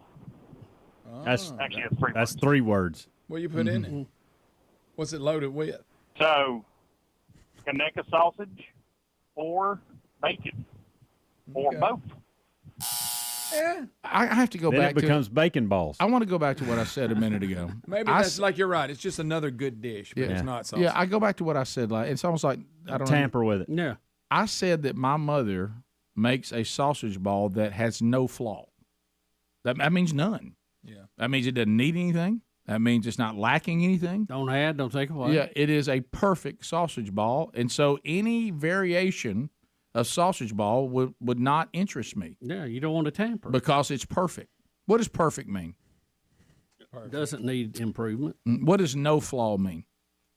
That's actually it's 3 That's words. 3 words. What you put in it? What's it loaded with? So, Kaneka sausage or bacon or both. Yeah. I have to go Then back it becomes bacon balls. I want to go back to what I said a minute ago. Maybe that's like you're right. It's just another good dish, but it's not sausage. Yeah, I go back to what I said. Like it's almost like I don't tamper with it. Yeah. I said that my mother makes a sausage ball that has no flaw. That means none. Yeah. That means it doesn't need anything. That means it's not lacking anything. Don't add, don't take away. Yeah, it is a perfect sausage ball. And so any variation of sausage ball would not interest me. Yeah, you don't want to tamper. Because it's perfect. What does perfect mean? Doesn't need improvement. What does no flaw mean?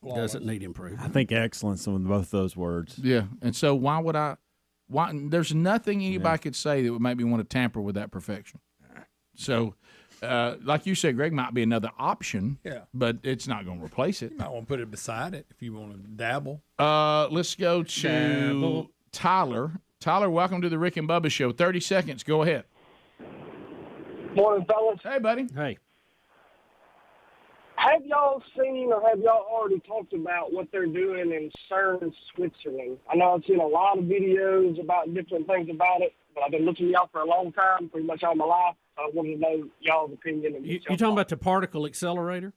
Doesn't need improvement. I think excellence in both those words. Yeah, and so why there's nothing anybody could say that would make me want to tamper with that perfection. So, like you said, Greg, might be another option, but it's not going to replace it. You might want to put it beside it if you want to dabble. Let's go to Tyler. Tyler, welcome to the Rick and Bubba Show. 30 seconds. Go ahead. Morning, fellas. Hey, buddy. Hey. Have y'all seen or have y'all already talked about what they're doing in CERN, Switzerland? I know I've seen a lot of videos about different things about it, but I've been looking at y'all for a long time, pretty much all my life. I wanted to know y'all's opinion. And You talking about the particle accelerator?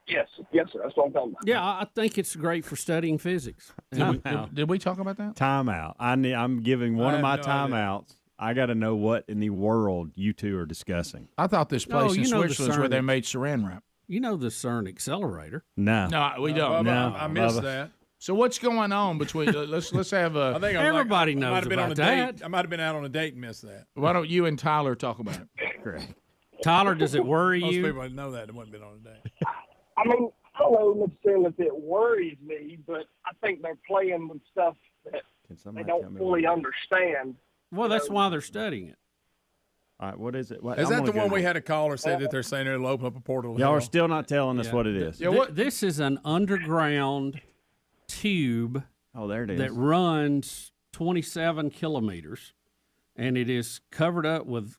Yes, sir. That's what I'm talking about. Yeah, I think it's great for studying physics. Did we talk about that? Timeout. I'm giving one of my no timeouts. I got to know what in the world you two are discussing. I thought this place in Switzerland is where they made saran wrap. You know the CERN accelerator. No. No, we don't. No, I missed that. So what's going on between? let's have a. I think Everybody knows I might have been about on a that. date. I might have been out on a date and missed that. Why don't you and Tyler talk about it? Correct. Tyler, does it worry Most you? people know that. They wouldn't been on a date. I mean, I don't know necessarily if it worries me, but I think they're playing with stuff that they don't fully understand. Well, that's why they're studying it. All right, what is it? Is that the one we had a caller say that they're saying it'll open up a portal? to Y'all hell? are still not telling us what it is. This is an underground tube. Oh, there it is. That runs 27 kilometers, and it is covered up with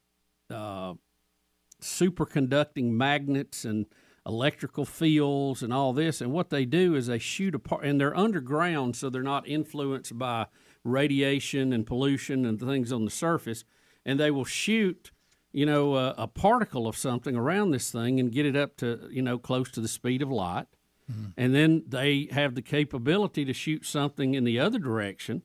superconducting magnets and electrical fields and all this. And what they do is they shoot apart, and they're underground, so they're not influenced by radiation and pollution and things on the surface. And they will shoot, a particle of something around this thing and get it up to, close to the speed of light. Mm-hmm. And then they have the capability to shoot something in the other direction.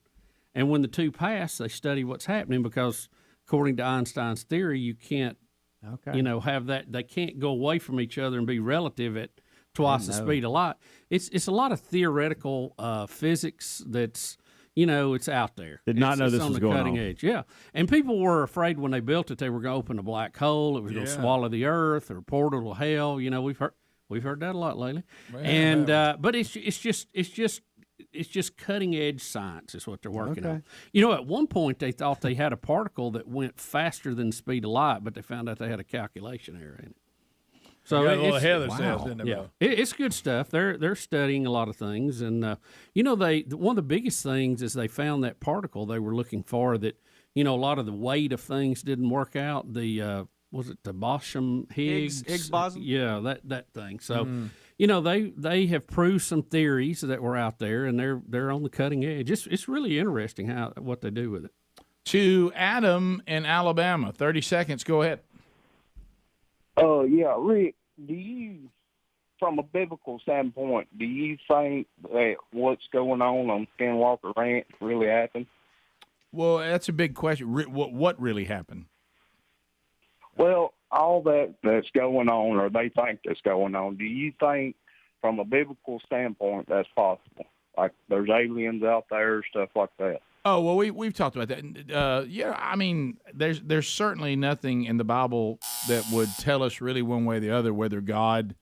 And when the two pass, they study what's happening because, according to Einstein's theory, you can't, have that. They can't go away from each other and be relative at twice the speed of light. It's a lot of theoretical physics that's, it's out there. Did not know this was going on. It's on the cutting edge, yeah. And people were afraid when they built it, they were going to open a black hole. It was going to swallow the earth or portal to hell. We've heard that a lot lately. Well, and but it's just cutting edge science is what they're working on. At one point they thought they had a particle that went faster than the speed of light, but they found out they had a calculation error in it. So it's good stuff. They're studying a lot of things, and one of the biggest things is they found that particle they were looking for. That a lot of the weight of things didn't work out. The was it the Higgs boson? Yeah, that thing. So they have proved some theories that were out there, and they're on the cutting edge. It's really interesting what they do with it. To Adam in Alabama, 30 seconds. Go ahead. Yeah, Rick, do you, from a biblical standpoint, do you think that what's going on Skinwalker Ranch really happened? Well, that's a big question. What really happened? Well, all that's going on, or they think that's going on, do you think, from a biblical standpoint, that's possible? Like there's aliens out there, stuff like that. Oh, well, we've talked about that. I mean, there's certainly nothing in the Bible that would tell us really one way or the other whether God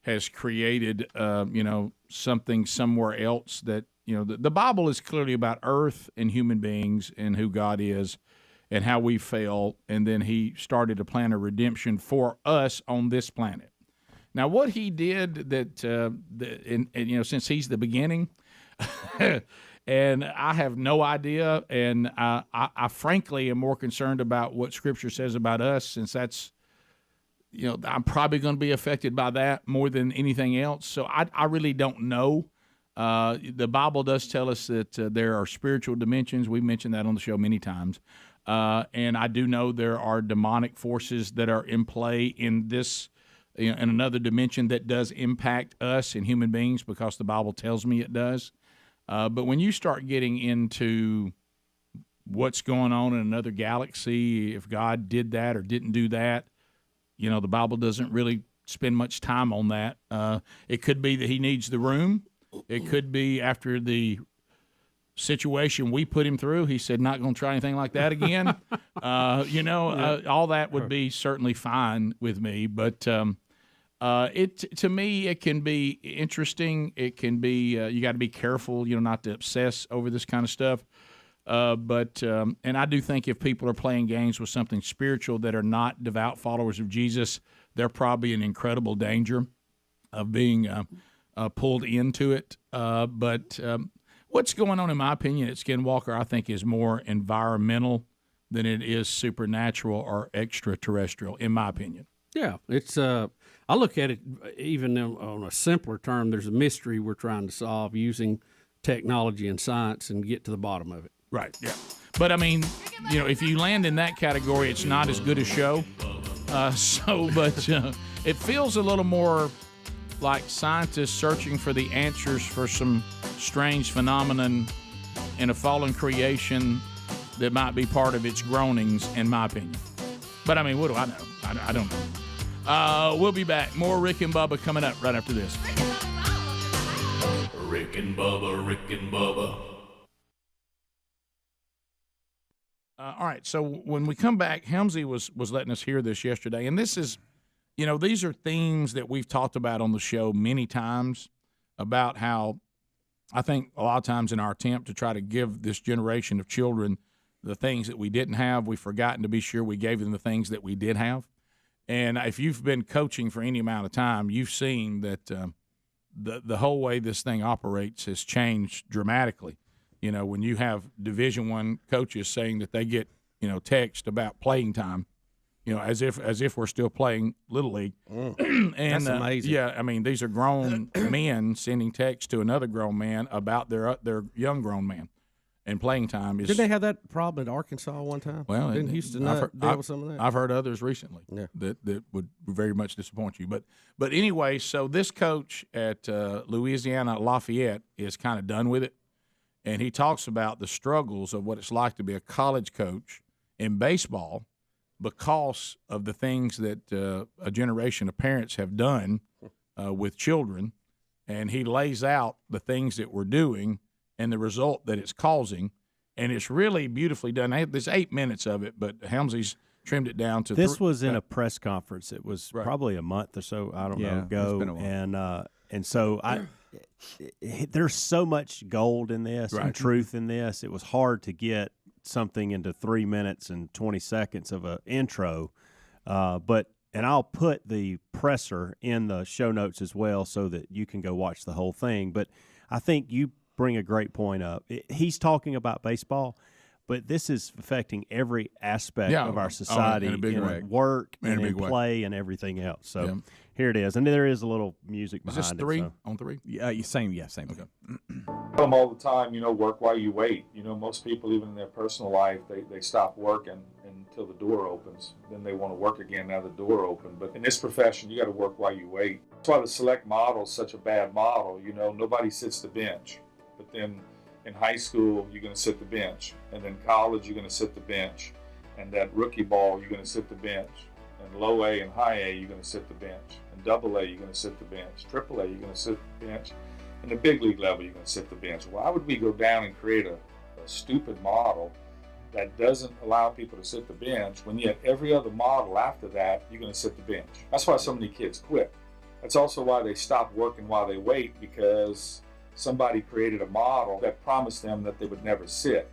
has created, something somewhere else that, the Bible is clearly about earth and human beings and who God is and how we fail. And then he started to plan a redemption for us on this planet. Now, what he did since he's the beginning, and I have no idea, and I frankly am more concerned about what Scripture says about us, since that's, I'm probably going to be affected by that more than anything else. So I really don't know. The Bible does tell us that there are spiritual dimensions. We've mentioned that on the show many times. And I do know there are demonic forces that are in play in this, in another dimension that does impact us and human beings because the Bible tells me it does. But when you start getting into what's going on in another galaxy, if God did that or didn't do that, the Bible doesn't really spend much time on that. It could be that he needs the room. It could be after the situation we put him through, he said not going to try anything like that again. All that would be certainly fine with me. But to me, it can be interesting. It can be you got to be careful, not to obsess over this kind of stuff. And I do think if people are playing games with something spiritual that are not devout followers of Jesus, they're probably in incredible danger of being pulled into it. But what's going on, in my opinion, at Skinwalker, I think is more environmental than it is supernatural or extraterrestrial, in my opinion. Yeah, it's. I look at it even on a simpler term. There's a mystery we're trying to solve using technology and science and get to the bottom of it. Right. Yeah. But I mean, if you land in that category, it's not as good a show. It feels a little more like scientists searching for the answers for some strange phenomenon in a fallen creation that might be part of its groanings, in my opinion. But I mean, what do I know? I don't know. We'll be back. More Rick and Bubba coming up right after this. Rick and Bubba, Rick and Bubba. All right, so when we come back, Helmsy was letting us hear this yesterday, and this is, these are themes that we've talked about on the show many times about how I think a lot of times in our attempt to try to give this generation of children the things that we didn't have, we've forgotten to be sure we gave them the things that we did have. And if you've been coaching for any amount of time, you've seen that the whole way this thing operates has changed dramatically. When you have Division I coaches saying that they get, text about playing time, as if we're still playing Little League. And that's amazing. Yeah, I mean, these are grown men sending text to another grown man about their young grown man. And playing time is. Didn't they have that problem at Arkansas one time? Well, didn't Houston deal with some of that? I've heard others recently that would very much disappoint you. But anyway, so this coach at Louisiana Lafayette is kind of done with it. And he talks about the struggles of what it's like to be a college coach in baseball because of the things that a generation of parents have done with children. And he lays out the things that we're doing and the result that it's causing. And it's really beautifully done. There's 8 minutes of it, but Helmsy's trimmed it down to This was in a press conference. It was probably a month or so, I don't know, ago. It's been a while. And so there's so much gold in this and truth in this. It was hard to get something into 3 minutes and 20 seconds of an intro. And I'll put the presser in the show notes as well so that you can go watch the whole thing. But I think you bring a great point up. He's talking about baseball, but this is affecting every aspect of our society in a big way. Work and in play and everything else. So here it is. And there is a little music behind it. Is this three on three? Yeah, same. Okay. I tell them all the time, work while you wait. Most people, even in their personal life, they stop working until the door opens. Then they want to work again now the door open. But in this profession, you got to work while you wait. That's why the select model is such a bad model. Nobody sits the bench. But then in high school, you're going to sit the bench. And then college, you're going to sit the bench. And that rookie ball, you're going to sit the bench. And low A and high A, you're going to sit the bench. And double A, you're going to sit the bench. Triple A, you're going to sit the bench. And the big league level, you're going to sit the bench. Why would we go down and create a stupid model that doesn't allow people to sit the bench when yet every other model after that, you're going to sit the bench? That's why so many kids quit. That's also why they stop working while they wait, because somebody created a model that promised them that they would never sit.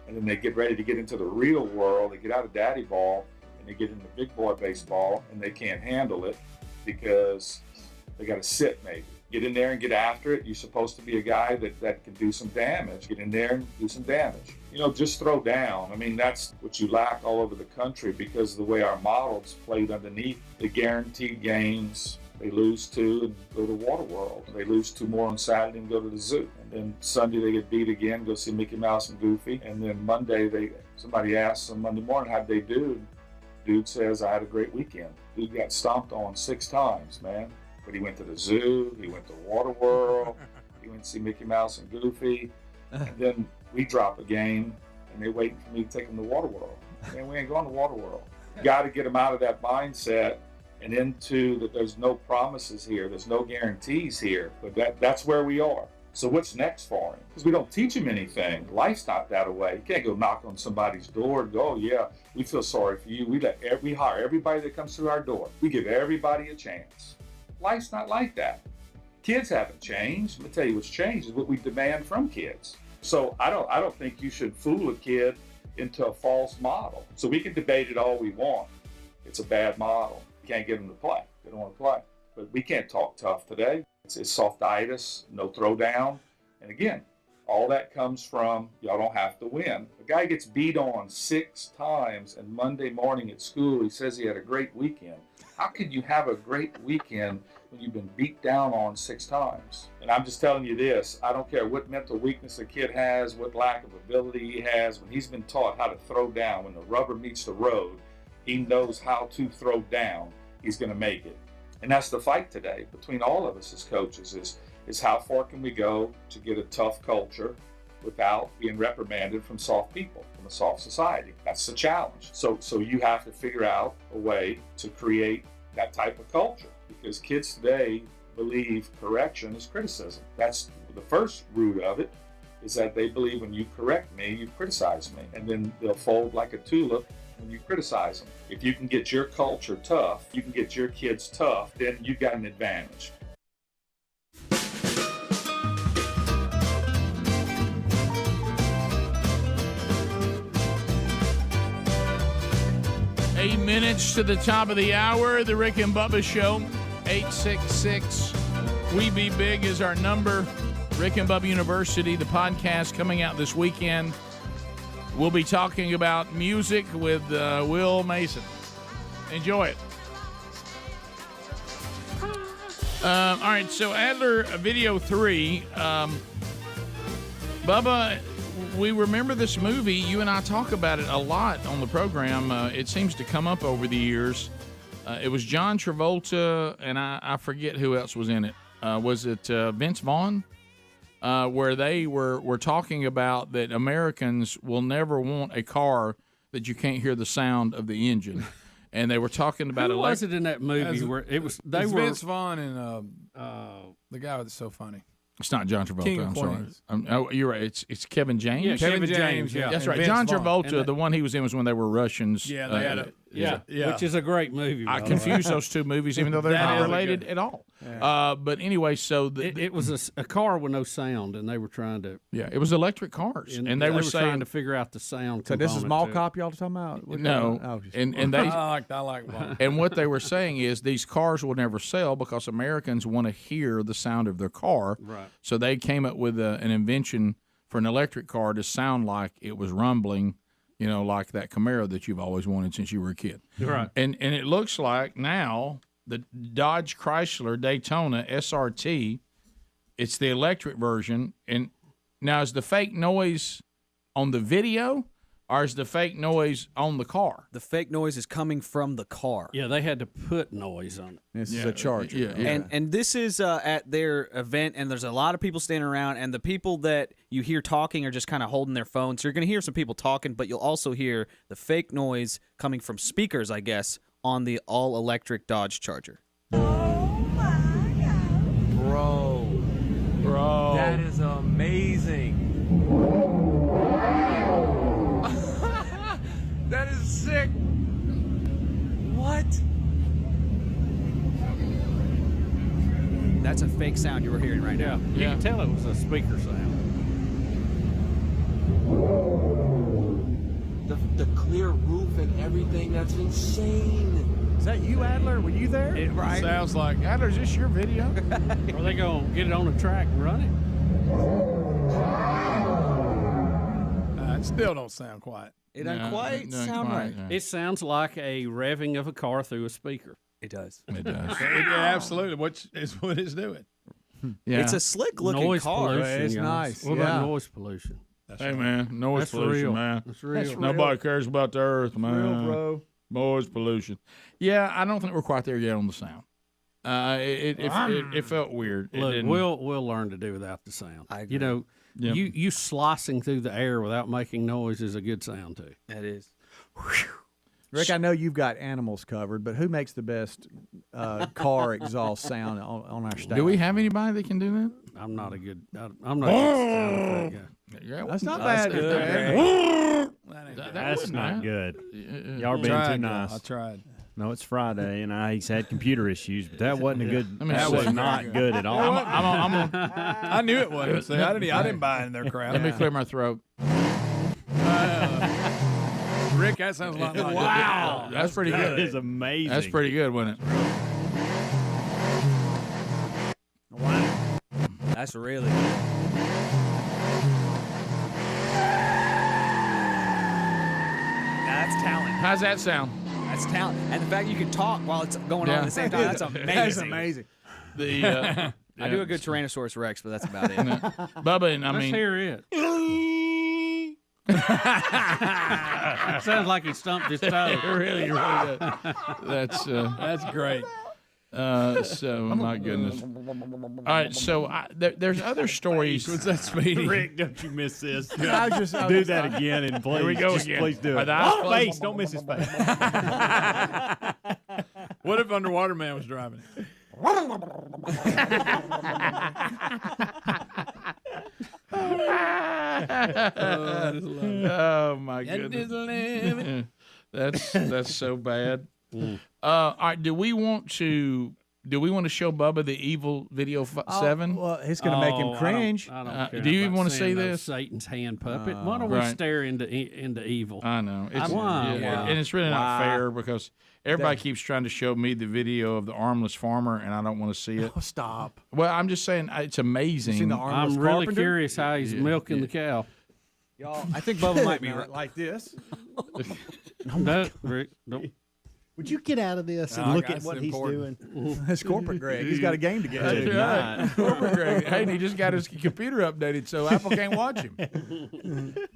And then they get ready to get into the real world. They get out of daddy ball and they get into big boy baseball, and they can't handle it because they got to sit maybe. Get in there and get after it. You're supposed to be a guy that can do some damage. Get in there and do some damage. Just throw down. I mean, that's what you lack all over the country because of the way our models played underneath the guaranteed games. They lose 2 and go to Water World. They lose 2 more on Saturday and go to the zoo. And then Sunday they get beat again, go see Mickey Mouse and Goofy. And then Monday, somebody asks them Monday morning, how'd they do? Dude says, I had a great weekend. Dude got stomped on 6 times, man. But he went to the zoo, he went to Water World, he went to see Mickey Mouse and Goofy. And then we drop a game, and they're waiting for me to take them to Water World. Man, we ain't going to Water World. You got to get them out of that mindset and into that there's no promises here, there's no guarantees here, but that's where we are. So what's next for him? Because we don't teach him anything. Life's not that way. You can't go knock on somebody's door and go, oh yeah, we feel sorry for you. We hire everybody that comes through our door. We give everybody a chance. Life's not like that. Kids haven't changed. Let me tell you what's changed is what we demand from kids. So I don't think you should fool a kid into a false model. So we can debate it all we want. It's a bad model. You can't get them to play. They don't want to play. But we can't talk tough today. It's softitis, no throwdown. And again, all that comes from y'all don't have to win. A guy gets beat on 6 times, and Monday morning at school he says he had a great weekend. How could you have a great weekend when you've been beat down on 6 times? And I'm just telling you this, I don't care what mental weakness a kid has, what lack of ability he has, when he's been taught how to throw down, when the rubber meets the road, he knows how to throw down, he's going to make it. And that's the fight today between all of us as coaches is how far can we go to get a tough culture without being reprimanded from soft people, from a soft society. That's the challenge. So you have to figure out a way to create that type of culture, because kids today believe correction is criticism. That's the first root of it, is that they believe when you correct me, you criticize me, and then they'll fold like a tulip when you criticize them. If you can get your culture tough, you can get your kids tough, then you've got an advantage. Eight minutes to the top of the hour, the Rick and Bubba Show. 866 We Be Big is our number. Rick and Bubba University, the podcast coming out this weekend. We'll be talking about music with Will Mason. Enjoy it. All right, so Adler, video 3. Bubba, we remember this movie. You and I talk about it a lot on the program. It seems to come up over the years. It was John Travolta, and I forget who else was in it. Was it Vince Vaughn? Where they were talking about that Americans will never want a car that you can't hear the sound of the engine, and they were talking about Who was it in that movie where it was? They were Vince Vaughn and the guy that's so funny. It's not John Travolta. King of I'm Queens. sorry. Oh, you're right. It's Kevin James. Yeah, Kevin James. Yeah, that's and right. Vince John Vaughn. Travolta. The one he was in was when they were Russians. Yeah, they had a yeah, which is a great movie. I confuse those two movies, even though they're not related at all. Yeah. But anyway, so it was a car with no sound, and they were trying to. Yeah, it was electric cars, and they were saying, trying to figure out the sound. So this is Mall component to it. Cop y'all talking about? No, and they I like Vaughn. and what they were saying is these cars will never sell because Americans want to hear the sound of their car. Right. So they came up with an invention for an electric car to sound like it was rumbling, you know, like that Camaro that you've always wanted since you were a kid. Right. And it looks like now the Dodge Chrysler Daytona SRT, it's the electric version. And now is the fake noise on the video, or is the fake noise on the car? The fake noise is coming from the car. Yeah, they had to put noise on it. This is a Charger. Yeah. And this is at their event, and there's a lot of people standing around, and the people that you hear talking are just kind of holding their phones. So you're going to hear some people talking, but you'll also hear the fake noise coming from speakers, I guess, on the all-electric Dodge Charger. Bro, that is amazing. That is sick. What? That's a fake sound you were hearing right now. You can tell it was a speaker sound. The clear roof and everything, that's insane. Is that you, Adler? Were you there? Right. Sounds like, Adler, is this your video? Are they going to get it on the track and run it? It still don't sound quiet. It doesn't quite sound right. It sounds like a revving of a car through a speaker. It does. It does. Yeah, absolutely. What it's doing. Yeah. It's a slick-looking Noise car. pollution. It's guys. nice. What Yeah. about noise pollution? Hey, man, noise That's pollution, real. man. That's real. That's Nobody cares about the earth, man. Real, bro. Noise pollution. Yeah, I don't think we're quite there yet on the sound. It felt weird. It Look, didn't- we'll learn to do without the sound. I agree. You know, Yep. you slicing through the air without making noise is a good sound too. That is. Rick, I know you've got animals covered, but who makes the best car exhaust sound on our staff? Do we have anybody that can do that? I'm not a good sound effect guy. Yeah, That's not bad. That's not good. Y'all are being too nice. I tried. No, it's Friday, and he's had computer issues, but that wasn't a good. That see. was not good at all. I knew it wasn't. See, I didn't buy into their crap. Let me clear my throat. Rick, that sounds a lot like Wow, that's pretty good. That is amazing. That's pretty good, wasn't it? That's really good. That's talent. How's that sound? That's talent. And the fact you can talk while it's going on at the same time, that's amazing. That's amazing. The I do a good Tyrannosaurus Rex, but that's about it. Bubba, and I Let's mean, hear it. Sounds like he stumped his toe. it really does. That's great. So my goodness. All right, so there's other stories. What's that, Speedy? Rick, don't you miss this? Do do that again, and please, Here we go just again. please do Are it. the eyes closed? Face, don't miss his face. What if Underwater Man was driving? Oh my goodness. That's so bad. All right, do we want to show Bubba the evil video 7? Well, it's going to make him cringe. I don't care do you about even want to see seeing those this? Satan's hand puppet. Why don't we Right. stare into evil? I know. It's, Wow. and it's really not fair because everybody keeps trying to show me the video of the armless farmer, and I don't want to see it. Oh, stop. Well, I'm just saying it's amazing. You seen the armless I'm really carpenter? curious how he's milking the cow. Y'all, I think Bubba might be not right. like this. No, Rick, don't. Would you get out of this and look at what he's doing? That's corporate Greg. He's got a game to get to. That's right. Corporate Greg. Hey, and he just got his computer updated, so Apple can't watch him.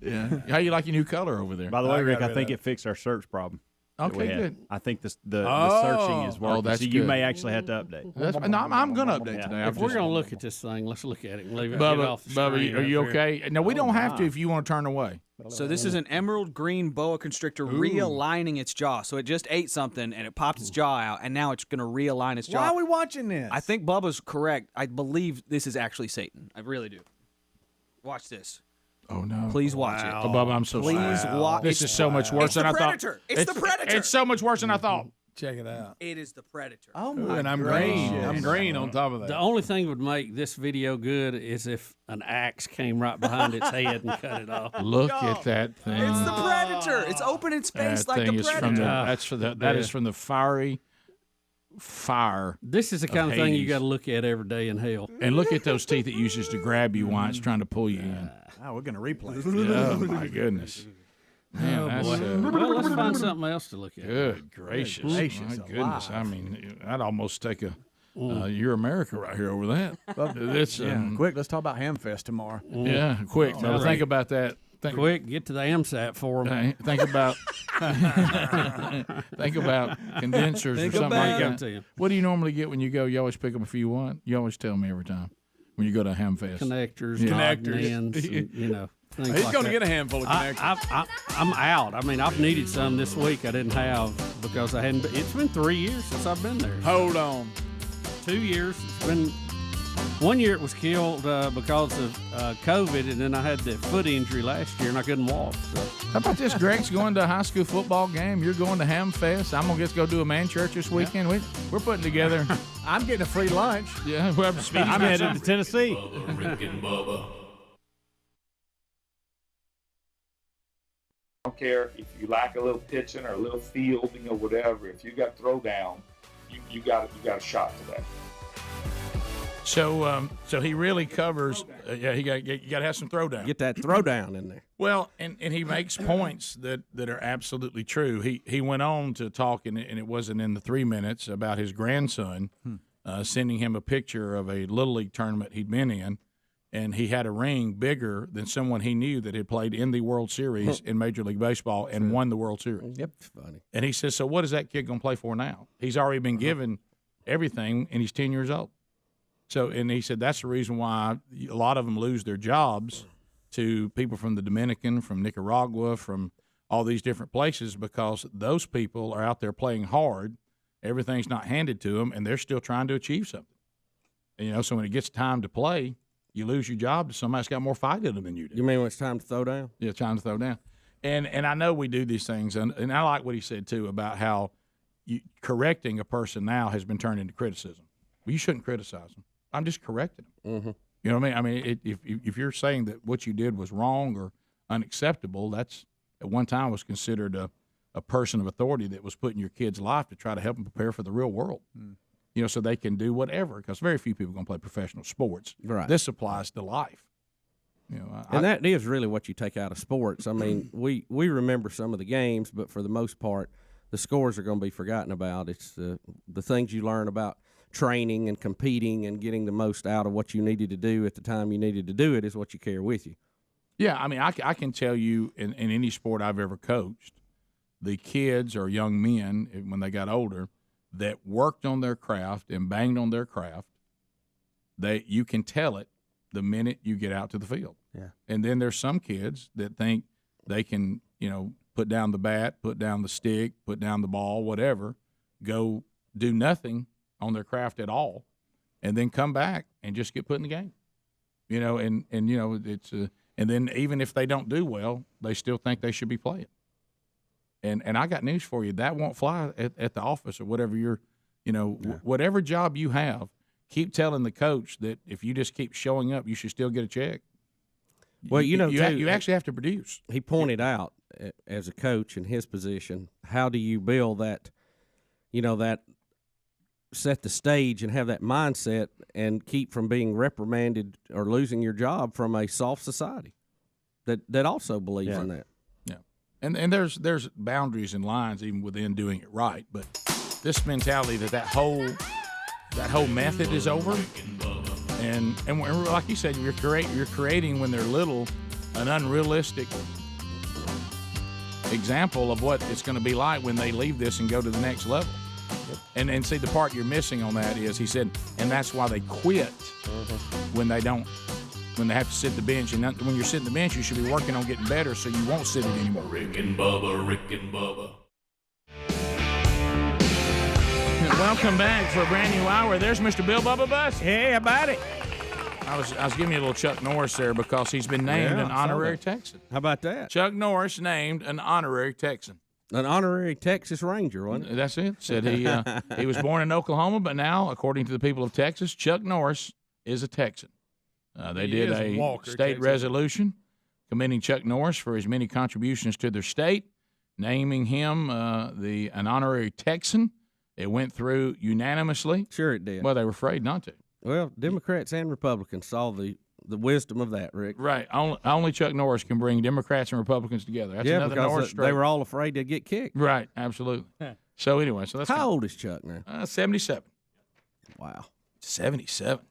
Yeah. How you like your new color over there? By the way, Rick, I think it fixed our search problem. that we Okay, had. good. I think the searching is working. that's so you good. may actually have to update. I'm going to update today. If we're going to look at this thing, let's look at it and leave it. Bubba, get off the screen are you up here. okay? No, we don't have to if you want to turn away. So this is an emerald green boa constrictor realigning its jaw. So it just ate something and it popped its jaw out, and now it's going to realign its jaw. Why are we watching this? I think Bubba's correct. I believe this is actually Satan. I really do. Watch this. Oh no! Please watch it. Oh, Bubba, I'm so Please sorry. watch. This is so much worse than I thought. It's the predator. It's so much worse than I thought. Check it out. It is the predator. Oh Ooh, my and I'm gracious. green. I'm green on top of that. The only thing would make this video good is if an axe came right behind its head and cut it off. Look at that thing. It's the predator. It's open in space That like thing the is predator. from the that is from the fiery fire. This is the kind of thing you got to look at every day in hell. And look at those teeth it uses to grab you while it's trying to pull you in. Oh, we're going to replay it. Oh my goodness. Man, that's, Well, let's find something else to look at. good gracious. Gracious My goodness. alive. I mean, I'd almost take a You're America right here over that. It's, quick, let's talk about Hamfest tomorrow. Yeah, quick. Now, think about that. Quick, get to the AMSAT for them. Think about condensers or something like that. What do you normally get when you go? You always pick them if you want. You always tell me every time when you go to Hamfest. Connectors, magnets, and, you know. He's going to get a handful of connectors. I'm out. I mean, I've needed some this week I didn't have because I hadn't. It's been 3 years since I've been there. Hold on. 2 years. It's been 1 year. It was killed because of COVID, and then I had the foot injury last year, and I couldn't walk. So. How about this? Greg's going to a high school football game. You're going to Hamfest. I'm going to go do a man church this weekend. We're putting together. I'm getting a free lunch. Yeah, I'm headed to Tennessee. Rick and Bubba. I don't care if you lack a little pitching or a little fielding or whatever. If you got throw down, you got a shot today. So he really covers. You got to have some throwdown. Get that throwdown in there. Well, and he makes points that are absolutely true. He went on to talk, and it wasn't in the 3 minutes, about his grandson sending him a picture of a Little League tournament he'd been in, and he had a ring bigger than someone he knew that had played in the World Series in Major League Baseball and won the World Series. Yep, funny. And he says, so what is that kid going to play for now? He's already been given everything, and he's 10 years old. So, and he said that's the reason why a lot of them lose their jobs to people from the Dominican, from Nicaragua, from all these different places because those people are out there playing hard. Everything's not handed to them, and they're still trying to achieve something. And, so when it gets time to play, you lose your job to somebody that's got more fight in them than you do. You mean when it's time to throw down? Yeah, time to throw down. And I know we do these things, and I like what he said, too, about how correcting a person now has been turned into criticism. Well, you shouldn't criticize them. I'm just correcting them. Mm-hmm. You know what I mean? If you're saying that what you did was wrong or unacceptable, that's at one time was considered a person of authority that was put in your kid's life to try to help them prepare for the real world. So they can do whatever, because very few people are going to play professional sports. Right. This applies to life. And that is really what you take out of sports. I mean, we remember some of the games, but for the most part, the scores are going to be forgotten about. It's the things you learn about training and competing and getting the most out of what you needed to do at the time you needed to do it is what you carry with you. Yeah, I mean, I can tell you in any sport I've ever coached, the kids or young men, when they got older, that worked on their craft and banged on their craft, you can tell it the minute you get out to the field. Yeah. And then there's some kids that think they can, put down the bat, put down the stick, put down the ball, whatever, go do nothing on their craft at all, and then come back and just get put in the game. It's and then even if they don't do well, they still think they should be playing. And I got news for you. That won't fly at the office or whatever whatever job you have, keep telling the coach that if you just keep showing up, you should still get a check. Well, you actually have to produce. He pointed out as a coach in his position, how do you build that, that set the stage and have that mindset and keep from being reprimanded or losing your job from a soft society that also believes in that. And there's boundaries and lines even within doing it right, but this mentality that whole method is over, and like you said, you're creating when they're little an unrealistic example of what it's going to be like when they leave this and go to the next level. And see, the part you're missing on that is he said, and that's why they quit when they have to sit the bench. And when you're sitting the bench, you should be working on getting better so you won't sit it anymore. Rick and Bubba, Rick and Bubba. Welcome back for a brand new hour. There's Mr. Bill Bubba Bus. Hey, about it. I was giving you a little Chuck Norris there because he's been named an honorary Texan. How about that? Chuck Norris named an honorary Texan. An honorary Texas Ranger, wasn't it? That's it. Said he was born in Oklahoma, but now, according to the people of Texas, Chuck Norris is a Texan. They did a state resolution commending Chuck Norris for his many contributions to their state, naming him an honorary Texan. It went through unanimously. Sure it did. Well, they were afraid not to. Well, Democrats and Republicans saw the wisdom of that, Rick. Right. Only Chuck Norris can bring Democrats and Republicans together. That's another Norris they were all afraid to get kicked. Right. Absolutely. So anyway, that's how old is Chuck now? 77. Wow. 77.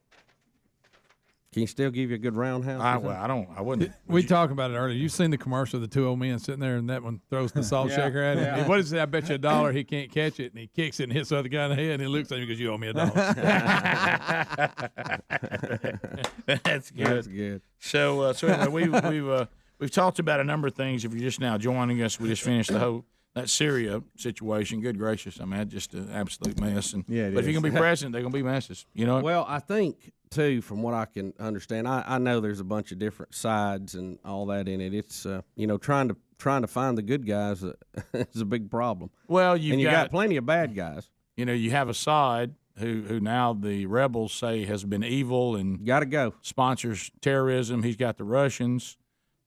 Can you still give you a good roundhouse? I wouldn't. We talked about it earlier. You've seen the commercial of the two old men sitting there, and that one throws the salt shaker at him. Yeah. What is it? I bet you $1 he can't catch it, and he kicks it and hits the other guy in the head, and he looks at him and goes, "You owe me $1." That's good. That's good. So anyway, we've talked about a number of things. If you're just now joining us, we just finished that Syria situation. Good gracious, I mean, that's just an absolute mess. And but if you're gonna be president, they're gonna be messes. Well, I think too, from what I can understand, I know there's a bunch of different sides and all that in it. It's trying to find the good guys is a big problem. Well, you got plenty of bad guys. You have Assad, who now the rebels say has been evil and got to go, sponsors terrorism. He's got the Russians.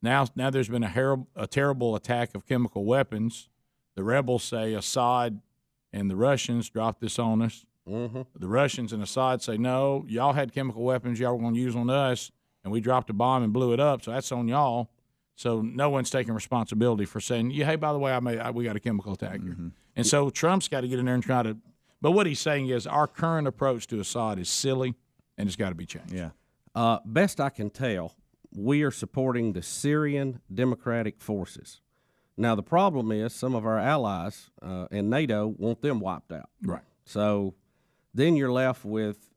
Now there's been a terrible attack of chemical weapons. The rebels say Assad and the Russians dropped this on us. Mm-hmm. The Russians and Assad say, no, y'all had chemical weapons y'all were going to use on us, and we dropped a bomb and blew it up, so that's on y'all. So no one's taking responsibility for saying, hey, by the way, we got a chemical attack here. Mm-hmm. And so Trump's got to get in there and try to – but what he's saying is our current approach to Assad is silly, and it's got to be changed. Yeah. Best I can tell, we are supporting the Syrian Democratic Forces. Now, the problem is some of our allies in NATO want them wiped out. Right. So then you're left with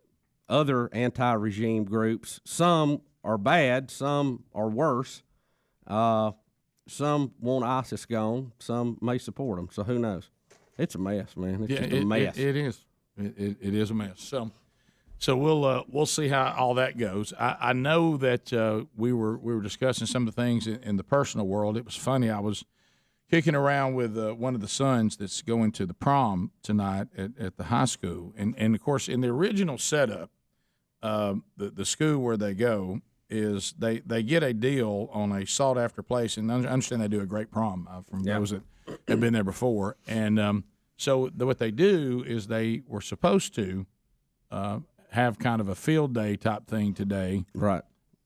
other anti-regime groups. Some are bad, some are worse. some want ISIS gone, some may support them. So who knows? It's a mess, man. It's just a mess. It is. It is a mess. So we'll see how all that goes. I know that we were discussing some of the things in the personal world. It was funny. I was kicking around with one of the sons that's going to the prom tonight at the high school, and of course in the original setup, the school where they go is they get a deal on a sought after place, and I understand they do a great prom from those that have been there before, and so what they do is they were supposed to have kind of a field day type thing today, right,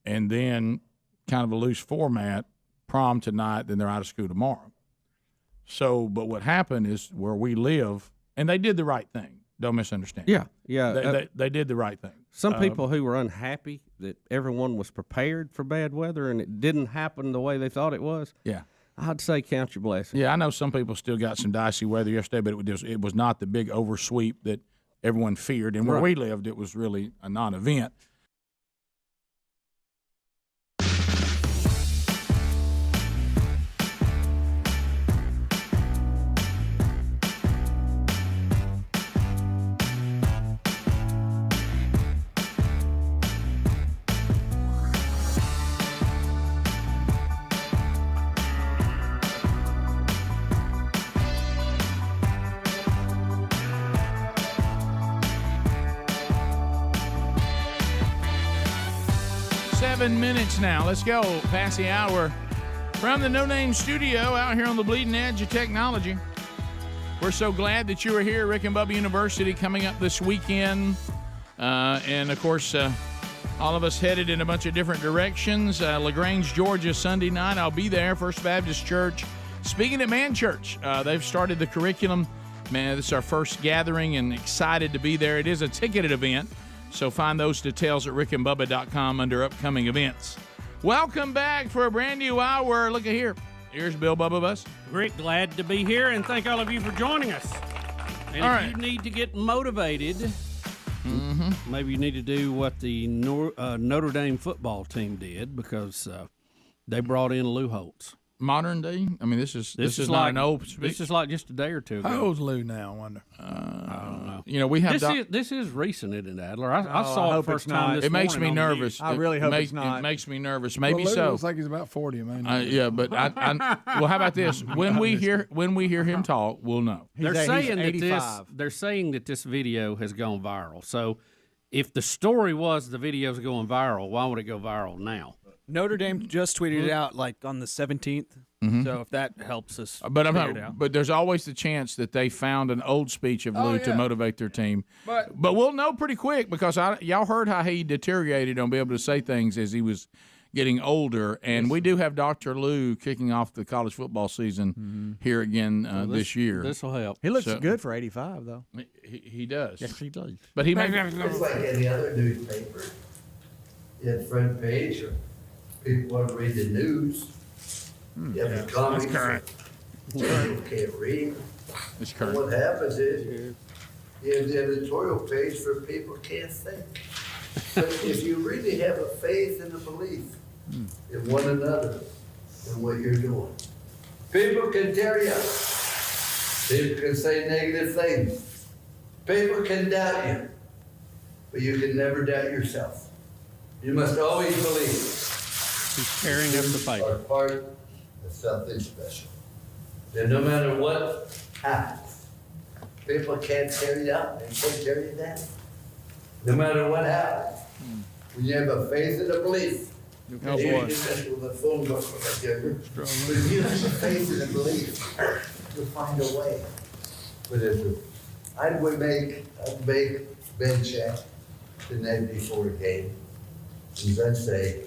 and then kind of a loose format, prom tonight, then they're out of school tomorrow. So, but what happened is where we live, and they did the right thing. Don't misunderstand. Yeah. They did the right thing. Some people who were unhappy that everyone was prepared for bad weather and it didn't happen the way they thought it was. Yeah. I'd say count your blessings. Yeah, I know some people still got some dicey weather yesterday, but it was not the big oversweep that everyone feared. And where we lived, it was really a non-event. Minutes now. Let's go past the hour from the No Name Studio out here on the bleeding edge of technology. We're so glad that you are here. Rick and Bubba University coming up this weekend. And, of course, all of us headed in a bunch of different directions. LaGrange, Georgia, Sunday night. I'll be there. First Baptist Church. Speaking at Man Church, they've started the curriculum. Man, this is our first gathering and excited to be there. It is a ticketed event. So find those details at rickandbubba.com under upcoming events. Welcome back for a brand new hour. Look at here. Here's Bill Bubba Bus. Rick, glad to be here, and thank all of you for joining us. And if you need to get motivated, maybe you need to do what the Notre Dame football team did, because they brought in Lou Holtz. Modern day? I mean, this is not like, an old. This is like just a day or two ago. How old's Lou now, I wonder? I don't know. You know, we have this is recent, isn't it, Adler? I saw it first time this It makes me morning nervous. I really hope it's not. It makes me nervous. Maybe Lou so. looks like he's about 40, man. Yeah, but well, how about this? When we hear him talk, we'll know. They're saying that this video has gone viral. So, if the story was the video's going viral, why would it go viral now? Notre Dame just tweeted it out like on the 17th. Mm-hmm. So if that helps us, but there's always the chance that they found an old speech of Lou to motivate their team. But we'll know pretty quick, because y'all heard how he deteriorated on being able to say things as he was getting older. And we do have Dr. Lou kicking off the college football season here again this year. This will help. He looks good for 85, though. He does. Yes, he does. But he may. It's like any other newspaper. You have the front page, or people want to read the news. You have the comics. That's current. People can't read. It's current. What happens is you have the editorial page for people who can't think. But if you really have a faith and a belief in one another and what you're doing, people can tear you up. People can say negative things. People can doubt you, but you can never doubt yourself. You must always believe. He's tearing up the paper. Are part of something special. And no matter what happens, people can't tear you up. They can't tear you down. No matter what happens, when you have a faith and a belief, you can with a phone book like that. But if you have a faith and a belief, you'll find a way. But I'd make Ben check the night before a game, and I'd say,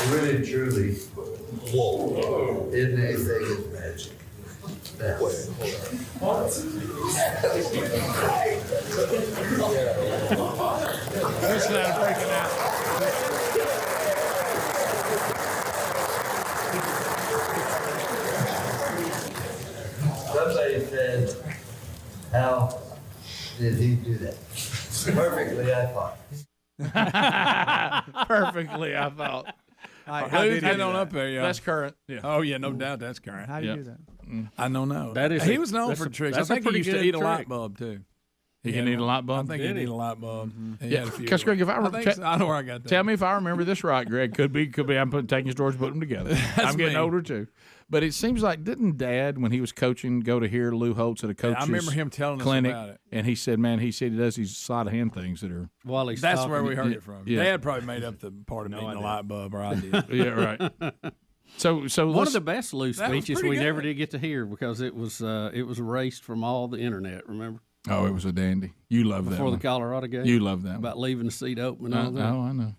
really, truly, whoa, isn't anything is magic. That way. That's not breaking out. Somebody said, how did he do that? Perfectly, I thought. Perfectly, I thought. Who's getting on up there, y'all? That's current. Yeah. Oh yeah, no doubt that's current. How do you do that? I don't know. That is he was known for tricks. I think he used to eat a light bulb too. He can eat a light bulb. I think he'd eat a light bulb. Yeah, because Greg, if I know where I got that. Tell me if I remember this right, Greg. Could be. I'm taking stories, putting them together. I'm getting older too. But it seems like, didn't Dad, when he was coaching, go to hear Lou Holtz at a coach's I remember him telling clinic, us about it. And he said, man, he said he does these sleight of hand things that are. While he's That's talking. where we heard it from. Yeah. Dad probably made up the part of eating a light bulb, or I did. Yeah, right. So one of the best Lou That was speeches pretty we good. never did get to hear because it was erased from all the internet. Remember? Oh, it was a dandy. You love that Before the one. Colorado game. You love that about leaving the seat open and one. all that. Oh, I know.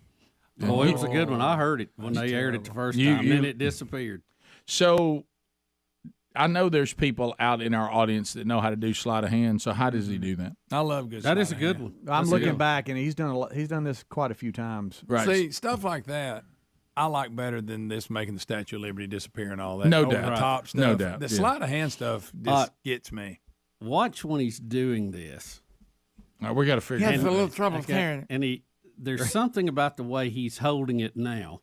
Oh, it was a good one. I heard it when they aired it the first time, and then it disappeared. So I know there's people out in our audience that know how to do sleight of hand. So how does he do that? I love good. That is a good one. I'm looking back, and he's done this quite a few times. Right. See, stuff like that I like better than this making the Statue of Liberty disappear and all that. No over doubt. the top stuff. No doubt. The Yeah. sleight of hand stuff just gets me. Watch when he's doing this. All right, we got to figure He it has out. a little trouble carrying it. And there's something about the way he's holding it now,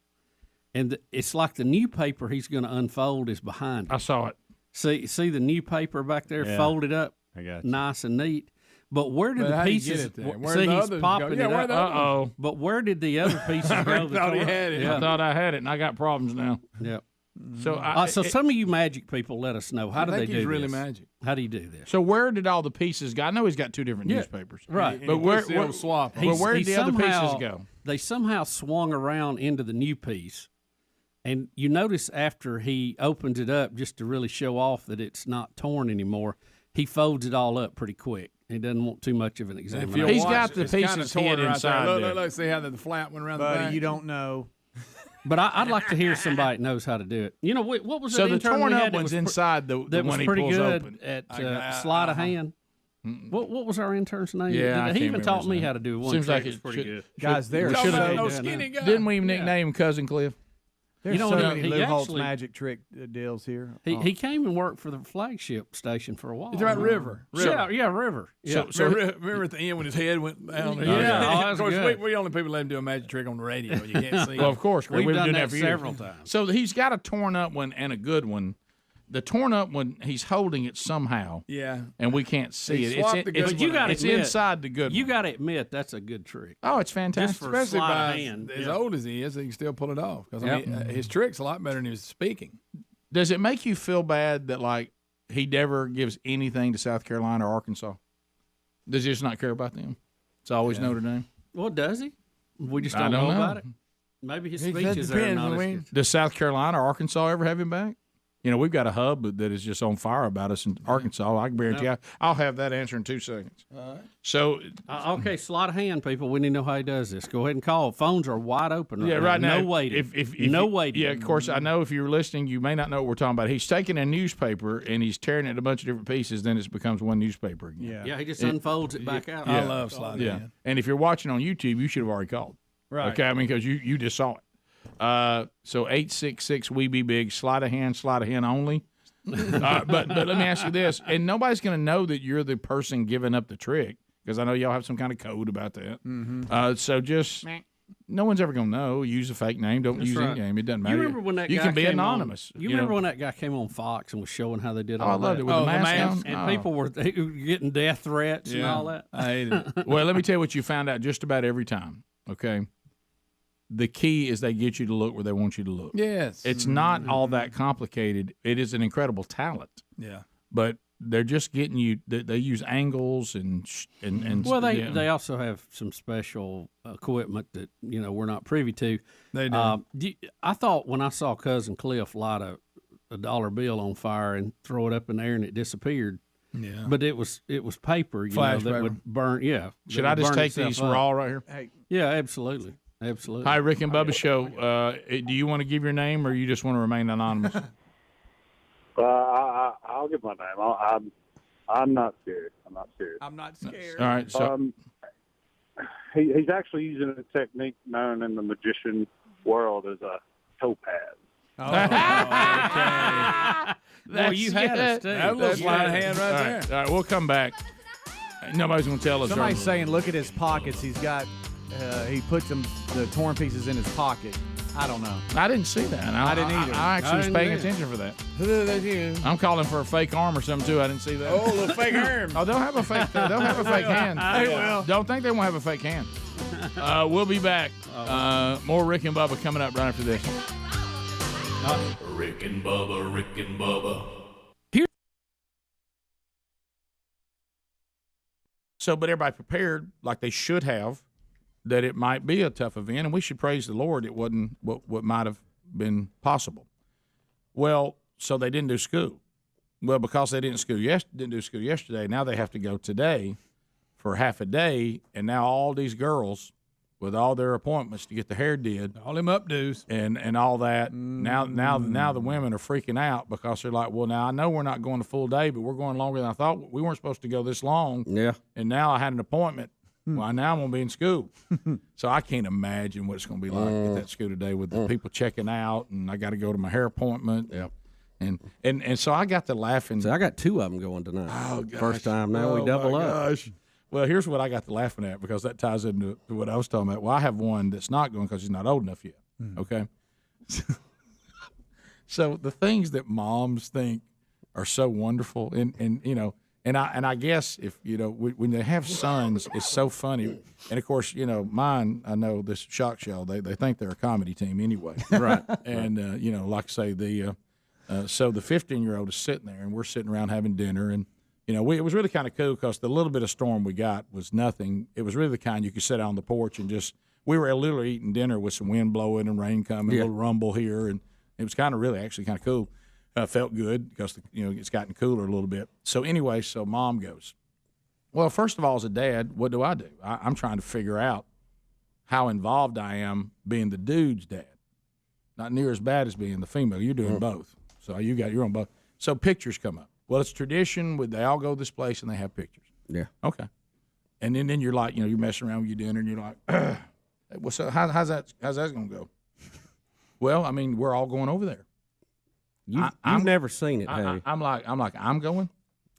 and it's like the new paper he's going to unfold is behind him. I saw it. See the new paper back there folded up, I got you. nice and neat. But where did But the how do you pieces? get it there? Where See, the he's others popping go? it Yeah, where up. the others Uh-oh. But where did the other pieces go? that thought he come had up? it. I thought I had it, and I got problems now. Yep. So, So some of you magic people, let us know. How do I they think do he's really this? magic. How do you do this? So where did all the pieces go? I know he's got two different newspapers, Right. And But he where puts the old swap on. Well, where did He the other pieces somehow- go? They somehow swung around into the new piece. And you notice after he opens it up, just to really show off that it's not torn anymore, he folds it all up pretty quick. He doesn't want too much of an If examination. you'll He's watch got it, the it's kinda pieces torn hid right inside there. there. Look, see how the flap went around the Buddy, back? you don't know. But I'd like to hear somebody that knows how to do it. You know, what was So that the intern torn we up had that one's was inside the that was one he pretty pulls good open. at sleight of hand? What was our intern's name? Yeah, I he can't even remember taught his me name. how to do one. Seems trick. like It was it pretty should- good. Guys, there we are should so have. no skinny guy. Didn't we nickname Cousin Cliff? There's You so know, many he Lou Holtz actually- magic trick deals here. He came and worked for the flagship station for a while. He's right, River. Yeah, River. Yeah. So remember at the end when his head went down? Yeah, oh, that of course, was good. we only people let him do a magic trick on the radio. You can't see. Well, of course, We've been done doing that for years. several times. So he's got a torn up one and a good one. The torn up one, he's holding it somehow, Yeah. and we can't see He it. swapped It's, the good it's, one out. gotta it's admit, inside the good You one. got to admit that's a good trick. Oh, it's fantastic. Just for Especially sleight by of hand. as Yeah. old as he is, he can still pull it off. Because I Yep. mean, his trick's a lot better than he was speaking. Does it make you feel bad that like he never gives anything to South Carolina or Arkansas? Does he just not care about them? It's always Notre Dame. Well, does he? We just I don't, don't know know. about it. Maybe his He said speeches are depends, not as Louise. good. Does South Carolina or Arkansas ever have him back? You know, we've got a hub that is just on fire about us in Arkansas. I can guarantee I'll have that answer in 2 seconds. All right. So, Okay, sleight of hand, people. We need to know how he does this. Go ahead and call. Phones are wide open right yeah, now. right now. No waiting. If no you- waiting. Yeah, of course. I know if you're listening, you may not know what we're talking about. He's taking a newspaper and he's tearing it into a bunch of different pieces. Then it becomes one newspaper again. Yeah, he just unfolds it back out. I love sliding. Yeah. And if you're watching on YouTube, you should have already called. Right. Okay. I mean, because you just saw it. So 866 we be big, sleight of hand only. But let me ask you this, and nobody's going to know that you're the person giving up the trick because I know y'all have some kind of code about that. Mm-hmm. So just no one's ever going to know. Use a fake name. Don't use right. any name. It doesn't matter. You remember when that you guy can be came anonymous. On, you remember when that guy came on Fox and was showing how they did all I loved that? it with the mask on. And people were getting death threats and all that. I hated it. Well, let me tell you what you found out just about every time. Okay. The key is they get you to look where they want you to look. Yes. It's not all that complicated. It is an incredible talent. Yeah. But they're just getting you. They use angles and Well, yeah. they also have some special equipment that we're not privy to. They do. I thought when I saw Cousin Cliff light a dollar bill on fire and throw it up in the air and it disappeared. Yeah. But it was paper, Flash that paper. would burn. Yeah. Should that I would just burn take itself these up. raw right here? Hey, Yeah, absolutely. Absolutely. Hi, Rick and Bubba Show. Do you want to give your name or you just want to remain anonymous? I'll give my name. I'm not scared. I'm not scared. I'm not scared. All right. So He's actually using a technique known in the magician world as a topaz. Oh, okay. Well, you had us too. That little sleight of hand right there. all right, we'll come back. Nobody's going to tell us. Somebody's our- saying, look at his pockets. He's got, he puts the torn pieces in his pocket. I don't know. I didn't see that. I didn't either. I actually was paying attention for that. I'm calling for a fake arm or something too. I didn't see that. Oh, a little fake arm. Oh, they'll have a fake. They'll have a fake hand. They will. Don't think they won't have a fake hand. We'll be back. More Rick and Bubba coming up right after this. Rick and Bubba, Rick and Bubba. So, but everybody prepared like they should have, that it might be a tough event, and we should praise the Lord it wasn't what might have been possible. Well, so they didn't do school. Well, because they didn't do school yesterday, now they have to go today for half a day, and now all these girls with all their appointments to get their hair did, all them updos, and all that. Now the women are freaking out because they're like, well, now I know we're not going a full day, but we're going longer than I thought. We weren't supposed to go this long. Yeah. And now I had an appointment. Well, now I'm going to be in school. So I can't imagine what it's going to be like at that school today with the people checking out, and I got to go to my hair appointment. Yep. And so I got to laughing. So I got 2 of them going tonight. Oh, gosh. First time now we double my up. Gosh. Well, here's what I got to laughing at, because that ties into what I was talking about. Well, I have one that's not going because he's not old enough yet. Okay. So the things that moms think are so wonderful, and you know, and I guess if you know when they have sons, it's so funny. And of course, you know, mine. I know this shock show. They think they're a comedy team anyway, right? And you know, like I say, so the 15-year-old is sitting there, and we're sitting around having dinner, and you know, it was really kind of cool because the little bit of storm we got was nothing. It was really the kind you could sit out on the porch and just. We were literally eating dinner with some wind blowing and rain coming, a little rumble here, and it was kind of really actually kind of cool. Felt good because it's gotten cooler a little bit. So anyway, so Mom goes, well, first of all, as a dad, what do? I'm trying to figure out how involved I am being the dude's dad. Not near as bad as being the female. You're doing both, so you got your own both. So pictures come up. Well, it's tradition. They all go to this place and they have pictures. Yeah. Okay. And then you're like, you're messing around with your dinner and you're like, well, so how's that going to go? Well, I mean, we're all going over there. You've never seen it, have you? I'm like, going?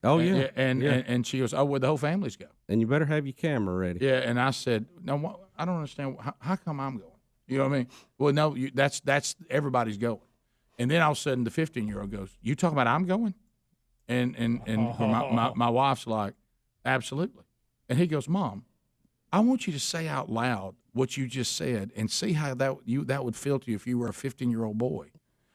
Oh, yeah. And she goes, oh, well, the whole family's go. And you better have your camera ready. Yeah, and I said, no, I don't understand. How come I'm going? You know what I mean? Well, no, that's everybody's going. And then all of a sudden the 15-year-old goes, you talking about I'm going? And my wife's like, absolutely. And he goes, Mom, I want you to say out loud what you just said and see how that would feel to you if you were a 15-year-old boy.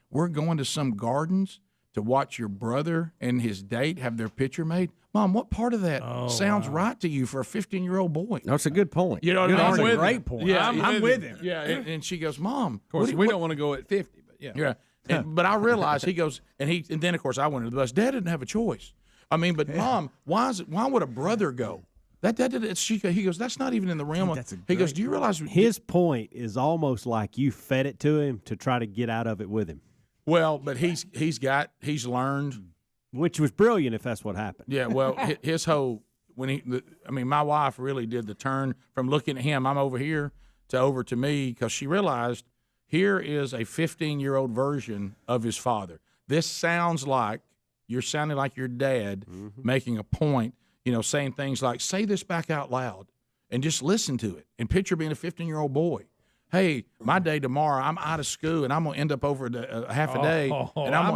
We're going to some gardens to watch your brother and his date have their picture made. Mom, what part of that sounds right to you for a 15-year-old boy? That's a good point. You know what I mean? That's a great point. Yeah, I'm with him. Yeah, and she goes, Mom. Of course, we don't want to go at 50, but yeah. Yeah. But I realized he goes, and then of course I went to the bus. Dad didn't have a choice. I mean, but Mom, why would a brother go? He goes, that's not even in the realm of. He goes, do you realize his point is almost like you fed it to him to try to get out of it with him? Well, but he's learned, which was brilliant if that's what happened. Yeah, well, his whole my wife really did the turn from looking at him, I'm over here, to over to me, because she realized here is a 15-year-old version of his father. This sounds like you're sounding like your dad making a point. Saying things like, say this back out loud and just listen to it. And picture being a 15-year-old boy. Hey, my day tomorrow, I'm out of school and I'm going to end up over half a day. And I'm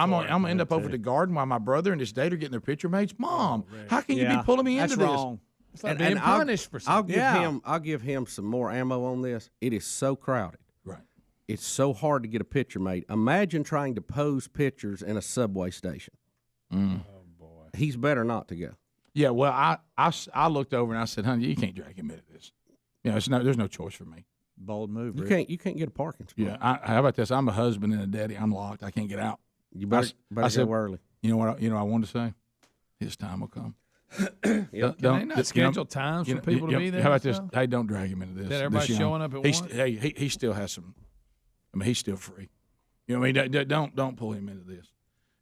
going to end up over the garden while my brother and his date are getting their picture made. Mom, how can you be pulling me into this? Wrong. It's like being punished for something. I'll give him some more ammo on this. It is so crowded. Right. It's so hard to get a picture made. Imagine trying to pose pictures in a subway station. Oh, boy. He's better not to go. Yeah, well, I looked over and I said, honey, you can't drag him into this. There's no choice for me. Bold move. You can't get a parking spot. Yeah, how about this? I'm a husband and a daddy. I'm locked. I can't get out. You better go early. You know what? I wanted to say, his time will come. Can they not schedule times for people to be there? How about this? Hey, don't drag him into this. That everybody's showing up at once. Hey, he still has some. He's still free. You know what I mean? Don't pull him into this.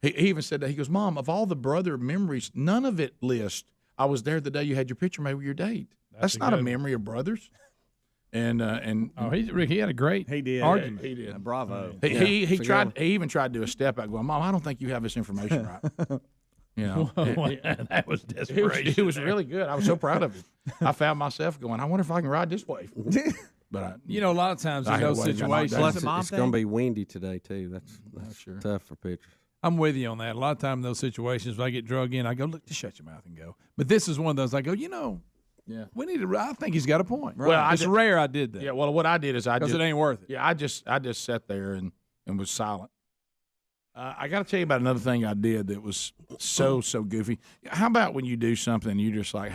He even said that. He goes, Mom, of all the brother memories, none of it lists, I was there the day you had your picture made with your date. That's not a memory of brothers. Rick, he had a great argument. He did. Bravo. He even tried to do a step back going, Mom, I don't think you have this information right. That was desperation. It was really good. I was so proud of him. I found myself going, I wonder if I can ride this wave. But a lot of times in those situations, plus it's going to be windy today too. That's sure. tough for pitchers. I'm with you on that. A lot of times in those situations, when I get drug in, I go, look, just shut your mouth and go. But this is one of those. I go, yeah, we need to. I think he's got a point. Right. Well, it's rare I did that. Yeah. Well, what I did is because it ain't worth it. Yeah, I just sat there and was silent. I got to tell you about another thing I did that was so goofy. How about when you do something you just like.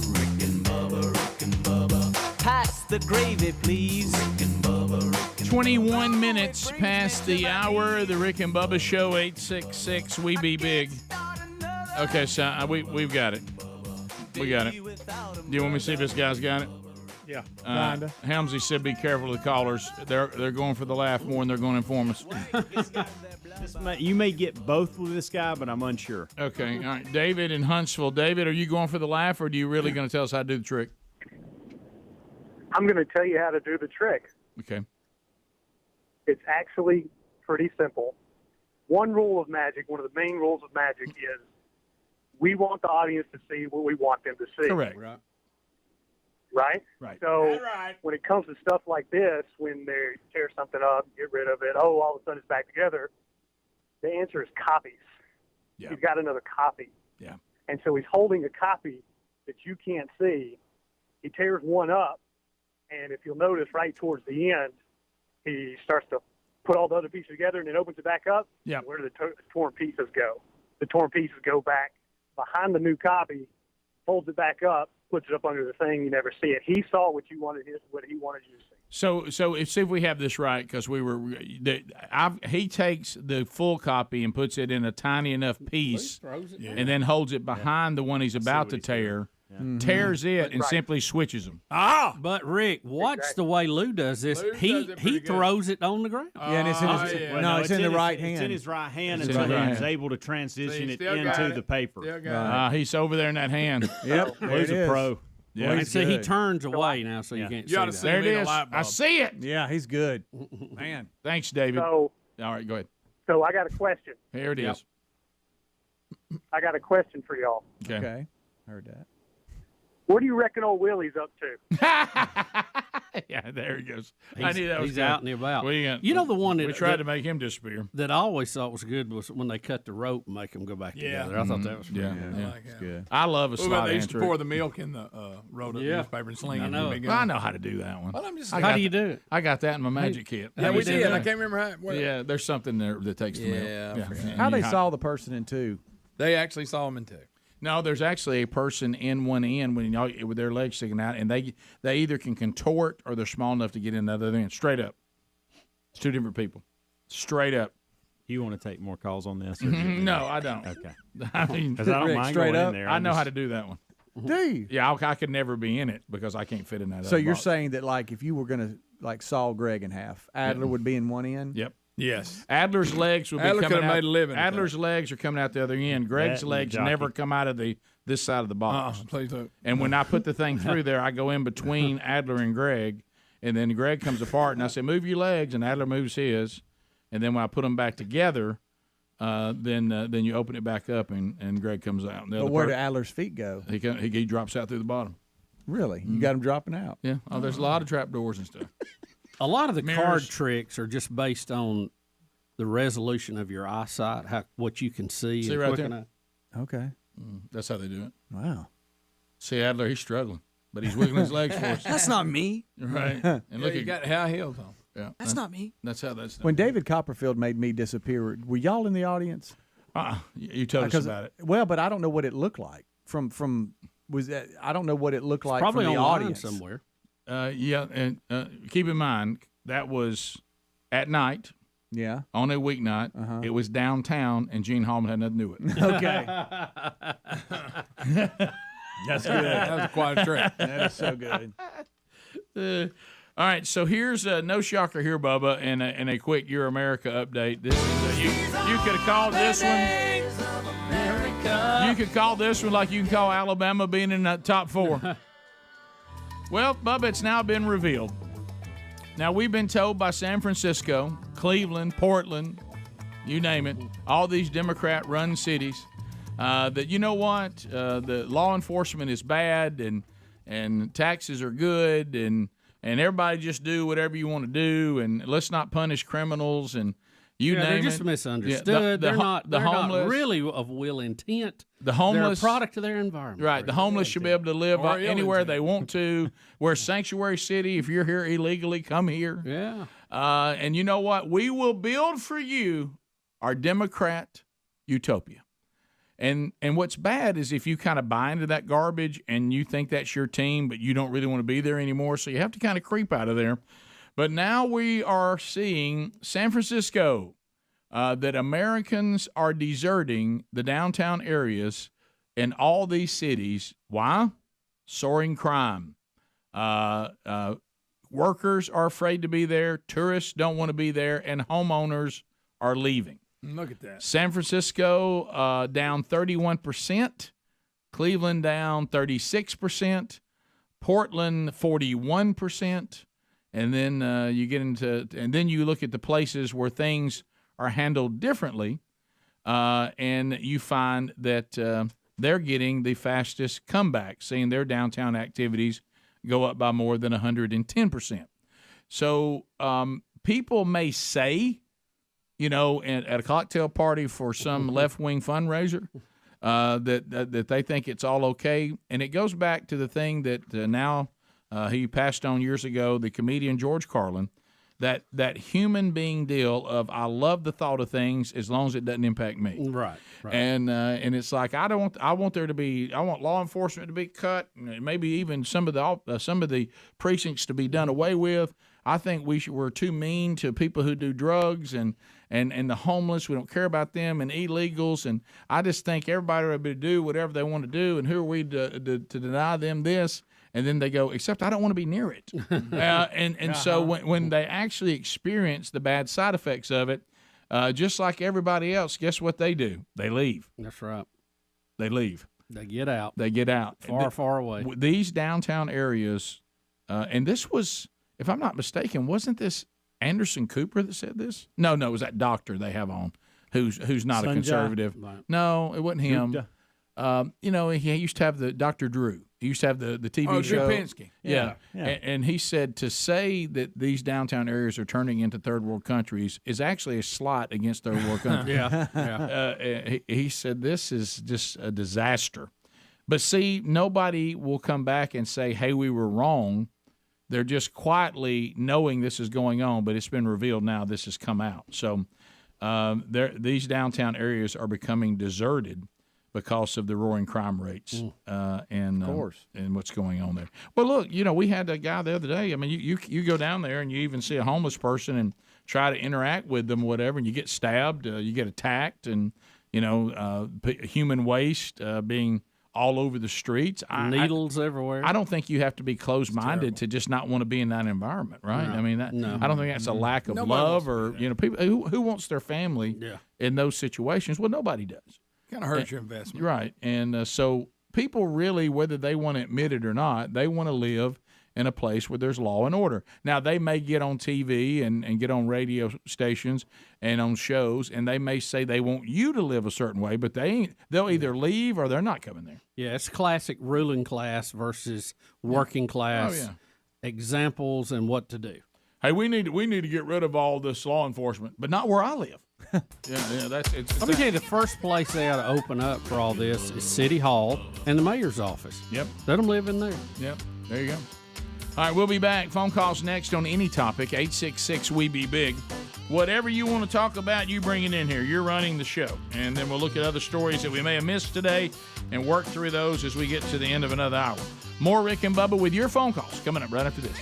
Rick and Bubba. Pass the gravy, please. Rick and Bubba. 21 minutes past the hour. The Rick and Bubba Show, 866 We Be Big. Okay, so we've got it. We got it. Do you want me to see if this guy's got it? Yeah. Kinda. Helmsy said, "Be careful of the callers. They're going for the laugh more than they're going to inform us." You may get both with this guy, but I'm unsure. Okay. All right. David in Huntsville. David, are you going for the laugh, or are you really going to tell us how to do the trick? I'm going to tell you how to do the trick. Okay. It's actually pretty simple. One rule of magic, one of the main rules of magic is we want the audience to see what we want them to see. Correct. Right? Right. So when it comes to stuff like this, when they tear something up, get rid of it, all of a sudden it's back together, the answer is copies. Yeah. He's got another copy. Yeah. And so he's holding a copy that you can't see. He tears one up, and if you'll notice right towards the end, he starts to put all the other pieces together and then opens it back up. Yeah. Where do the torn pieces go? The torn pieces go back behind the new copy, folds it back up, puts it up under the thing. You never see it. He saw what he wanted you to see. So see if we have this right, because he takes the full copy and puts it in a tiny enough piece, and then holds it behind the one he's about to tear, tears it, and simply switches them. But Rick, watch the way Lou does this. He throws it on the ground. And it's in his, it's in the right hand. It's in his right hand, It's and in so his right he's hand. able to transition it still got into it. the paper. He's over there in that hand. Yep, Lou's a pro. Yeah, And see, he turns away now, so you can't see ought to that. see there him it in a is. light bulb. I see it. Yeah, he's good. Man. Thanks, David. So, All right, go ahead. so I got a question. Here it is. I got a question for y'all. Okay. Heard that. What do you reckon old Willie's up to? Yeah, there he goes. I knew that was He's good. out and about. What you got? You know the one that we tried to make him disappear. that I always thought was good was when they cut the rope and make them go back together. I thought that was Yeah, pretty good. yeah. Like, Good. I love a What slide about they used to hand pour trick. the milk in the rolled up newspaper and sling it? I know. Big I know how to do that one. Well, I'm just I How got do you do it? I got that in my magic kit. yeah, How we you do did. that? I can't remember how. Well, Yeah, there's something there that takes the milk. Yeah, I forgot. And How they you saw the person in two? they actually saw him in two. No, there's actually a person in one end when with their legs sticking out, and they either can contort or they're small enough to get in the other end. Straight up, it's two different people. Straight up. You want to take more calls on this? Or No, I don't. Okay. I mean, Because I don't Rick, mind straight going up? in there. I know how to do that one. Do you? Yeah, I could never be in it because I can't fit in that. So other you're box. saying that, like, if you were going to, like, saw Greg in half, Adler would be in one end? Yep. Yes. Adler's legs would be Adler coming could've out. made a living at Adler's legs are coming out the other end. Greg's That and legs jockey. never come out of this side of the box. Please don't. And when I put the thing through there, I go in between Adler and Greg, and then Greg comes apart, and I say, "Move your legs," and Adler moves his, and then when I put them back together, then you open it back up, and Greg comes out. And the But other where do part- Adler's feet go? he drops out through the bottom. Really? You got him dropping out? Yeah. Oh, there's a lot of trap doors and stuff. A lot of the card Mirrors. tricks are just based on the resolution of your eyesight, what you can see. See and right quick there? enough. Okay. That's how they do it. Wow. See, Adler, he's struggling, but he's wiggling his legs for us. That's not me. Right. And look, you at got high heels on. yeah. That's not me. That's how that's done. When David Copperfield made me disappear, were y'all in the audience? You told us about it. Well, but I don't know what it looked like. Was that? I don't know what it looked like Probably from the online audience somewhere. Yeah, and keep in mind that was at night Yeah. on a weeknight. It was downtown, and Gene Hallman had nothing to do with it. Okay. That's good. That was quite a trick. That is so good. All right, so here's no shocker here, Bubba, and a quick Your America update. This is you could have called this one. You could call this one like you can call Alabama being in the top 4. Well, Bubba, it's now been revealed. Now, we've been told by San Francisco, Cleveland, Portland, you name it, all these Democrat-run cities, that you know what, the law enforcement is bad and taxes are good and and everybody just do whatever you want to do, and let's not punish criminals, and you name they're just it. misunderstood. They're not really of will intent. The homeless, they're a product of their environment. Right. The homeless should be able to live anywhere they want to. We're Sanctuary City. If you're here illegally, come here. Yeah. And you know what? We will build for you our Democrat utopia. And what's bad is if you kind of buy into that garbage and you think that's your team, but you don't really want to be there anymore, so you have to kind of creep out of there. But now we are seeing San Francisco, that Americans are deserting the downtown areas in all these cities. Why? Soaring crime. Workers are afraid to be there. Tourists don't want to be there, and homeowners are leaving. Look at that. San Francisco down 31%, Cleveland down 36%, Portland 41%, and then you look at the places where things are handled differently, and you find that they're getting the fastest comeback, seeing their downtown activities go up by more than 110%. So people may say, at a cocktail party for some left-wing fundraiser, that they think it's all okay. And it goes back to the thing that now he passed on years ago, the comedian George Carlin, that human being deal of I love the thought of things as long as it doesn't impact me. Right. And it's like I want law enforcement to be cut, maybe even some of the precincts to be done away with. I think we're too mean to people who do drugs and the homeless. We don't care about them, and illegals. And I just think everybody ought to do whatever they want to do. And who are we to deny them this? And then they go, except I don't want to be near it. So when they actually experience the bad side effects of it, just like everybody else, guess what they do? They leave. That's right. They leave. They get out. They get out. Far away. These downtown areas, and this was, if I'm not mistaken, wasn't this Anderson Cooper that said this? No, it was that doctor they have on who's not a conservative. Right. No, it wasn't him. He used to have the Dr. Drew. He used to have the TV show. Drew Pinsky. Yeah. And he said to say that these downtown areas are turning into third world countries is actually a slight against third world countries. He said this is just a disaster. But see, nobody will come back and say, hey, we were wrong. They're just quietly knowing this is going on, but it's been revealed now this has come out. So these downtown areas are becoming deserted because of the roaring crime rates and what's going on there. Well, look, we had a guy the other day. I mean, you go down there and you even see a homeless person and try to interact with them, whatever, and you get stabbed, you get attacked, and human waste being all over the streets. Needles everywhere. I don't think you have to be closed-minded to just not want to be in that environment, right? No. I mean, I don't think that's a lack of love or people who wants their family in those situations. Well, nobody does. Kind of hurts your investment. Right. And so people really, whether they want to admit it or not, they want to live in a place where there's law and order. Now, they may get on TV and get on radio stations and on shows, and they may say they want you to live a certain way, but they'll either leave or they're not coming there. Yeah, it's classic ruling class versus working class examples and what to do. Hey, we need to get rid of all this law enforcement, but not where I live. Let me tell you, the first place they ought to open up for all this is City Hall and the mayor's office. Yep. Let them live in there. Yep. There you go. All right, we'll be back. Phone calls next on any topic, 866-WE-BE-BIG. Whatever you want to talk about, you bring it in here. You're running the show. And then we'll look at other stories that we may have missed today and work through those as we get to the end of another hour. More Rick and Bubba with your phone calls coming up right after this.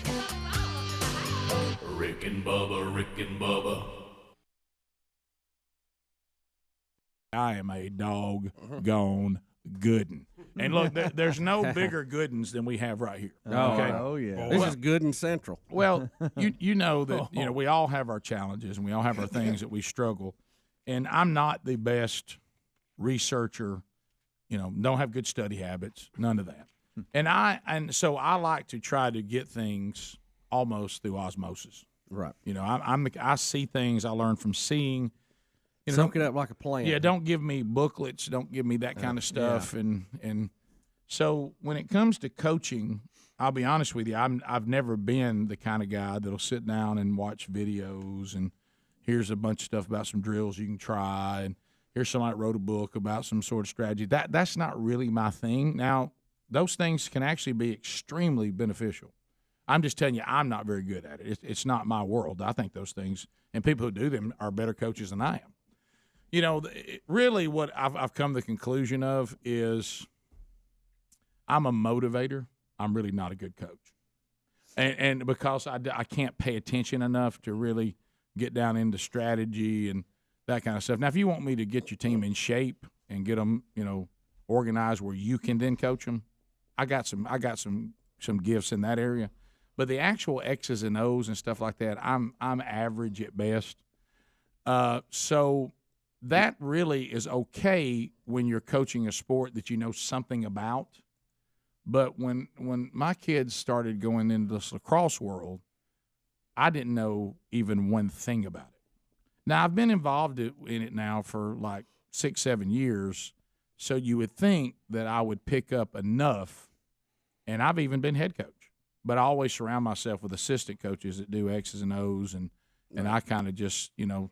Rick and Bubba, Rick and Bubba. I am a doggone goodin'. And look, there's no bigger goodins than we have right here. Okay? Oh, yeah. This is good and central. Well, you know that we all have our challenges and we all have our things that we struggle. And I'm not the best researcher, don't have good study habits, none of that. And so I like to try to get things almost through osmosis. Right. I see things I learn from seeing. Soak it up like a plant. Yeah, don't give me booklets. Don't give me that kind of stuff. Yeah. And So when it comes to coaching, I'll be honest with you, I've never been the kind of guy that'll sit down and watch videos and here's a bunch of stuff about some drills you can try, and here's somebody that wrote a book about some sort of strategy. That's not really my thing. Now, those things can actually be extremely beneficial. I'm just telling you, I'm not very good at it. It's not my world. I think those things, and people who do them are better coaches than I am. You know, really what I've come to the conclusion of is I'm a motivator. I'm really not a good coach. And because I can't pay attention enough to really get down into strategy and that kind of stuff. Now, if you want me to get your team in shape and get them, you know, organized where you can then coach them, I got some gifts in that area. But the actual X's and O's and stuff like that, I'm average at best. So that really is okay when you're coaching a sport that you know something about. But when my kids started going into this lacrosse world, I didn't know even one thing about it. Now, I've been involved in it now for like 6-7 years, so you would think that I would pick up enough, and I've even been head coach. But I always surround myself with assistant coaches that do X's and O's, and I kind of just, you know,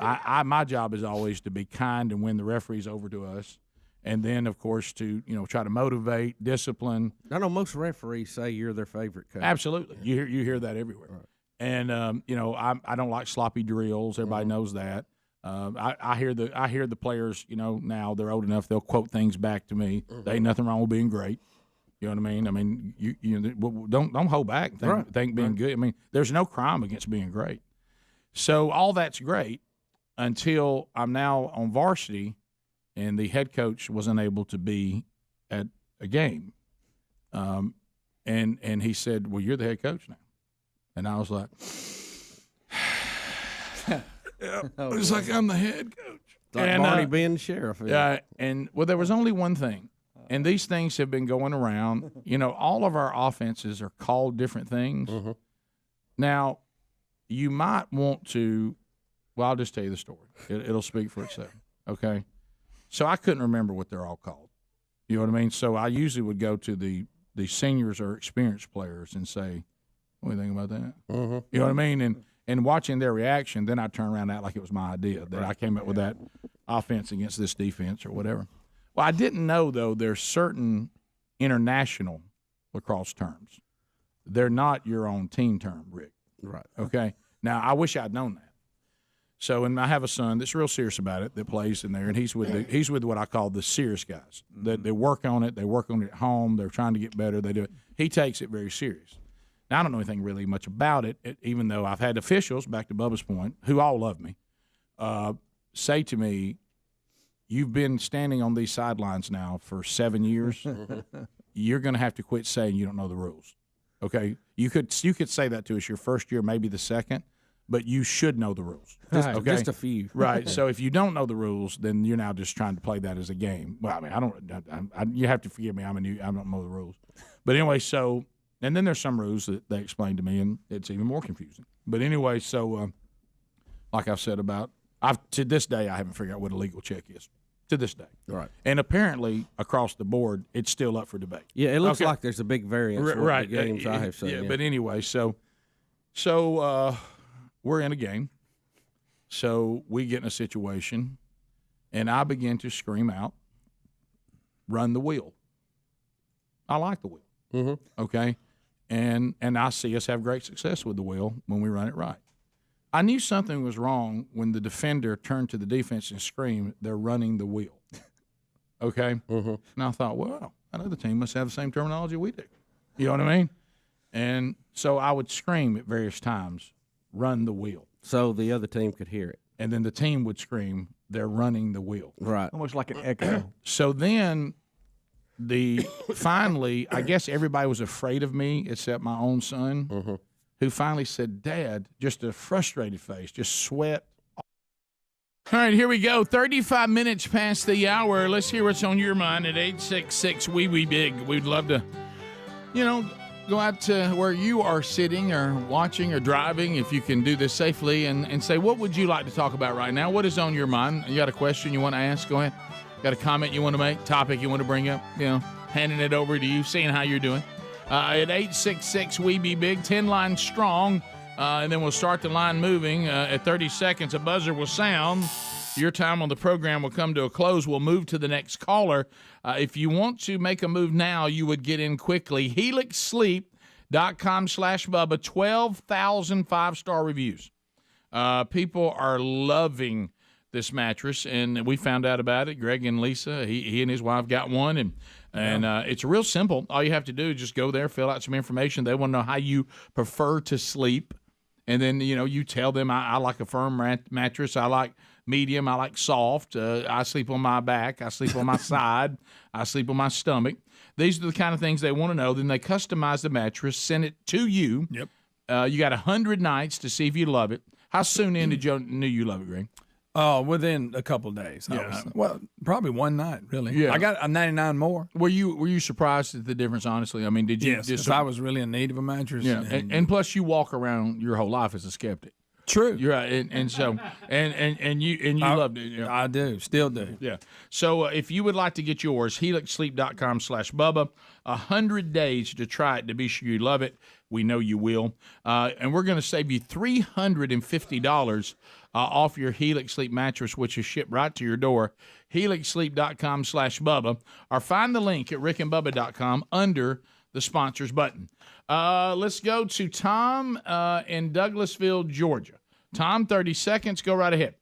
my job is always to be kind and win the referees over to us. And then, of course, to, you know, try to motivate, discipline. I know most referees say you're their favorite coach. Absolutely. You hear that everywhere. Right. And, you know, I don't like sloppy drills. Everybody knows that. I hear the players, you know, now they're old enough, they'll quote things back to me. There ain't nothing wrong with being great. You know what I mean? I mean, you don't hold back. Think being good. I mean, there's no crime against being great. So all that's great until I'm now on varsity, and the head coach wasn't able to be at a game. And he said, well, you're the head coach now. And I was like, yeah, it's like I'm the head coach. Like Barney being the sheriff. Yeah, and well, there was only one thing. And these things have been going around. You know, all of our offenses are called different things. Mm-hmm. Now, you might want to, well, I'll just tell you the story. It'll speak for itself, okay? So I couldn't remember what they're all called. You know what I mean? So I usually would go to the seniors or experienced players and say, what do you think about that? Mm-hmm. You know what I mean? And watching their reaction, then I'd turn around and act like it was my idea, that I came up with that offense against this defense or whatever. Well, I didn't know, though, there's certain international lacrosse terms. They're not your own team term, Rick. Right. Okay? Now, I wish I'd known that. So, and I have a son that's real serious about it that plays in there, and he's with what I call the serious guys. They work on it. They work on it at home. They're trying to get better. They do it. He takes it very serious. Now, I don't know anything really much about it, even though I've had officials, back to Bubba's point, who all love me, say to me, you've been standing on these sidelines now for 7 years. You're going to have to quit saying you don't know the rules. Okay? You could say that to us your first year, maybe the second, but you should know the rules. Okay? Just a few. Right. So if you don't know the rules, then you're now just trying to play that as a game. Well, I mean, you have to forgive me. I don't know the rules. But anyway, so, and then there's some rules that they explained to me, and it's even more confusing. But anyway, so like I've said to this day, I haven't figured out what a legal check is. To this day. Right. And apparently, across the board, it's still up for debate. Yeah, it looks like there's a big variance with the games I have seen. Yeah, but anyway, so we're in a game. So we get in a situation, and I begin to scream out, run the wheel. I like the wheel. Mm-hmm. Okay? And I see us have great success with the wheel when we run it right. I knew something was wrong when the defender turned to the defense and screamed, they're running the wheel. Okay? Mm-hmm. And I thought, well, another team must have the same terminology we do. You know what I mean? And so I would scream at various times, run the wheel. So the other team could hear it. And then the team would scream, they're running the wheel. Right. Almost like an echo. So then finally, I guess everybody was afraid of me except my own son. Mm-hmm. Who finally said, Dad, just a frustrated face, just sweat. All right, here we go. 35 minutes past the hour. Let's hear what's on your mind at 866-WEE-WEE-BIG. We'd love to, go out to where you are sitting or watching or driving, if you can do this safely, and say, what would you like to talk about right now? What is on your mind? You got a question you want to ask? Go ahead. Got a comment you want to make? Topic you want to bring up? handing it over to you, seeing how you're doing. At 866-WE-BE-BIG, 10 lines strong, and then we'll start the line moving. At 30 seconds, a buzzer will sound. Your time on the program will come to a close. We'll move to the next caller. If you want to make a move now, you would get in quickly. HelixSleep.com/Bubba, 12,000 five-star reviews. People are loving this mattress, and we found out about it. Greg and Lisa, he and his wife got one, and it's real simple. All you have to do is just go there, fill out some information. They want to know how you prefer to sleep, and then you tell them I like a firm mattress. I like medium. I like soft. I sleep on my back. I sleep on my side. I sleep on my stomach. These are the kind of things they want to know. Then they customize the mattress, send it to you. Yep. You got 100 nights to see if you love it. How soon in did you knew you love it, Greg? Oh, within a couple of days. Well, probably one night, really. Yeah. I got a 99 more. Were you surprised at the difference, honestly? I mean, did you Yes, because I was really in need of a mattress. Yeah, and plus you walk around your whole life as a skeptic. True. You're right, and so you loved it. You know. I do, still do. Yeah. So if you would like to get yours, HelixSleep.com/Bubba. 100 days to try it to be sure you love it. We know you will, and we're going to save you $350 off your Helix Sleep mattress, which is shipped right to your door. HelixSleep.com/Bubba, or find the link at rickandbubba.com under the sponsors button. Let's go to Tom in Douglasville, Georgia. Tom, 30 seconds. Go right ahead.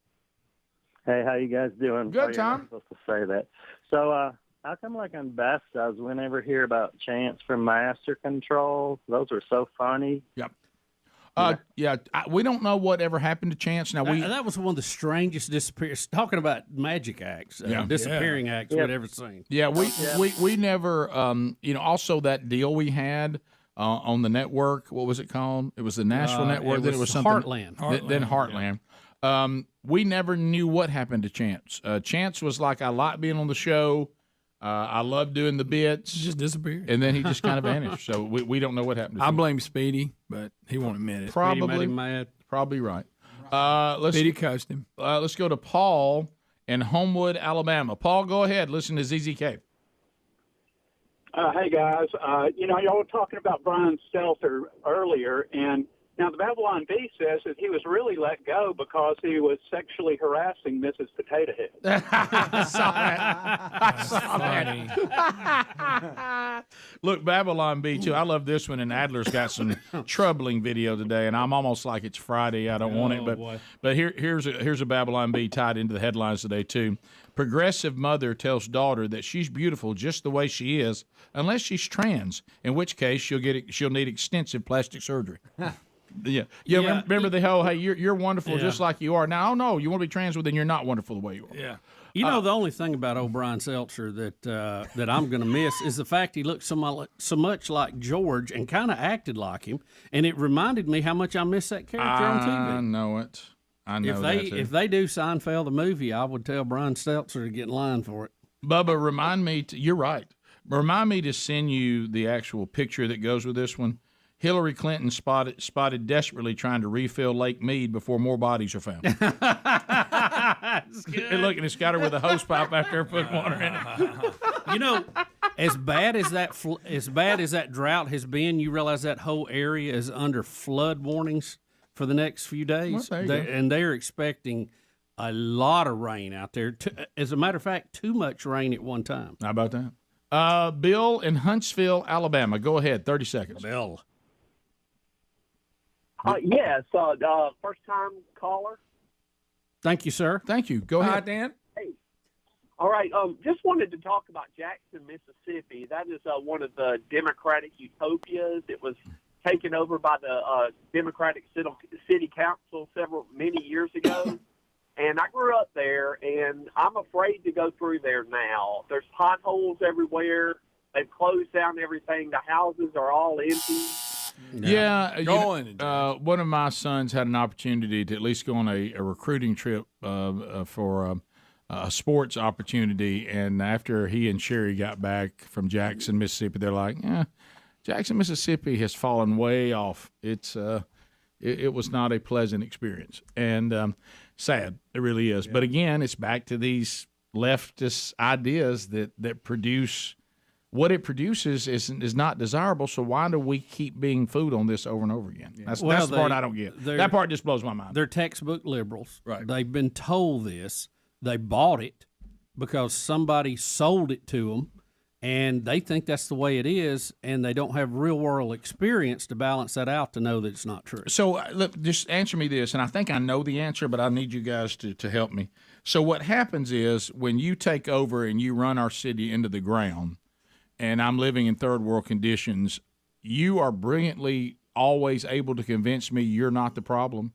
Hey, how you guys doing? Good, Oh, you're Tom. not supposed to say that. So, how come, like on Bastards, we never hear about chants from Master Control? Those are so funny. Yep. We don't know what ever happened to Chance. Now that was one of the strangest disappearances. Talking about magic acts, disappearing acts we'd ever seen. Yeah, we never. Also that deal we had on the network. What was it called? It was the National Network. Then it was something Heartland. Then Heartland. We never knew what happened to Chance. Chance was like, I like being on the show. I love doing the bits. He just disappeared. And then he just kind of vanished. So we don't know what happened to him. I blame Speedy, but he won't admit it. Probably mad. Probably right. Speedy coached him. Let's go to Paul in Homewood, Alabama. Paul, go ahead. Listen to ZZK. Hey, guys. Y'all were talking about Brian Stelter earlier, and now the Babylon Bee says that he was really let go because he was sexually harassing Mrs. Potato Head. I saw that. Look, Babylon Bee, too. I love this one, and Adler's got some troubling video today, and I'm almost like it's Friday. I don't want it, but here's a Babylon Bee tied into the headlines today, too. Progressive mother tells daughter that she's beautiful just the way she is, unless she's trans, in which case she'll need extensive plastic surgery. Yeah. Remember the whole, hey, you're wonderful just like you are. Now, no, you want to be trans, well, then you're not wonderful the way you are. Yeah. The only thing about old Brian Stelter that I'm going to miss is the fact he looked so much like George and kind of acted like him, and it reminded me how much I miss that character on TV. I know it. I know if they do Seinfeld the movie, I would tell Brian Stelter to get in line for it. Bubba, remind me. You're right. Remind me to send you the actual picture that goes with this one. Hillary Clinton spotted desperately trying to refill Lake Mead before more bodies are found. And look, and it's got her with a hose pipe after her putting water in it. As bad as that drought has been, you realize that whole area is under flood warnings for the next few days, and they're expecting a lot of rain out there. As a matter of fact, too much rain at one time. How about that? Bill in Huntsville, Alabama. Go ahead, 30 seconds. Bill. Yes, first-time caller. Thank you, sir. Thank you. Go ahead. Hi, Dan. Hey. All right, just wanted to talk about Jackson, Mississippi. That is one of the Democratic utopias. It was taken over by the Democratic City Council many years ago. And I grew up there, and I'm afraid to go through there now. There's potholes everywhere. They've closed down everything. The houses are all empty. Yeah, one of my sons had an opportunity to at least go on a recruiting trip for a sports opportunity, and after he and Sherry got back from Jackson, Mississippi, they're like, Jackson, Mississippi has fallen way off. It was not a pleasant experience, and sad, it really is. Yeah. But again, it's back to these leftist ideas that produce what it produces is not desirable. So why do we keep being fooled on this over and over again? That's the part I don't get. That part just blows my mind. They're textbook liberals. Right. They've been told this. They bought it because somebody sold it to them, and they think that's the way it is, and they don't have real-world experience to balance that out to know that it's not true. So look, just answer me this, and I think I know the answer, but I need you guys to help me. So what happens is when you take over and you run our city into the ground, and I'm living in third world conditions, you are brilliantly always able to convince me you're not the problem.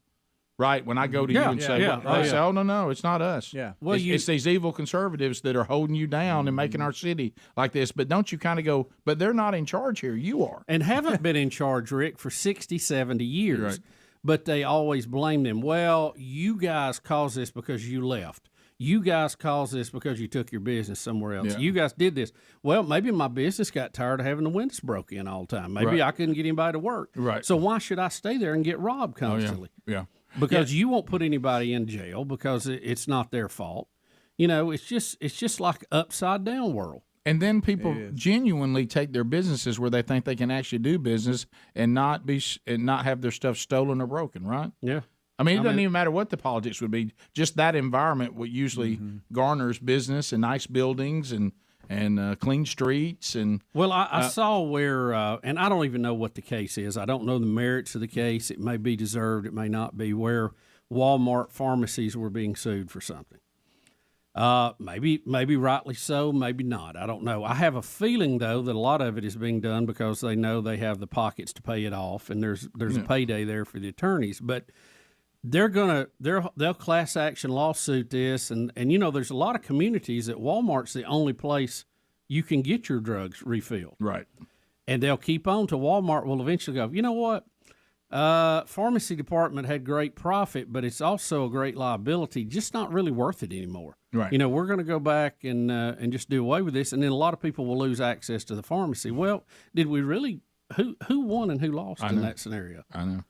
Right, when I go to you and say, "Oh no, it's not us. Yeah, well, it's these evil conservatives that are holding you down and making our city like this." But don't you kind of go, "But they're not in charge here. You are," and haven't been in charge, Rick, for 60, 70 years. Right. But they always blame them. Well, you guys caused this because you left. You guys caused this because you took your business somewhere else. Yeah. You guys did this. Well, maybe my business got tired of having the windows broke in all the time. Maybe I couldn't get anybody to work. Right. So why should I stay there and get robbed constantly? Yeah. Because you won't put anybody in jail because it's not their fault. You know, it's just like upside down world. And then people genuinely take their businesses where they think they can actually do business and not have their stuff stolen or broken, right? Yeah. I mean, it doesn't even matter what the politics would be. Just that environment what usually garners business and nice buildings and clean streets and. Well, I saw where, and I don't even know what the case is. I don't know the merits of the case. It may be deserved. It may not be. Where Walmart pharmacies were being sued for something. Maybe rightly so. Maybe not. I don't know. I have a feeling though that a lot of it is being done because they know they have the pockets to pay it off, and there's a payday there for the attorneys, but. They'll class action lawsuit this, and you know there's a lot of communities that Walmart's the only place you can get your drugs refilled. Right. And they'll keep on till Walmart will eventually go, you know what? Pharmacy department had great profit, but it's also a great liability, just not really worth it anymore. Right. You know, we're going to go back and just do away with this, and then a lot of people will lose access to the pharmacy. Well, did we really? Who won and who lost in that scenario? I know.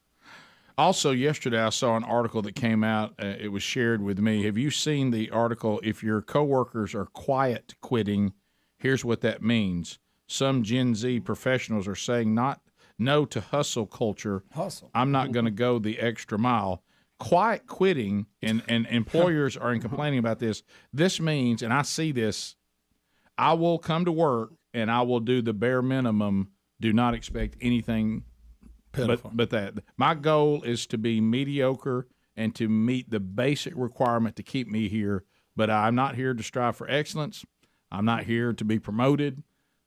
Also, yesterday I saw an article that came out. It was shared with me. Have you seen the article? If your coworkers are quiet quitting, here's what that means. Some Gen Z professionals are saying no to hustle culture. Hustle. I'm not going to go the extra mile. Quiet quitting, and employers are complaining about this. This means, and I see this, I will come to work and I will do the bare minimum. Do not expect anything. But that my goal is to be mediocre and to meet the basic requirement to keep me here. But I'm not here to strive for excellence. I'm not here to be promoted.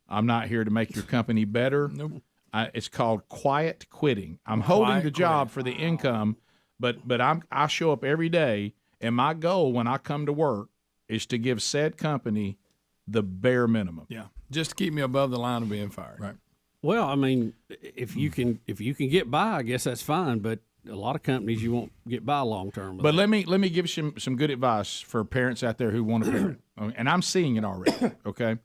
I'm not here to make your company better. Nope. It's called quiet quitting. I'm holding the job for the income, but I show up every day, and my goal when I come to work is to give said company the bare minimum. Yeah, just to keep me above the line of being fired. Right. Well, I mean, if you can get by, I guess that's fine. But a lot of companies you won't get by long term. But let me give you some good advice for parents out there who want to parent, and I'm seeing it already. Okay,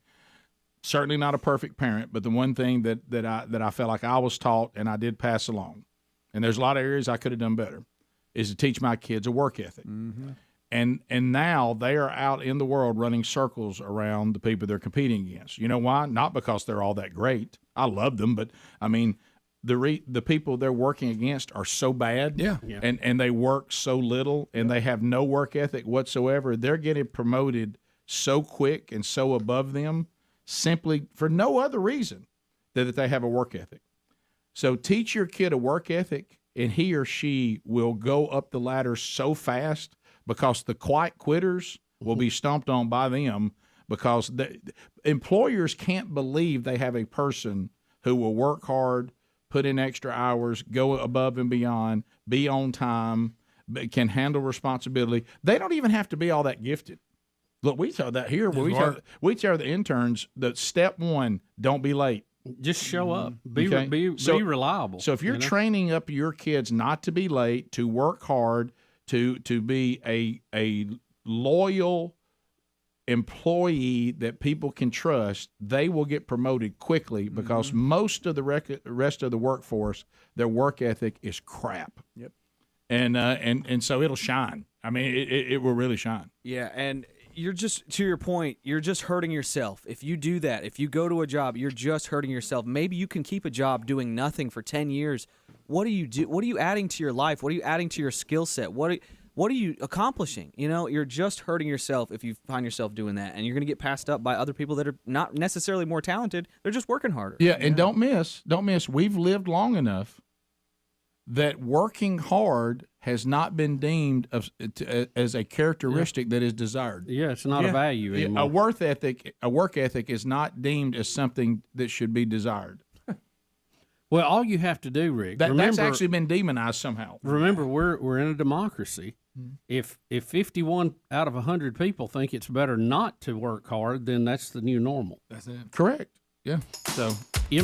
certainly not a perfect parent, but the one thing that I felt like I was taught and I did pass along, and there's a lot of areas I could have done better, is to teach my kids a work ethic. Mm-hmm. And now they are out in the world running circles around the people they're competing against. You know why? Not because they're all that great. I love them, but I mean, the people they're working against are so bad. Yeah. And they work so little, and they have no work ethic whatsoever. They're getting promoted so quick and so above them simply for no other reason than that they have a work ethic. So teach your kid a work ethic, and he or she will go up the ladder so fast, because the quiet quitters will be stomped on by them, because the employers can't believe they have a person who will work hard, put in extra hours, go above and beyond, be on time, can handle responsibility. They don't even have to be all that gifted. Look, we tell that here. We tell the interns that step one, don't be late. Just show up. Be reliable. So if you're training up your kids not to be late, to work hard, to be a loyal employee that people can trust, they will get promoted quickly, because most of the rest of the workforce, their work ethic is crap. Yep. And so it'll shine. I mean, it will really shine. Yeah, and you're just, to your point, you're just hurting yourself. If you do that, if you go to a job, you're just hurting yourself. Maybe you can keep a job doing nothing for 10 years. What do you do? What are you adding to your life? What are you adding to your skill set? What are you accomplishing? You know, you're just hurting yourself if you find yourself doing that, and you're going to get passed up by other people that are not necessarily more talented. They're just working harder. Yeah, and don't miss, we've lived long enough that working hard has not been deemed as a characteristic that is desired. Yeah, it's not a value anymore. A work ethic is not deemed as something that should be desired. Well, all you have to do, Rick, that's actually been demonized somehow. Remember, we're in a democracy. If 51 out of 100 people think it's better not to work hard, then that's the new normal. That's it. Correct. Yeah. So,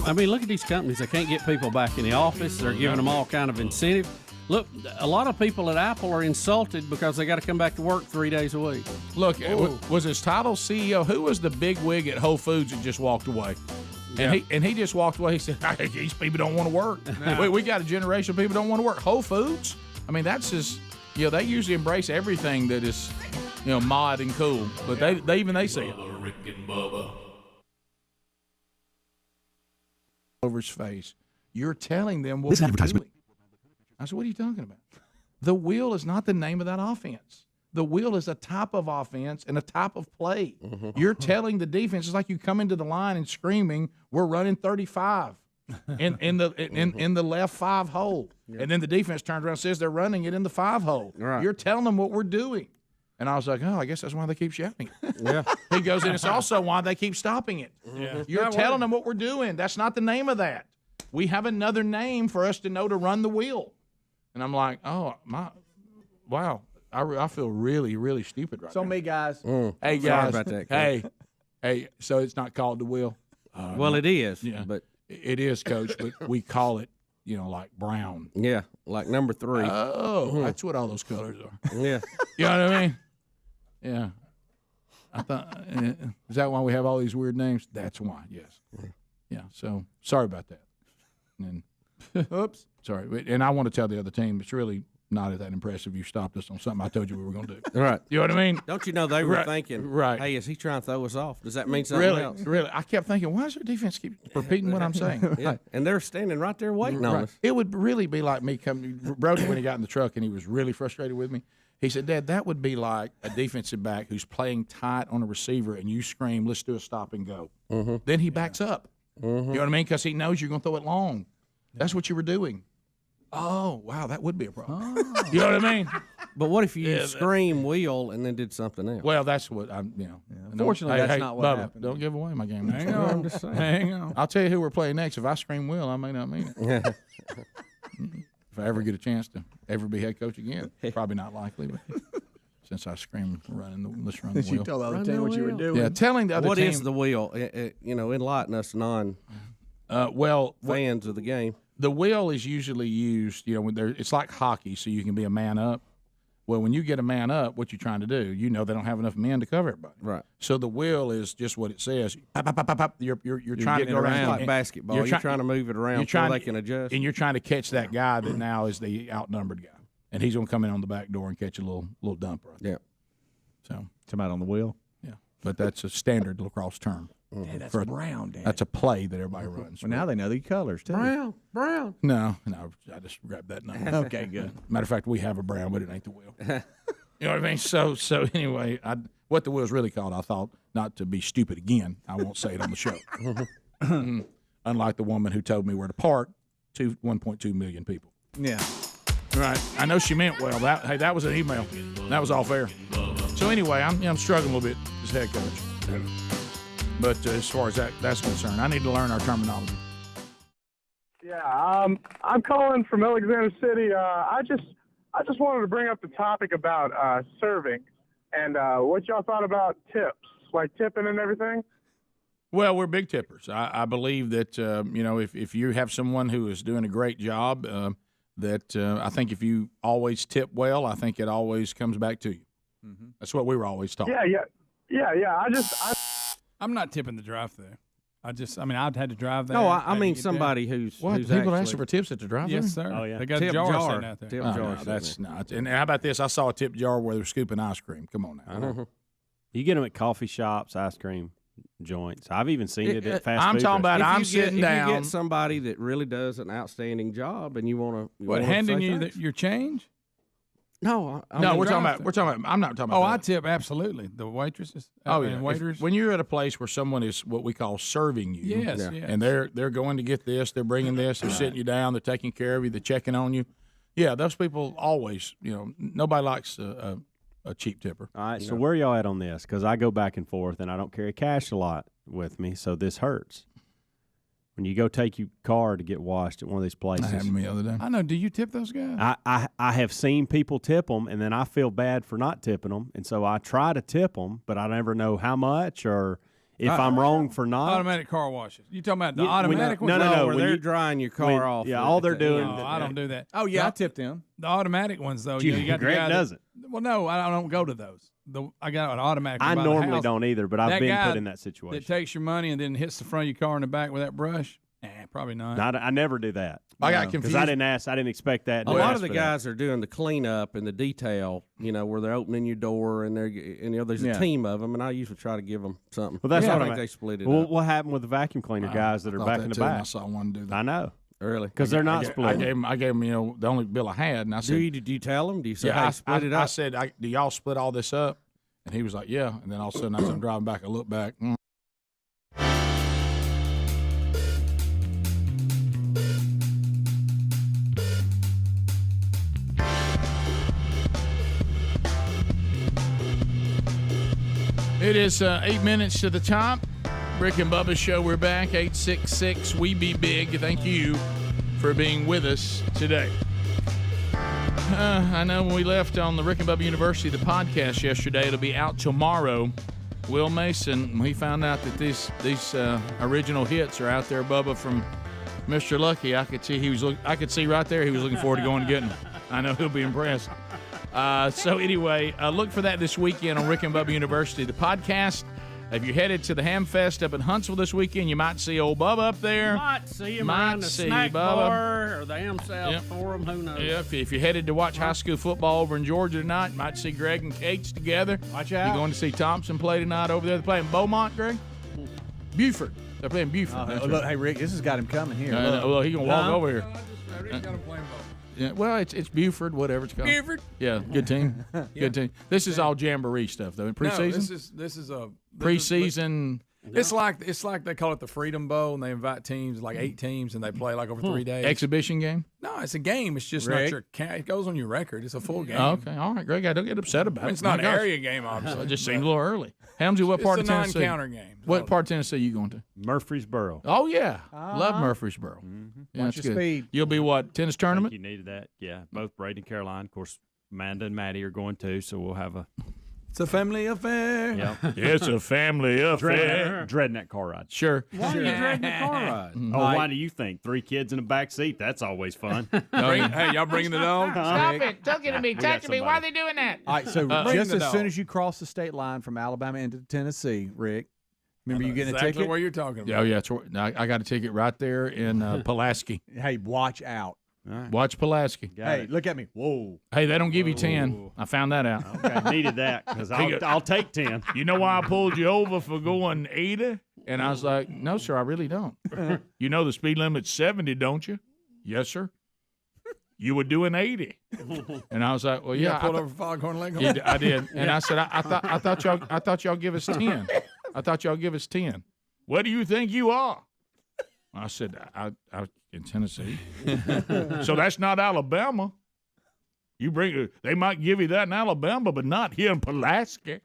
I mean, look at these companies. They can't get people back in the office. They're giving them all kind of incentive. Look, a lot of people at Apple are insulted because they got to come back to work 3 days a week. Look, was his title CEO? Who was the big wig at Whole Foods that just walked away? And he just walked away. He said, "These people don't want to work. No. We got a generation of people don't want to work." Whole Foods. I mean, that's just they usually embrace everything that is mod and cool, but they say it. Rick and Bubba. Over his face. You're telling them what we're doing. I said, "What are you talking about? The wheel is not the name of that offense. The wheel is a type of offense and a type of play. You're telling the defense, it's like you come into the line and screaming, 'We're running 35 in the left 5 hole,' and then the defense turns around and says they're running it in the 5 hole. Right. You're telling them what we're doing." And I was like, "Oh, I guess that's why they keep shouting it." Yeah. He goes, "And it's also why they keep stopping it. Yeah. You're telling them what we're doing. That's not the name of that. We have another name for us to know to run the wheel." And I'm like, "Oh my, wow." I feel really, really stupid right now. So me, guys. Hey, guys. Sorry about that, Hey. So it's not called the wheel? Well, it is. Yeah, but it is, Coach. But we call it, like brown. Yeah, like number 3. Oh, that's what all those colors are. Yeah. You know what I mean? Yeah. I thought, is that why we have all these weird names? That's why. Yes. Yeah. So sorry about that. And oops. Sorry. And I want to tell the other team it's really not that impressive. You stopped us on something I told you we were going to do. Right. You know what I mean? Don't you know they were thinking, right. Hey, is he trying to throw us off? Does that mean something else? Really. I kept thinking, why does their defense keep repeating what I'm saying? Yeah. And they're standing right there waiting on us. It would really be like me coming. Brody, when he got in the truck and he was really frustrated with me, he said, "Dad, that would be like a defensive back who's playing tight on a receiver and you scream, 'Let's do a stop and go.'" Then he backs up. You know what I mean? Because he knows you're going to throw it long. That's what you were doing. Oh, wow, that would be a problem. You know what I mean? But what if you scream wheel and then did something else? Well, that's what I'm, Unfortunately, that's not what Bubba, happened. Don't give away my game. Hang on. I'm just saying. Hang on. I'll tell you who we're playing next. If I scream wheel, I may not mean it. If I ever get a chance to ever be head coach again, probably not likely, but since I screamed let's run the wheel. You told the other team what you were doing. Yeah, telling the other team. What is the wheel? Enlighten us fans of the game. The wheel is usually used, when it's like hockey, so you can be a man up. Well, when you get a man up, what you're trying to do, they don't have enough men to cover everybody. Right. So the wheel is just what it says. Pop, pop, pop, pop, pop. You're trying to go around like basketball. You're trying to move it around so they can adjust. And you're trying to catch that guy that now is the outnumbered guy, and he's going to come in on the back door and catch a little dump right there. Yeah. So come out on the wheel. Yeah, but that's a standard lacrosse term. Yeah, that's brown, Dad. That's a play that everybody runs. Well, now they know the colors, too. Brown. No, I just grabbed that number. Okay, good. Matter of fact, we have a brown, but it ain't the wheel. You know what I mean? So anyway, what the wheel's really called, I thought, not to be stupid again, I won't say it on the show. Unlike the woman who told me where to park to 1.2 million people. Yeah. Right. I know she meant well. That was an email. That was all fair. So anyway, I'm struggling a little bit as head coach. But as far as that's concerned, I need to learn our terminology. Yeah, I'm calling from Alexander City. I just wanted to bring up the topic about serving and what y'all thought about tips, like tipping and everything. Well, we're big tippers. I believe that if you have someone who is doing a great job, I think if you always tip well, I think it always comes back to you. Mm-hmm. That's what we were always taught. Yeah. I'm not tipping the drive-through. I'd had to drive there. No, I mean somebody who's people asking for tips at the drive-through? Yes, sir. Oh, yeah. They got tip a jar jar sitting out there. Tip Oh, jar. no, that's not. And how about this? I saw a tip jar where they're scooping ice cream. Come on now. You get them at coffee shops, ice cream joints. I've even seen it at fast I'm food talking about restaurants. I'm sitting down. If you get somebody that really does an outstanding job, and you want to, handing you your change? No, we're talking about. I'm not talking about. Oh, that. I tip absolutely the waitresses. Oh and yeah, waiters. When you're at a place where someone is what we call serving you, Yes. and they're going to get this, they're bringing this, they're sitting you down, they're taking care of you, they're checking on you. Yeah, those people always, nobody likes a cheap tipper. All right, so where y'all at on this? Because I go back and forth, and I don't carry cash a lot with me, so this hurts. When you go take your car to get washed at one of these places. That happened to me the other day. I know. Do you tip those guys? I have seen people tip them, and then I feel bad for not tipping them, and so I try to tip them, but I never know how much or if I'm wrong for not. Automatic car washes. You talking about the automatic ones? No. Where they're drying your car off. Yeah, all they're doing. No, I don't do that. Oh, yeah, I tip them. The automatic ones, though. You got Greg the guy doesn't. Well, no, I don't go to those. I got an automatic. I by the normally house. don't either, but I've That been guy put in that situation. That takes your money and then hits the front of your car in the back with that brush. Probably not. I never do that. I got confused because I didn't ask. I didn't expect that. A lot of the guys are doing the cleanup and the detail, where they're opening your door and there's a team of them, and I usually try to give them something. Well, that's what what I I'm think they split it Well, up. what happened with the vacuum cleaner guys that are back in the back? I saw one do that. I know. Really? Because they're not split. I gave them, the only bill I had, and I said, Did you tell them? Do you say, "Yeah, hey, split it up? I said, do y'all split all this up?" And he was like, "Yeah." And then all of a sudden, as I'm driving back, I look back. It is 8 minutes to the top. Rick and Bubba Show, we're back. 866 We Be Big. Thank you for being with us today. I know when we left on the Rick and Bubba University, the podcast yesterday, it'll be out tomorrow. Will Mason, he found out that these original hits are out there, Bubba, from Mr. Lucky. I could see right there he was looking forward to going and getting them. I know he'll be impressed. So anyway, look for that this weekend on Rick and Bubba University, the podcast. If you're headed to the Ham Fest up in Huntsville this weekend, you might see old Bubba up there. Might see him around the snack bar or the Ham South Forum. Who knows? Yeah, if you're headed to watch high school football over in Georgia tonight, you might see Greg and Kate's together. Watch out. You're going to see Thompson play tonight over there. They're playing Beaumont, Greg? Buford. They're playing Buford. Look, hey, Rick, this has got him coming here. Well, he can walk over here. I just got him playing ball. Yeah, well, it's Buford, whatever it's called. Buford? Yeah, good team. Good team. This is all jamboree stuff, though. In preseason? No, this is a preseason. It's like they call it the Freedom Bowl, and they invite teams, like 8 teams, and they play like over 3 days. Exhibition game? No, it's a game. It's just not your. It goes on your record. It's a full game. Oh, okay, all right, Greg. I don't get upset about it. It's not an area game, obviously. It just seemed a little early. Helmsy, what part of Tennessee? It's a non-counter game. What part of Tennessee are you going to? Murfreesboro. Oh yeah, love Murfreesboro. Yeah, Watch that's your good. speed. You'll be what, tennis tournament? You needed that. Yeah, both Brady and Caroline. Of course, Amanda and Maddie are going too, so we'll have a. It's a family affair. Yeah, it's a family affair. Dreading that car ride. Sure. Why are you dreading the car ride? Oh, why do you think? 3 kids in the back seat? That's always fun. Hey, y'all bringing the dog? Stop it! Talking to me, touching me. Why are they doing that? All right, so Bring just the as dog. soon as you cross the state line from Alabama into Tennessee, Rick, remember you getting exactly a ticket? where you're talking about. Oh yeah, I got a ticket right there in Pulaski. Hey, watch out. Right. Watch Pulaski. Hey, look at me. Whoa. Hey, they don't give you 10. I found that out. Okay, needed that because I'll take 10. You know why I pulled you over for going 80? And I was like, no, sir, I really don't. You know the speed limit's 70, don't you? Yes, sir. You were doing 80. And I was like, well, yeah. I pulled over Foghorn Leghorn. Yeah, I did. And I said, I thought y'all give us 10. I thought y'all give us 10. What do you think you are? I said, I in Tennessee. So that's not Alabama. They might give you that in Alabama, but not here in Pulaski.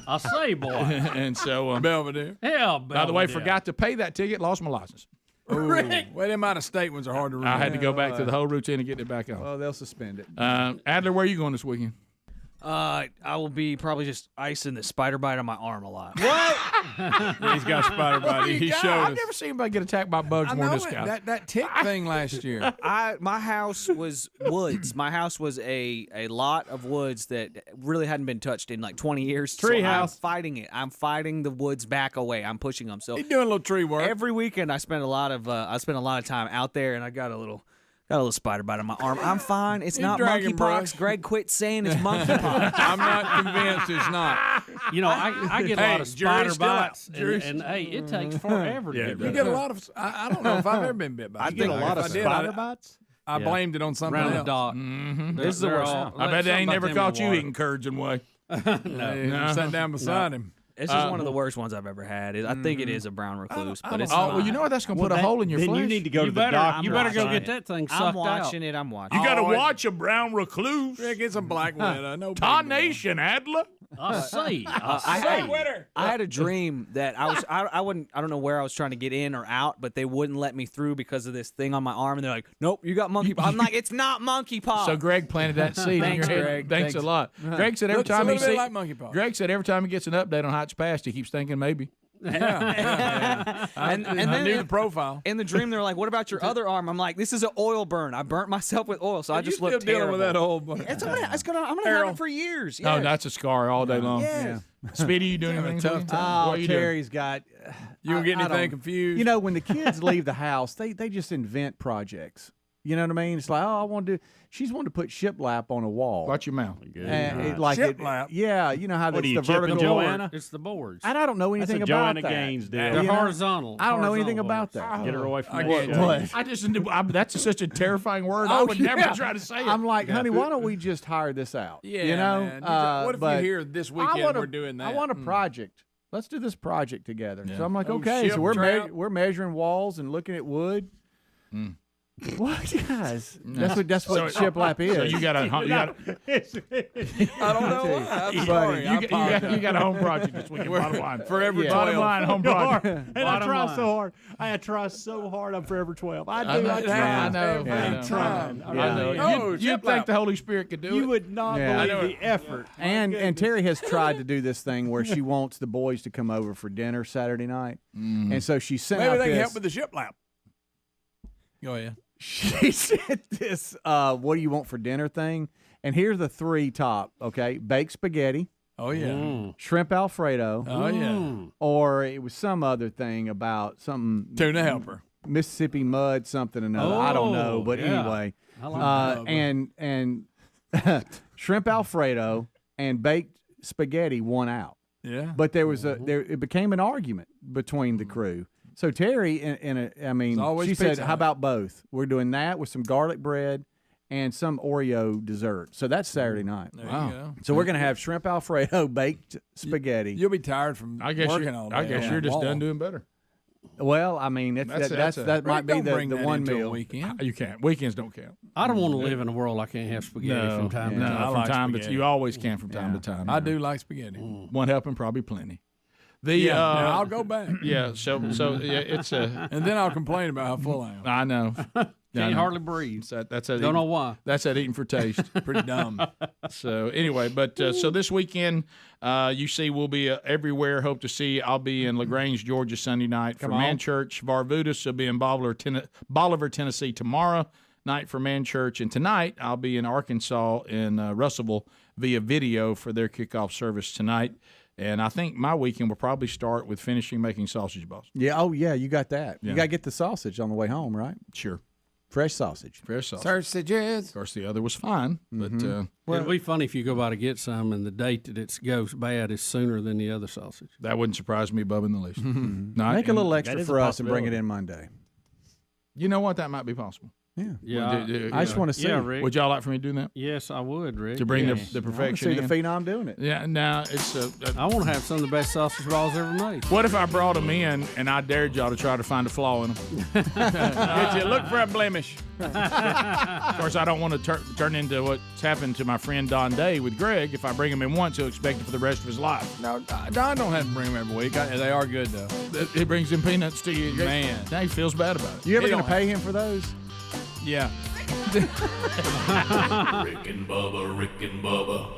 I say, boy. And so Belvedere. Hell, by the way, forgot to pay that ticket, lost my license. Rick. Well, them out-of-state ones are hard to remember. I had to go back to the whole routine and get it back on. Well, they'll suspend it. Adler, where are you going this weekend? I will be probably just icing the spider bite on my arm a lot. What? He's got a spider bite. He showed us. I've never seen anybody get attacked by bugs more than this guy. That tick thing last year. My house was woods. My house was a lot of woods that really hadn't been touched in like 20 years. Tree so house. I'm fighting it. I'm fighting the woods back away. I'm pushing them. So He's doing a little tree work. every weekend I spend a lot of time out there, and I got a little Got a little spider bite on my arm. I'm fine. It's not dragging monkeypox. Greg quit saying it's monkeypox. I'm not convinced it's not. You know, I get a lot of spider bites, and hey, it takes forever to get rid You of get a it. lot of. I don't know if I've ever been bit by. I get a lot of spider bites. I blamed it on something Round the else. dot. Mm-hmm. This is the worst. I bet they ain't never caught you eating curds and whey. No. Sat down beside him. This is one of the worst ones I've ever had. I think it is a brown recluse, but it's well, you know what? That's gonna put a hole in your then flesh. you need to go to the doctor. You better go get that thing sucked I'm watching out. it. I'm watching. You got to watch a brown recluse. Yeah, get some black widow. No Tarnation, Adler. I see. I had a dream that I don't know where I was trying to get in or out, but they wouldn't let me through because of this thing on my arm, and they're like, "Nope, you got monkeypox." I'm like, "It's not monkeypox." So Greg planted that seed in your Thanks, head. Greg. Thanks a lot. Greg said every Looks a time he little bit sees like monkeypox. Greg said every time he gets an update on Hotch Past, he keeps thinking maybe. Yeah. And I then knew the profile. in the dream, they're like, "What about your other arm?" I'm like, "This is an oil burn. I burnt myself with oil, so I just look still dealing terrible." with that old. I'm gonna have it for years. No, Yeah. that's a scar all day long. Yeah. Speedy, you doing anything? tough Speedy? Oh, What are you doing? Terry's got. You don't get I don't- anything confused. You know, when the kids leave the house, they just invent projects. You know what I mean? It's like, oh, I want to do. She's wanting to put shiplap on a wall. Watch your mouth. Shiplap. Yeah, you know how What it's are you, the chipping vertical Joanna? It's the boards. And I don't know That's anything a about Joanna that. Gaines deal. They're You know? horizontal. I don't know anything horizontal about boards. that. Get her away from I the get it. show. What? I just that's such a terrifying word. I would never try to say it. I'm like, honey, why don't we just hire this out? Yeah, you know. man. What if but you hear this I weekend want we're doing that? I want a project. Let's do this project together. So I'm like, Oh, okay. ship So we're trout. we're measuring walls and looking at wood. What, guys? That's what shiplap is. So you got a I don't know why. I'm you sorry. I got, you got a home project this weekend. Bottom line, Forever bottom 12. line, home project. And I try so hard. I try so hard. I'm Forever 12. I I do. know. I try. I know. I'm trying. I know. You'd think the Holy Spirit could do it. You would not Yeah. believe the effort. And Terry has tried to do this thing where she wants the boys to come over for dinner Saturday night, and so she sent Maybe out they can this. help with the shiplap. Go ahead. She sent this what do you want for dinner thing, and here's the three top. Okay, baked spaghetti, Oh yeah. shrimp Alfredo, Oh yeah. or it was some other thing about something Tuna helper. Mississippi mud something or another. I don't know, but yeah. anyway, I like and shrimp Alfredo and baked spaghetti won out. Yeah. But there was it became an argument between the crew. So Terry, always she said, Pizza "How Hut. about both? We're doing that with some garlic bread and some Oreo dessert." So that's Saturday night. There you go. So we're gonna have shrimp Alfredo, baked spaghetti. You'll be tired from working all day. I guess on you're that just wall. done doing better. Well, I mean, that might be Don't bring the that one into a meal. weekend. You can't. Weekends don't count. I don't want to live in a world I can't have spaghetti from time to No, time. I from like time spaghetti. to you always can from time to time. I do like spaghetti. One helping, probably plenty. I'll go back. Yeah, so yeah, it's a. And then I'll complain about how full I am. I know. Can't hardly breathe. That's Don't know why. That's that eating for taste. Pretty dumb. So anyway, but so this weekend, you see, we'll be everywhere. Hope to see. I'll be in LaGrange, Georgia, Sunday night for Man Church. Varvudas will be in Bolivar, Tennessee tomorrow night for Man Church, and tonight I'll be in Arkansas in Russellville via video for their kickoff service tonight. And I think my weekend will probably start with finishing making sausage balls. Yeah. Oh, yeah. You got that. Yeah. You got to get the sausage on the way home, right? Sure. Fresh sausage. Fresh sausage. Sausages. Of course, the other was fine, but It'd be funny if you go by to get some and the date that it goes bad is sooner than the other sausage. that wouldn't surprise me, Bubba, in the least. Not- Make a little that extra is a for us and bring it possibility. in Monday. You know what? That might be possible. Yeah. Yeah. I just want to see. Yeah, Rick. Would y'all like for me to do that? Yes, I would, Rick. To bring Yes. the I want to perfection see the in? phenom doing it. Yeah, now it's I want to have some of the best sausage balls ever made. what if I brought them in and I dared y'all to try to find a flaw in them? Get you look for a blemish. Of course, I don't want to turn into what's happened to my friend Don Day with Greg. If I bring him in once, he'll expect it for the rest of his life. No, Don don't have to bring them every week. They are good though. It brings him peanuts to you. Man. Now he feels bad about it. You ever He going don't to pay him for those? Yeah. Rick and Bubba, Rick and Bubba.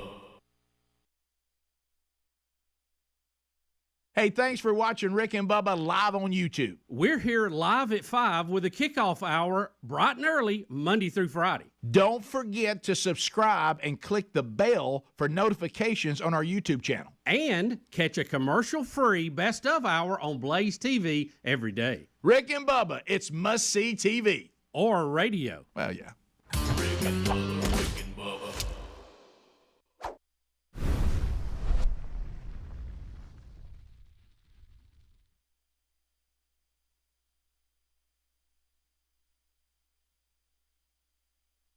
Hey, thanks for watching Rick and Bubba live on YouTube. We're here live at 5 with a kickoff hour, bright and early, Monday through Friday. Don't forget to subscribe and click the bell for notifications on our YouTube channel. And catch a commercial-free best of hour on Blaze TV every day. Rick and Bubba, it's must-see TV. or radio. Well, yeah. Rick and Bubba.